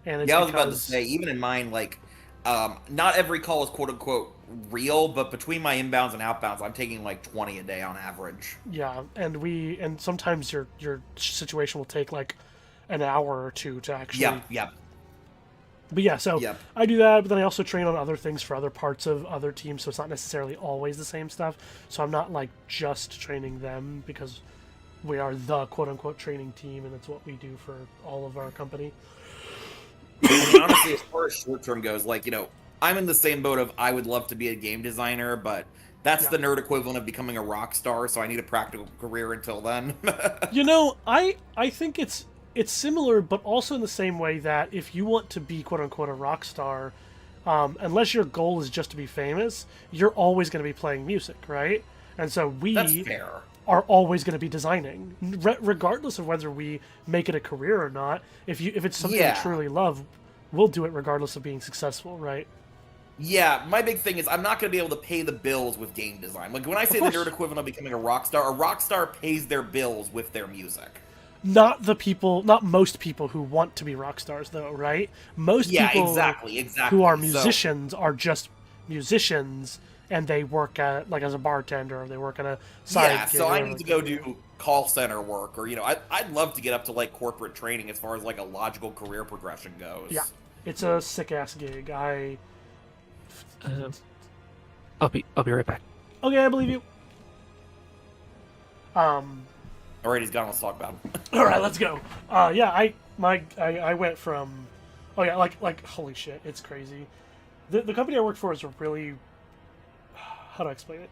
And it's I was about to say, even in mine, like, not every call is quote-unquote real, but between my inbounds and outbounds, I'm taking like 20 a day on average. Yeah, and sometimes your situation will take like an hour or two to actually... Yep. But yeah, so I do that, but then I also train on other things for other parts of other teams, so it's not necessarily always the same stuff. So I'm not like just training them, because we are the quote-unquote training team, and that's what we do for all of our company. I mean, honestly, as far as short-term goes, like, I'm in the same boat of I would love to be a game designer, but that's the nerd equivalent of becoming a rock star, so I need a practical career until then. I think it's similar, but also in the same way that if you want to be quote-unquote a rock star, unless your goal is just to be famous, you're always going to be playing music, right? And so That's fair. are always going to be designing, regardless of whether we make it a career or not. If it's something we truly love, we'll do it regardless of being successful, right? Yeah, my big thing is I'm not going to be able to pay the bills with game design. Like, when I say the nerd equivalent of becoming a rock star pays their bills with their music. Not most people who want to be rock stars, though, right? Most people exactly. who are musicians are just musicians, and they work at, like, as a bartender, or they work at a side gig. So I need to go do call center work, or, I'd love to get up to, like, corporate training as far as, like, a logical career progression goes. Yeah, it's a sick-ass gig. I'll be right back. Okay, I believe you. Alright, he's gone. Let's talk about him. All right, let's go. I went from, like holy shit, it's crazy. The company I work for is a really, how do I explain it?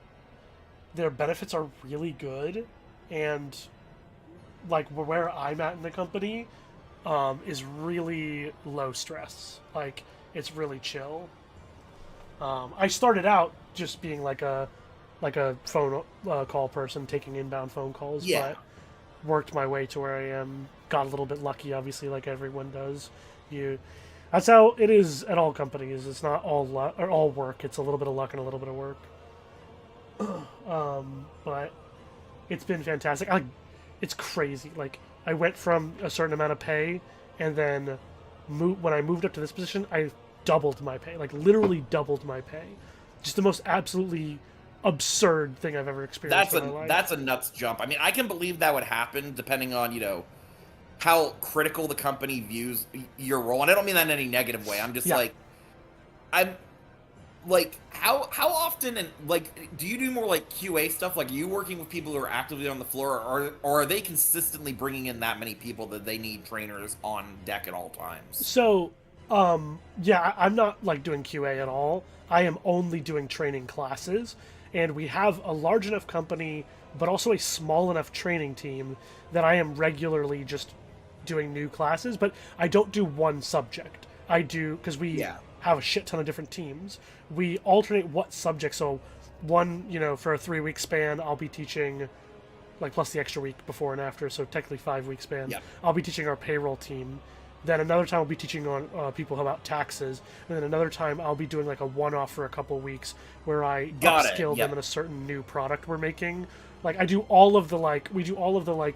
Their benefits are really good, and like where I'm at in the company, is really low stress. Like, it's really chill. I started out just being like a phone call person, taking inbound phone calls, but worked my way to where I am. Got a little bit lucky, obviously, like everyone does. That's how it is at all companies. It's not all luck or all work. It's a little bit of luck and a little bit of work. But it's been fantastic. It's crazy. Like, I went from a certain amount of pay, and then when I moved up to this position, I doubled my pay. Like, literally doubled my pay. Just the most absolutely absurd thing I've ever experienced in my life. That's a nuts jump. I mean, I can believe that would happen depending on, how critical the company views your role. And I don't mean that in any negative way. I'm just like, like how often and like do you do more like QA stuff? Like, are you working with people who are actively on the floor, or are they consistently bringing in that many people that they need trainers on deck at all times? So, yeah, I'm not like doing QA at all. I am only doing training classes, and we have a large enough company, but also a small enough training team that I am regularly just doing new classes. But I don't do one subject. I do because we have a shit ton of different teams. We alternate what subject. So, one, for a 3-week span, I'll be teaching, like plus the extra week before and after. So technically 5-week span. Yep. I'll be teaching our payroll team. Then another time I'll be teaching on people about taxes, and then another time I'll be doing like a one-off for a couple of weeks where I upskill them in a certain new product we're making. Like I do all of the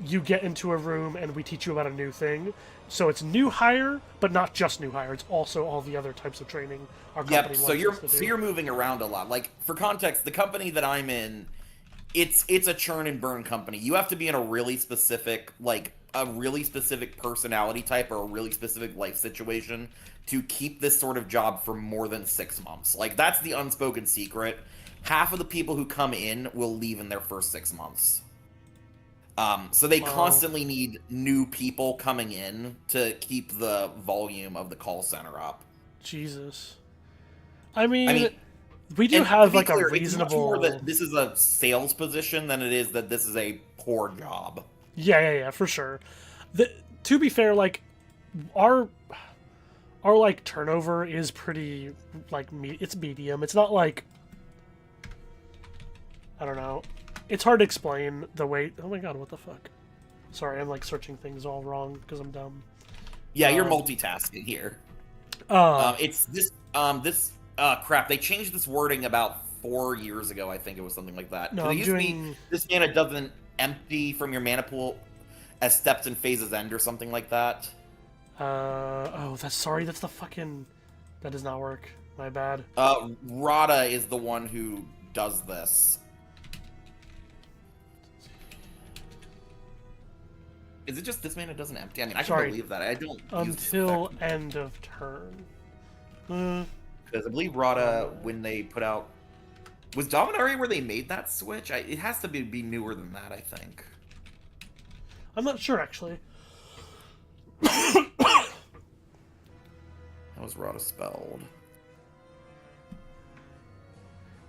you get into a room and we teach you about a new thing. So it's new hire, but not just new hire. It's also all the other types of training our company wants us to do. You're moving around a lot. Like for context, the company that I'm in, it's a churn and burn company. You have to be in a really specific personality type or a really specific life situation to keep this sort of job for more than 6 months. Like that's the unspoken secret. Half of the people who come in will leave in their first 6 months. So they constantly need new people coming in to keep the volume of the call center up. Jesus. I mean we do have like a reasonable. It's much more that this is a sales position than it is that this is a poor job. Yeah, for sure. To be fair, like our like turnover is pretty like it's medium. It's not like I don't know. It's hard to explain the way. Oh my god, what the fuck? Sorry, I'm like searching things all wrong because I'm dumb. Yeah, you're multitasking here. It's this crap. They changed this wording about 4 years ago. I think it was something like that. No, it used to be this mana doesn't empty from your mana pool as steps and phases end or something like that. That's the fucking. That does not work. My bad. Rada is the one who does this. Is it just this mana doesn't empty? I mean, I can believe that. I don't until end of turn. Because I believe Rada, when they put out, was Dominaria where they made that switch? It has to be newer than that, I think. I'm not sure actually. How was Rada spelled?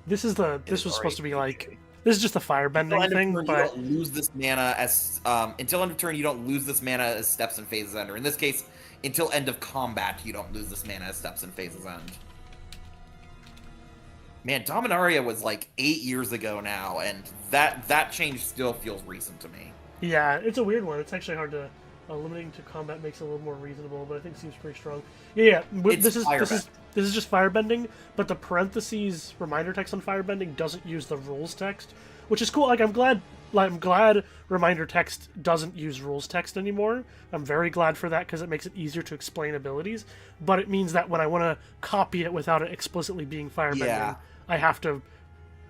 This was supposed to be like. This is just a firebending thing, but you don't lose this mana as until end of turn. You don't lose this mana as steps and phases end. Or in this case, until end of combat, you don't lose this mana as steps and phases end. Man, Dominaria was like 8 years ago now, and that change still feels recent to me. Yeah, it's a weird one. It's actually hard to limiting to combat makes it a little more reasonable, but I think it seems pretty strong. Yeah. This is just firebending, but the parentheses reminder text on firebending doesn't use the rules text, which is cool. Like I'm glad reminder text doesn't use rules text anymore. I'm very glad for that because it makes it easier to explain abilities. But it means that when I want to copy it without it explicitly being firebending, I have to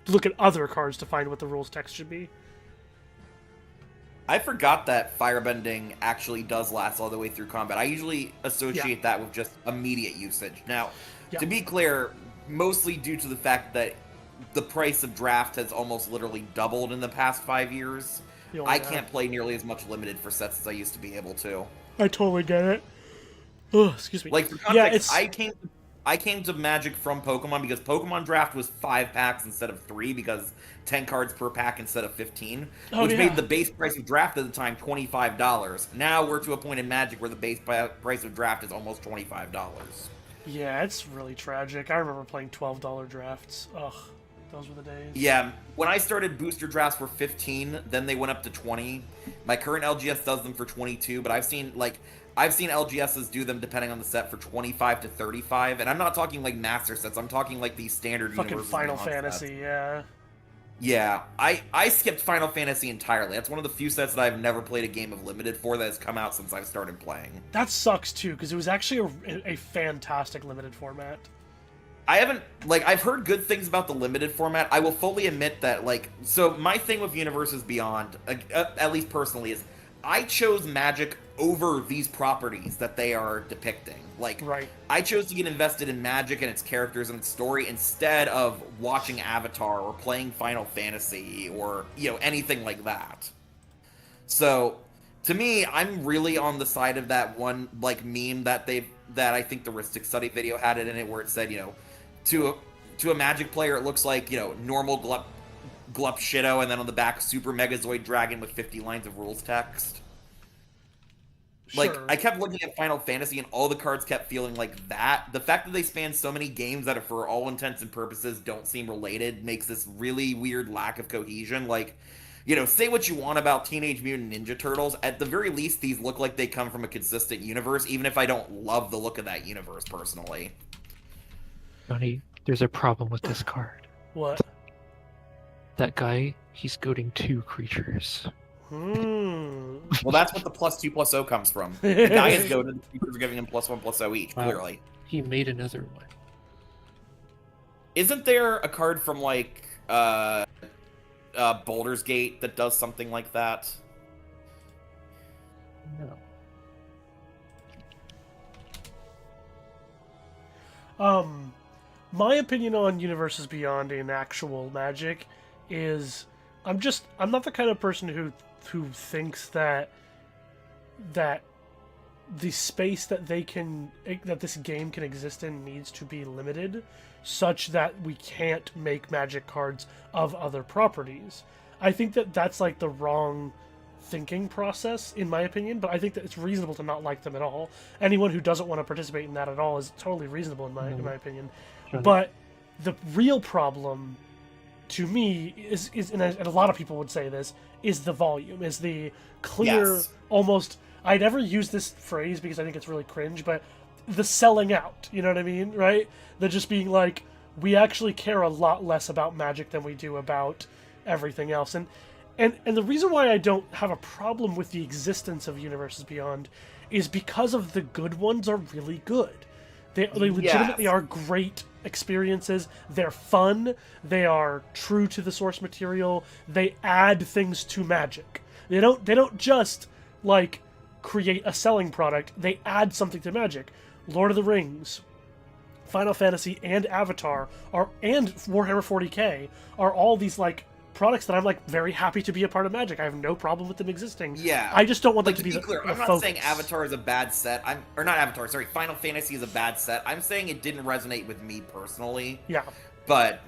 look at other cards to find what the rules text should be. I forgot that firebending actually does last all the way through combat. I usually associate that with just immediate usage. Now, to be clear, mostly due to the fact that the price of draft has almost literally doubled in the past 5 years, I can't play nearly as much limited for sets as I used to be able to. I totally get it. Oh, excuse me. Like, for context, I came to Magic from Pokemon because Pokemon Draft was 5 packs instead of 3 because 10 cards per pack instead of 15, which made the base price of Draft at the time $25. Now we're to a point in Magic where the base price of Draft is almost $25. Yeah, it's really tragic. I remember playing $12 drafts. Ugh, those were the days. Yeah, when I started booster drafts were 15, then they went up to 20. My current LGS does them for 22, but I've seen LGSs do them depending on the set for 25 to 35, and I'm not talking like master sets. I'm talking like these standard fucking Final Fantasy, sets. Yeah, I skipped Final Fantasy entirely. That's one of the few sets that I've never played a game of Limited for that has come out since I've started playing. That sucks too, because it was actually a fantastic Limited format. I've heard good things about the Limited format. I will fully admit that, so my thing with Universes Beyond, at least personally, is I chose Magic over these properties that they are depicting. Like, Right. I chose to get invested in Magic and its characters and its story instead of watching Avatar or playing Final Fantasy or, you know, anything like that. So, to me, I'm really on the side of that one, like, meme that I think the Ristic Study video had it in it, where it said, you know, to a Magic player, it looks like, you know, normal Glup Shido, and then on the back, Super Megazoid Dragon with 50 lines of rules text. Like, Sure. I kept looking at Final Fantasy, and all the cards kept feeling like that. The fact that they span so many games that, for all intents and purposes, don't seem related makes this really weird lack of cohesion. Like, you know, say what you want about Teenage Mutant Ninja Turtles. At the very least, these look like they come from a consistent universe, even if I don't love the look of that universe, personally. Johnny, there's a problem with this card. What? That guy, he's goading 2 creatures. Hmm. Well, that's what the +2/+0 comes from. The guy is goaded, the creatures are giving him +1/+0 each, Wow. clearly. He made another one. Isn't there a card from, like, Baldur's Gate that does something like that? No. My opinion on Universes Beyond in actual Magic is I'm not the kind of person who thinks that the space that this game can exist in needs to be limited such that we can't make Magic cards of other properties. I think that that's like the wrong thinking process, in my opinion, but I think that it's reasonable to not like them at all. Anyone who doesn't want to participate in that at all is totally reasonable in my opinion. Johnny. But the real problem to me is and a lot of people would say this, is the volume, is the clear, Yes. almost, I never use this phrase because I think it's really cringe, but the selling out, you know what I mean, right? The just being like, we actually care a lot less about Magic than we do about everything else. And the reason why I don't have a problem with the existence of Universes Beyond is because of the good ones are really good. They legitimately Yes. are great experiences. They're fun. They are true to the source material. They add things to Magic. They don't just like create a selling product. They add something to Magic. Lord of the Rings, Final Fantasy, and Avatar and Warhammer 40K are all these like products that I'm like very happy to be a part of Magic. I have no problem with them existing. Yeah. I just don't want Like, them to to be clear, the I'm not focus. saying Avatar is a bad set. Final Fantasy is a bad set. I'm saying it didn't resonate with me personally. Yeah. But,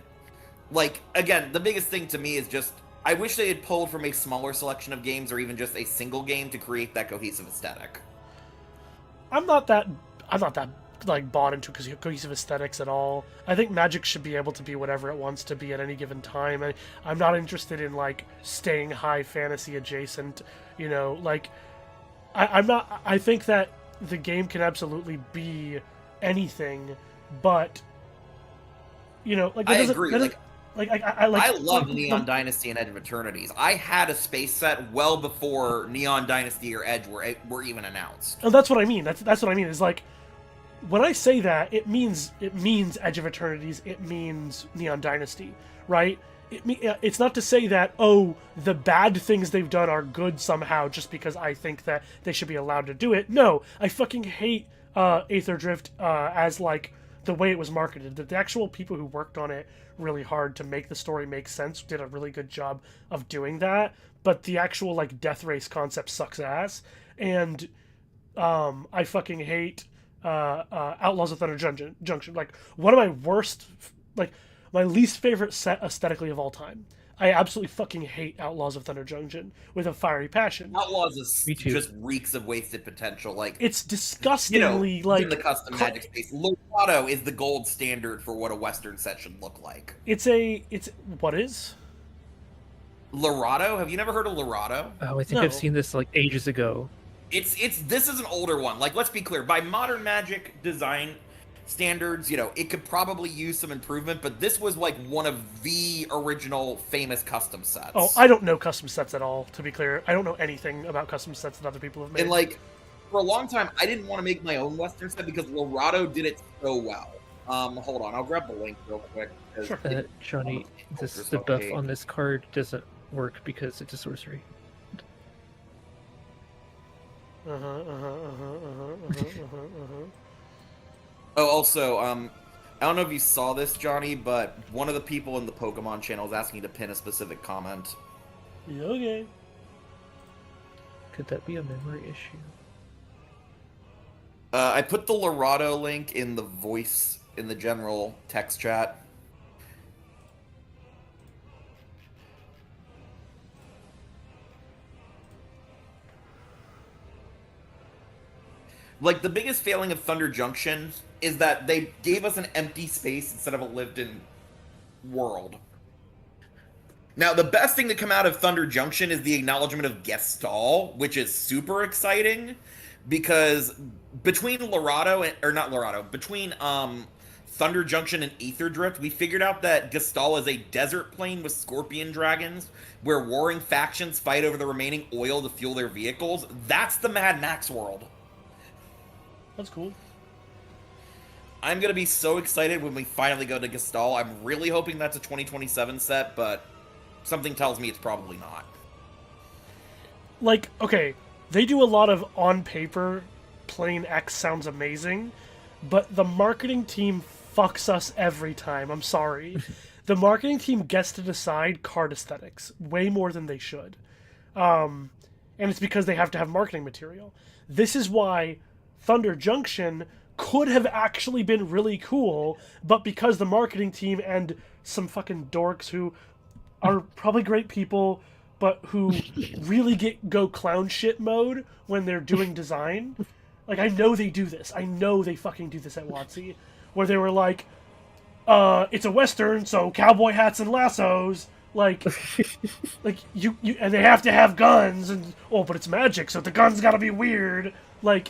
like, again, the biggest thing to me is just, I wish they had pulled from a smaller selection of games or even just a single game to create that cohesive aesthetic. I'm not that like bought into cohesive aesthetics at all. I think Magic should be able to be whatever it wants to be at any given time. I'm not interested in like staying high fantasy adjacent. You know, like I'm not. I think that the game can absolutely be anything, but you know, like that I doesn't- agree. that doesn't- I love like, Neon Dynasty and Edge of Eternities. I had a space set well before Neon Dynasty or Edge were even announced. And that's what I mean. That's what I mean. Is like when I say that, it means Edge of Eternities. It means Neon Dynasty, right? It's not to say that the bad things they've done are good somehow just because I think that they should be allowed to do it. No, I fucking hate Aether Drift as like the way it was marketed. The actual people who worked on it really hard to make the story make sense did a really good job of doing that. But the actual like death race concept sucks ass, and I fucking hate Outlaws of Thunder Junction. Like one of my worst, like my least favorite set aesthetically of all time. I absolutely fucking hate Outlaws of Thunder Junction with a fiery passion. Outlaws is Me too. just reeks of wasted potential. Like, It's you know, disgustingly like in the custom Magic space, Lorado is the gold standard for what a Western set should look like. it's what is? Lorado? Have you never heard of Lorado? Oh, I think No. I've seen this like ages ago. This is an older one. Like, let's be clear, by modern Magic design standards, you know, it could probably use some improvement, but this was like one of the original famous custom sets. Oh, I don't know custom sets at all, to be clear. I don't know anything about custom sets that other people have made. And like, for a long time, I didn't want to make my own Western set because Lorado did it so well. Hold on, I'll grab the link real quick. Sure. Johnny, Filters the buff okay. on this card doesn't work because it's a sorcery. Oh, also, I don't know if you saw this, Johnny, but one of the people in the Pokemon channel is asking you to pin a specific comment. Yeah, okay. Could that be a memory issue? I put the Lorado link in the voice in the general text chat. Like, the biggest failing of Thunder Junction is that they gave us an empty space instead of a lived-in world. Now, the best thing to come out of Thunder Junction is the acknowledgement of Gestalt, which is super exciting, because between between Thunder Junction and Aether Drift, we figured out that Gestalt is a desert plain with scorpion dragons, where warring factions fight over the remaining oil to fuel their vehicles. That's the Mad Max world. That's cool. I'm going to be so excited when we finally go to Gestalt. I'm really hoping that's a 2027 set, but something tells me it's probably not. Like, okay, they do a lot of on paper, plain X sounds amazing, but the marketing team fucks us every time. I'm sorry. The marketing team gets to decide card aesthetics way more than they should. And it's because they have to have marketing material. This is why Thunder Junction could have actually been really cool, but because the marketing team and some fucking dorks who are probably great people, but who really go clown shit mode when they're doing design. Like, I know they do this. I know they fucking do this at WotC, where they were like, it's a Western, so cowboy hats and lassos. Like you, and they have to have guns, and but it's magic, so the guns gotta be weird. Like,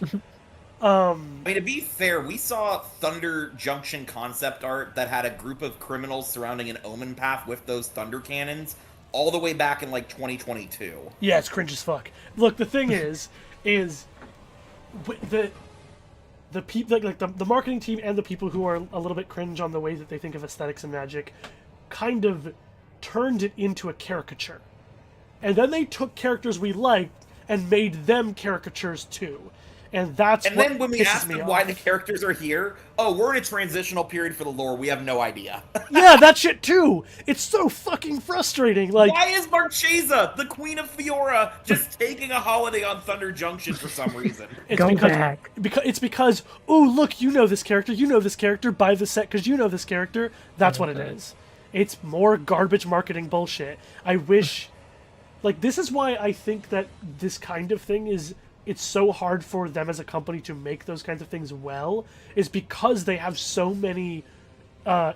I mean, to be fair, we saw Thunder Junction concept art that had a group of criminals surrounding an Omen path with those thunder cannons all the way back in, like, 2022. Yeah, it's cringe as fuck. Look, the thing is the people, like the marketing team and the people who are a little bit cringe on the way that they think of aesthetics and Magic kind of turned it into a caricature. And then they took characters we liked and made them caricatures too. And that's and what then when we ask them why the characters are here, we're in a transitional period for the lore. We have no idea. Yeah, that shit too. It's so fucking frustrating. Like, why is Marchesa, the Queen of Fiora, just taking a holiday on Thunder Junction for some reason? It's because oh look, you know this character, buy the set because you know this character. That's what it is. It's more garbage marketing bullshit. I wish, like, this is why I think that this kind of thing is. It's so hard for them as a company to make those kinds of things well, is because they have so many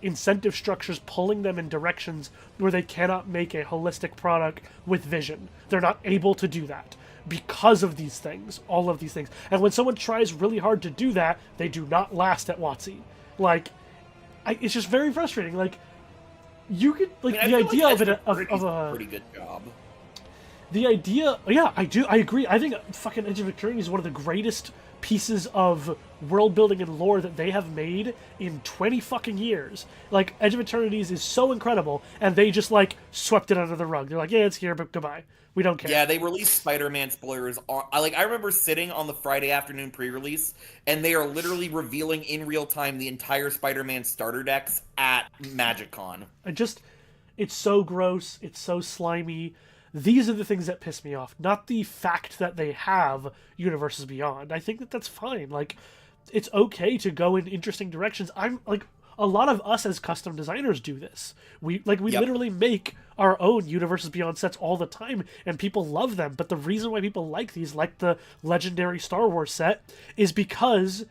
incentive structures pulling them in directions where they cannot make a holistic product with vision. They're not able to do that because of these things, all of these things. And when someone tries really hard to do that, they do not last at WotC. Like, it's just very frustrating. Like, you could, like, the idea of it of a pretty good job. The idea, yeah, I agree. I think fucking Edge of Eternity is one of the greatest pieces of world building and lore that they have made in 20 fucking years. Like, Edge of Eternities is so incredible, and they just, like, swept it under the rug. They're like, yeah, it's here, but goodbye. We don't care. Yeah, they released Spider-Man spoilers. I remember sitting on the Friday afternoon pre-release, and they are literally revealing in real time the entire Spider-Man starter decks at MagicCon. It's so gross. It's so slimy. These are the things that piss me off, not the fact that they have Universes Beyond. I think that that's fine. Like, it's okay to go in interesting directions. I'm like, a lot of us as custom designers do this. We literally make our own Universes Beyond sets all the time, and people love them. But the reason why people like these, like the legendary Star Wars set, is because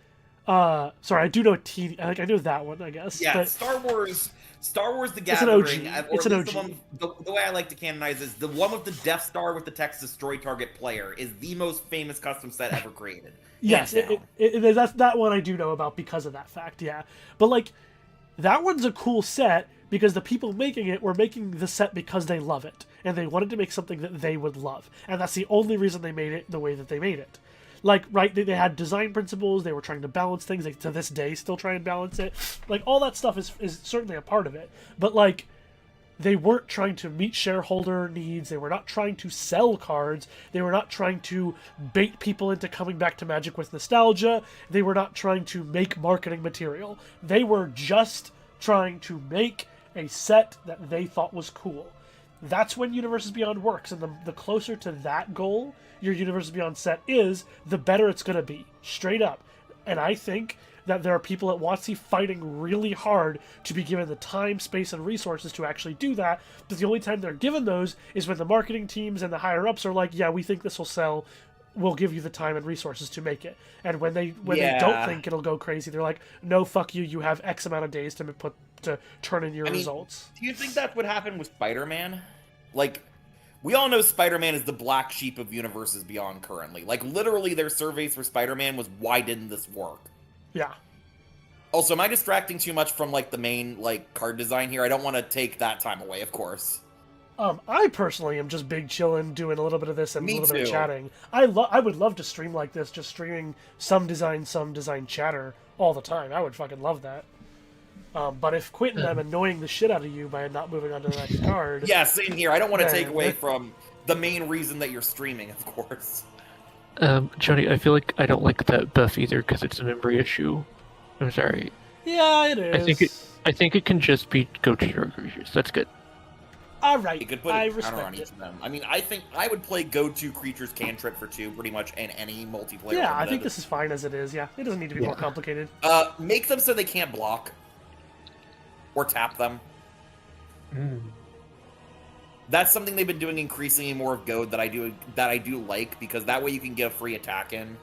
sorry, I do know I know that one, I guess. Yeah, but Star Wars The Gathering, it's an OG. The way I like to canonize is the one with the Death Star with the text "Destroy Target Player" is the most famous custom set ever created. Yes, that's that one I do know about because of that fact, yeah. But, like, that one's a cool set because the people making it were making the set because they love it, and they wanted to make something that they would love. And that's the only reason they made it the way that they made it. Like, right, they had design principles, they were trying to balance things, they, to this day, still try and balance it. Like, all that stuff is certainly a part of it. But, like, They weren't trying to meet shareholder needs. They were not trying to sell cards. They were not trying to bait people into coming back to Magic with nostalgia. They were not trying to make marketing material. They were just trying to make a set that they thought was cool. That's when Universes Beyond works, and the closer to that goal your Universes Beyond set is, the better it's going to be. Straight up. And I think that there are people at WotC fighting really hard to be given the time, space, and resources to actually do that, but the only time they're given those is when the marketing teams and the higher-ups are like, yeah, we think this will sell, we'll give you the time and resources to make it. And when they don't think it'll go crazy, they're like, no, fuck you, you have X amount of days to turn in your results. Do you think that's what happened with Spider-Man? Like, we all know Spider-Man is the black sheep of Universes Beyond currently. Like, literally their surveys for Spider-Man was, why didn't this work? Yeah. Also, am I distracting too much from, like, the main, like, card design here? I don't want to take that time away, of course. I personally am just big chillin', doing a little bit of this and Me a little bit of too. chatting. I would love to stream like this, just streaming some design chatter all the time. I would fucking love that. But if Quentin, I'm annoying the shit out of you by not moving on to the next card. Yeah, same here. I don't want to take Yeah. away from the main reason that you're streaming, of course. Johnny, I feel like I don't like that buff either because it's a memory issue. I'm sorry. Yeah, it is. I think it can just be go to your creatures. That's good. All right. You could put I a counter on respect each it. of them. I mean, I think I would play go-to creatures cantrip for 2 pretty much in any multiplayer. Yeah, I think limited. this is fine as it is. Yeah, it doesn't need to be more complicated. Make them so they can't block or tap them. That's something they've been doing increasingly more of Goad that I do like, because that way you can get a free attack in.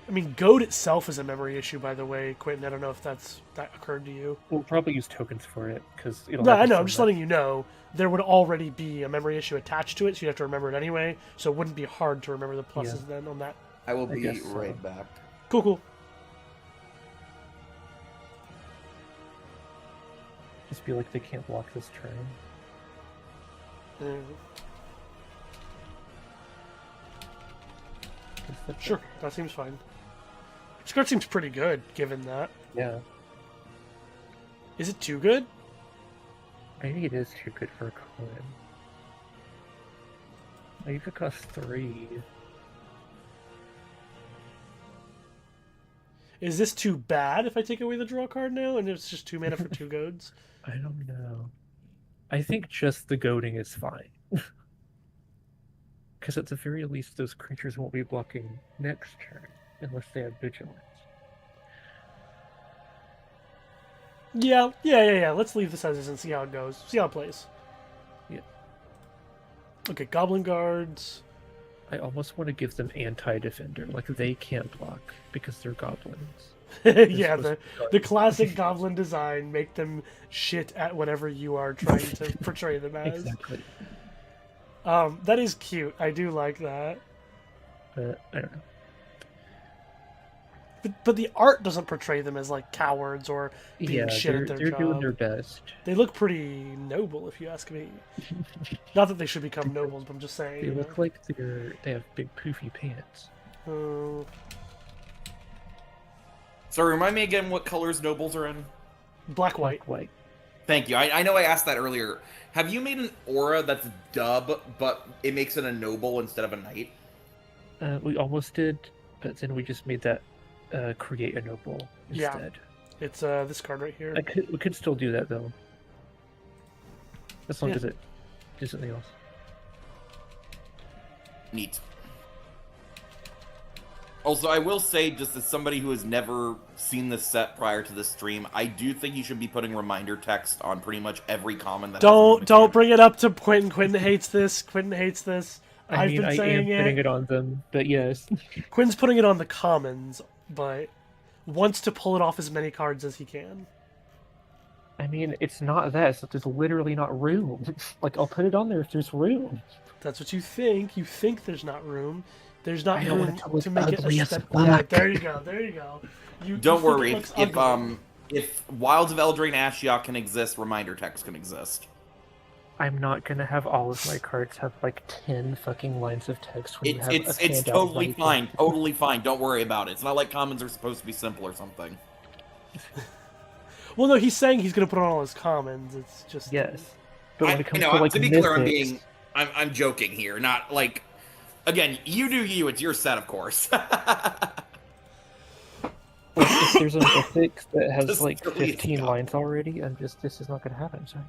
I mean, Goad itself is a memory issue, by the way, Quentin. I don't know if that occurred to you. We'll probably use tokens for it because No, I know. I'm just letting you know there would already be a memory issue attached to it, so you have to remember it anyway. So it wouldn't be hard to remember the pluses then on that. I will be guess so. right back. Cool. Just be like they can't block this turn. Sure, that seems fine. This card seems pretty good, given that. Yeah. Is it too good? Maybe it is too good for a coin. Maybe it costs 3. Is this too bad if I take away the draw card now, and it's just 2 mana for 2 Goads? I don't know. I think just the goading is fine. Because at the very least, those creatures won't be blocking next turn, unless they have vigilance. Yeah. Let's leave this as is and see how it goes. See how it plays. Yeah. Okay, Goblin Guards. I almost want to give them anti-defender, like they can't block because they're goblins. Yeah, the classic Goblin design. Make them shit at whatever you are trying to portray them as. Exactly. That is cute. I do like that. I don't know. But the art doesn't portray them as like cowards or being shit at their they're job. doing their best. They look pretty noble, if you ask me. Not that they should become nobles, but I'm just saying. They look like they have big poofy pants. So remind me again what colors nobles are in? Black, white. White. Thank you. I know I asked that earlier. Have you made an aura that's dub, but it makes it a noble instead of a knight? We almost did, but then we just made that create a noble instead. Yeah. It's this card right here. We could still do that though. As long Yeah. as it do something else. Neat. Also, I will say, just as somebody who has never seen this set prior to this stream, I do think you should be putting reminder text on pretty much every comment that. Don't bring it up to Quentin. Quentin hates this. I I've been saying am putting it on them, but yes. Quinn's putting it on the commons, but wants to pull it off as many cards as he can. I mean, it's not that. It's that there's literally not room. Like, I'll put it on there if there's room. That's what you think. You think there's not room. There's not I don't room want it to look to make it ugly as aesthetic. fuck. Yeah, there you go. You Don't think it worry. looks ugly. If Wilds of Eldraine Ashiok can exist, reminder text can exist. I'm not gonna have all of my cards have like 10 fucking lines of text when you have It's a handout totally right fine. there. Totally fine. Don't worry about it. It's not like commons are supposed to be simple or something. Well, no, he's saying he's gonna put on all his commons. It's just Yes. But when it comes know, to like to be clear, mythics, I'm joking here, not like. Again, you do you. It's your set, of course. like, if there's a mythic that has Just like delete 15 it. lines already, this is not gonna happen. Sorry.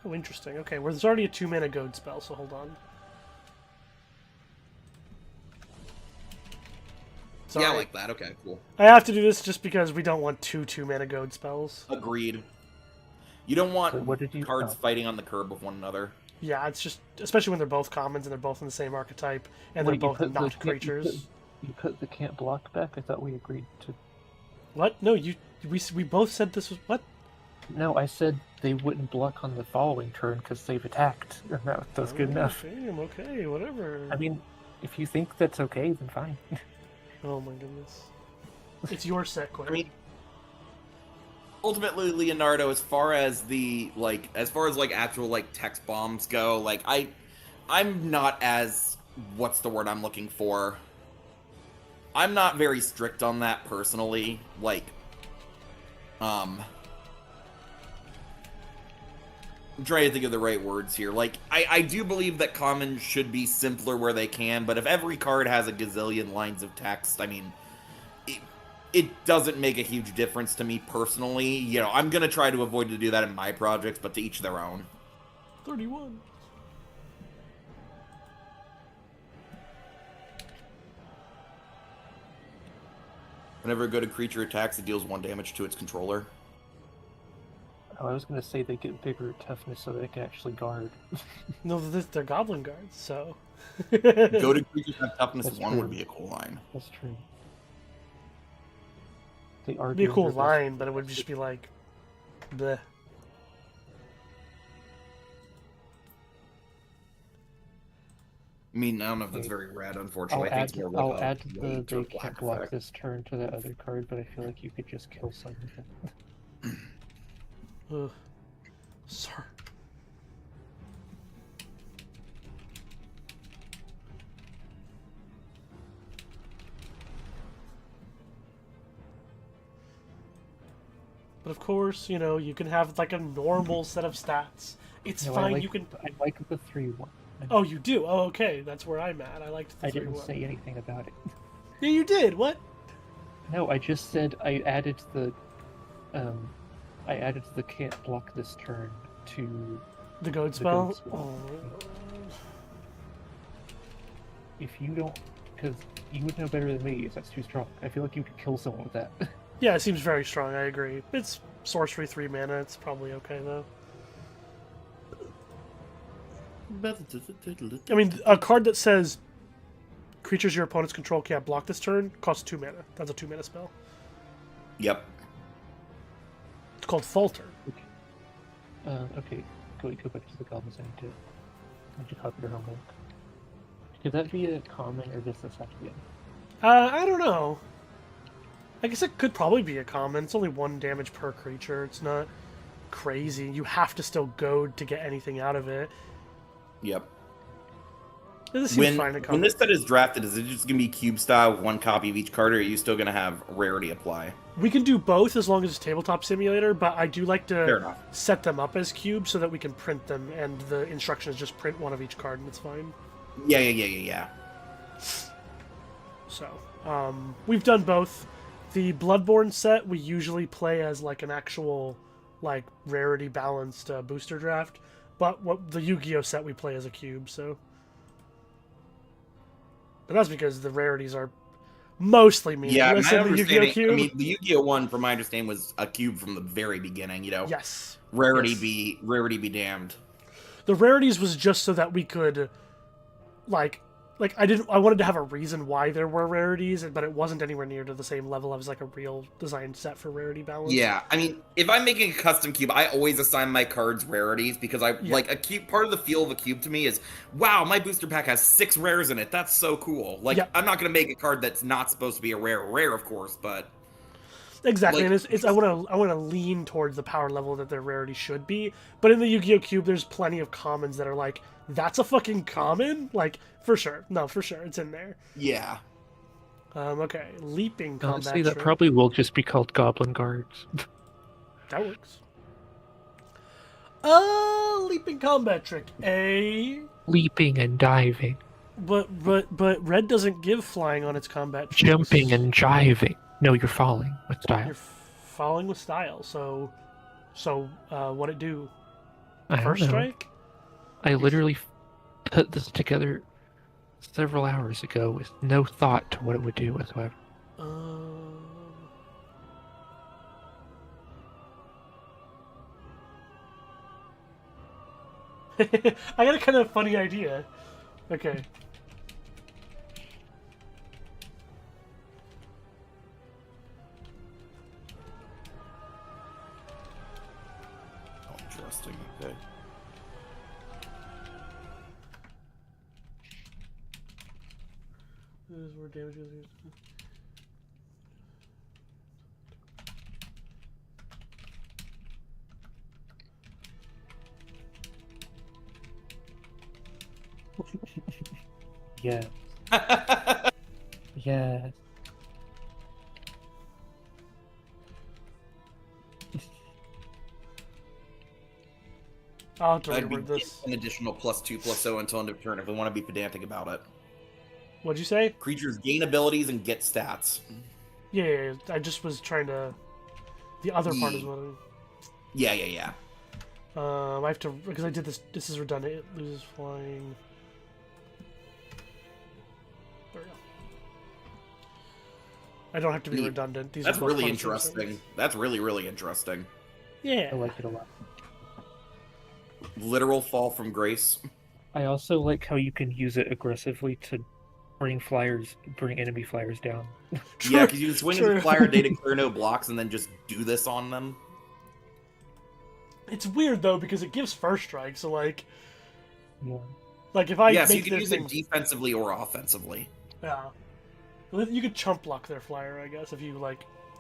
oh, interesting. Okay, well, there's already a 2-mana goad spell, so hold on. Sorry. Yeah, like that. Okay, cool. I have to do this just because we don't want 2-mana goad spells. Agreed. You don't want So what did you? cards oh. fighting on the curb with one another. Yeah, it's just, especially when they're both commons and they're both in the same archetype, and Wait, they're you both put the not can't- creatures. You put the can't block back. I thought we agreed to. What? No, we both said this was what? No, I said they wouldn't block on the following turn because they've attacked. And that's good enough. Damn, okay, whatever. I mean, if you think that's okay, then fine. Oh my goodness. It's your set, Quinn. I mean, ultimately, Leonardo, as far as actual like text bombs go, like I'm not as what's the word I'm looking for? I'm not very strict on that personally. Like, I'm trying to think of the right words here. Like, I do believe that commons should be simpler where they can, but if every card has a gazillion lines of text, I mean, it doesn't make a huge difference to me personally. You know, I'm going to try to avoid to do that in my projects, but to each their own. 31. Whenever a good creature attacks, it deals 1 damage to its controller. Oh, I was gonna say they get bigger toughness so they can actually guard. No, they're goblin guards, so. Goaded creatures have toughness That's 1 true. would be a cool line. That's true. They are It'd be a doing cool their best. line, but it would just be like, bleh. I mean, I don't know if that's very rad, unfortunately. I'll I add, think it's more I'll like add a the white they or can't black block effect. this turn to that other card, but I feel like you could just kill some with it. Ugh. Sir. But of course, you know, you can have like a normal set of stats. It's No, fine, you can... I like the 3-1. Oh, you do? Oh, okay, that's where I'm at. I liked the I didn't 3-1. say anything about it. Yeah, you did. What? No, I just said I added the can't block this turn to The goad The spell? goad spell. Oh. if you don't, because you would know better than me if that's too strong. I feel like you could kill someone with that. Yeah, it seems very strong, I agree. It's sorcery 3 mana, it's probably okay though. I mean, a card that says creatures your opponents control can't block this turn costs 2 mana. That's a 2 mana spell. Yep. It's called Falter. Okay, go back to the goblins. I need to copy your homework. Could that be a common or just a second? I don't know. I guess it could probably be a common. It's only 1 damage per creature. It's not crazy. You have to still goad to get anything out of it. Yep. This seems fine to When common. this set is drafted, is it just going to be cube style with 1 copy of each card, or are you still going to have rarity apply? We can do both as long as it's Tabletop Simulator, but I do like Fair to enough. set them up as cubes so that we can print them, and the instruction is just print 1 of each card, and it's fine. Yeah. So, we've done both. The Bloodborne set we usually play as like an actual, like, rarity balanced booster draft, but what the Yu-Gi-Oh set we play as a cube. So, but that's because the rarities are mostly meaningless my in the Yu-Gi-Oh understanding. cube. I mean, the Yu-Gi-Oh one, from my understanding, was a cube from the very beginning. You know, Yes, rarity Yes. be damned. the rarities was just so that we could, like I wanted to have a reason why there were rarities, but it wasn't anywhere near to the same level as like a real design set for rarity balance. Yeah, I mean, if I'm making a custom cube, I always assign my cards rarities because like a cube. Part of the feel of a cube to me is, wow, my booster pack has 6 rares in it. That's so cool. Like, Yeah. I'm not gonna make a card that's not supposed to be a rare, of course, but Exactly, Like- and it's I want to lean towards the power level that their rarity should be. But in the Yu-Gi-Oh cube, there's plenty of commons that are like, that's a fucking common, like for sure, it's in there. yeah. Okay, leaping combat Honestly, that trick. probably will just be called Goblin Guards. That works. Leaping combat trick. Leaping and diving. But red doesn't give flying on its combat tricks. Jumping and jiving. No, you're falling with style. You're falling with style. So what it do? I don't First know. strike? I literally put this together several hours ago with no thought to what it would do whatsoever. I got a kind of funny idea. Okay. Oh, interesting. Okay. This is where damage is. Yeah. Yeah. I'll have to That'd be reword this. an additional +2/+0 until end of turn if we want to be pedantic about it. What'd you say? Creatures gain abilities and get stats. Yeah, I just was trying to. The other part is what. Yeah. I have to because I did this. This is redundant. It loses flying. There we go. I don't have to be Neat. redundant. These That's are both really functional interesting. things. That's really interesting. Yeah. I like it a lot. Literal fall from grace. I also like how you can use it aggressively to bring enemy flyers down. Yeah, because you can swing True. into flyer data, clear no blocks, and then just do this on them. It's weird though because it gives first strike. So like Yeah. if I Yeah, so you make can their use thing, it defensively or offensively. yeah, you could chump block their flyer. I guess if you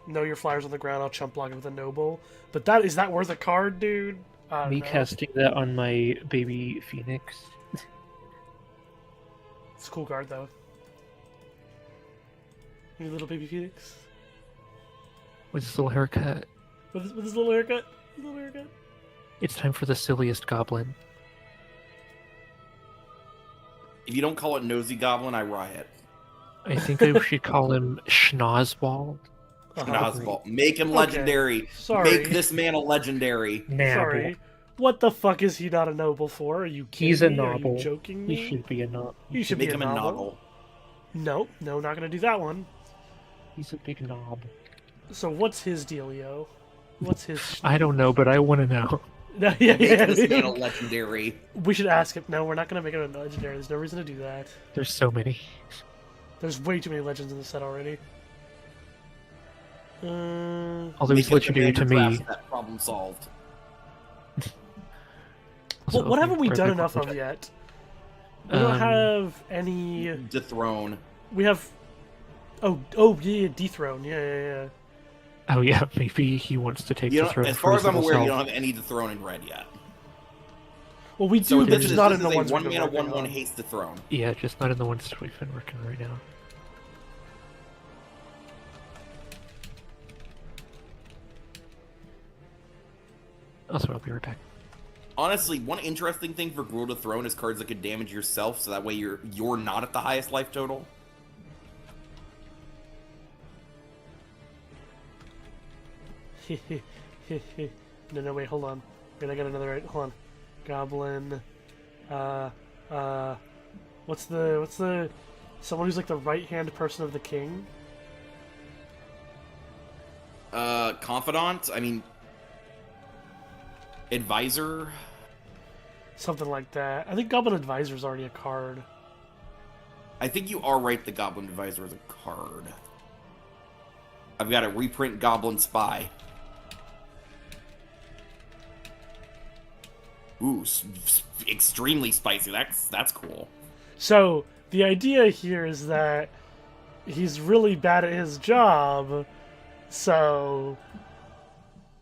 know your flyer's on the ground, I'll chump block it with a noble. But is that worth a card, dude? I don't Me know. casting that on my baby Phoenix. It's a cool card though. Your little baby Phoenix With his little haircut. with his little haircut. His little haircut. It's time for the silliest goblin. If you don't call it Nosy Goblin, I riot. I think I should call him Schnozwald. Nazball. Make him Okay. legendary. Sorry. Make this man a legendary. Sorry. What the fuck is he not a noble for? Are you kidding He's a me? Are noble. you joking me? He should be a knob. You should Make be him a a noble. novel. No, not gonna do that one. He's a big knob. So what's his dealio? What's his? I don't know, but I want to know. No, Make this man a legendary. We should ask him. No, we're not gonna make it a legendary. There's no reason to do that. There's so many. There's way too many legends in the set already. Although he's Make him legendary to Commander me. Craft, That problem solved. What haven't we done Perfect. enough of yet? We don't have any. Dethrone. We have. Oh yeah, dethrone. Yeah. Oh yeah, maybe he wants to take You the know, throne as for far his as I'm little aware, you self. don't have any dethrone in red yet. Well, we do, So but this just is, not this in the is a ones we've one been mana, working 1/1 on. haste dethrone. Yeah, just not in the ones that we've been working right now. Also, I'll be right back. Honestly, one interesting thing for Gruul Dethrone is cards that could damage yourself, so that way you're not at the highest life total. No, wait, hold on. Wait, I got another. Hold on. Goblin. What's the? Someone who's like the right hand person of the king. Confidant. I mean, advisor. Something like that. I think Goblin Advisor is already a card. I think you are right. The Goblin Advisor is a card. I've got a reprint Goblin Spy. Ooh, extremely spicy. That's cool. So the idea here is that he's really bad at his job, so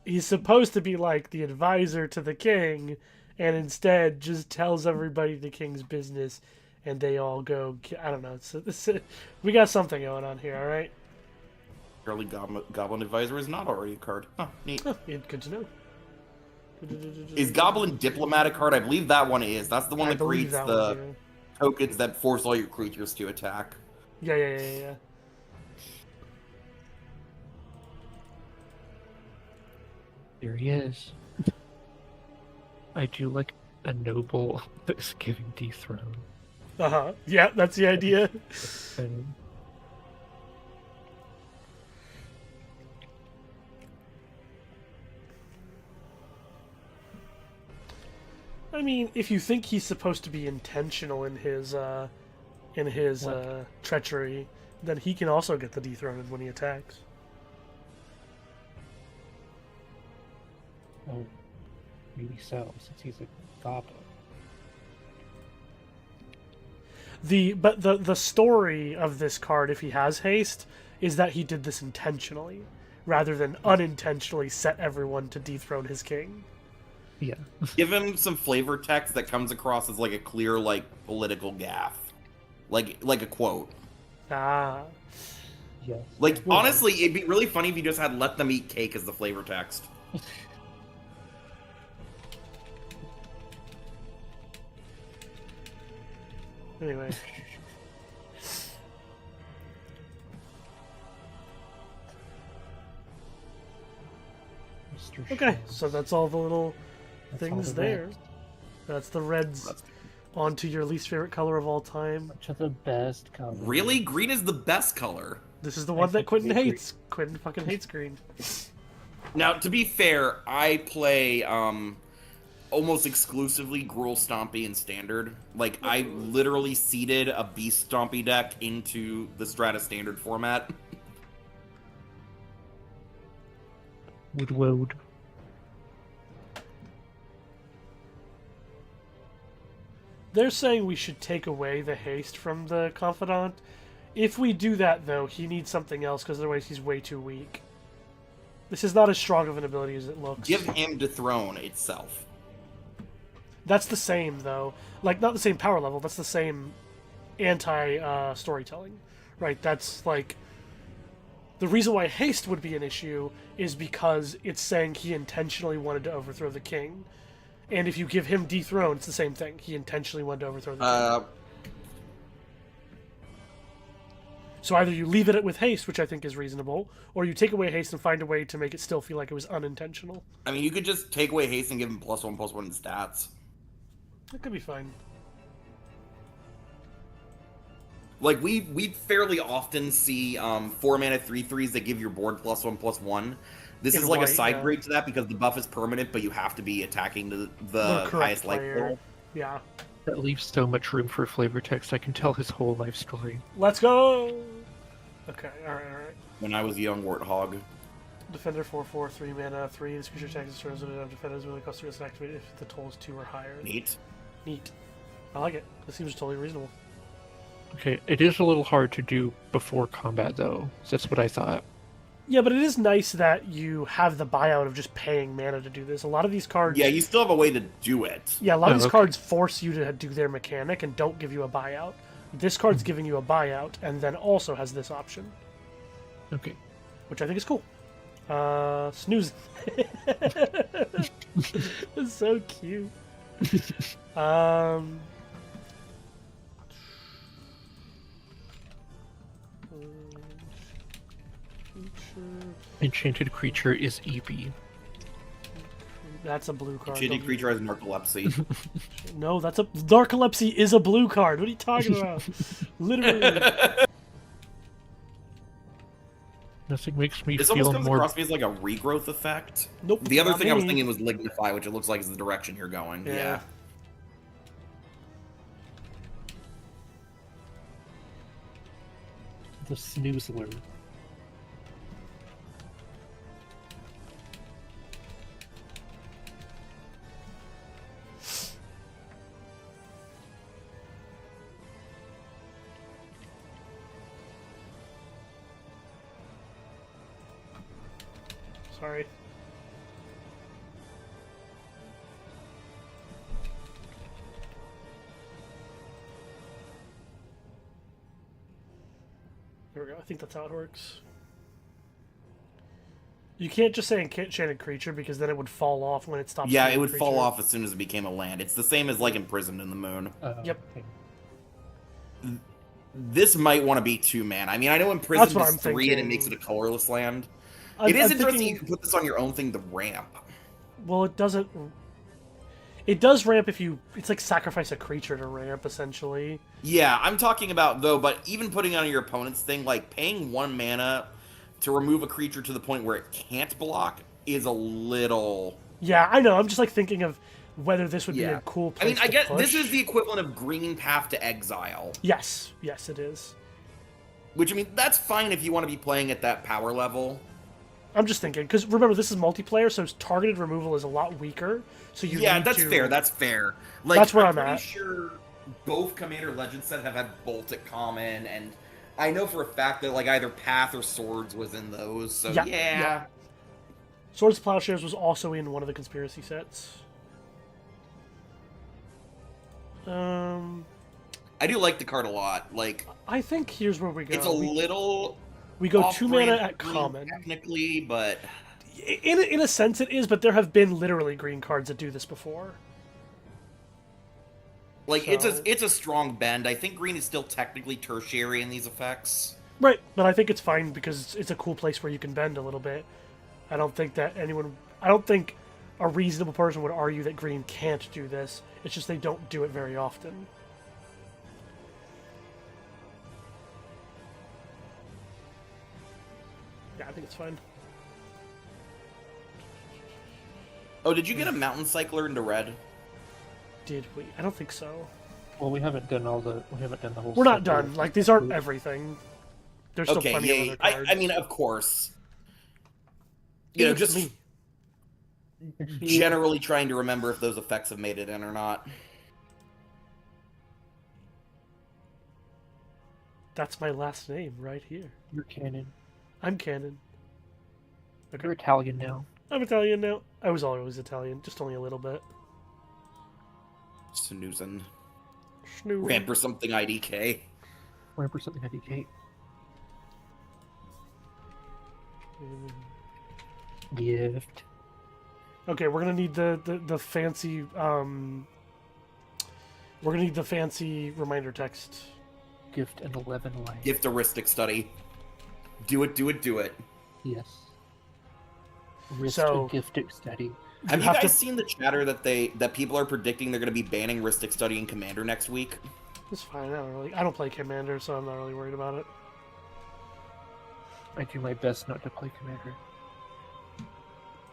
he's supposed to be like the advisor to the king, and instead just tells everybody the king's business and they all go. I don't know. We got something going on here. All right. Early Goblin Advisor is not already a card. Huh, neat. Oh, yeah, good to know. Is Goblin Diplomat a card? I believe that one is. That's the one that believe creates that the one, tokens that force all your creatures to attack. Yeah. There he is. I do like a noble that's giving dethrone. Yeah, that's the idea. And I mean, if you think he's supposed to be intentional in his treachery, then he can also get the dethroned when he attacks. oh, maybe so, since he's a goblin. The story of this card, if he has haste, is that he did this intentionally, rather than unintentionally set everyone to dethrone his king. Yeah. Give him some flavor text that comes across as like a clear, like, political gaffe. Like a quote. Ah. Yes. Like, honestly, it'd be really funny if you just had "let them eat cake" as the flavor text. Anyway. Mr. Okay, Shores. so that's all the little That's all things the there. reds. That's the reds onto your least favorite color of all time. Which are the best colors? Really? Green is the best color. This is the one that think Quentin we agree. hates. Quentin fucking hates green. Now, to be fair, I play almost exclusively Gruul Stompy in Standard. Like, I literally seeded a Beast Stompy deck into the Strata Standard format. Wood. They're saying we should take away the haste from the Confidant. If we do that, though, he needs something else, because otherwise he's way too weak. This is not as strong of an ability as it looks. Give him Dethrone itself. That's the same, though. Like, not the same power level, that's the same anti-storytelling. Right, that's, like... The reason why haste would be an issue is because it's saying he intentionally wanted to overthrow the king. And if you give him dethrone, it's the same thing. He intentionally wanted to overthrow the king. So either you leave it with haste, which I think is reasonable, or you take away haste and find a way to make it still feel like it was unintentional. I mean, you could just take away haste and give him +1/+1 in stats. That could be fine. Like, we fairly often see 4-mana 3/3s that give your board +1/+1. This In is like white, a side yeah. grade to that because the buff is permanent, but you have to be attacking the correct highest life player. total. Yeah. That leaves so much room for flavor text. I can tell his whole life story. Let's go! Okay, alright. When I was a young warthog. Defender 4/4, 3 mana, 3. This creature attacks destroys the defenders really cost 3 to activate if the toll is 2 or higher. Neat. Neat. I like it. This seems totally reasonable. Okay, it is a little hard to do before combat, though. That's what I thought. Yeah, but it is nice that you have the buyout of just paying mana to do this. A lot of these cards... Yeah, you still have a way to do it. Yeah, a lot of these okay. cards force you to do their mechanic and don't give you a buyout. This card's giving you a buyout and then also has this option, Okay. which I think is cool. Snooze. It's so cute. Enchanted creature is EB. That's a blue card. Shitty Don't creature has narcolepsy. you- No, that's a... Narcolepsy is a blue card. What are you talking about? Literally. Nothing makes me This almost feel comes more. across me as like a regrowth effect. Nope. The other not thing I was me. thinking was Lignify, which it looks like is the direction you're going. Yeah. Yeah. The snoozler. Sorry. Here we go. I think that's how it works. You can't just say enchanted creature because then it would fall off when it stops. Yeah, being it a would fall creature. off as soon as it became a land. It's the same as like imprisoned in the moon. Yep. Okay. This might want to be 2 mana. I mean, I know imprisoned what is I'm 3 and it thinking. makes it a colorless land. I'm It is interesting thinking- you can put this on your own thing, the ramp. Well, it doesn't. It does ramp if you. It's like sacrifice a creature to ramp, essentially. Yeah, I'm talking about though, but even putting it on your opponent's thing, like paying 1 mana to remove a creature to the point where it can't block is a little. Yeah, I know. I'm just like thinking of whether this would be Yeah. a cool I place. mean, I to get push. this is the equivalent of Green Path to Exile, Yes, yes, it is. which I mean that's fine if you want to be playing at that power level. I'm just thinking because remember this is multiplayer, so targeted removal is a lot weaker. So you Yeah, need that's to... fair. That's fair. Like, That's where I'm pretty at. sure both Commander Legends set have had Bolt at common, and I know for a fact that like either Path or Swords was in those. So yeah. Swords of Plowshares was also in one of the conspiracy sets. I do like the card a lot. Like, I think here's where we go. it's a little. we go 2 off-brand mana at green common. technically, but In a sense, it is, but there have been literally green cards that do this before. like So- it's a strong bend. I think green is still technically tertiary in these effects. Right, but I think it's fine because it's a cool place where you can bend a little bit. I don't think a reasonable person would argue that green can't do this. It's just they don't do it very often. Yeah, I think it's fine. Oh, did you get a Mountain Cycler into red? Did we? I don't think so. Well, we haven't done the whole. We're not set done. yet. Like, these aren't everything. There's still Okay, plenty yeah. of other cards. I mean, of course. You know, just me. generally trying to remember if those effects have made it in or not. That's my last name right here. You're canon. I'm Canon. You're Italian now. I'm Italian now. I was always Italian, just only a little bit. Snoozing. Schnoo. Ramp or something IDK. 100% IDK. Gift. Okay, we're gonna need the fancy we're gonna need the fancy reminder text. Gift and 11 life. Gift heuristic study. Do it, do it, do it. Yes. Wrist So- a giftic study. Have you have guys to- seen the chatter that people are predicting they're going to be banning heuristic study in Commander next week? It's fine. I don't play Commander, so I'm not really worried about it. I do my best not to play Commander.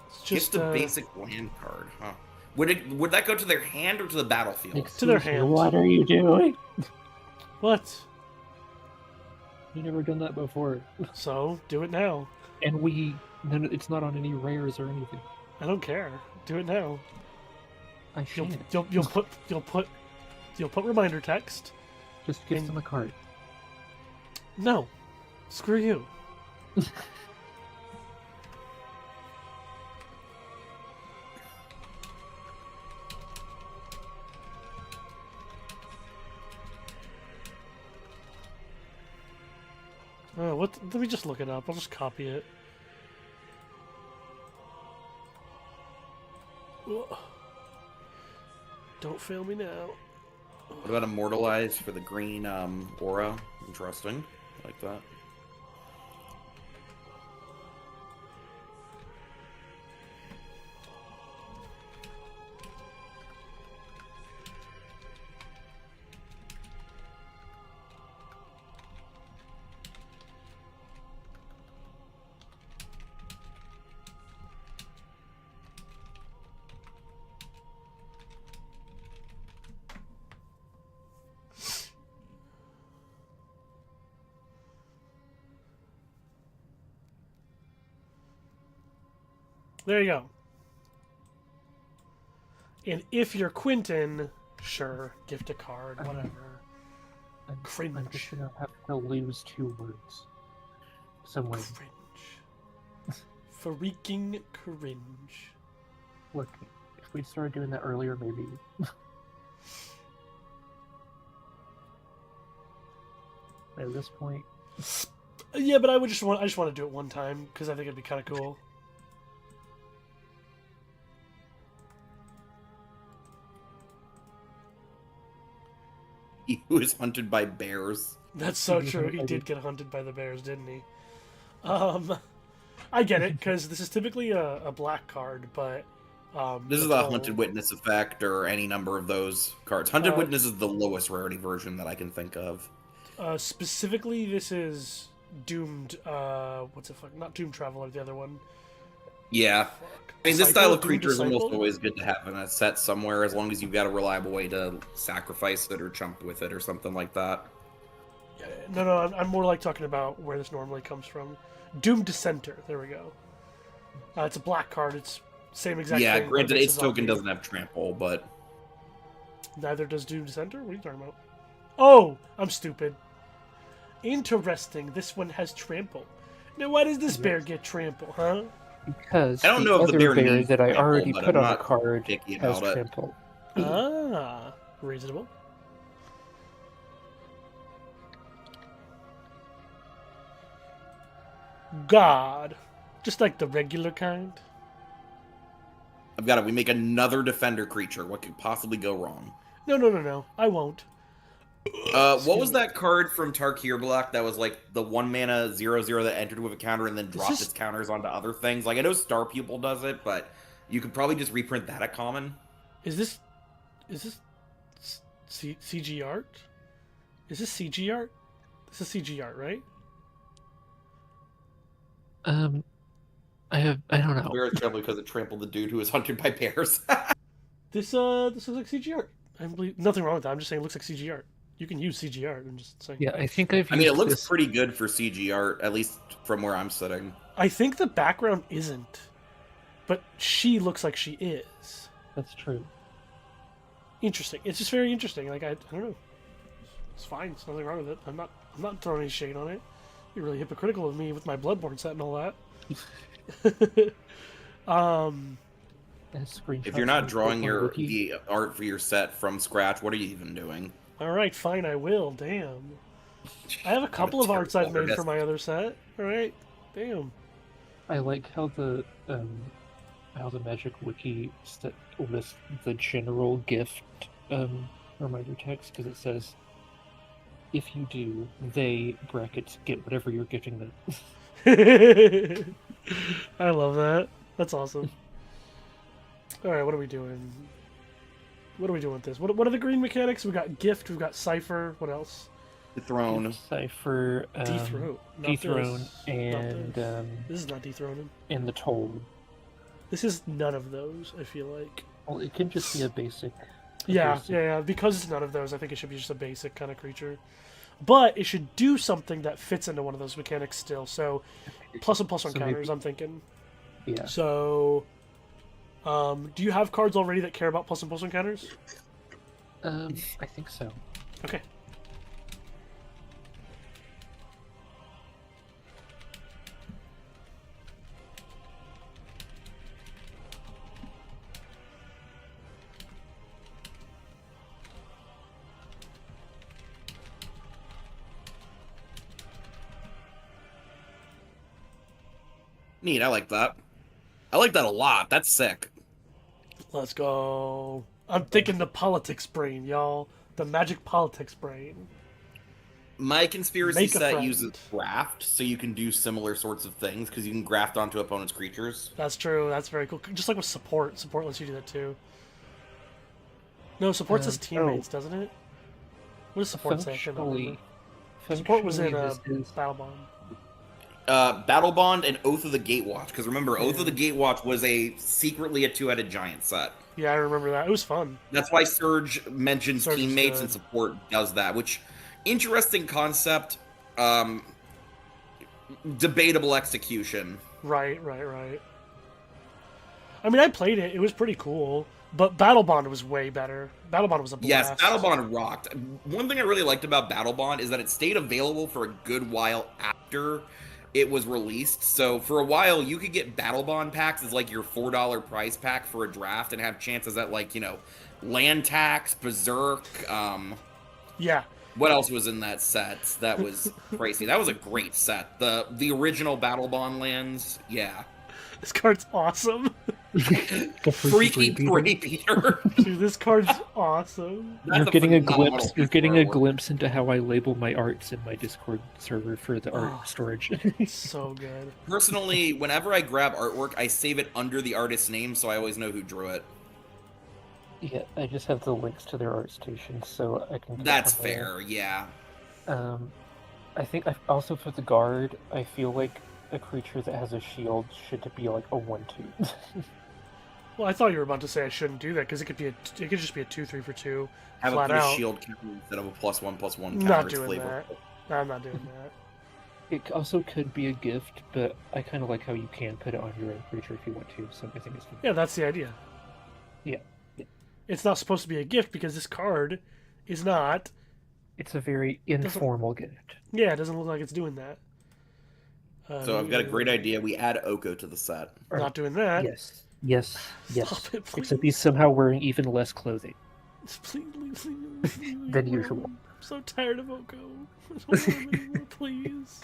It's Just just a basic land card, huh? Would that go to their hand or to the battlefield? To their Excuse me, hand. What are you doing? What? You've never done that before. So do it now. And it's not on any rares or anything. I don't care. Do it now. I You'll shan't. you'll put reminder text. Just give and- them a card. No. Screw you. Oh, what? Let me just look it up. I'll just copy it. Ugh. Don't fail me now. What about Immortalize for the green aura? Interesting. I like that. There you go. And if you're Quentin, sure, gift a card, whatever. I'm Cringe. just gonna have to lose 2 words. Somewhere. Cringe. Freaking cringe. Look, if we started doing that earlier, maybe. At this point, Yeah, but I just want to do it one time because I think it'd be kind of cool. He was hunted by bears. That's so true. He did get hunted by the bears, didn't he? I get it because this is typically a black card, but this is the Hunted Witness effect or any number of those cards. Hunted Witness is the lowest rarity version that I can think of. Specifically, this is Doomed. What's it? Not Doomed Traveler. The other one. Yeah. Fuck. I mean, this Disciple? style of Doomed creature is Disciple? almost always good to have in a set somewhere, as long as you've got a reliable way to sacrifice it or chump with it or something like that. Yeah, no, I'm more like talking about where this normally comes from. Doomed Dissenter. There we go. It's a black card. It's same exact Yeah, thing. granted, but its token zombie. doesn't have trample, but Neither does Doomed Dissenter? What are you talking about? Oh! I'm stupid. Interesting. This one has trample. Now, why does this bear get trample, huh? Because I don't the know if the other bear bear needs that I trample, already but put I'm on a not card picky has about it. trample. Ah, reasonable. God. Just like the regular kind. I've got it. We make another defender creature. What could possibly go wrong? No. I won't. What was that card from Tarkir Black that was like the 1-mana 0/0 that entered with a counter and then dropped this- its counters onto other things? Like, I know Star Pupil does it, but you could probably just reprint that at common. Is this CG art? Is this CG art? This is CG art, right? I don't know. Bears trample because it trampled the dude who was hunted by bears. This looks like CG art. I believe nothing wrong with that. I'm just saying it looks like CG art. You can use CG art. I'm just saying. Yeah, I think I've. I mean, it used looks this- pretty good for CG art, at least from where I'm sitting. I think the background isn't, but she looks like she is. That's true. Interesting. It's just very interesting. Like I don't know. It's fine. There's nothing wrong with it. I'm not throwing any shade on it. You're really hypocritical of me with my Bloodborne set and all that. And screenshots If you're not of drawing Pokemon Wiki. the art for your set from scratch, what are you even doing? All right, fine. I will. Damn. I have a couple of arts I've made for my other set. All right. Damn. I like how the Magic Wiki lists the general gift reminder text because it says, "If you do, they brackets get whatever you're gifting them." I love that. That's awesome. All right, what are we doing? What are we doing with this? What are the green mechanics? We got gift. We've got cipher. What else? Dethrone. Cipher, Dethrone. Not dethrone, this. and Not this is not dethroning. and the toll. This is none of those. I feel like. Well, it can just be a basic. Yeah. Because it's none of those, I think it should be just a basic kind of creature. But it should do something that fits into one of those mechanics still. So, plus and plus on So counters, maybe- I'm thinking. Yeah. So, do you have cards already that care about plus and plus on counters? I think so. Okay. Neat, I like that. I like that a lot. That's sick. Let's go. I'm thinking the politics brain, y'all. The magic politics brain. My conspiracy Make a set friend. uses graft, so you can do similar sorts of things, because you can graft onto opponent's creatures. That's true. That's very cool. Just like with support. Support lets you do that too. No, support says teammates, doesn't it? What does support say? I can't remember. Support was in functionally, this is- Battle Bond. Battle Bond and Oath of the Gatewatch, because remember, Oath of the Gatewatch was secretly a two-headed giant set. Yeah, I remember that. It was fun. That's why Surge mentions Surge is teammates good. and support does that, which interesting concept. Debatable execution. Right. I mean, I played it. It was pretty cool. But Battle Bond was way better. Battle Bond was a blast. Yes, Battle Bond rocked. One thing I really liked about Battle Bond is that it stayed available for a good while after it was released. So for a while, you could get Battle Bond packs as like your $4 prize pack for a draft and have chances at like, Land Tax, Berserk, Yeah. What else was in that set? That was crazy. That was a great set. The original Battle Bond lands, yeah. This card's awesome. The Freaky Brave Beater. Dude, this card's awesome. You're getting a phenomenal glimpse. piece You're of getting a artwork. glimpse into how I label my arts in my Discord server for the Oh. art storage. It's so good. Personally, whenever I grab artwork, I save it under the artist's name, so I always know who drew it. Yeah, I just have the links to their art stations, so I can. That's click on there. fair, yeah. I think also for the guard, I feel like a creature that has a shield should be like a 1/2. Well, I thought you were about to say I shouldn't do that because it could just be a 2/3 for 2. Have flat a put out. a shield counter instead of a +1/+1 counter. Not It's doing flavor. that. No, I'm not doing that. It also could be a gift, but I kind of like how you can put it on your own creature if you want to, so I think it's fine. Yeah, that's the idea. Yeah. It's not supposed to be a gift because this card is not. It's a very informal gift. Yeah, it doesn't look like it's doing that. So I've got a great idea. We add Oko to the set. Not doing that. Yes. Yes. Yes. Stop it, please. Except he's somehow wearing even less clothing. Please, leave Than me usual. alone. I'm so tired of Oko. I don't want him anymore, please.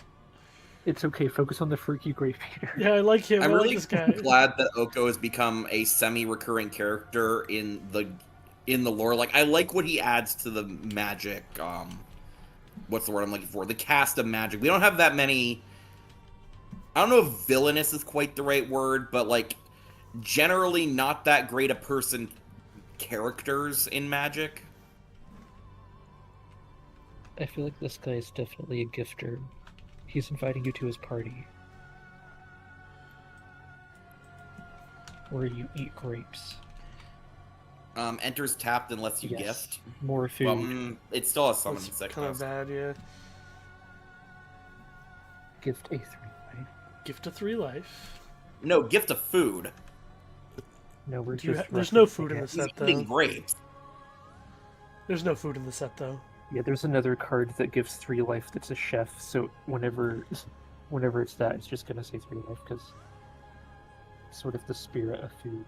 It's okay. Focus on the freaky Grave Eater. Yeah, I like him. I'm I like really this guy. glad that Oko has become a semi-recurring character in the lore. Like, I like what he adds to the magic. What's the word I'm looking for? The cast of magic. We don't have that many. I don't know if villainous is quite the right word, but like generally not that great a person characters in Magic. I feel like this guy is definitely a gifter. He's inviting you to his party. Where you eat grapes. Enters tapped and lets you Yes. gift. More food. Well, it still has summon That's sickness. kind of bad, yeah. Gift a 3 life. Gift of 3 life. No, gift of food. No, we're Do you just there's no referencing food in it. the He's set, eating though. grapes. There's no food in the set, though. Yeah, there's another card that gives 3 life that's a chef, so whenever it's that, it's just gonna say 3 life, because it's sort of the spirit of food.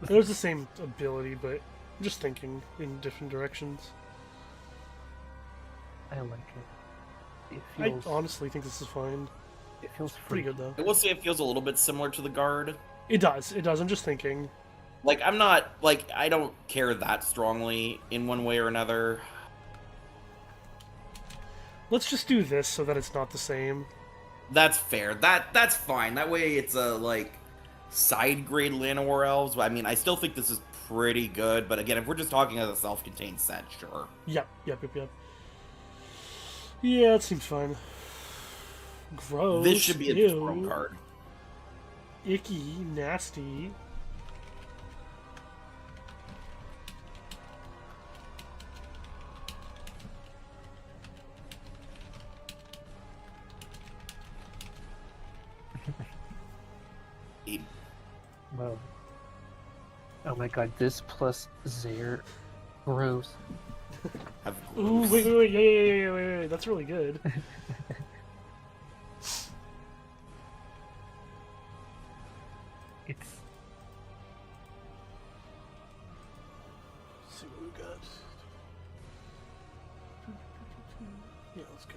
There's the same ability, but I'm just thinking in different directions. I like it. It feels, I honestly think this is fine. it feels Pretty free. good, though. I will say it feels a little bit similar to the guard. It does. It does. I'm just thinking. Like, I'm not, like, I don't care that strongly in one way or another. Let's just do this so that it's not the same. That's fair. That's fine. That way it's a, like, side grade Llanowar Elves. I mean, I still think this is pretty good, but again, if we're just talking as a self-contained set, sure. Yep. Yeah, it seems fine. Gross. This should be a Ew. throne card. Icky. Nasty. Whoa. Oh my god, this plus Zaire. Gross. Have Ooh, wait. Yeah. That's really good. It's Let's see what we got. Yeah, let's go.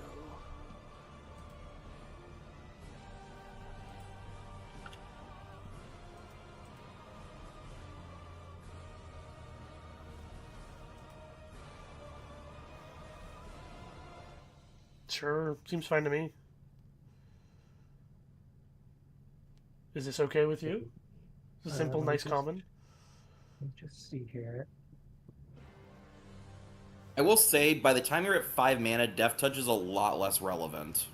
Sure, seems fine to me. Is this okay with you? It's a simple, nice just- common. let me just see here. I will say, by the time you're at 5 mana, Death Touch is a lot less relevant.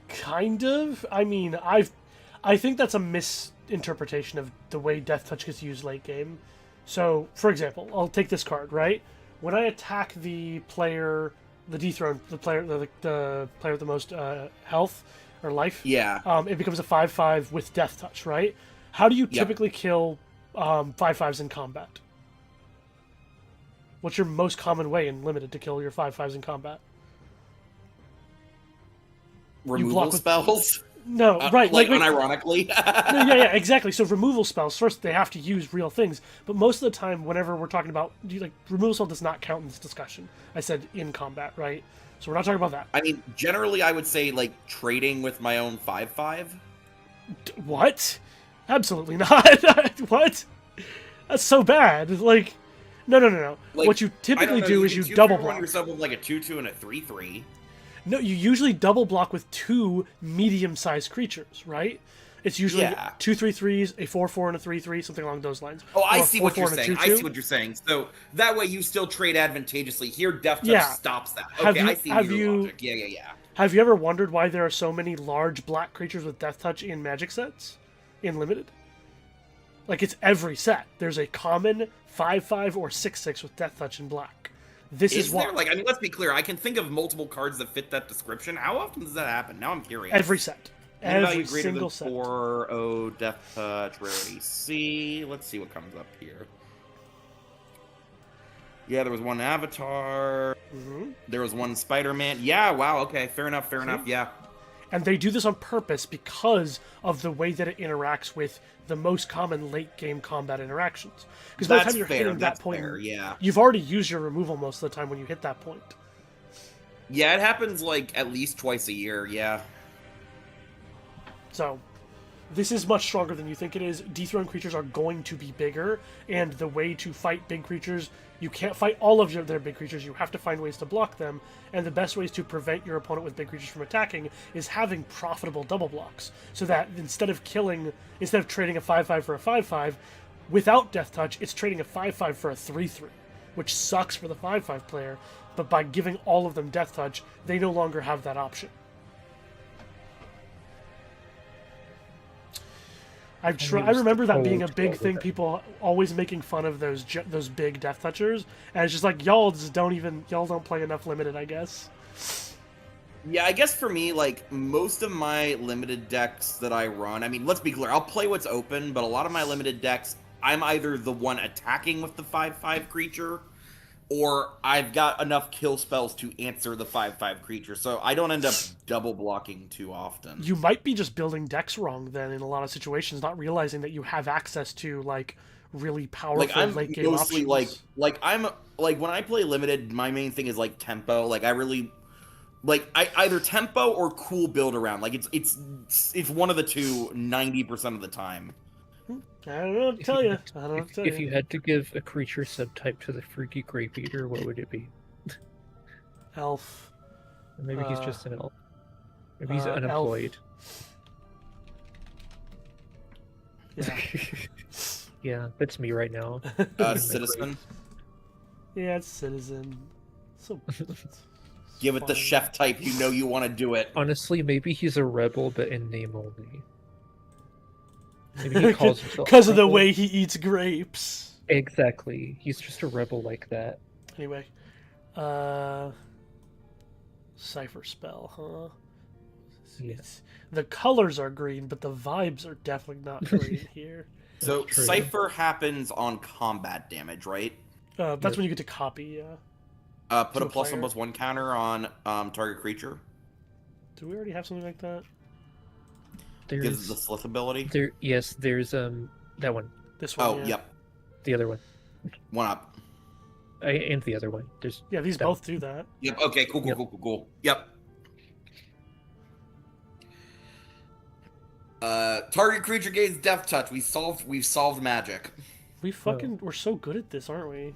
Kind of. I mean, I think that's a misinterpretation of the way Death Touch gets used late game. So, for example, I'll take this card, right? When I attack the player, the dethroned, the player with the most health or life, it becomes a 5/5 with Death Touch, right? How do you typically kill 5/5s in combat? What's your most common way in Limited to kill your 5/5s in combat? Removal spells? No, right. Like unironically. yeah, exactly. So removal spells, first they have to use real things, but most of the time, whenever we're talking about, removal spell does not count in this discussion. I said in combat, right? So we're not talking about that. I mean, generally I would say, like, trading with my own 5/5. What? Absolutely not. What? That's so bad. Like, no. Like, what you typically do is you double block. Yourself with like a 2/2 and a 3/3. No, you usually double block with 2 medium-sized creatures, right? It's usually 2 3/3s, a 4/4, and a 3/3, something along those lines. Oh, I see what you're saying. I see what you're saying. So that way you still trade advantageously. Here, Death Touch stops that. Okay, I see your logic. Yeah. Have you ever wondered why there are so many large black creatures with Death Touch in Magic sets? In Limited? Like, it's every set. There's a common 5/5 or 6/6 with Death Touch in black. This is why. Like, I mean, let's be clear. I can think of multiple cards that fit that description. How often does that happen? Now I'm curious. Every set. Every single set. 4/0 Death Touch, Rarity C. Let's see what comes up here. Yeah, there was one Avatar. Mm-hmm. There was one Spider-Man. Yeah, wow, okay. Fair enough, yeah. And they do this on purpose because of the way that it interacts with the most common late-game combat interactions. Because by the time you're hitting that point, you've already used your removal most of the time when you hit that point. Yeah, it happens, like, at least twice a year, yeah. So, this is much stronger than you think it is. Dethroned creatures are going to be bigger, and the way to fight big creatures, you can't fight all of their big creatures, you have to find ways to block them, and the best ways to prevent your opponent with big creatures from attacking is having profitable double blocks, so that instead of trading a 5/5 for a 5/5, without Death Touch, it's trading a 5/5 for a 3/3, which sucks for the 5/5 player, but by giving all of them Death Touch, they no longer have that option. I remember that being a big thing, people always making fun of those big Death Touchers, and it's just like, y'all don't play enough Limited, I guess. Yeah, I guess for me, like, most of my Limited decks that I run, I mean, let's be clear, I'll play what's open, but a lot of my Limited decks, I'm either the one attacking with the 5/5 creature, or I've got enough kill spells to answer the 5/5 creature, so I don't end up double blocking too often. You might be just building decks wrong then in a lot of situations, not realizing that you have access to, like, really powerful late game options. Like when I play Limited, my main thing is like tempo. Like I either tempo or cool build around. Like it's one of the two 90% of the time. I don't know what to tell you. If you had to give a creature subtype to the Freaky Grape Eater, what would it be? Elf. Or maybe he's just an elf. Maybe he's unemployed. Yeah. Yeah, that's me right now. Citizen. Yeah, it's Citizen. So give it the chef type. You know you want to do it. Honestly, maybe he's a rebel, but in name only. Maybe he calls himself because of the way he eats grapes. Exactly. He's just a rebel like that. Anyway. Cypher spell, huh? Yes. The colors are green, but the vibes are definitely not green here. So Cypher happens on combat damage, right? That's when you get to copy, yeah. Put a +1/+1 counter on target creature. Do we already have something like that? Gives the Slith ability. There's that one. This one. Oh, yeah. yep. The other one. One up. And the other one. These both do that. Yep. Okay. Cool. Yep. Target creature gains Death Touch. We've solved magic. We're so good at this, aren't we?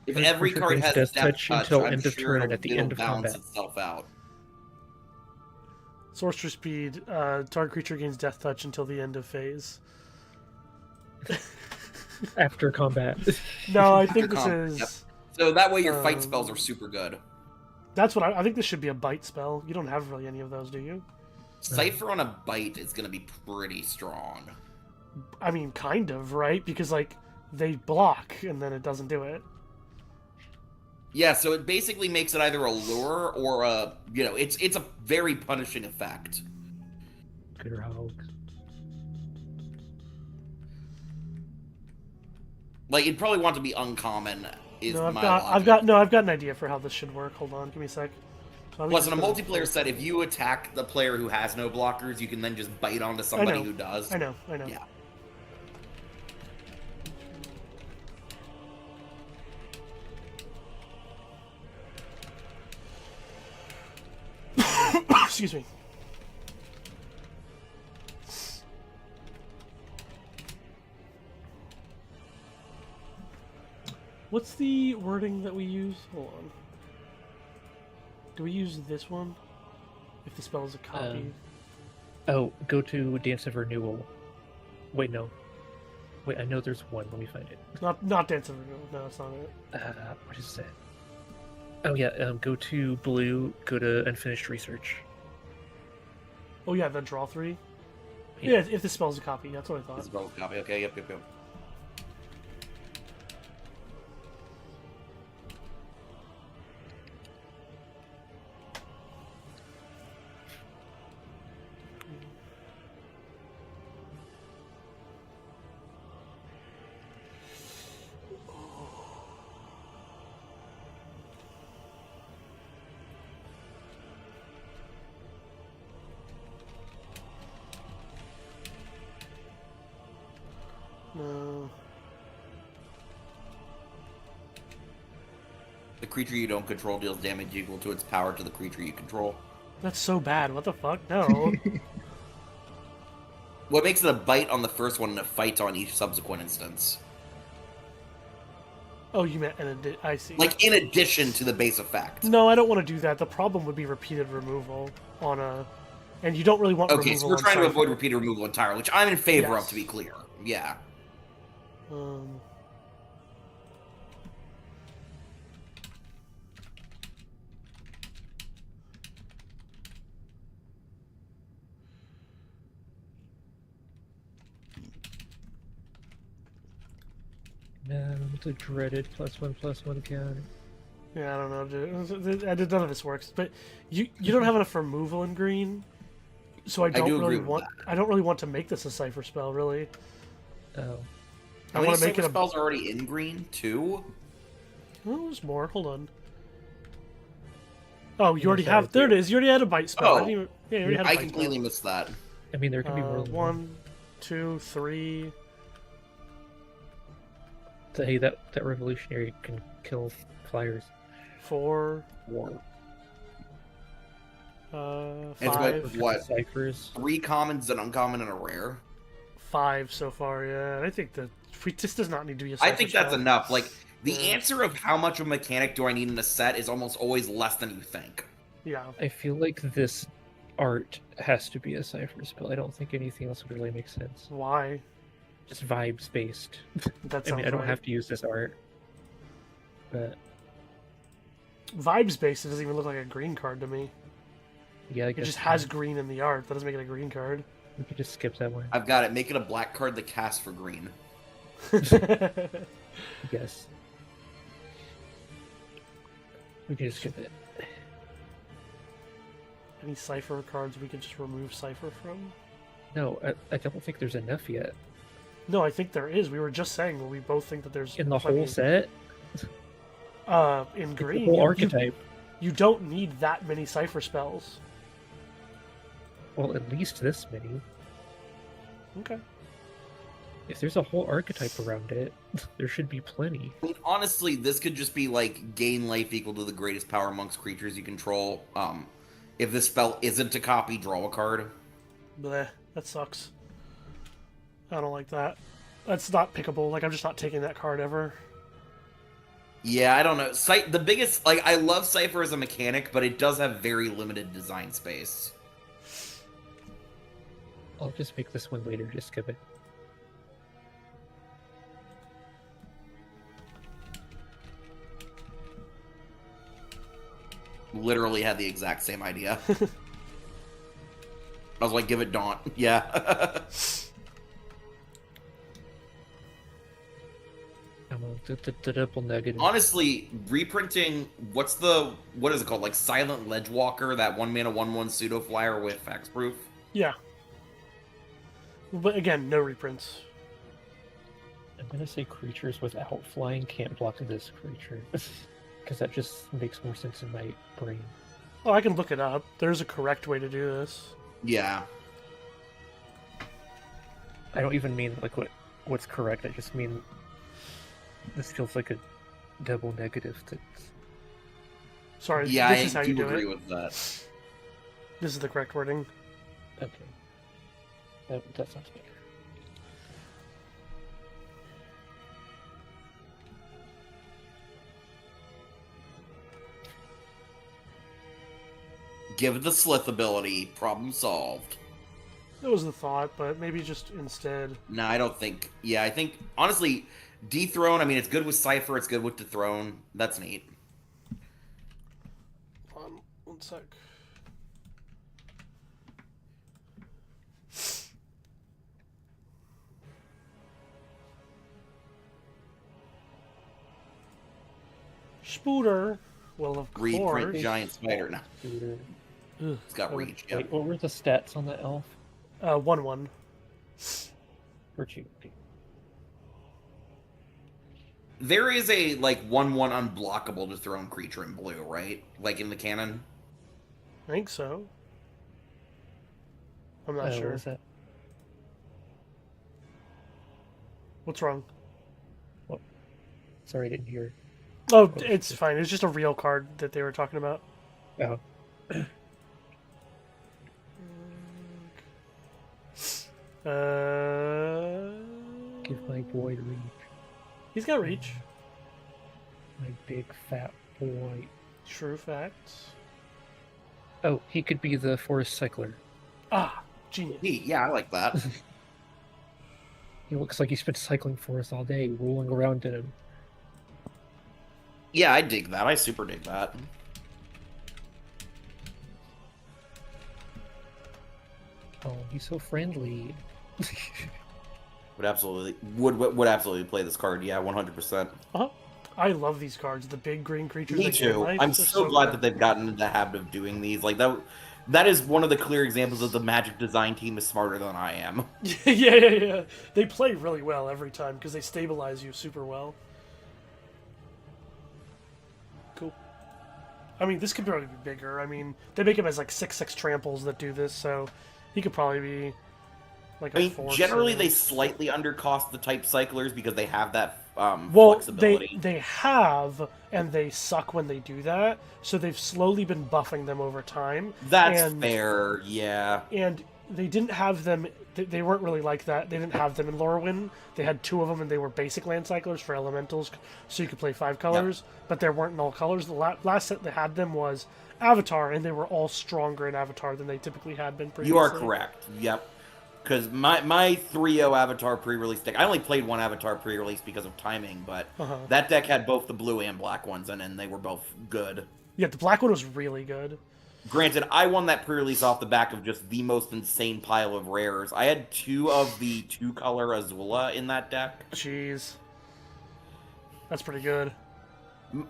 If every card has Death Touch until I'm end of sure turn at the end of balance combat. itself out. Sorcerer Speed, target creature gains Death Touch until the end of phase. After combat. No, I think this is... Yep. So that way your fight spells are super good. That's what I think. This should be a bite spell. You don't have really any of those, do you? Cypher on a bite is going to be pretty strong. I mean, kind of, right? Because like they block and then it doesn't do it. Yeah, so it basically makes it either a lure or a, it's a very punishing effect. Good hog. Like, it'd probably want to be uncommon. No, I've got an idea for how this should work. Hold on, give me a sec. So Plus, in a multiplayer set, if you attack the player who has no blockers, you can then just bite onto somebody who does. I know. Yeah. Excuse me. What's the wording that we use? Hold on. Do we use this one? If the spell is a copy? Oh, go to Dance of Renewal. Wait, no. Wait, I know there's one. Let me find it. Not Dance of Renewal. No, it's not it. What is that? Oh yeah, go to blue, go to Unfinished Research. Oh yeah, the draw 3? Yeah, if the spell's a copy, that's what I thought. The spell's a copy, okay, yep. No. The creature you don't control deals damage equal to its power to the creature you control. That's so bad. What the fuck? No. What makes it a bite on the first one and a fight on each subsequent instance? Oh, you meant I see. Like, in addition to the base effect. No, I don't want to do that. The problem would be repeated removal on a... And you don't really want removal. Okay, so we're trying to avoid repeated removal entirely, which I'm in favor of, to be clear. Yeah. No, the dreaded +1/+1 counter. Yeah, I don't know, dude. None of this works. But you don't have enough removal in green, so I don't really want to make this a cipher spell, really. Oh. How many cipher spells are already in green? 2? Oh, there's more. Hold on. Oh, you already have. There it is. You already had a bite spell. Oh, you already had a I bite completely spell. missed that. I mean, there could be more than 1, 2, 3. So, hey, that revolutionary can kill flyers. 4. 5. It's got, what? Ciphers. 3 commons, an uncommon, and a rare. 5 so far, yeah. I think that this does not need to be a I think that's spell. enough. Like, the answer of how much of a mechanic do I need in a set is almost always less than you think. Yeah. I feel like this art has to be a cipher spell. I don't think anything else would really make sense. Why? Just vibes based. That I mean, I don't right. have to use this art, but Vibes based, it doesn't even look like a green card to me. yeah, I It guess just has green in the art. That doesn't make it a green card. we could just skip that one. I've got it. Make it a black card that casts for green. I guess we can just skip it. Any cipher cards we could just remove cipher from? No, I don't think there's enough yet No, I think there is. We were just saying we both think that there's in the plenty whole set. in green. The whole you- archetype. You don't need that many cipher spells. Well, at least this many. Okay. If there's a whole archetype around it, there should be plenty. I mean, honestly, this could just be like gain life equal to the greatest power amongst creatures you control. If this spell isn't a copy, draw a card. Bleh. That sucks. I don't like that. That's not pickable. Like, I'm just not taking that card ever. Yeah, I don't know. The biggest, like, I love Cypher as a mechanic, but it does have very limited design space. I'll just make this one later, just skip it. literally had the exact same idea. I was like, give it Daunt. Yeah. The double negative. Honestly, reprinting what is it called? Like Silent Ledgewalker, that 1-mana 1/1 pseudo flyer with hexproof. Yeah. But again, no reprints. I'm gonna say creatures without flying can't block this creature. Because that just makes more sense in my brain. Oh, I can look it up. There's a correct way to do this. Yeah. I don't even mean like what's correct. I just mean this feels like a double negative. Sorry, Yeah, this is I how you do do agree it. with that. This is the correct wording. Okay. That sounds better. Give the Slith ability. Problem solved. That was the thought, but maybe just instead. No, I don't think. Yeah, I think honestly, Dethrone. I mean, it's good with Cipher. It's good with Dethrone. That's neat. Hold on, one sec. Spooter. Well, of course. Reprint Giant Spider. No, Ugh. it's got reach. Yeah. Wait, what were the stats on the elf? 1/1. Virtue. There is a like 1/1 unblockable Dethrone creature in blue, right? Like in the canon. I think so. I'm not What sure. was that? What's wrong? Sorry, I didn't hear. Oh, it's fine. It's just a real card that they were talking about. Oh. Give my boy reach. He's got reach. My big fat boy. True facts. Oh, he could be the forest cycler. Ah, genius. Neat. Yeah, I like that. He looks like he spent cycling forest all day, rolling around in him. Yeah, I dig that. I super dig that. Oh, he's so friendly. Would absolutely play this card. Yeah, 100%. I love these cards. The big green creatures. Me that gain too. life, I'm they're so glad good. that they've gotten into the habit of doing these. Like that is one of the clear examples of the Magic design team is smarter than I am. yeah. They play really well every time because they stabilize you super well. Cool. I mean, this could probably be bigger. I mean, they make him as like 6/6 tramples that do this, so he could probably be like I a mean, 4. generally they slightly undercost the type cyclers because they have that Well, flexibility. they have, and they suck when they do that. So they've slowly been buffing them over time. That's and, fair, yeah. And they didn't have them. They weren't really like that. They didn't have them in Lorwyn. They had 2 of them, and they were basic land cyclers for elementals, so you could play 5 colors. But there weren't in all colors. The last set that had them was Avatar, and they were all stronger in Avatar than they typically had been previously. You are correct. Yep. Because my 3-0 Avatar pre-release deck, I only played one Avatar pre-release because of timing, but that deck had both the blue and black ones in it, and they were both good. Yeah, the black one was really good. Granted, I won that pre-release off the back of just the most insane pile of rares. I had 2 of the 2-color Azula in that deck. Jeez. That's pretty good.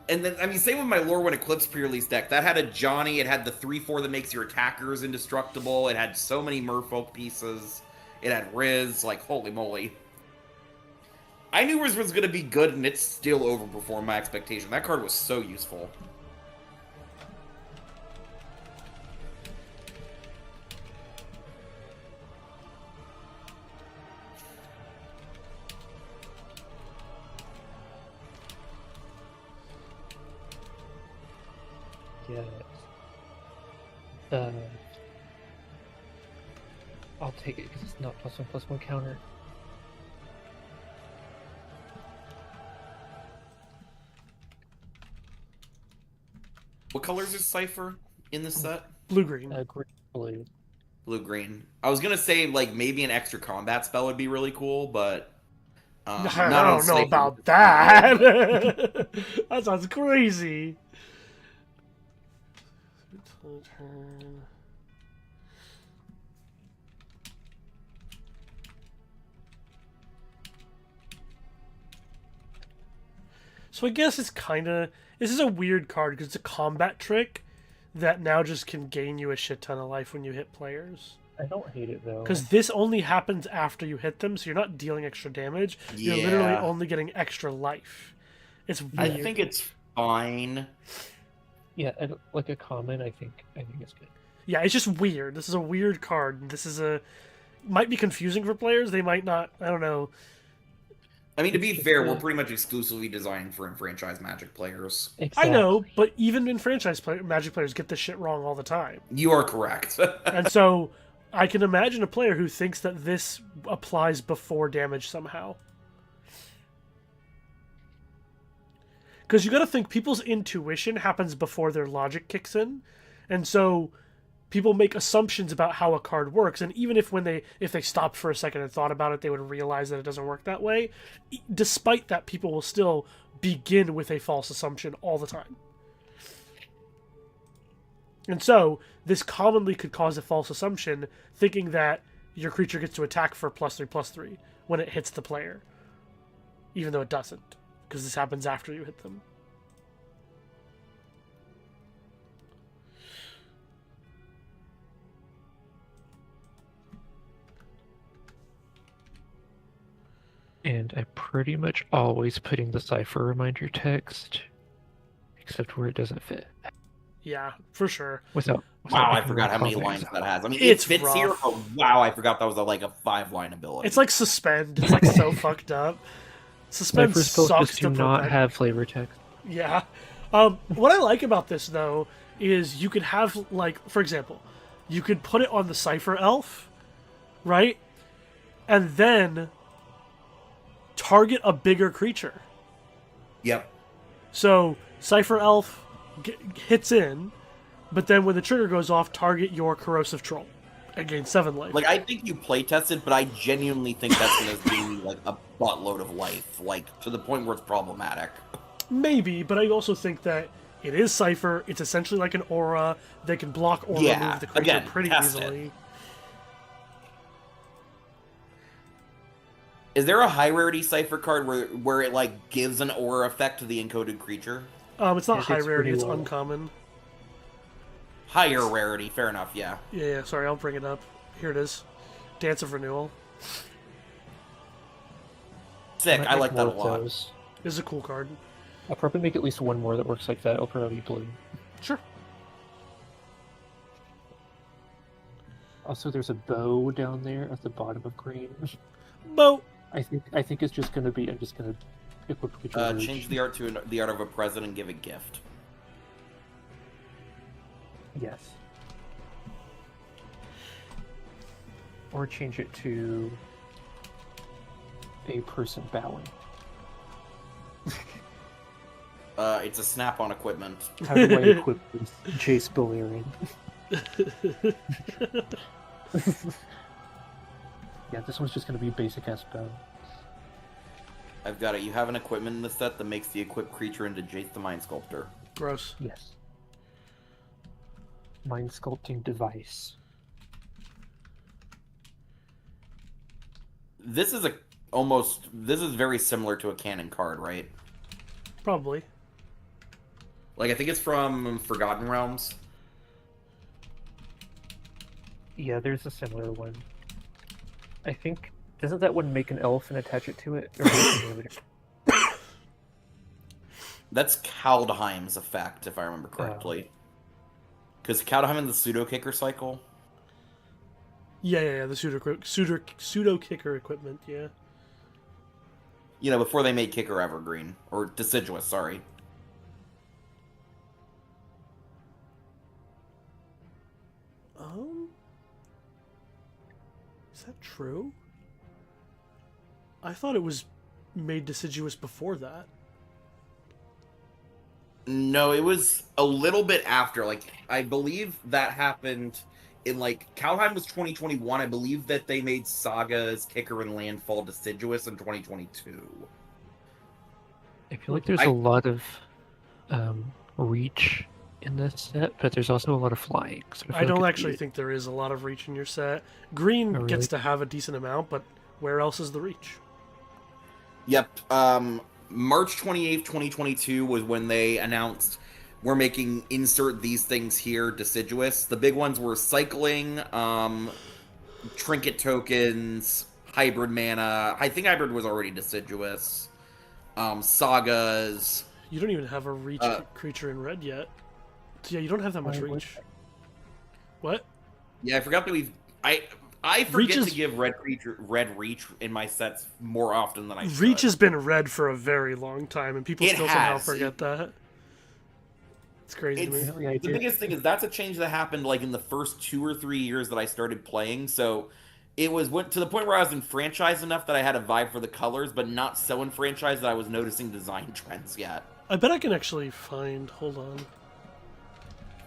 And then, I mean, same with my Lorwyn Eclipse pre-release deck. That had a Johnny, it had the 3/4 that makes your attackers indestructible, it had so many Merfolk pieces, it had Riz, like, holy moly. I knew Riz was going to be good, and it still overperformed my expectation. That card was so useful. Yes. I'll take it because it's not +1/+1 counter. What colors is Cipher in this set? Blue-green. Green, blue. Blue-green. I was going to say, like, maybe an extra combat spell would be really cool, but... I don't know about that. That sounds crazy. Turn. So I guess it's kind of... This is a weird card because it's a combat trick that now just can gain you a shit ton of life when you hit players. I don't hate it though. Because this only happens after you hit them, so you're not dealing extra damage. You're literally only getting extra life. It's weird. I think it's fine. Yeah, and like a common, I think it's good. Yeah, it's just weird. This is a weird card. This is a... Might be confusing for players. They might not... I don't know. I mean, to be fair, we're pretty much exclusively designed for enfranchised Magic players. Exactly. I know, but even in Magic players get this shit wrong all the time. You are correct. And so I can imagine a player who thinks that this applies before damage somehow. Because you got to think people's intuition happens before their logic kicks in. And so people make assumptions about how a card works, and even if if they stopped for a second and thought about it, they would realize that it doesn't work that way. Despite that, people will still begin with a false assumption all the time. And so this commonly could cause a false assumption, thinking that your creature gets to attack for +3/+3 when it hits the player, even though it doesn't, because this happens after you hit them. And I'm pretty much always putting the cipher reminder text, except where it doesn't fit. Yeah, for sure. Wow, I forgot how many lines that has. I mean, It's it fits rough. here, but wow, I forgot that was like a 5-line ability. It's like Suspend. It's like so fucked up. Suspend Cipher spells sucks just to do not prevent. have flavor text. Yeah. What I like about this, though, is you could have, like, for example, you could put it on the Cipher Elf, right? And then target a bigger creature. Yep. So Cipher Elf hits in, but then when the trigger goes off, target your Corrosive Troll and gain 7 life. Like, I think you play tested, but I genuinely think that's going to give you, like, a buttload of life. Like, to the point where it's problematic. Maybe, but I also think that it is Cipher. It's essentially like an aura. They can block or Yeah, remove the creature again, pretty test it. easily. Is there a high rarity Cipher card where it, like, gives an aura effect to the encoded creature? It's not Yes, high it's rarity, pretty it's low. uncommon. Higher rarity, fair enough, yeah. Yeah, sorry, I'll bring it up. Here it is. Dance of Renewal. Sick, Might I make like that a more of lot. those. This is a cool card. I'll probably make at least one more that works like that. It'll probably be blue. Sure. Also, there's a bow down there at the bottom of green. Bo! I think it's just gonna be. I'm just gonna equip creature. Change the art to the art of a present and give a gift. Yes. Or change it to a person bowing. It's a snap-on equipment. How do I equip this Jace Balerion? Yeah, this one's just gonna be basic ass bow. I've got it. You have an equipment in the set that makes the equipped creature into Jace the Mind Sculptor. Gross. Yes. Mind sculpting device. This is very similar to a cannon card, right? Probably. Like, I think it's from Forgotten Realms. Yeah, there's a similar one. I think doesn't that one make an elf and attach it to it? Or That's Kaldheim's effect, if I remember correctly. Because Kaldheim in the pseudo kicker cycle. Yeah, the pseudo kicker equipment, yeah. You know, before they made Kicker Evergreen. Or Deciduous, sorry. Is that true? I thought it was made Deciduous before that. No, it was a little bit after. Like, I believe that happened in, like, Kaldheim was 2021. I believe that they made Saga's Kicker and Landfall Deciduous in 2022. I feel like there's a lot of reach in this set, but there's also a lot of flying. So I don't actually think there is a lot of reach in your set. Green Oh, really? gets to have a decent amount, but where else is the reach? Yep. March 28th, 2022 was when they announced we're making insert these things here deciduous. The big ones were cycling, trinket tokens, hybrid mana. I think hybrid was already deciduous. Sagas. You don't even have a reach creature in red yet. So yeah, you don't have that much reach. What? Yeah, I forgot that I forget Reach is- to give red reach in my sets more often than I should. Reach has been red for a very long time, and people It still somehow has. forget that. It's crazy to me. The biggest thing is that's a change that happened like in the first 2 or 3 years that I started playing. So it went to the point where I was enfranchised enough that I had a vibe for the colors, but not so enfranchised that I was noticing design trends yet. I bet I can actually find. Hold on.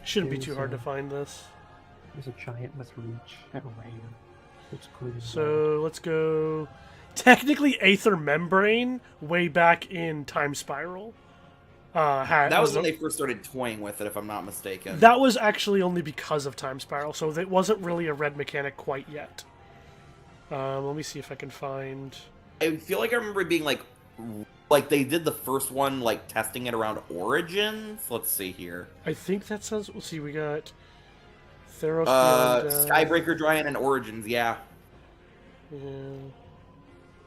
Shouldn't be too hard to find this. There's a giant with reach at rare. It's crazy. So let's go. Technically, Aether Membrane way back in Time Spiral. That was when they first started toying with it, if I'm not mistaken. That was actually only because of Time Spiral, so it wasn't really a red mechanic quite yet. Let me see if I can find. I feel like I remember it being like they did the first one, like testing it around Origins. Let's see here. I think that sounds. Let's see. We got Theros. Skybreaker Giant and Origins, yeah. Yeah.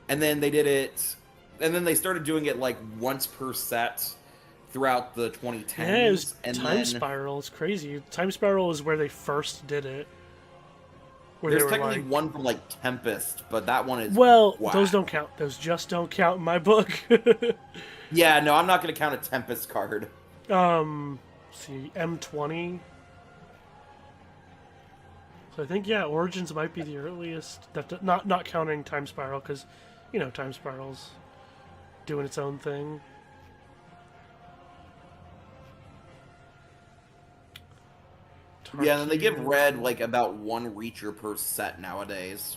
And then they did it, and then they started doing it like once per set throughout the 2010s. Yeah, it was and Time then Spiral. It's crazy. Time Spiral is where they first did it. Where there's they were technically like, one from like Tempest, but that one is well, whack. those don't count. Those just don't count in my book. Yeah, no, I'm not gonna count a Tempest card. Let's see, M20. So I think Origins might be the earliest. Not counting Time Spiral because, Time Spiral's doing its own thing. Yeah, and then they give red like about one reacher per set nowadays.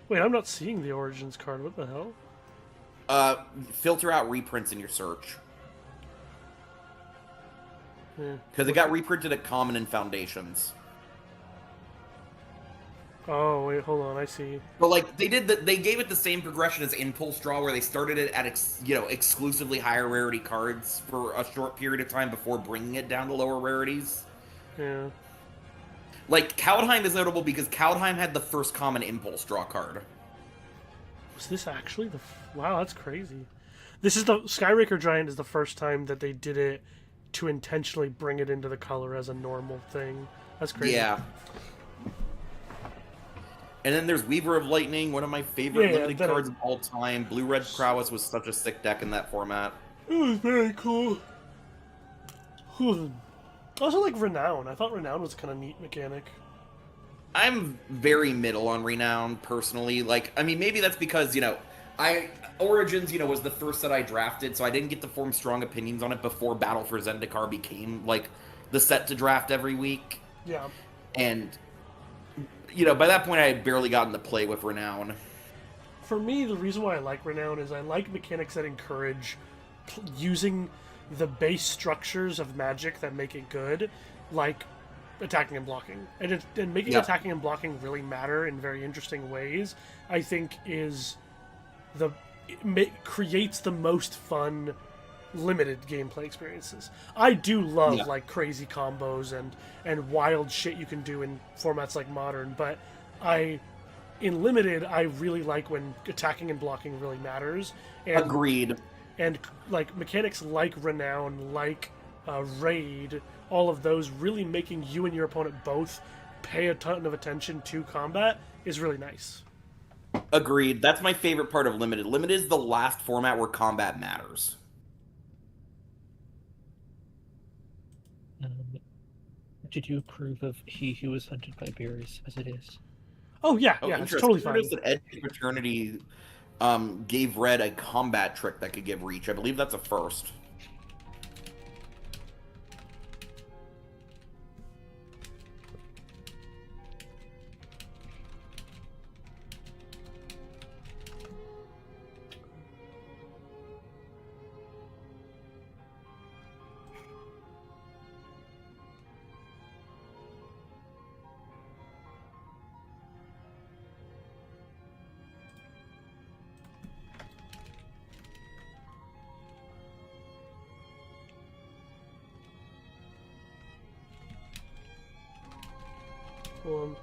Wait, I'm not seeing the Origins card. What the hell? Filter out reprints in your search. Yeah. Because it got reprinted at Common and Foundations. Oh wait, hold on. I see. But like they gave it the same progression as Impulse Draw, where they started it at exclusively higher rarity cards for a short period of time before bringing it down to lower rarities. Yeah. Like Kaldheim is notable because Kaldheim had the first common Impulse Draw card. Was this actually the? Wow, that's crazy. This is the Skybreaker Giant is the first time that they did it to intentionally bring it into the color as a normal thing. That's crazy. Yeah. And then there's Weaver of Lightning, one of my favorite limited cards of all time. Blue-Red Prowess was such a sick deck in that format. It was very cool. Also like Renown. I thought Renown was kind of neat mechanic. I'm very middle on Renown, personally. Like, I mean, maybe that's because, Origins, was the first set I drafted, so I didn't get to form strong opinions on it before Battle for Zendikar became, like, the set to draft every week. Yeah. And, by that point I had barely gotten to play with Renown. For me, the reason why I like Renown is I like mechanics that encourage using the base structures of Magic that make it good, like attacking and blocking. And making attacking and blocking really matter in very interesting ways, I think is creates the most fun limited gameplay experiences. I do love like crazy combos and wild shit you can do in formats like Modern, but in Limited I really like when attacking and blocking really matters. And, Agreed. And like mechanics like Renown, like Raid, all of those really making you and your opponent both pay a ton of attention to combat is really nice. Agreed. That's my favorite part of Limited. Limited is the last format where combat matters. Did you approve of He Who Was Hunted by Bears as it is? Oh yeah, it's totally fine. That Edge of Eternity gave Red a combat trick that could give reach. I believe that's a first. Hold on.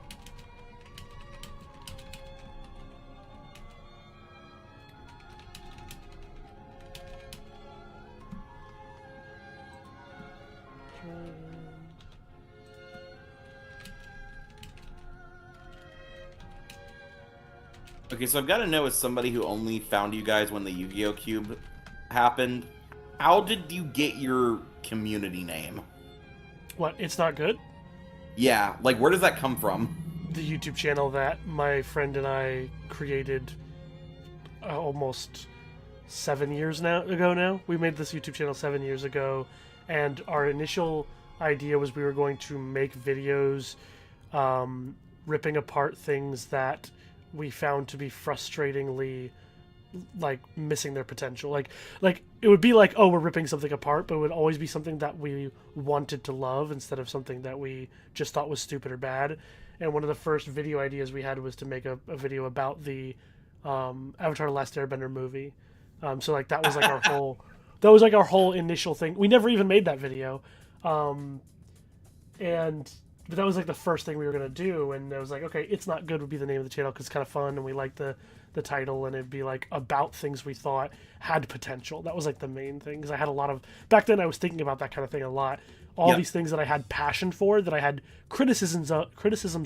Okay, so I've got to know, as somebody who only found you guys when the Yu-Gi-Oh! Cube happened, how did you get your community name? What? It's not good? Yeah, like, where does that come from? The YouTube channel that my friend and I created almost 7 years ago now. We made this YouTube channel 7 years ago, and our initial idea was we were going to make videos ripping apart things that we found to be frustratingly like missing their potential. Like it would be like, oh, we're ripping something apart, but it would always be something that we wanted to love instead of something that we just thought was stupid or bad. And one of the first video ideas we had was to make a video about the Avatar: The Last Airbender movie. So like that was like our whole initial thing. We never even made that video. But that was like the first thing we were gonna do, and I was like, okay, It's Not Good would be the name of the channel because it's kind of fun, and we liked the title, and it'd be like about things we thought had potential. That was like the main thing, because I had a lot of, back then I was thinking about that kind of thing a lot. All these things that I had passion for, that I had criticisms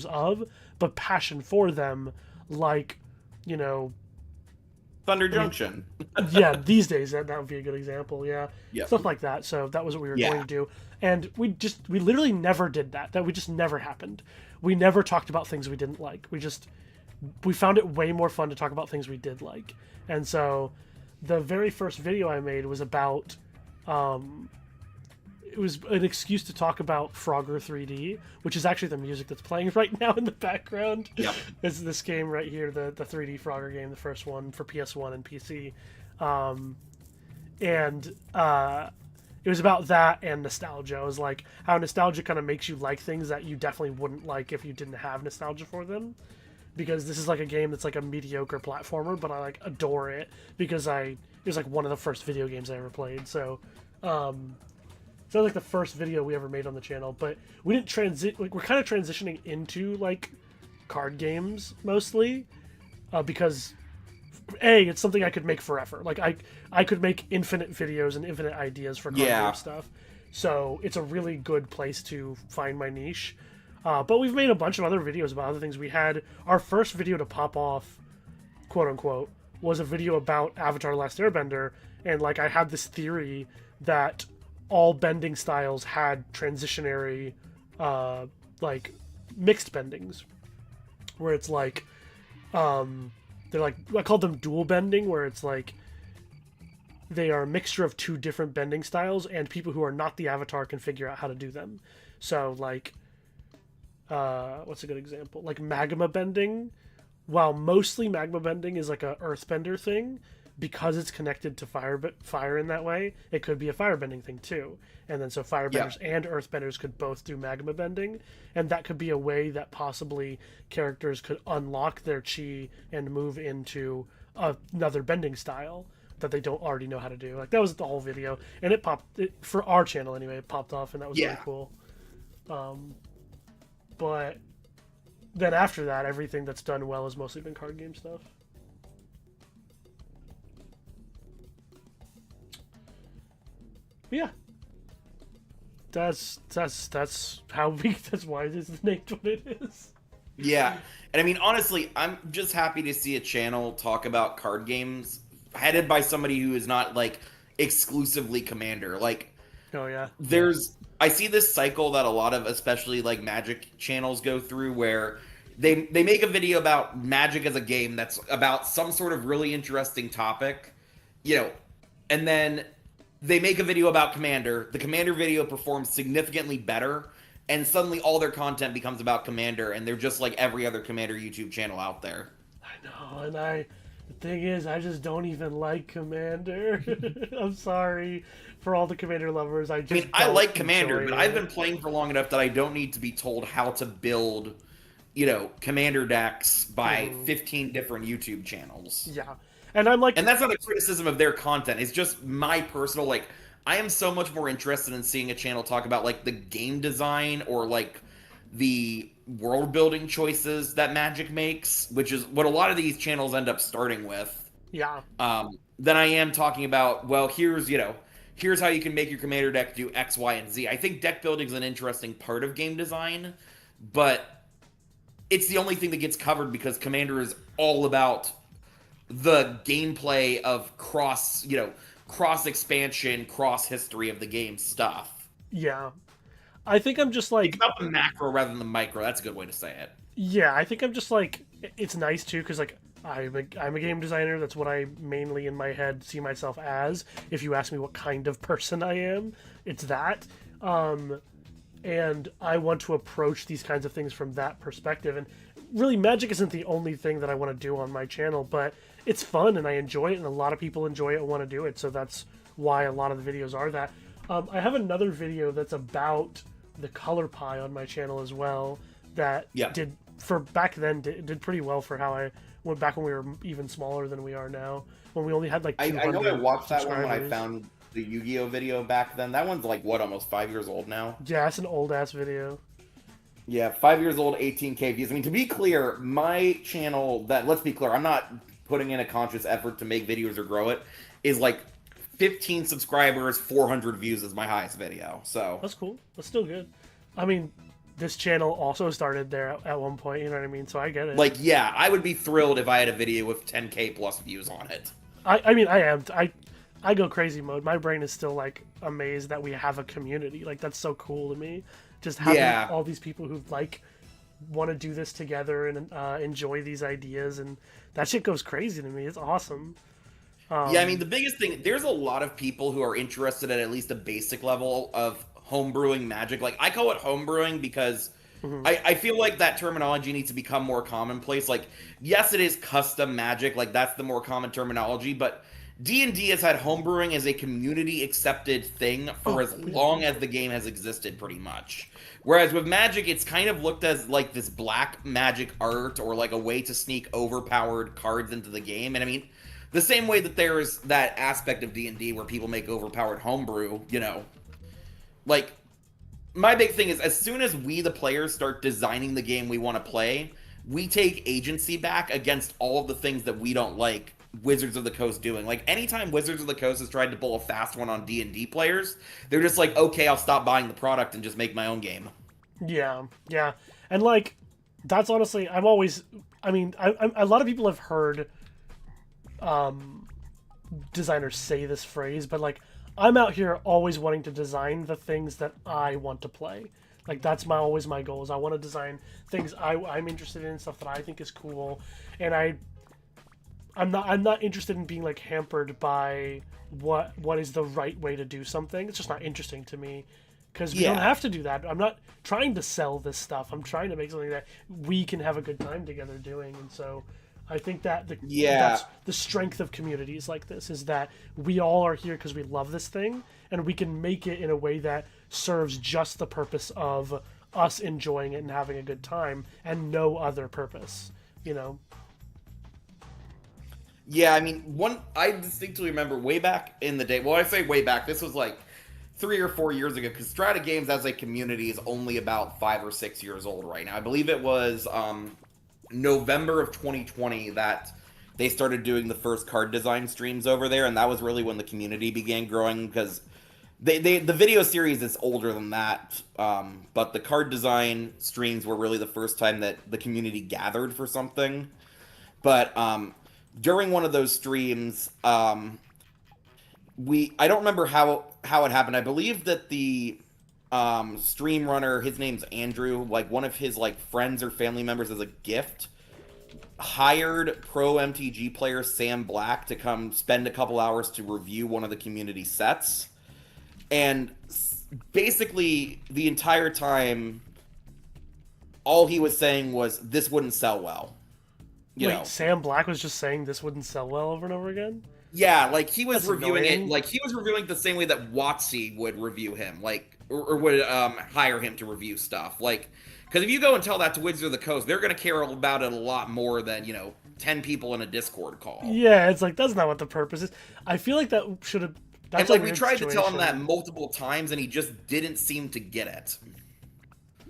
of, but passion for them, like, you know, Thunder Junction. Yeah, these days that would be a good example. Yeah, Yep. Stuff like that. So that was what we were going to do, and we literally never did that. That just never happened. We never talked about things we didn't like. We found it way more fun to talk about things we did like. And so the very first video I made was about it was an excuse to talk about Frogger 3D, which is actually the music that's playing right now in the background. Yeah. It's this game right here, the 3D Frogger game, the first one for PS1 and PC. It was about that and nostalgia. It was like how nostalgia kind of makes you like things that you definitely wouldn't like if you didn't have nostalgia for them. Because this is like a game that's like a mediocre platformer, but I like adore it because it was like one of the first video games I ever played. So, so like the first video we ever made on the channel, but we didn't we're kind of transitioning into like card games mostly, because it's something I could make forever. Like I could make infinite videos and infinite ideas for card game stuff. So it's a really good place to find my niche. But we've made a bunch of other videos about other things. We had our first video to pop off, quote unquote, was a video about Avatar: The Last Airbender, and like I had this theory that all bending styles had transitionary, like mixed bendings, where it's like, they're like, I called them dual bending, where it's like they are a mixture of two different bending styles, and people who are not the Avatar can figure out how to do them. So like, what's a good example? Like magma bending, while mostly magma bending is like a earthbender thing, because it's connected to fire in that way, it could be a firebending thing too. And then so firebenders and earthbenders could both do magma bending, and that could be a way that possibly characters could unlock their chi and move into another bending style that they don't already know how to do. Like that was the whole video, and for our channel anyway, it popped off, and that was really cool. But then after that, everything that's done well has mostly been card game stuff. Yeah, that's how that's why it is named what it is. Yeah, and I mean honestly, I'm just happy to see a channel talk about card games headed by somebody who is not like exclusively Commander. Like, oh yeah, I see this cycle that a lot of especially like Magic channels go through, where they make a video about Magic as a game that's about some sort of really interesting topic, and then they make a video about Commander. The Commander video performs significantly better, and suddenly all their content becomes about Commander, and they're just like every other Commander YouTube channel out there. I know, and the thing is, I just don't even like Commander. I'm sorry for all the Commander lovers. I like Commander, but I've been playing for long enough that I don't need to be told how to build, Commander decks by 15 different YouTube channels. Yeah. And I'm like, and that's not a criticism of their content. It's just my personal, like, I am so much more interested in seeing a channel talk about like the game design or like the world building choices that Magic makes, which is what a lot of these channels end up starting with. Yeah. Than I am talking about, well, here's how you can make your commander deck do X, Y, and Z. I think deck building is an interesting part of game design, but it's the only thing that gets covered because Commander is all about the gameplay of cross expansion, cross history of the game stuff. Yeah. I think I'm just like... It's about the macro rather than the micro. That's a good way to say it. Yeah, I think I'm just like... It's nice too, because like, I'm a game designer. That's what I mainly in my head see myself as. If you ask me what kind of person I am, it's that. And I want to approach these kinds of things from that perspective. And really, Magic isn't the only thing that I want to do on my channel, but it's fun and I enjoy it, and a lot of people enjoy it and want to do it. So that's why a lot of the videos are that. I have another video that's about the color pie on my channel as well that did pretty well for how I went back when we were even smaller than we are now, when we only had like 200 I know I watched that one when I subscribers. found the Yu-Gi-Oh video back then. That one's like what, almost 5 years old now? Yeah, it's an old ass video. Yeah, 5 years old, 18K views. I mean, to be clear, my channel, let's be clear, I'm not putting in a conscious effort to make videos or grow it, is like 15 subscribers, 400 views is my highest video. So That's cool. That's still good. I mean, this channel also started there at one point, you know what I mean? So I get it. like, yeah, I would be thrilled if I had a video with 10K plus views on it. I mean, I am. I go crazy mode. My brain is still like amazed that we have a community. Like, that's so cool to me. Just having all these people who like want to do this together and enjoy these ideas, and that shit goes crazy to me. It's awesome. Yeah, I mean, the biggest thing, there's a lot of people who are interested at least a basic level of homebrewing Magic. Like, I call it homebrewing because I feel like that terminology needs to become more commonplace. Like, yes, it is custom Magic, like that's the more common terminology, but D&D has had homebrewing as a community accepted thing for as long as the game has existed, pretty much. Whereas with Magic, it's kind of looked as like this black magic art or like a way to sneak overpowered cards into the game. And I mean, the same way that there's that aspect of D&D where people make overpowered homebrew, you know, like, my big thing is as soon as we, the players, start designing the game we want to play, we take agency back against all of the things that we don't like Wizards of the Coast doing. Like, anytime Wizards of the Coast has tried to pull a fast one on D&D players, they're just like, okay, I'll stop buying the product and just make my own game. Yeah. And like, that's honestly, a lot of people have heard designers say this phrase, but like, I'm out here always wanting to design the things that I want to play. Like, that's always my goal, is I want to design things I'm interested in, stuff that I think is cool, and I'm not interested in being like hampered by what is the right way to do something. It's just not interesting to me, because we don't have to do that. I'm not trying to sell this stuff. I'm trying to make something that we can have a good time together doing. And so I think that that's the strength of communities like this, is that we all are here because we love this thing, and we can make it in a way that serves just the purpose of us enjoying it and having a good time, and no other purpose, you know? Yeah, I mean, I distinctly remember way back in the day, well, I say way back, this was like 3 or 4 years ago, because Strata Games as a community is only about 5 or 6 years old right now. I believe it was November of 2020 that they started doing the first card design streams over there, and that was really when the community began growing, because the video series is older than that, but the card design streams were really the first time that the community gathered for something. But during one of those streams, I don't remember how it happened. I believe that the stream runner, his name's Andrew, like one of his like friends or family members as a gift, hired pro MTG player Sam Black to come spend a couple hours to review one of the community sets. And basically the entire time, all he was saying was, this wouldn't sell well. You know? Sam Black was just saying this wouldn't sell well over and over again? Yeah, like he was That's reviewing annoying. it, like he was reviewing it the same way that WotC would review him, like, or would hire him to review stuff. Like, because if you go and tell that to Wizards of the Coast, they're going to care about it a lot more than, 10 people in a Discord call. Yeah, it's like, that's not what the purpose is. I feel like that should have... And like, we tried to tell him that multiple times, and he just didn't seem to get it.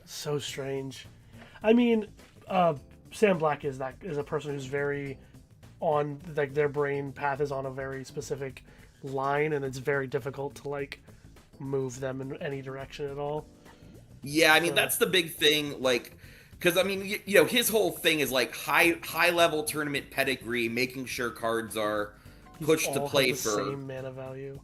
So strange. I mean, Sam Black is a person who's very on, like, their brain path is on a very specific line, and it's very difficult to like move them in any direction at all. Yeah, I mean that's the big thing, like, because I mean, you know, his whole thing is like high level tournament pedigree, making sure cards are pushed to play have the for same mana value.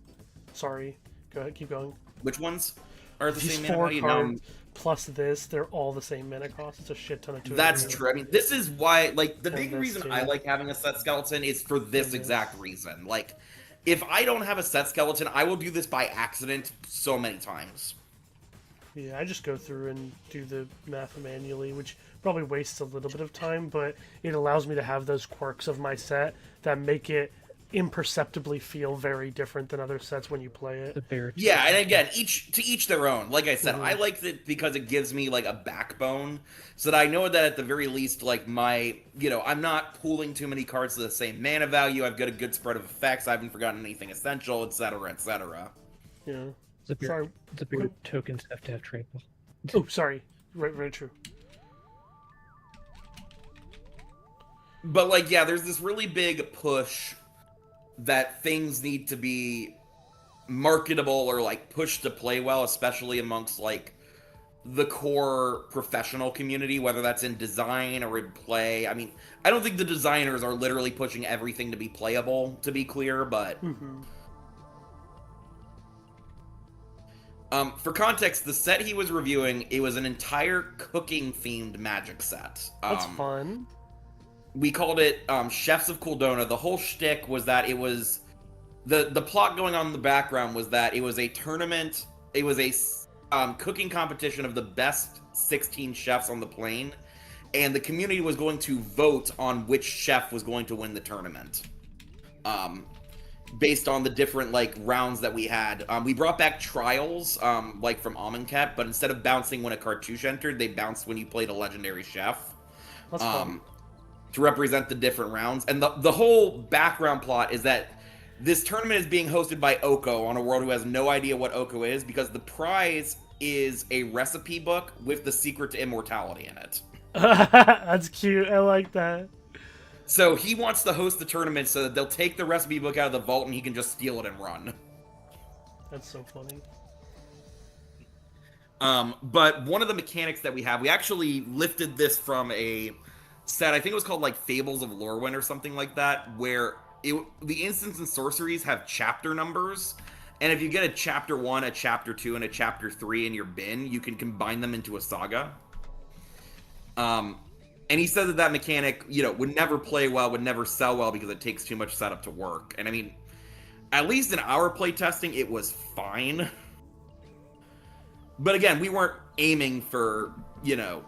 Sorry, go ahead, keep going. Which ones are the These same mana 4 value? cards plus this, they're all the same mana cost. It's a shit ton of 2. That's true. I mean, this is why, like, the And big this reason too. I like having a set skeleton is for this And exact reason. Like, if I don't have a set skeleton, I will do this by accident so many times. Yeah, I just go through and do the math manually, which probably wastes a little bit of time, but it allows me to have those quirks of my set that make it imperceptibly feel very different than other sets when you play it. The bear. Yeah, and again, each their own. Like I said, Mhm. I like it because it gives me like a backbone, so that I know that at the very least, like my, you know, I'm not pooling too many cards to the same mana value. I've got a good spread of effects. I haven't forgotten anything essential, etc., etc. Yeah. The bear, Sorry. the bear tokens have to have trample. Oh, sorry. Right, very true. But like, yeah, there's this really big push that things need to be marketable or like pushed to play well, especially amongst like the core professional community, whether that's in design or in play. I mean, I don't think the designers are literally pushing everything to be playable, to be clear, but for context, the set he was reviewing, it was an entire cooking themed Magic set. That's fun. We called it Chefs of Kuldona. The whole shtick was that it was the plot going on in the background was that it was a tournament. It was a cooking competition of the best 16 chefs on the plane, and the community was going to vote on which chef was going to win the tournament, based on the different like rounds that we had. We brought back trials, like from Amonkhet, but instead of bouncing when a cartouche entered, they bounced when you played a legendary chef. That's fun. To represent the different rounds. And the whole background plot is that this tournament is being hosted by Oko on a world who has no idea what Oko is, because the prize is a recipe book with the secret to immortality in it. That's cute. I like that. So he wants to host the tournament so that they'll take the recipe book out of the vault and he can just steal it and run. That's so funny. But one of the mechanics that we have, we actually lifted this from a set, I think it was called like Fables of Lorwyn or something like that, where the instants and sorceries have chapter numbers, and if you get a chapter 1, a chapter 2, and a chapter 3 in your bin, you can combine them into a saga. And he said that mechanic, you know, would never play well, would never sell well because it takes too much setup to work. And I mean, at least in our play testing, it was fine. But again, we weren't aiming for, you know,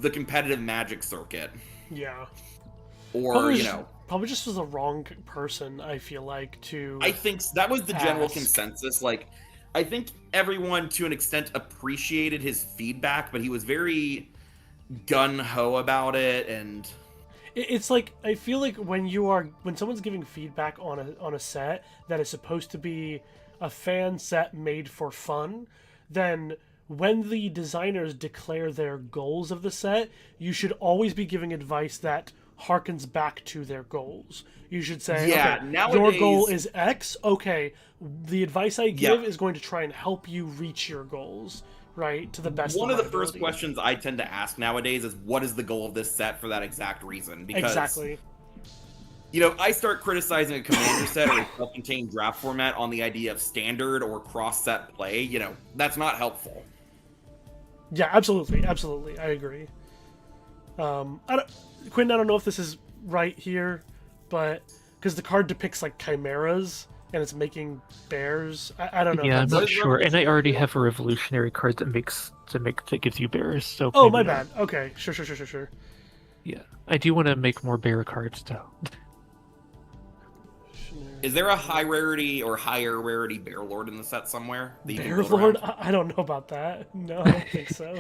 the competitive Magic circuit. Yeah. Or, probably you know... Probably just was the wrong person, I feel like, to... I think that was the general ask. consensus. Like, I think everyone, to an extent, appreciated his feedback, but he was very gun-ho about it, and... It's like, I feel like when someone's giving feedback on a set that is supposed to be a fan set made for fun, then... when the designers declare their goals of the set, you should always be giving advice that harkens back to their goals. You should say, yeah, okay, nowadays, your goal is X, okay, the advice I give is going to try and help you reach your goals, right, to the best One of the ability. first questions I tend to ask nowadays is, what is the goal of this set for that exact reason? Because, exactly. you know, I start criticizing a commander set or a self-contained draft format on the idea of standard or cross-set play, you know, that's not helpful. Yeah, absolutely, I agree. Quinn, I don't know if this is right here, but because the card depicts like chimeras and it's making bears. I don't know. Yeah, I'm if not that's... sure, and I already have a revolutionary card that gives you bears. So oh, maybe my not. bad. Okay, sure. Yeah, I do want to make more bear cards though. Is there a high rarity or higher rarity Bear Lord in the set somewhere? That you can Bear build Lord? around? I don't know about that. No, I don't think so.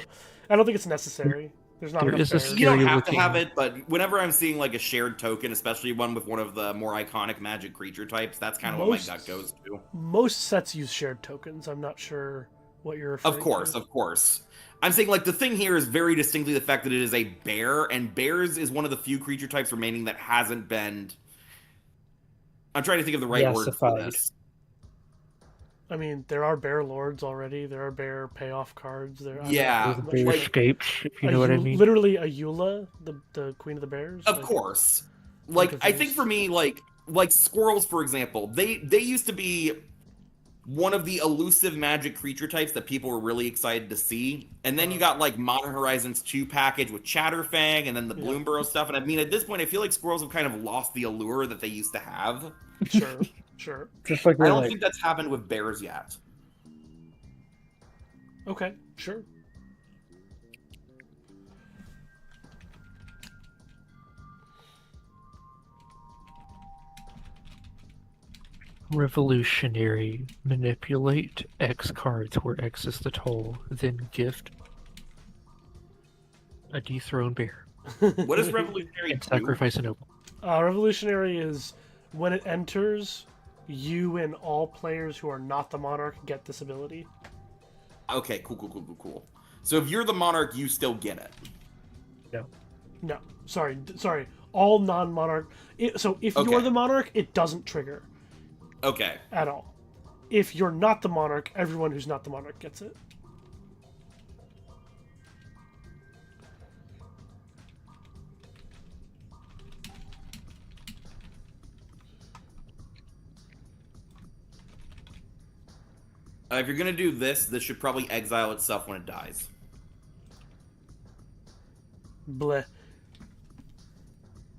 I don't think it's necessary. There's not There enough is a bears. You don't Scary have to looking- have it, but whenever I'm seeing like a shared token, especially one with one of the more iconic Magic creature types, that's kind of what my gut goes to. Most sets use shared tokens. I'm not sure what you're referring Of course, to? of course. I'm saying, like, the thing here is very distinctly the fact that it is a bear, and bears is one of the few creature types remaining that hasn't been... I'm trying to think of the right word for Yassified. this. I mean, there are bear lords already. There are bear payoff cards. There, Yeah, I'm not Bear sure. like- escapes, if you know what I mean. Literally a Eula, the queen of the bears. Of like- course. Think Like, of I think those. for me, like squirrels, for example, they used to be one of the elusive magic creature types that people were really excited to see. And then you got, like, Modern Horizons 2 package with Chatterfang, and then the Yeah. Bloomburrow stuff. And I mean, at this point, I feel like squirrels have kind of lost the allure that they used to have. Sure, sure. Just like I don't like, think that's happened with bears yet. Okay, sure. revolutionary. Manipulate X cards where X is the toll, then gift a dethroned bear What does revolutionary and do? sacrifice an opal. Revolutionary is when it enters, you and all players who are not the monarch get this ability. Okay, cool. So if you're the monarch, you still get it. No, sorry. All non-monarch. So if you're Okay. the monarch, it doesn't trigger Okay. at all. If you're not the monarch, everyone who's not the monarch gets it. If you're gonna do this, this should probably exile itself when it dies. Bleh.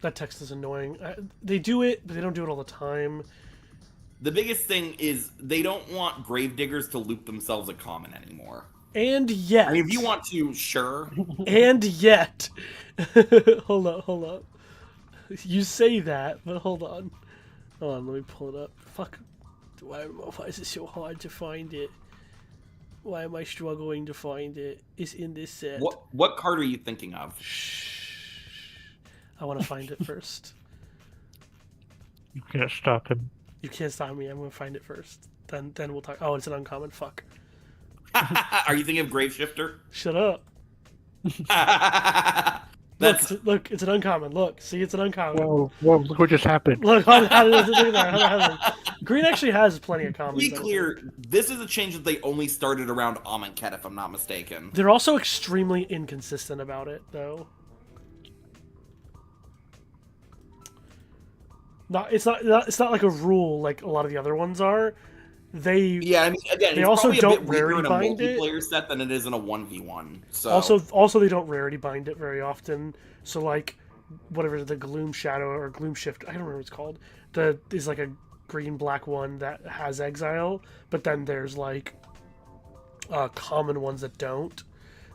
That text is annoying. They do it, but they don't do it all the time. The biggest thing is they don't want gravediggers to loop themselves a common anymore. And yet. I mean, if you want to, sure. And yet. Hold up. You say that, but hold on. Hold on, let me pull it up. Fuck. Why is it so hard to find it? Why am I struggling to find it? It's in this set. What card are you thinking of? Shh. I want to find it first. You can't stop him. You can't stop me. I'm going to find it first. Then we'll talk. Oh, it's an uncommon. Fuck. Are you thinking of Graveshifter? Shut up. That's Look, it's an uncommon. Look, see, it's an uncommon. Whoa, look what just happened. Look, how did that? Green actually has plenty of to commons. be clear. This is a change that they only started around Amonkhet, if I'm not mistaken. They're also extremely inconsistent about it, though. It's not like a rule like a lot of the other ones are. Yeah, I mean, again, They it's also probably a don't bit weaker in a rarity bind it. multiplayer set than it is in a 1v1. So Also they don't rarity bind it very often. So like, whatever the Gloom Shadow or Gloom Shift, I don't remember what it's called. Is like a green-black one that has exile, but then there's like common ones that don't.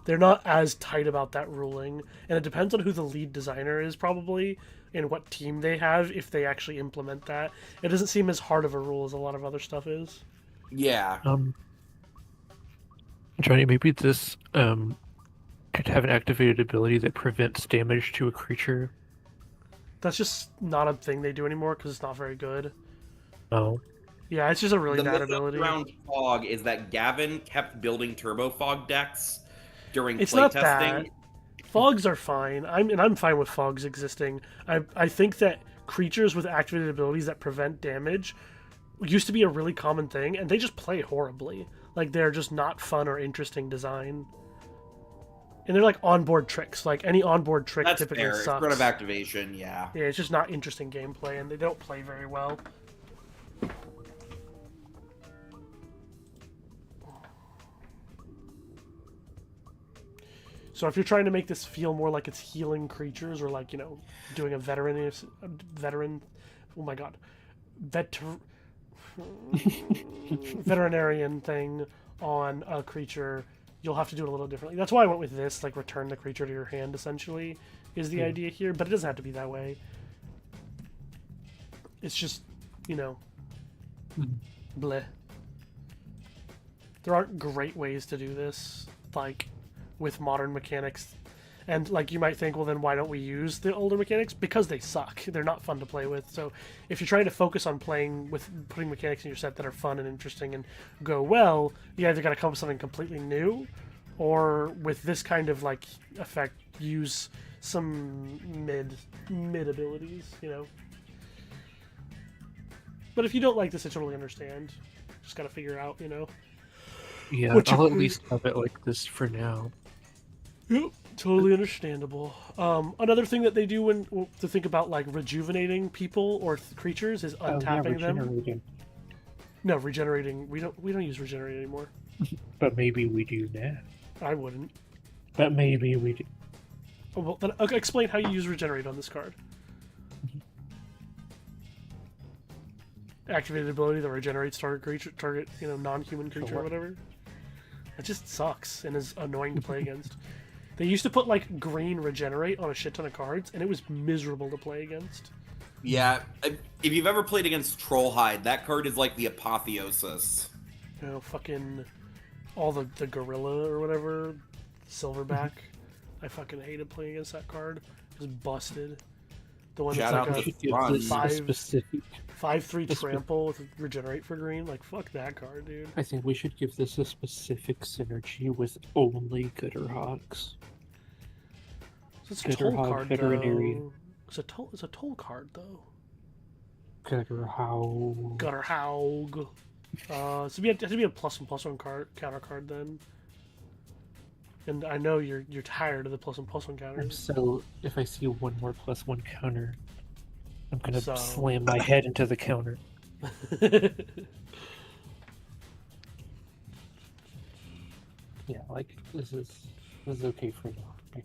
They're not as tight about that ruling, and it depends on who the lead designer is probably and what team they have if they actually implement that. It doesn't seem as hard of a rule as a lot of other stuff is. yeah. Johnny, maybe this could have an activated ability that prevents damage to a creature. That's just not a thing they do anymore because it's not very good. Oh. Yeah, it's just a really The bad myth ability. around Fog is that Gavin kept building Turbo Fog decks during It's not playtesting. bad. Fogs are fine. I'm fine with fogs existing. I think that creatures with activated abilities that prevent damage used to be a really common thing, and they just play horribly. Like, they're just not fun or interesting design. And they're like onboard tricks. Like, any onboard trick That's typically fair. sucks. Threat of activation, yeah. Yeah, it's just not interesting gameplay, and they don't play very well. So if you're trying to make this feel more like it's healing creatures, or like, you know, doing a veteran, oh my god, veterinarian thing on a creature, you'll have to do it a little differently. That's why I went with this, like return the creature to your hand, essentially, is the idea here, but it doesn't have to be that way. It's just, you know, bleh. There aren't great ways to do this, like, with modern mechanics. And like you might think, well, then why don't we use the older mechanics? Because they suck. They're not fun to play with. So if you're trying to focus on playing with putting mechanics in your set that are fun and interesting and go well, you either got to come up with something completely new, or with this kind of like effect, use some mid abilities, you know. But if you don't like this, I totally understand. Just gotta figure out, you know. Yeah, What you- I'll at least have it like this for now. Yep, totally understandable. Another thing that they do when to think about like rejuvenating people or creatures is untapping them. Regenerating. No, regenerating. We don't use regenerate anymore. But maybe we do now. I wouldn't. But maybe we do. Oh, well, then okay, explain how you use regenerate on this card. Activated ability that regenerates target creature, non-human creature or whatever. It just sucks and is annoying to play against. They used to put like green regenerate on a shit ton of cards, and it was miserable to play against. Yeah, if you've ever played against Trollhide, that card is like the apotheosis. You know, fucking all the gorilla or whatever, silverback. I fucking hated playing against that card. It was busted. The one Shout that's out like to Should give Ron. this a Five- specific. 5/3 trample with regenerate for green. Like fuck that card, dude. I think we should give this a specific synergy with only Gutterhogs. It's a toll Gutterhog, card veterinary. though. It's a toll card though. Gutterhog. Gutterhaug. So it has to be a +1/+1 card counter card then. And I know you're tired of the +1/+1 I'm counters. so. If I see one more +1 counter, I'm gonna So- slam my head into the counter. Yeah, like this is okay for now.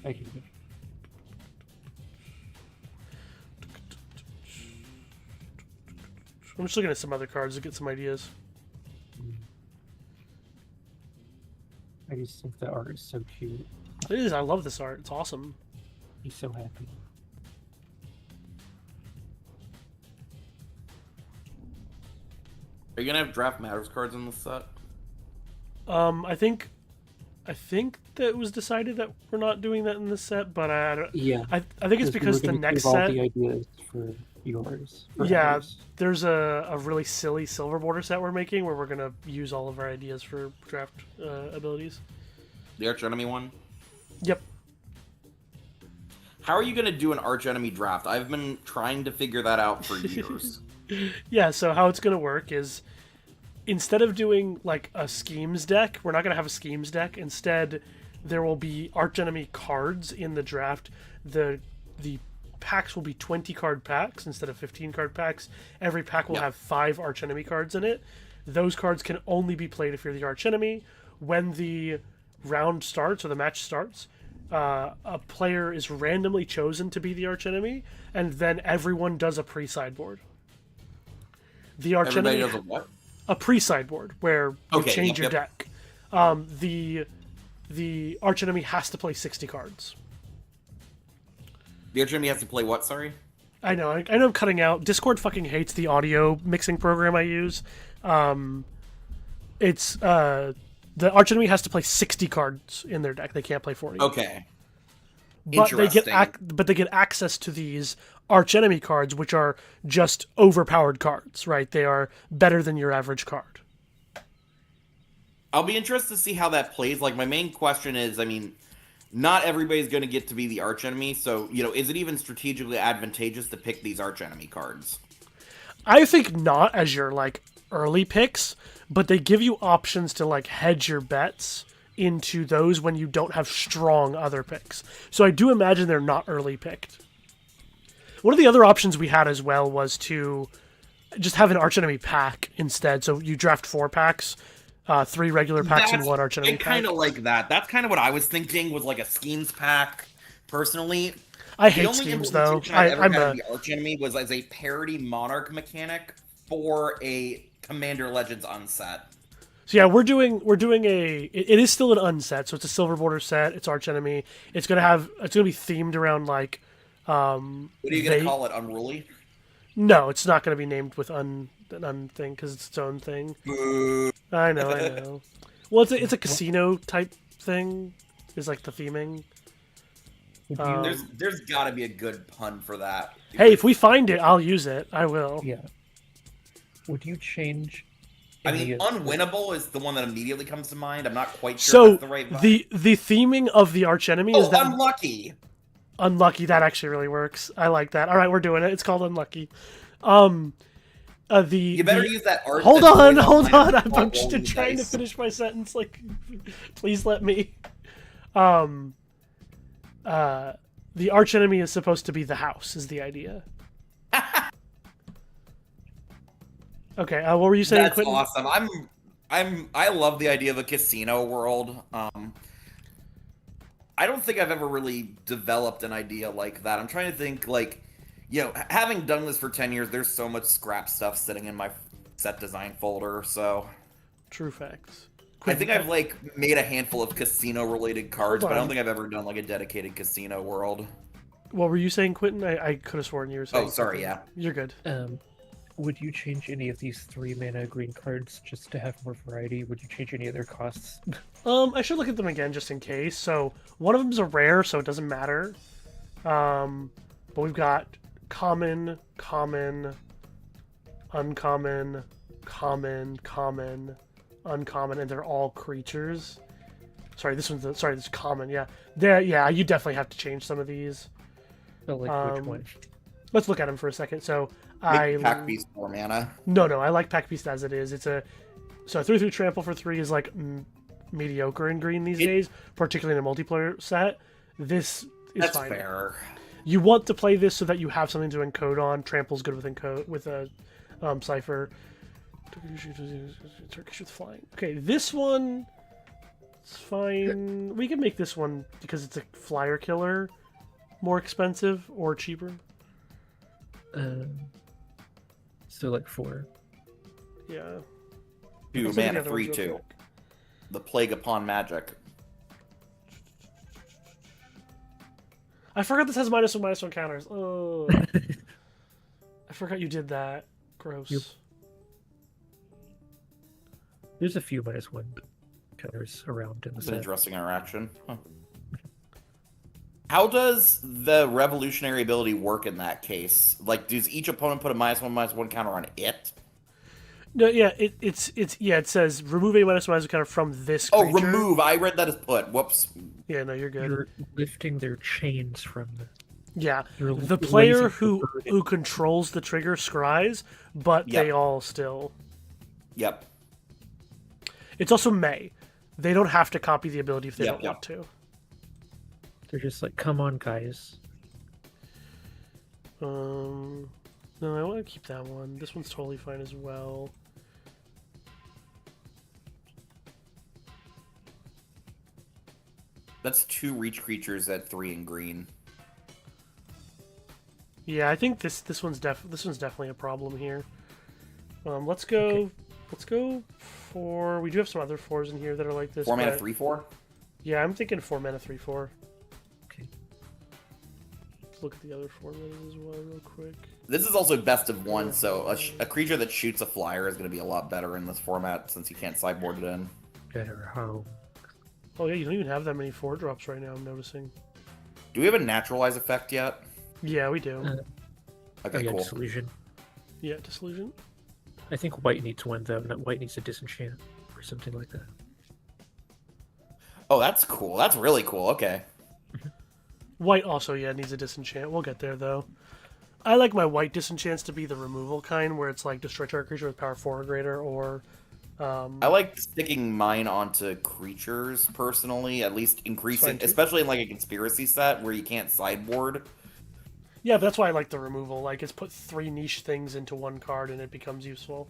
I can. I'm just looking at some other cards to get some ideas. I just think the art is so cute. It is. I love this art. It's awesome. He's so happy. Are you gonna have Draft Matters cards in the set? I think that it was decided that we're not doing that in this set, but I don't. Yeah. I think it's we because were the gonna next give all set the ideas for yours. for Yeah. ours. there's a really silly silver border set we're making where we're gonna use all of our ideas for draft abilities. The Arch Enemy one? Yep. How are you gonna do an Arch Enemy draft? I've been trying to figure that out for years. Yeah, so how it's going to work is instead of doing like a schemes deck, we're not going to have a schemes deck. Instead, there will be archenemy cards in the draft. The packs will be 20 card packs instead of 15 card packs. Every pack will have 5 archenemy cards in it. Those cards can only be played if you're the archenemy. When the round starts or the match starts, a player is randomly chosen to be the archenemy, and then everyone does a pre-sideboard. The Everybody archenemy does a what? a pre-sideboard where you Okay, change your yep. deck. The archenemy has to play 60 cards. The Arch Enemy has to play what, sorry? I know I'm cutting out. Discord fucking hates the audio mixing program I use. It's the archenemy has to play 60 cards in their deck. They can't play 40. Okay. But they get Interesting. they get access to these archenemy cards, which are just overpowered cards, right? They are better than your average card. I'll be interested to see how that plays. Like, my main question is, I mean, not everybody's going to get to be the Arch Enemy, so, you know, is it even strategically advantageous to pick these Arch Enemy cards? I think not as your like early picks, but they give you options to like hedge your bets into those when you don't have strong other picks. So I do imagine they're not early picked. One of the other options we had as well was to just have an archenemy pack instead. So you draft 4 packs, 3 regular packs and 1 archenemy I pack. kind of like that. That's kind of what I was thinking with like a schemes pack. Personally, I the hate only schemes though. implementation I ever I'm had a of the Arch Enemy was as a parody Monarch mechanic for a Commander Legends unset. So yeah, we're doing it is still an unset, so it's a silver border set, it's archenemy. It's gonna be themed around like What are you gonna call it? Unruly? No, it's not gonna be named with an thing because it's its own thing. I know. Well, it's a casino type thing. is like the theming. There's got to be a good pun for that. Hey, if we find it, I'll use it. I will. Yeah. Would you change? I mean, unwinnable is the one that immediately comes to mind. I'm not quite sure So if that's the right vibe. the theming of the archenemy is that unlucky. Unlucky. That actually really works. I like that. All right, we're doing it. It's called unlucky. You better use that art. Hold on. I'm just trying to finish my sentence. Like, please let me. The archenemy is supposed to be the house. Is the idea? Okay. What were you saying, That's Quentin? awesome. I love the idea of a casino world. I don't think I've ever really developed an idea like that. I'm trying to think, like, having done this for 10 years, there's so much scrap stuff sitting in my set design folder. So, true facts. I think I've made a handful of casino related cards, but I don't think I've ever done like a dedicated casino world. What were you saying, Quentin? I could have sworn you were saying. Oh, sorry. Something. Yeah, you're good. Would you change any of these 3-mana green cards just to have more variety? Would you change any of their costs? I should look at them again just in case. So one of them is a rare, so it doesn't matter. But we've got common, uncommon, common, uncommon, and they're all creatures. Sorry, this is common. Yeah, you definitely have to change some of these. So, which one? Let's look at them for a second. So Pack Beast 4 mana. No, I like Pack Beast as it is. It's a 3/3 trample for 3 is like mediocre in green these days, particularly in a multiplayer set. This is That's fine. fair. You want to play this so that you have something to encode on. Trample's good with encode with a cipher. Turkish with flying. Okay, this one is fine. We can make this one because it's a flyer killer more expensive or cheaper. So like 4. Yeah. 2 mana, 3/2. The Plague Upon Magic. I forgot this has -1/-1 counters. Oh. I forgot you did that. Gross. Yep. There's a few -1 counters around in the It's an set. interesting interaction. Huh. How does the revolutionary ability work in that case? Like, does each opponent put a -1/-1 counter on it? No, yeah, it says remove a -1/-1 counter from this creature. Oh, remove. I read that as put. Whoops. Yeah, no, you're good. You're lifting their chains from the... Yeah, You're the player erasing the burden. who controls the trigger scries, but Yep. they all still. Yep. It's also May. They don't have to copy the ability if they Yep, don't yep. want to. They're just like, come on, guys. No, I want to keep that one. This one's totally fine as well. That's 2 reach creatures at 3 in green. Yeah, I think this one's definitely a problem here. Let's go. Okay. Let's go for. We do have some other 4s in here that are like this. 4 mana, but- 3/4? Yeah, I'm thinking 4 mana, 3/4. Okay. Let's look at the other 4 mana as well, real quick. This is also best of 1, so a creature that shoots a flyer is going to be a lot better in this format since you can't sideboard it in. Better home. Oh yeah, you don't even have that many 4-drops right now. I'm noticing. Do we have a naturalize effect yet? Yeah, we do. Okay, yeah, cool. Disillusion. Yeah, Disillusion. I think white needs one, though. Not white needs a disenchant or something like that. Oh, that's cool. That's really cool. Okay. White also, yeah, needs a disenchant. We'll get there though. I like my white disenchants to be the removal kind, where it's like destroy target creature with power 4 or greater, or. I like sticking mine onto creatures personally, at least Fine, increasing, too. especially in like a conspiracy set where you can't sideboard. Yeah, but that's why I like the removal. Like, it's put 3 niche things into 1 card and it becomes useful.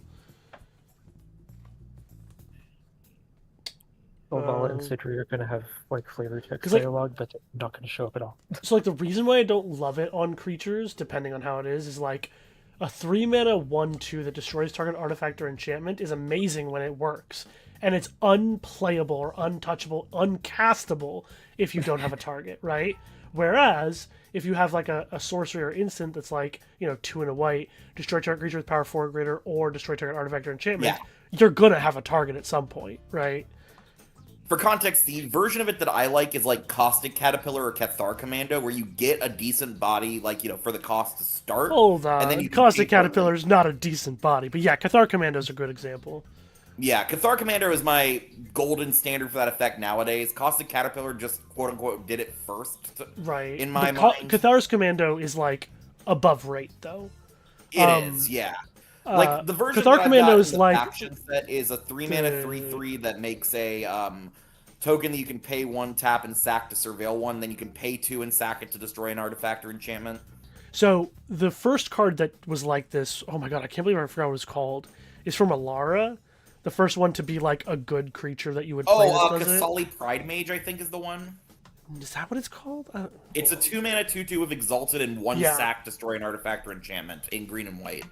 Ovala and Sidri are going to have like flavor text 'cause, like- dialogue, but they're not going to show up at all. So, like, the reason why I don't love it on creatures, depending on how it is like a 3 mana 1/2 that destroys target artifact or enchantment is amazing when it works. And it's unplayable or untouchable, uncastable if you don't have a target, right? Whereas, if you have like a sorcery or instant that's like, 2 and a white, destroy target creature with power 4 or greater, or destroy target artifact or enchantment, Yeah. you're gonna have a target at some point, right? For context, the version of it that I like is like Caustic Caterpillar or Cathar Commando, where you get a decent body, like, for the cost to start. Hold and then on. you can Caustic pay for it. Caterpillar is not a decent body, but yeah, Cathar Commando is a good example. Yeah, Cathar Commando is my golden standard for that effect nowadays. Caustic Caterpillar just quote-unquote did it first, Right. in my But mind. Cathar's Commando is like above rate, though. It is, yeah. Like, the version Cathar that Commando I've got is in the like faction set is a 3-mana 3/3 that makes a token that you can pay 1 tap and sack to surveil 1, then you can pay 2 and sack it to destroy an artifact or enchantment. So the first card that was like this, oh my god, I can't believe I forgot what it was called, is from Alara. The first one to be like a good creature that you would play. Kasali Pride Mage, I think, is the one. Is that what it's called? It's a 2-mana 2/2 with Exalted and 1 Yeah. sack, destroy an artifact or enchantment in green and white.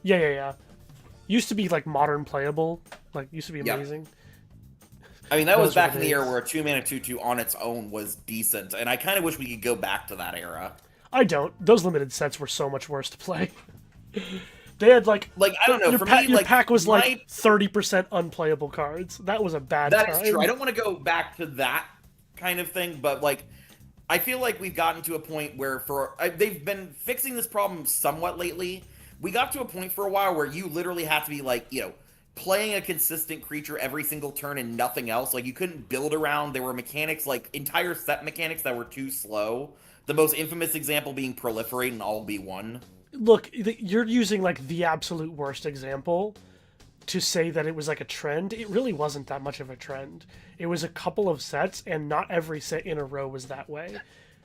Yeah. Used to be like modern playable. Like, used to be Yep. amazing. I mean, that was Those back were in the the era days. where a 2-mana 2/2 on its own was decent, and I kind of wish we could go back to that era. I don't. Those limited sets were so much worse to play. They had like I don't know. your, For pa- me, your like pack was my- like 30% unplayable cards. That was a bad That time. is true. I don't want to go back to that kind of thing, but I feel like we've gotten to a point where they've been fixing this problem somewhat lately. We got to a point for a while where you literally had to be playing a consistent creature every single turn and nothing else. Like, you couldn't build around. There were mechanics, like entire set mechanics that were too slow. The most infamous example being Proliferate and All Be One. Look, you're using like the absolute worst example to say that it was like a trend. It really wasn't that much of a trend. It was a couple of sets, and not every set in a row was that way.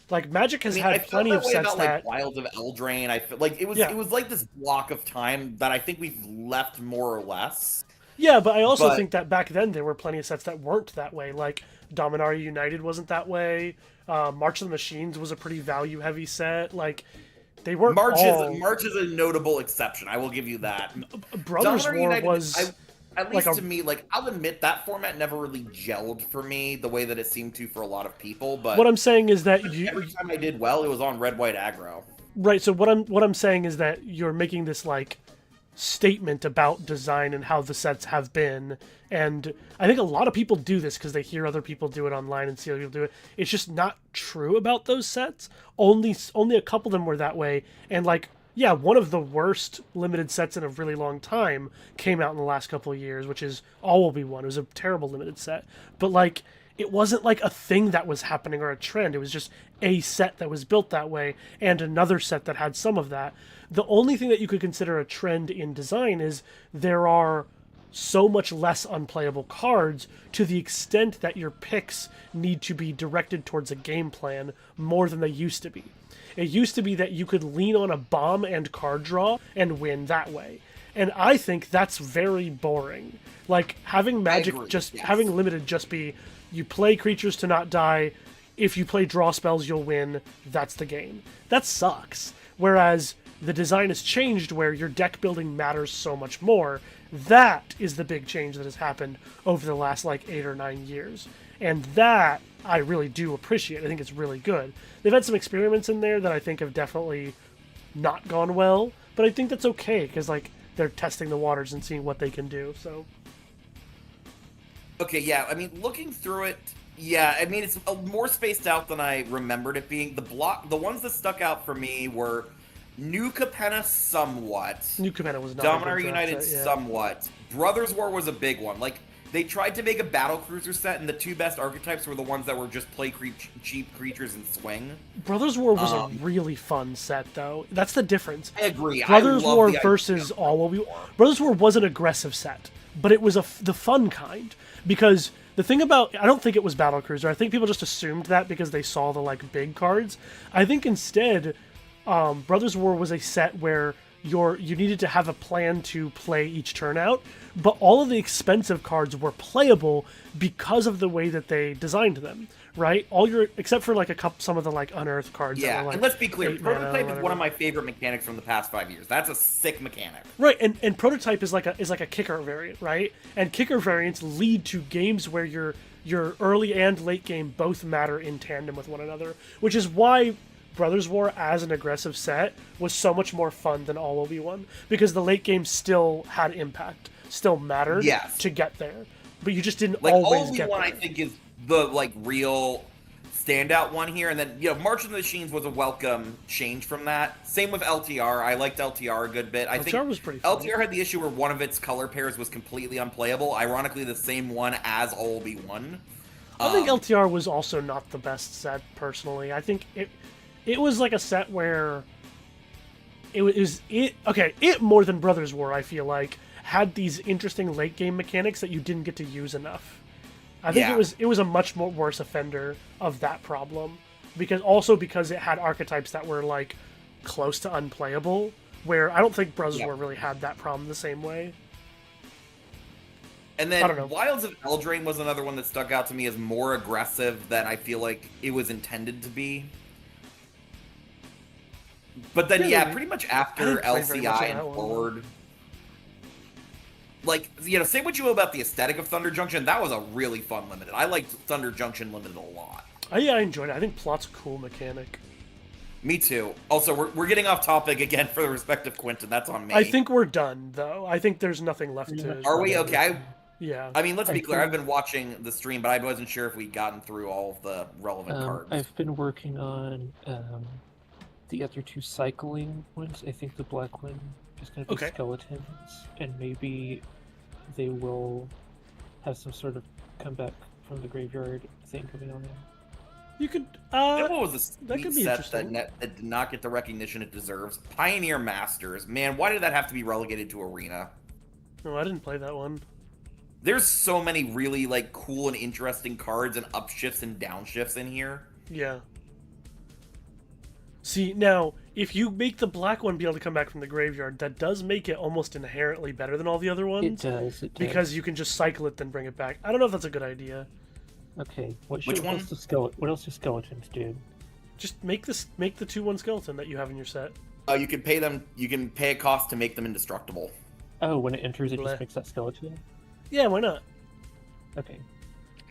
Like, Magic has I had felt plenty that of way sets about, that Wilds of Eldraine. I feel like it was like this block of time that I think we've left more or less. Yeah, but I also think that back then there were plenty of sets that weren't that way. Like, Dominaria United wasn't that way. March of the Machines was a pretty value-heavy set. Like, they weren't March all... is a notable exception. I will give you that. Brothers Dominaria War United, was... at least to me, I'll admit that format never really gelled for me the way that it seemed to for a lot of people. But what I'm saying is that every time I did well, it was on red-white aggro. Right. So what I'm saying is that you're making this like statement about design and how the sets have been, and I think a lot of people do this because they hear other people do it online and see other people do it. It's just not true about those sets. Only a couple of them were that way, and yeah, one of the worst limited sets in a really long time came out in the last couple of years, which is All Will Be One. It was a terrible limited set, but it wasn't like a thing that was happening or a trend. It was just a set that was built that way and another set that had some of that. The only thing that you could consider a trend in design is there are so much less unplayable cards to the extent that your picks need to be directed towards a game plan more than they used to be. It used to be that you could lean on a bomb and card draw and win that way. And I think that's very boring. Like, having Magic having limited just be, you play creatures to not die, if you play draw spells you'll win, that's the game. That sucks. Whereas the design has changed where your deck building matters so much more. That is the big change that has happened over the last 8 or 9 years. And that I really do appreciate. I think it's really good. They've had some experiments in there that I think have definitely not gone well, but I think that's okay because they're testing the waters and seeing what they can do. So okay, yeah, I mean, looking through it, yeah, I mean, it's more spaced out than I remembered it being. The ones that stuck out for me were New Capenna somewhat. New Capenna was not Dominaria United somewhat. Brothers War was a big one. They tried to make a battle cruiser set, and the two best archetypes were the ones that were just play cheap creatures and swing. Brothers War was a really fun set, though. That's the difference. I agree. Brothers War versus All Will Be... Brothers War was an aggressive set, but it was the fun kind. Because the thing about... I don't think it was battle cruiser. I think people just assumed that because they saw the big cards. I think instead, Brothers War was a set where you needed to have a plan to play each turn out, but all of the expensive cards were playable because of the way that they designed them, right? Except for some of the unearthed cards. Yeah, that were, and let's be clear, Prototype is one of my my favorite mechanics from the past 5 years. That's a sick mechanic. Right, and Prototype is like a kicker variant, right? And kicker variants lead to games where your early and late game both matter in tandem with one another, which is why Brothers War as an aggressive set was so much more fun than All Will Be One, because the late game still had impact, still mattered to get there. But you just didn't Like always Obi get one, there. I think, is the like real standout one here, and then March of the Machines was a welcome change from that. Same with LTR. I liked LTR a good bit. I think LTR was pretty fun. LTR had the issue where one of its color pairs was completely unplayable. Ironically, the same one as Obi one. I think LTR was also not the best set personally. I think it was like a set where it more than Brothers War, I feel like, had these interesting late game mechanics that you didn't get to use enough. I think it was a much more worse offender of that problem because it had archetypes that were like close to unplayable, where I don't think Brothers War really had that problem the same way. And then Wilds of Eldraine was another one that stuck out to me as more aggressive than I feel like it was intended to be. But then, pretty much after LCI and forward. Like, say what you will about the aesthetic of Thunder Junction, that was a really fun limited. I liked Thunder Junction limited a lot. Yeah, I enjoyed it. I think Plot's a cool mechanic. Me too. Also, we're getting off topic again for the respect of Quentin. That's on me. I think we're done, though. I think there's nothing left to... Are we? Okay. Yeah. I mean, let's be clear. I've been watching the stream, but I wasn't sure if we'd gotten through all of the relevant cards. I've been working on the other two cycling ones. I think the black one is going to be skeletons, and maybe they will have some sort of comeback from the graveyard thing coming on in. You could. That was a sweet that could be set that did not get the recognition it deserves. Pioneer Masters, man, why did that have to be relegated to Arena? No, I didn't play that one. There's so many really like cool and interesting cards and upshifts and downshifts in here. Yeah. See, now, if you make the black one be able to come back from the graveyard, that does make it almost inherently better than all the other ones. It does. Because you can just cycle it, then bring it back. I don't know if that's a good idea. Okay, which one? What else do skeletons do? Just make the 2/1 skeleton that you have in your set. Oh, you can pay them. You can pay a cost to make them indestructible. Oh, when it enters, it just makes that skeleton. Yeah, why not? Okay.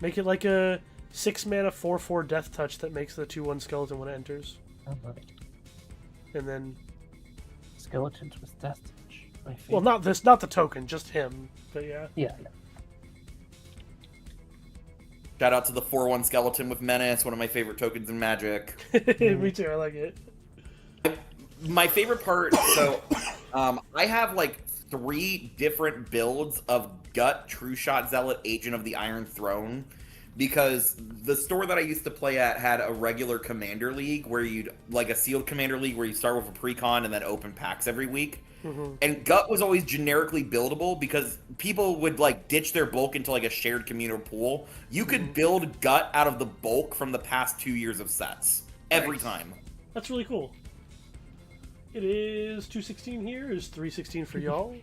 Make it like a 6-mana 4/4 death touch that makes the 2/1 skeleton when it enters. Oh, right. And then skeletons with death touch. My favorite. Well, not the token, just him. But yeah. Yeah. Shout out to the 4/1 skeleton with Menace, one of my favorite tokens in Magic. Me too, I like it. My favorite part, so I have like 3 different builds of Gut, True Shot Zealot, Agent of the Iron Throne, because the store that I used to play at had a regular Commander League where you'd, like a sealed Commander League where you start with a pre-con and then open packs every week. Mm-hmm. And Gut was always generically buildable because people would like ditch their bulk into like a shared communal pool. You could build Gut out of the bulk from the past 2 years of sets every time. That's really cool. It is 2:16 here. It's 3:16 for y'all.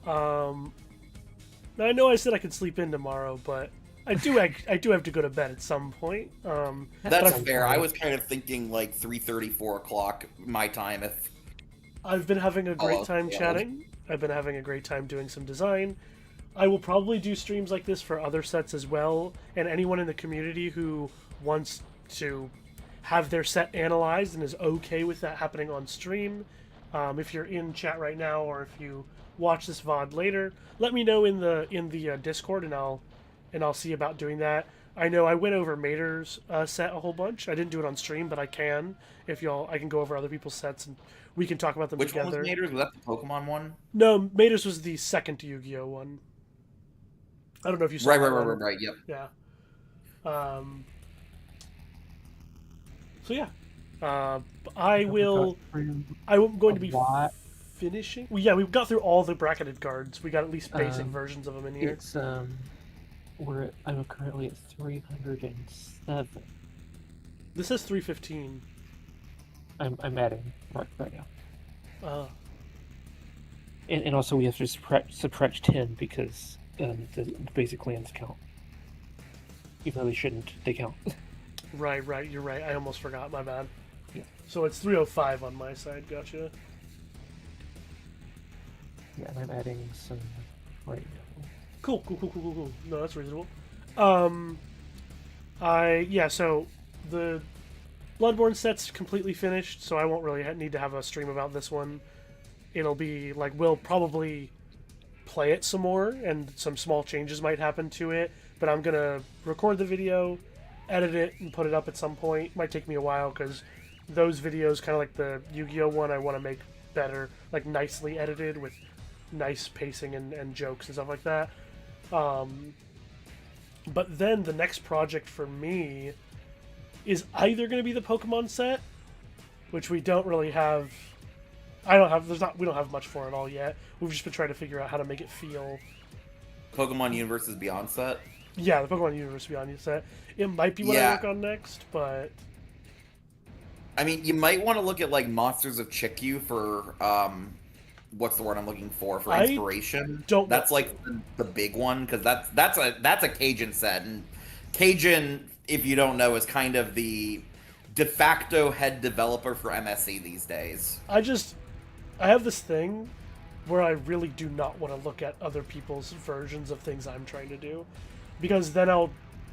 Now I know I said I could sleep in tomorrow, but I do have to go to bed at some point. That's fair. I was kind of thinking like 3:30, 4 o'clock my time. If I've been having a great time chatting. I've been having a great time doing some design. I will probably do streams like this for other sets as well, and anyone in the community who wants to have their set analyzed and is okay with that happening on stream. If you're in chat right now, or if you watch this VOD later, let me know in the Discord, and I'll see about doing that. I know I went over Mater's set a whole bunch. I didn't do it on stream, but I can. I can go over other people's sets and we can talk about them together. Which one was Mater's? Was that the Pokemon one? No, Mater's was the second Yu-Gi-Oh one. I don't know if you saw Right, yep. Yeah. So yeah. I'm going to be finishing. Well, yeah, we got through all the bracketed cards. We got at least basic versions of them in here. It's I'm currently at 307. This says 315. I'm adding Mark right now. And also we have to subtract 10 because the basic lands count. Even though they shouldn't, they count. Right, you're right. I almost forgot, my bad. Yeah. So it's 305 on my side, gotcha. Yeah, and I'm adding some right now. Cool. No, that's reasonable. So the Bloodborne set's completely finished, so I won't really need to have a stream about this one. It'll be like, we'll probably play it some more, and some small changes might happen to it. But I'm gonna record the video, edit it, and put it up at some point. Might take me a while because those videos, kind of like the Yu-Gi-Oh one, I want to make better, like nicely edited with nice pacing and jokes and stuff like that. But then the next project for me is either going to be the Pokemon set, which we don't really have. We don't have much for it all yet. We've just been trying to figure out how to make it feel. Pokemon Universes Beyond set. Yeah, the Pokemon Universe Beyond set. It might be what I work on next, but I mean, you might want to look at like Monsters of Chikyu for what's the word I'm looking for inspiration. That's like the big one, because that's a Cajun set, and Cajun, if you don't know, is kind of the de facto head developer for MSC these days. I have this thing where I really do not want to look at other people's versions of things I'm trying to do, because then I'll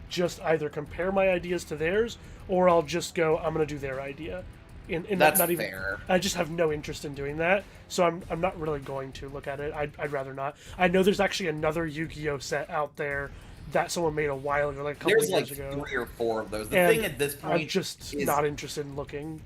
just either compare my ideas to theirs, or I'll just go, I'm going to do their idea. That's not even, fair. I just have no interest in doing that, so I'm not really going to look at it. I'd rather not. I know there's actually another Yu-Gi-Oh set out there that someone made a while ago, like a couple of years ago. There's like 3 or 4 of those. The thing at this point, I'm just not interested in looking.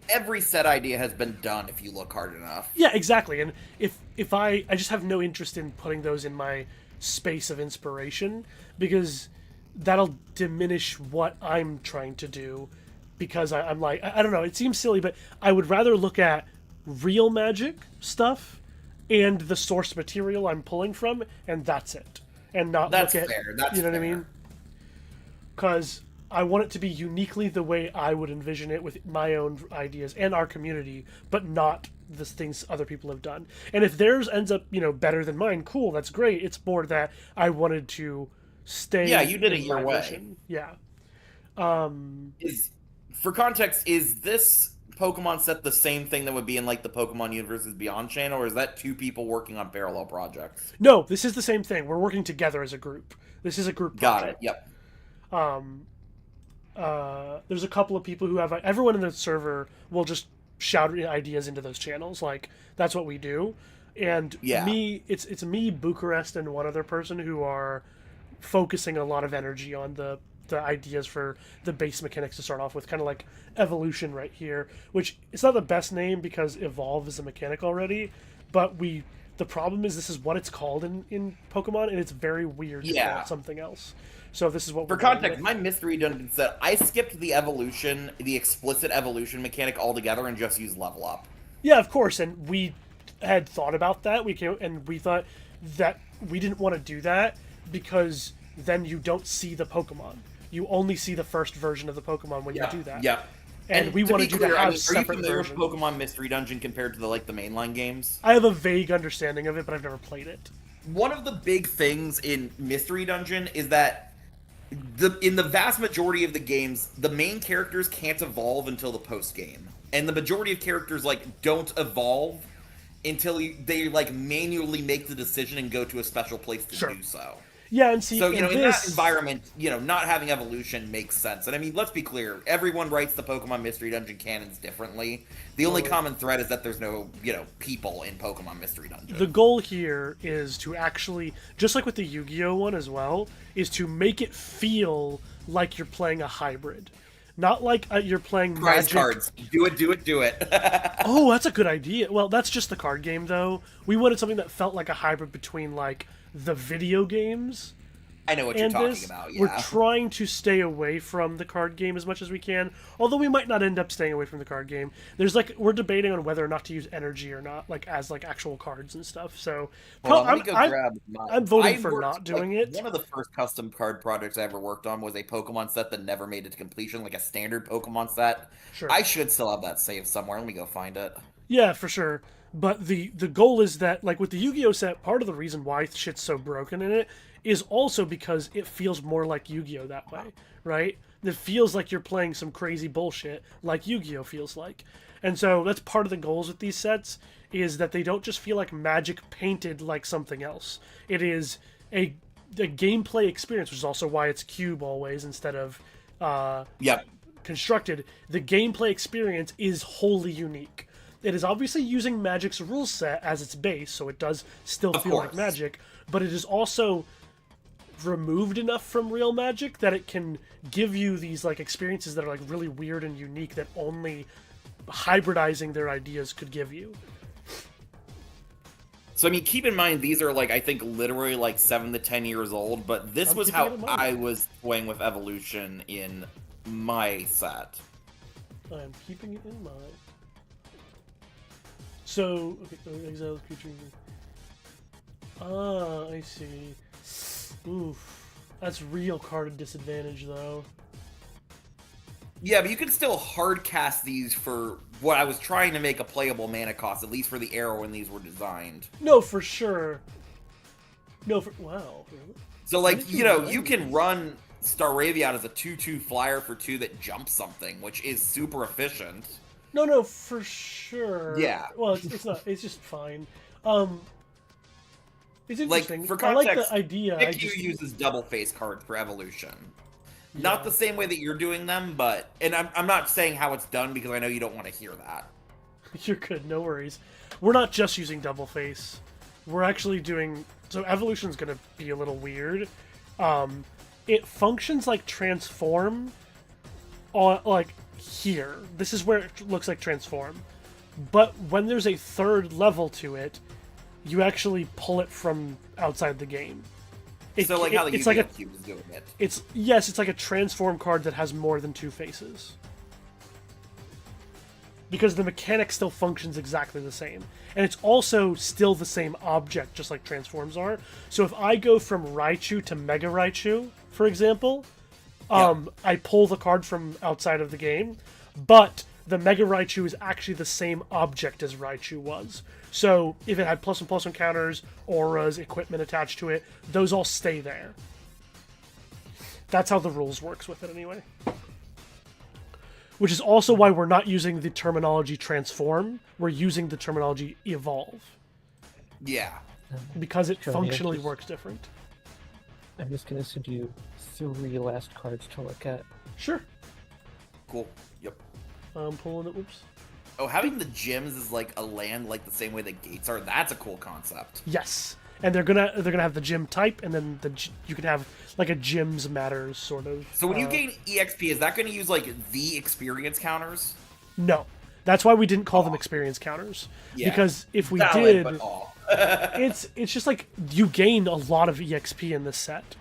Every set idea has been done if you look hard enough. Yeah, exactly. And if I just have no interest in putting those in my space of inspiration, because that'll diminish what I'm trying to do, because I'm like, I don't know, it seems silly, but I would rather look at real Magic stuff and the source material I'm pulling from, and that's it. And not look at, fair. you know what I mean? Because I want it to be uniquely the way I would envision it with my own ideas and our community, but not the things other people have done. And if theirs ends up, better than mine, cool, that's great. It's more that I wanted to stay. Yeah, you did it your way. Vision. Yeah. For context, is this Pokemon set the same thing that would be in like the Pokemon Universes Beyond channel, or is that 2 people working on parallel projects? No, this is the same thing. We're working together as a group. This is a group project. Got it. Yep. There's a couple of people who have. Everyone in the server will just shout ideas into those channels. Like, that's what we do. And it's me, Bucharest, and one other person who are focusing a lot of energy on the ideas for the base mechanics to start off with, kind of like Evolution right here, which it's not the best name because Evolve is a mechanic already, but the problem is this is what it's called in Pokemon, and it's very weird to call it something else. So this is what for context, my Mystery Dungeon set, I skipped the explicit evolution mechanic altogether and just used level up. Yeah, of course, and we had thought about that. We thought that we didn't want to do that because then you don't see the Pokemon. You only see the first version of the Pokemon when you do that. Yeah. And we wanted you to have separate versions. Are you familiar with Pokemon Mystery Dungeon compared to the mainline games? I have a vague understanding of it, but I've never played it. One of the big things in Mystery Dungeon is that in the vast majority of the games, the main characters can't evolve until the post game, and the majority of characters don't evolve until they manually make the decision and go to a special place to do so. Yeah, and see, so in that environment, not having evolution makes sense. And I mean, let's be clear: everyone writes the Pokemon Mystery Dungeon canons differently. The only common thread is that there's no, people in Pokemon Mystery Dungeon. The goal here is to actually, just like with the Yu-Gi-Oh one as well, is to make it feel like you're playing a hybrid, not like you're playing prize Magic. Cards. Do it. Oh, that's a good idea. Well, that's just the card game, though. We wanted something that felt like a hybrid between the video games. I know what you're talking about. Yeah. We're trying to stay away from the card game as much as we can, although we might not end up staying away from the card game. There's we're debating on whether or not to use energy or not, as actual cards and stuff. So I'm voting for not doing it. One of the first custom card projects I ever worked on was a Pokemon set that never made it to completion, like a standard Pokemon set. Sure. I should still have that saved somewhere. Let me go find it. Yeah, for sure. But the goal is that, with the Yu-Gi-Oh set, part of the reason why shit's so broken in it is also because it feels more like Yu-Gi-Oh that way, right? It feels like you're playing some crazy bullshit like Yu-Gi-Oh feels like. And so that's part of the goals with these sets, is that they don't just feel like Magic painted like something else. It is a gameplay experience, which is also why it's cube always instead of constructed. The gameplay experience is wholly unique. it is obviously using Magic's rule set as its base, so it does still Of feel like course. Magic, but it is also removed enough from real Magic that it can give you these like experiences that are like really weird and unique that only hybridizing their ideas could give you. So I mean, keep in mind these are like I think literally like 7 to 10 years old, but this I'm was keeping it how in mind. I was playing with Evolution in my set. I'm keeping it in mind. So, okay, exile creature. Ah, I see. Oof. That's real card disadvantage, though. Yeah, but you can still hard cast these for what I was trying to make a playable mana cost, at least for the era when these were designed. No, for sure. No, for... Wow. Really? So, Why like, did you you know, run you can these? run Staravia out as a 2/2 flyer for 2 that jumps something, which is super efficient. No, for sure. Yeah. Well, it's not. It's just fine. It's Like, interesting. for I like context, the idea. Nick I just... uses double face cards for Evolution. Yeah. Not the same way that you're doing them, but... And I'm not saying how it's done because I know you don't want to hear that. You're good, no worries. We're not just using double face. We're actually doing... So Evolution's going to be a little weird. It functions like Transform on, like, here. This is where it looks like Transform. But when there's a third level to it, you actually pull it from outside the game. So, like, how the it's like UBL Cube is doing it. It's like a Transform card that has more than 2 faces. Because the mechanic still functions exactly the same. And it's also still the same object, just like Transforms are. So if I go from Raichu to Mega Raichu, for example, I pull the card from outside of the game, but the Mega Raichu is actually the same object as Raichu was. So if it had +1/+1 counters, auras, equipment attached to it, those all stay there. That's how the rules works with it anyway. Which is also why we're not using the terminology transform, we're using the terminology evolve. Yeah. Because it Sure, functionally yeah, works different. I'm just gonna send you 3 last cards to look at. Sure. Cool. Yep. I'm pulling it, oops. Oh, having the gyms is like a land like the same way that gates are, that's a cool concept. Yes. And they're gonna have the gym type, and then you can have like a gyms matters sort of. So when you gain EXP, is that going to use like the experience counters? No, that's why we didn't call them experience counters. Yeah. Because if we Valid, did, but all. it's just like you gain a lot of EXP in this set.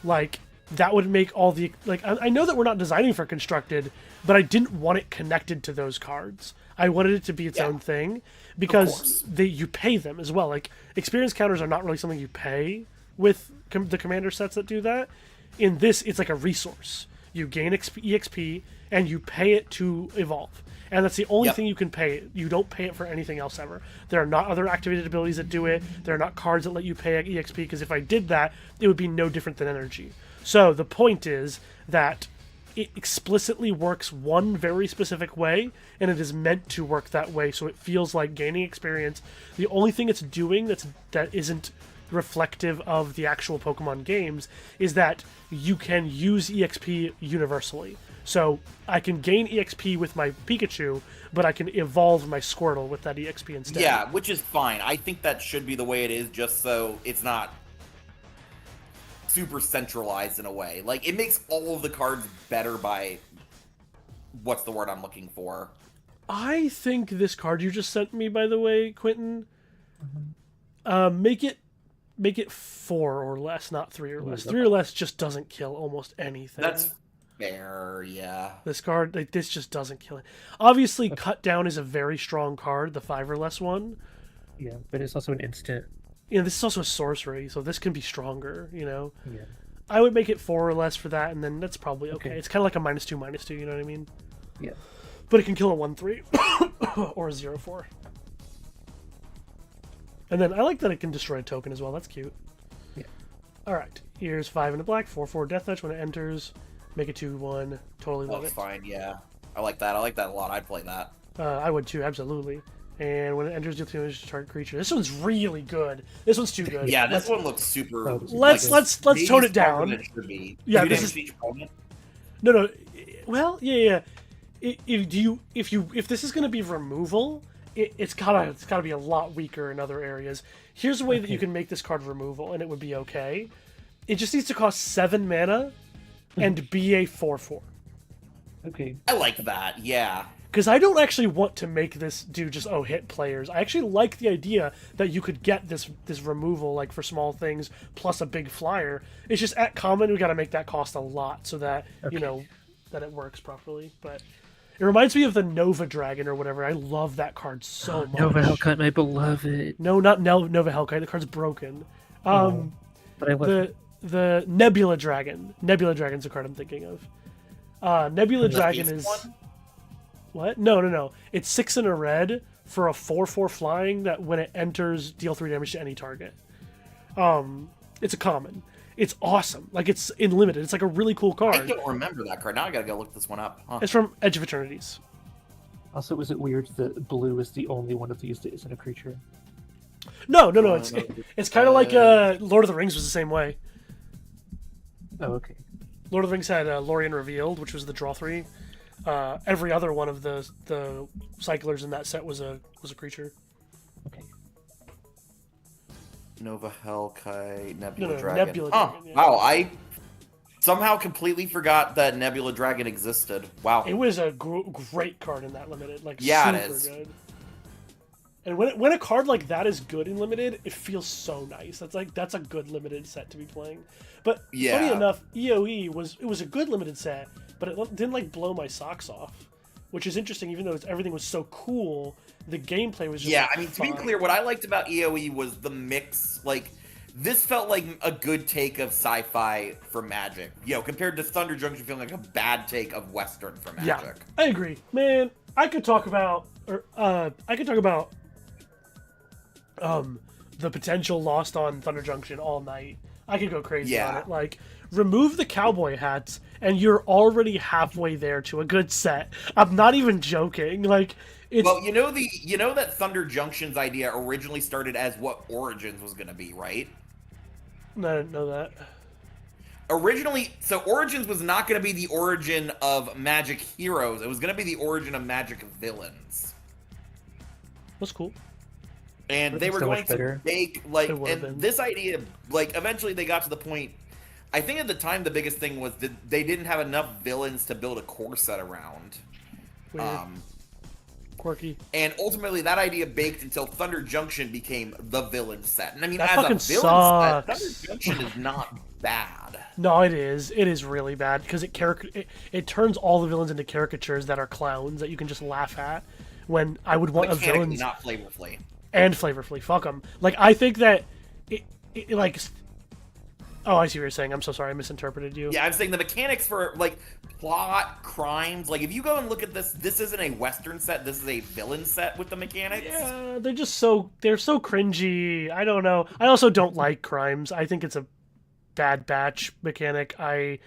Like that would make all the like I know that we're not designing for constructed, but I didn't want it connected to those cards. I wanted it to be its own thing because you pay them as well. Like experience counters are not really something you pay with the commander sets that do that. In this, it's like a resource. You gain EXP and you pay it to evolve. And that's the only thing you can pay it. You don't pay it for anything else ever. There are not other activated abilities that do it. There are not cards that let you pay EXP, because if I did that, it would be no different than energy. So the point is that it explicitly works one very specific way, and it is meant to work that way, so it feels like gaining experience. The only thing it's doing that isn't reflective of the actual Pokemon games is that you can use EXP universally. So I can gain EXP with my Pikachu, but I can evolve my Squirtle with that EXP instead. Yeah, which is fine. I think that should be the way it is, just so it's not super centralized in a way. Like, it makes all of the cards better by... What's the word I'm looking for? I think this card you just sent me, by the way, Quentin, make it 4 or less, not 3 or less. 3 or less just doesn't kill almost anything. That's fair, yeah. This card, like, this just doesn't kill it. Obviously, Cut Down is a very strong card, the 5 or less one. Yeah, but it's also an instant. You know, this is also a sorcery, so this can be stronger, you know? Yeah. I would make it 4 or less for that, and then that's probably okay. It's kind of like a -2/-2, you know what I mean? Yeah. But it can kill a 1/3 or a 0/4. And then I like that it can destroy a token as well. That's cute. Yeah. Alright. Here's 5 in the black, 4/4 Death Touch. When it enters, make it 2/1. Totally love That's it. fine, yeah. I like that. I like that a lot. I'd play that. I would too, absolutely. And when it enters, deal damage to target creature. This one's really good. This one's too good. Yeah, this one looks super... Let's maybe tone it stronger down. than it should be. Yeah, You this didn't is- see each opponent? No. Well, yeah. If this is going to be removal, it's gotta be a lot weaker in other areas. Here's a way that you can make this card removal, and it would be okay. It just needs to cost 7 mana and be a 4/4. Okay. I like that. Yeah. Because I don't actually want to make this do just hit players. I actually like the idea that you could get this removal like for small things plus a big flyer. It's just at common we got to make that cost a lot so that that it works properly. But it reminds me of the Nova Dragon or whatever. I love that card so much. Nova Hellkite, my beloved. No, not Nova Hellkite. The card's broken. But I love the Nebula Dragon. Nebula Dragon's the card I'm thinking of. Nebula Dragon is. One? What? No. It's 6 and a red for a 4/4 flying that when it enters, deal 3 damage to any target. It's a common. It's awesome. Like, it's unlimited. It's like a really cool card. I don't remember that card. Now I gotta go look this one up. Huh. It's from Edge of Eternities. Also, was it weird that blue is the only one of these that isn't a creature? No. It's kind of like Lord of the Rings was the same way. Oh, okay. Lord of the Rings had Lorien Revealed, which was the draw 3. Every other one of the cyclers in that set was a creature. Okay. Nova Hellkite, Nebula No, Dragon. Nebula Huh. Dragon, yeah. Wow, I somehow completely forgot that Nebula Dragon existed. Wow. It was a great card in that limited. Like, Yeah, it super is. good. And when a card like that is good in limited, it feels so nice. That's a good limited set to be playing. But Yeah. funny enough, EOE was a good limited set, but it didn't like blow my socks off, which is interesting. Even though everything was so cool, the gameplay was just Yeah, like, I mean, to be fine. clear, what I liked about EOE was the mix. Like, this felt like a good take of sci-fi for Magic. Compared to Thunder Junction feeling like a bad take of Western for Magic. Yeah, I agree, man. I could talk about the potential lost on Thunder Junction all night. I could go crazy on Yeah. it. Like, remove the cowboy hats, and you're already halfway there to a good set. I'm not even joking. Like, it's Well, you know that Thunder Junction's idea originally started as what Origins was going to be, right? I didn't know that. Originally, so Origins was not going to be the origin of Magic heroes. It was going to be the origin of Magic villains. That's cool. And they were so going much to better. make, like, It would've and been. this idea, like, eventually they got to the point, I think at the time the biggest thing was that they didn't have enough villains to build a core set around. Weird. Quirky. And ultimately that idea baked until Thunder Junction became the villain set. And I mean, That as fucking a villain set, sucks. Thunder Junction is not bad. No, it is. It is really bad because it turns all the villains into caricatures that are clowns that you can just laugh at. When I would want a Mechanically, villain not flavorfully. and flavorfully. Fuck them. Like, I think that it like. Oh, I see what you're saying. I'm so sorry. I misinterpreted you. Yeah, I'm saying the mechanics for, like, plot, crimes, like, if you go and look at this, this isn't a Western set, this is a villain set with the mechanics. Yeah, they're so cringy. I don't know. I also don't like crimes. I think it's a bad batch mechanic. I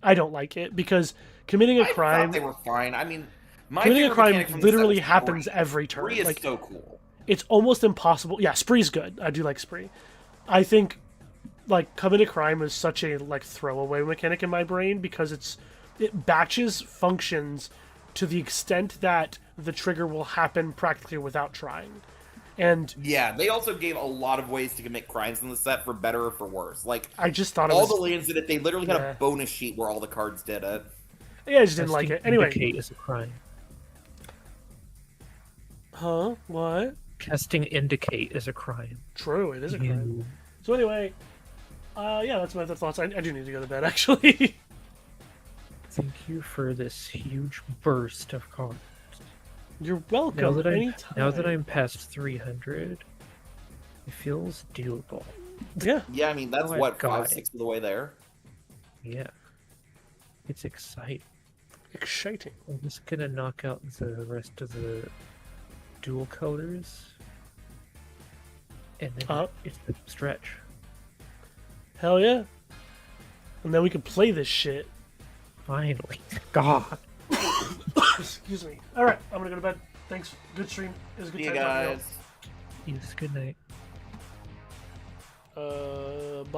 don't like it because committing a I crime. thought they were fine. I mean, my Committing a favorite crime mechanic from the set literally is happens Spree. every turn. Spree is Like, so cool. it's almost impossible. Yeah, Spree's good. I do like Spree. I think like commit a crime is such a like throwaway mechanic in my brain because it batches functions to the extent that the trigger will happen practically without trying. And Yeah, they also gave a lot of ways to commit crimes in the set for better or for worse. Like, I just thought it all was the lands did it. They literally had Yeah. a bonus sheet where all the cards did it. yeah, I just didn't like it. Anyway, Indicate is a crime. huh? What? Casting Indicate is a crime. True, it is a crime. You- So anyway, yeah, that's my other thoughts. I do need to go to bed actually. Thank you for this huge burst of cards. You're welcome. Now that Anytime. I'm past 300, it feels doable. Yeah. Yeah, I mean, that's Oh my what, God. 5/6 of the way there. Yeah. It's exciting. Exciting. I'm just gonna knock out the rest of the dual colors. And then it's the stretch. Hell yeah. And then we can play this shit. Finally. God. Excuse me. Alright, I'm gonna go to bed. Thanks. Good stream. It was a good See you time talking to guys. Yes, good night. y'all. Bye.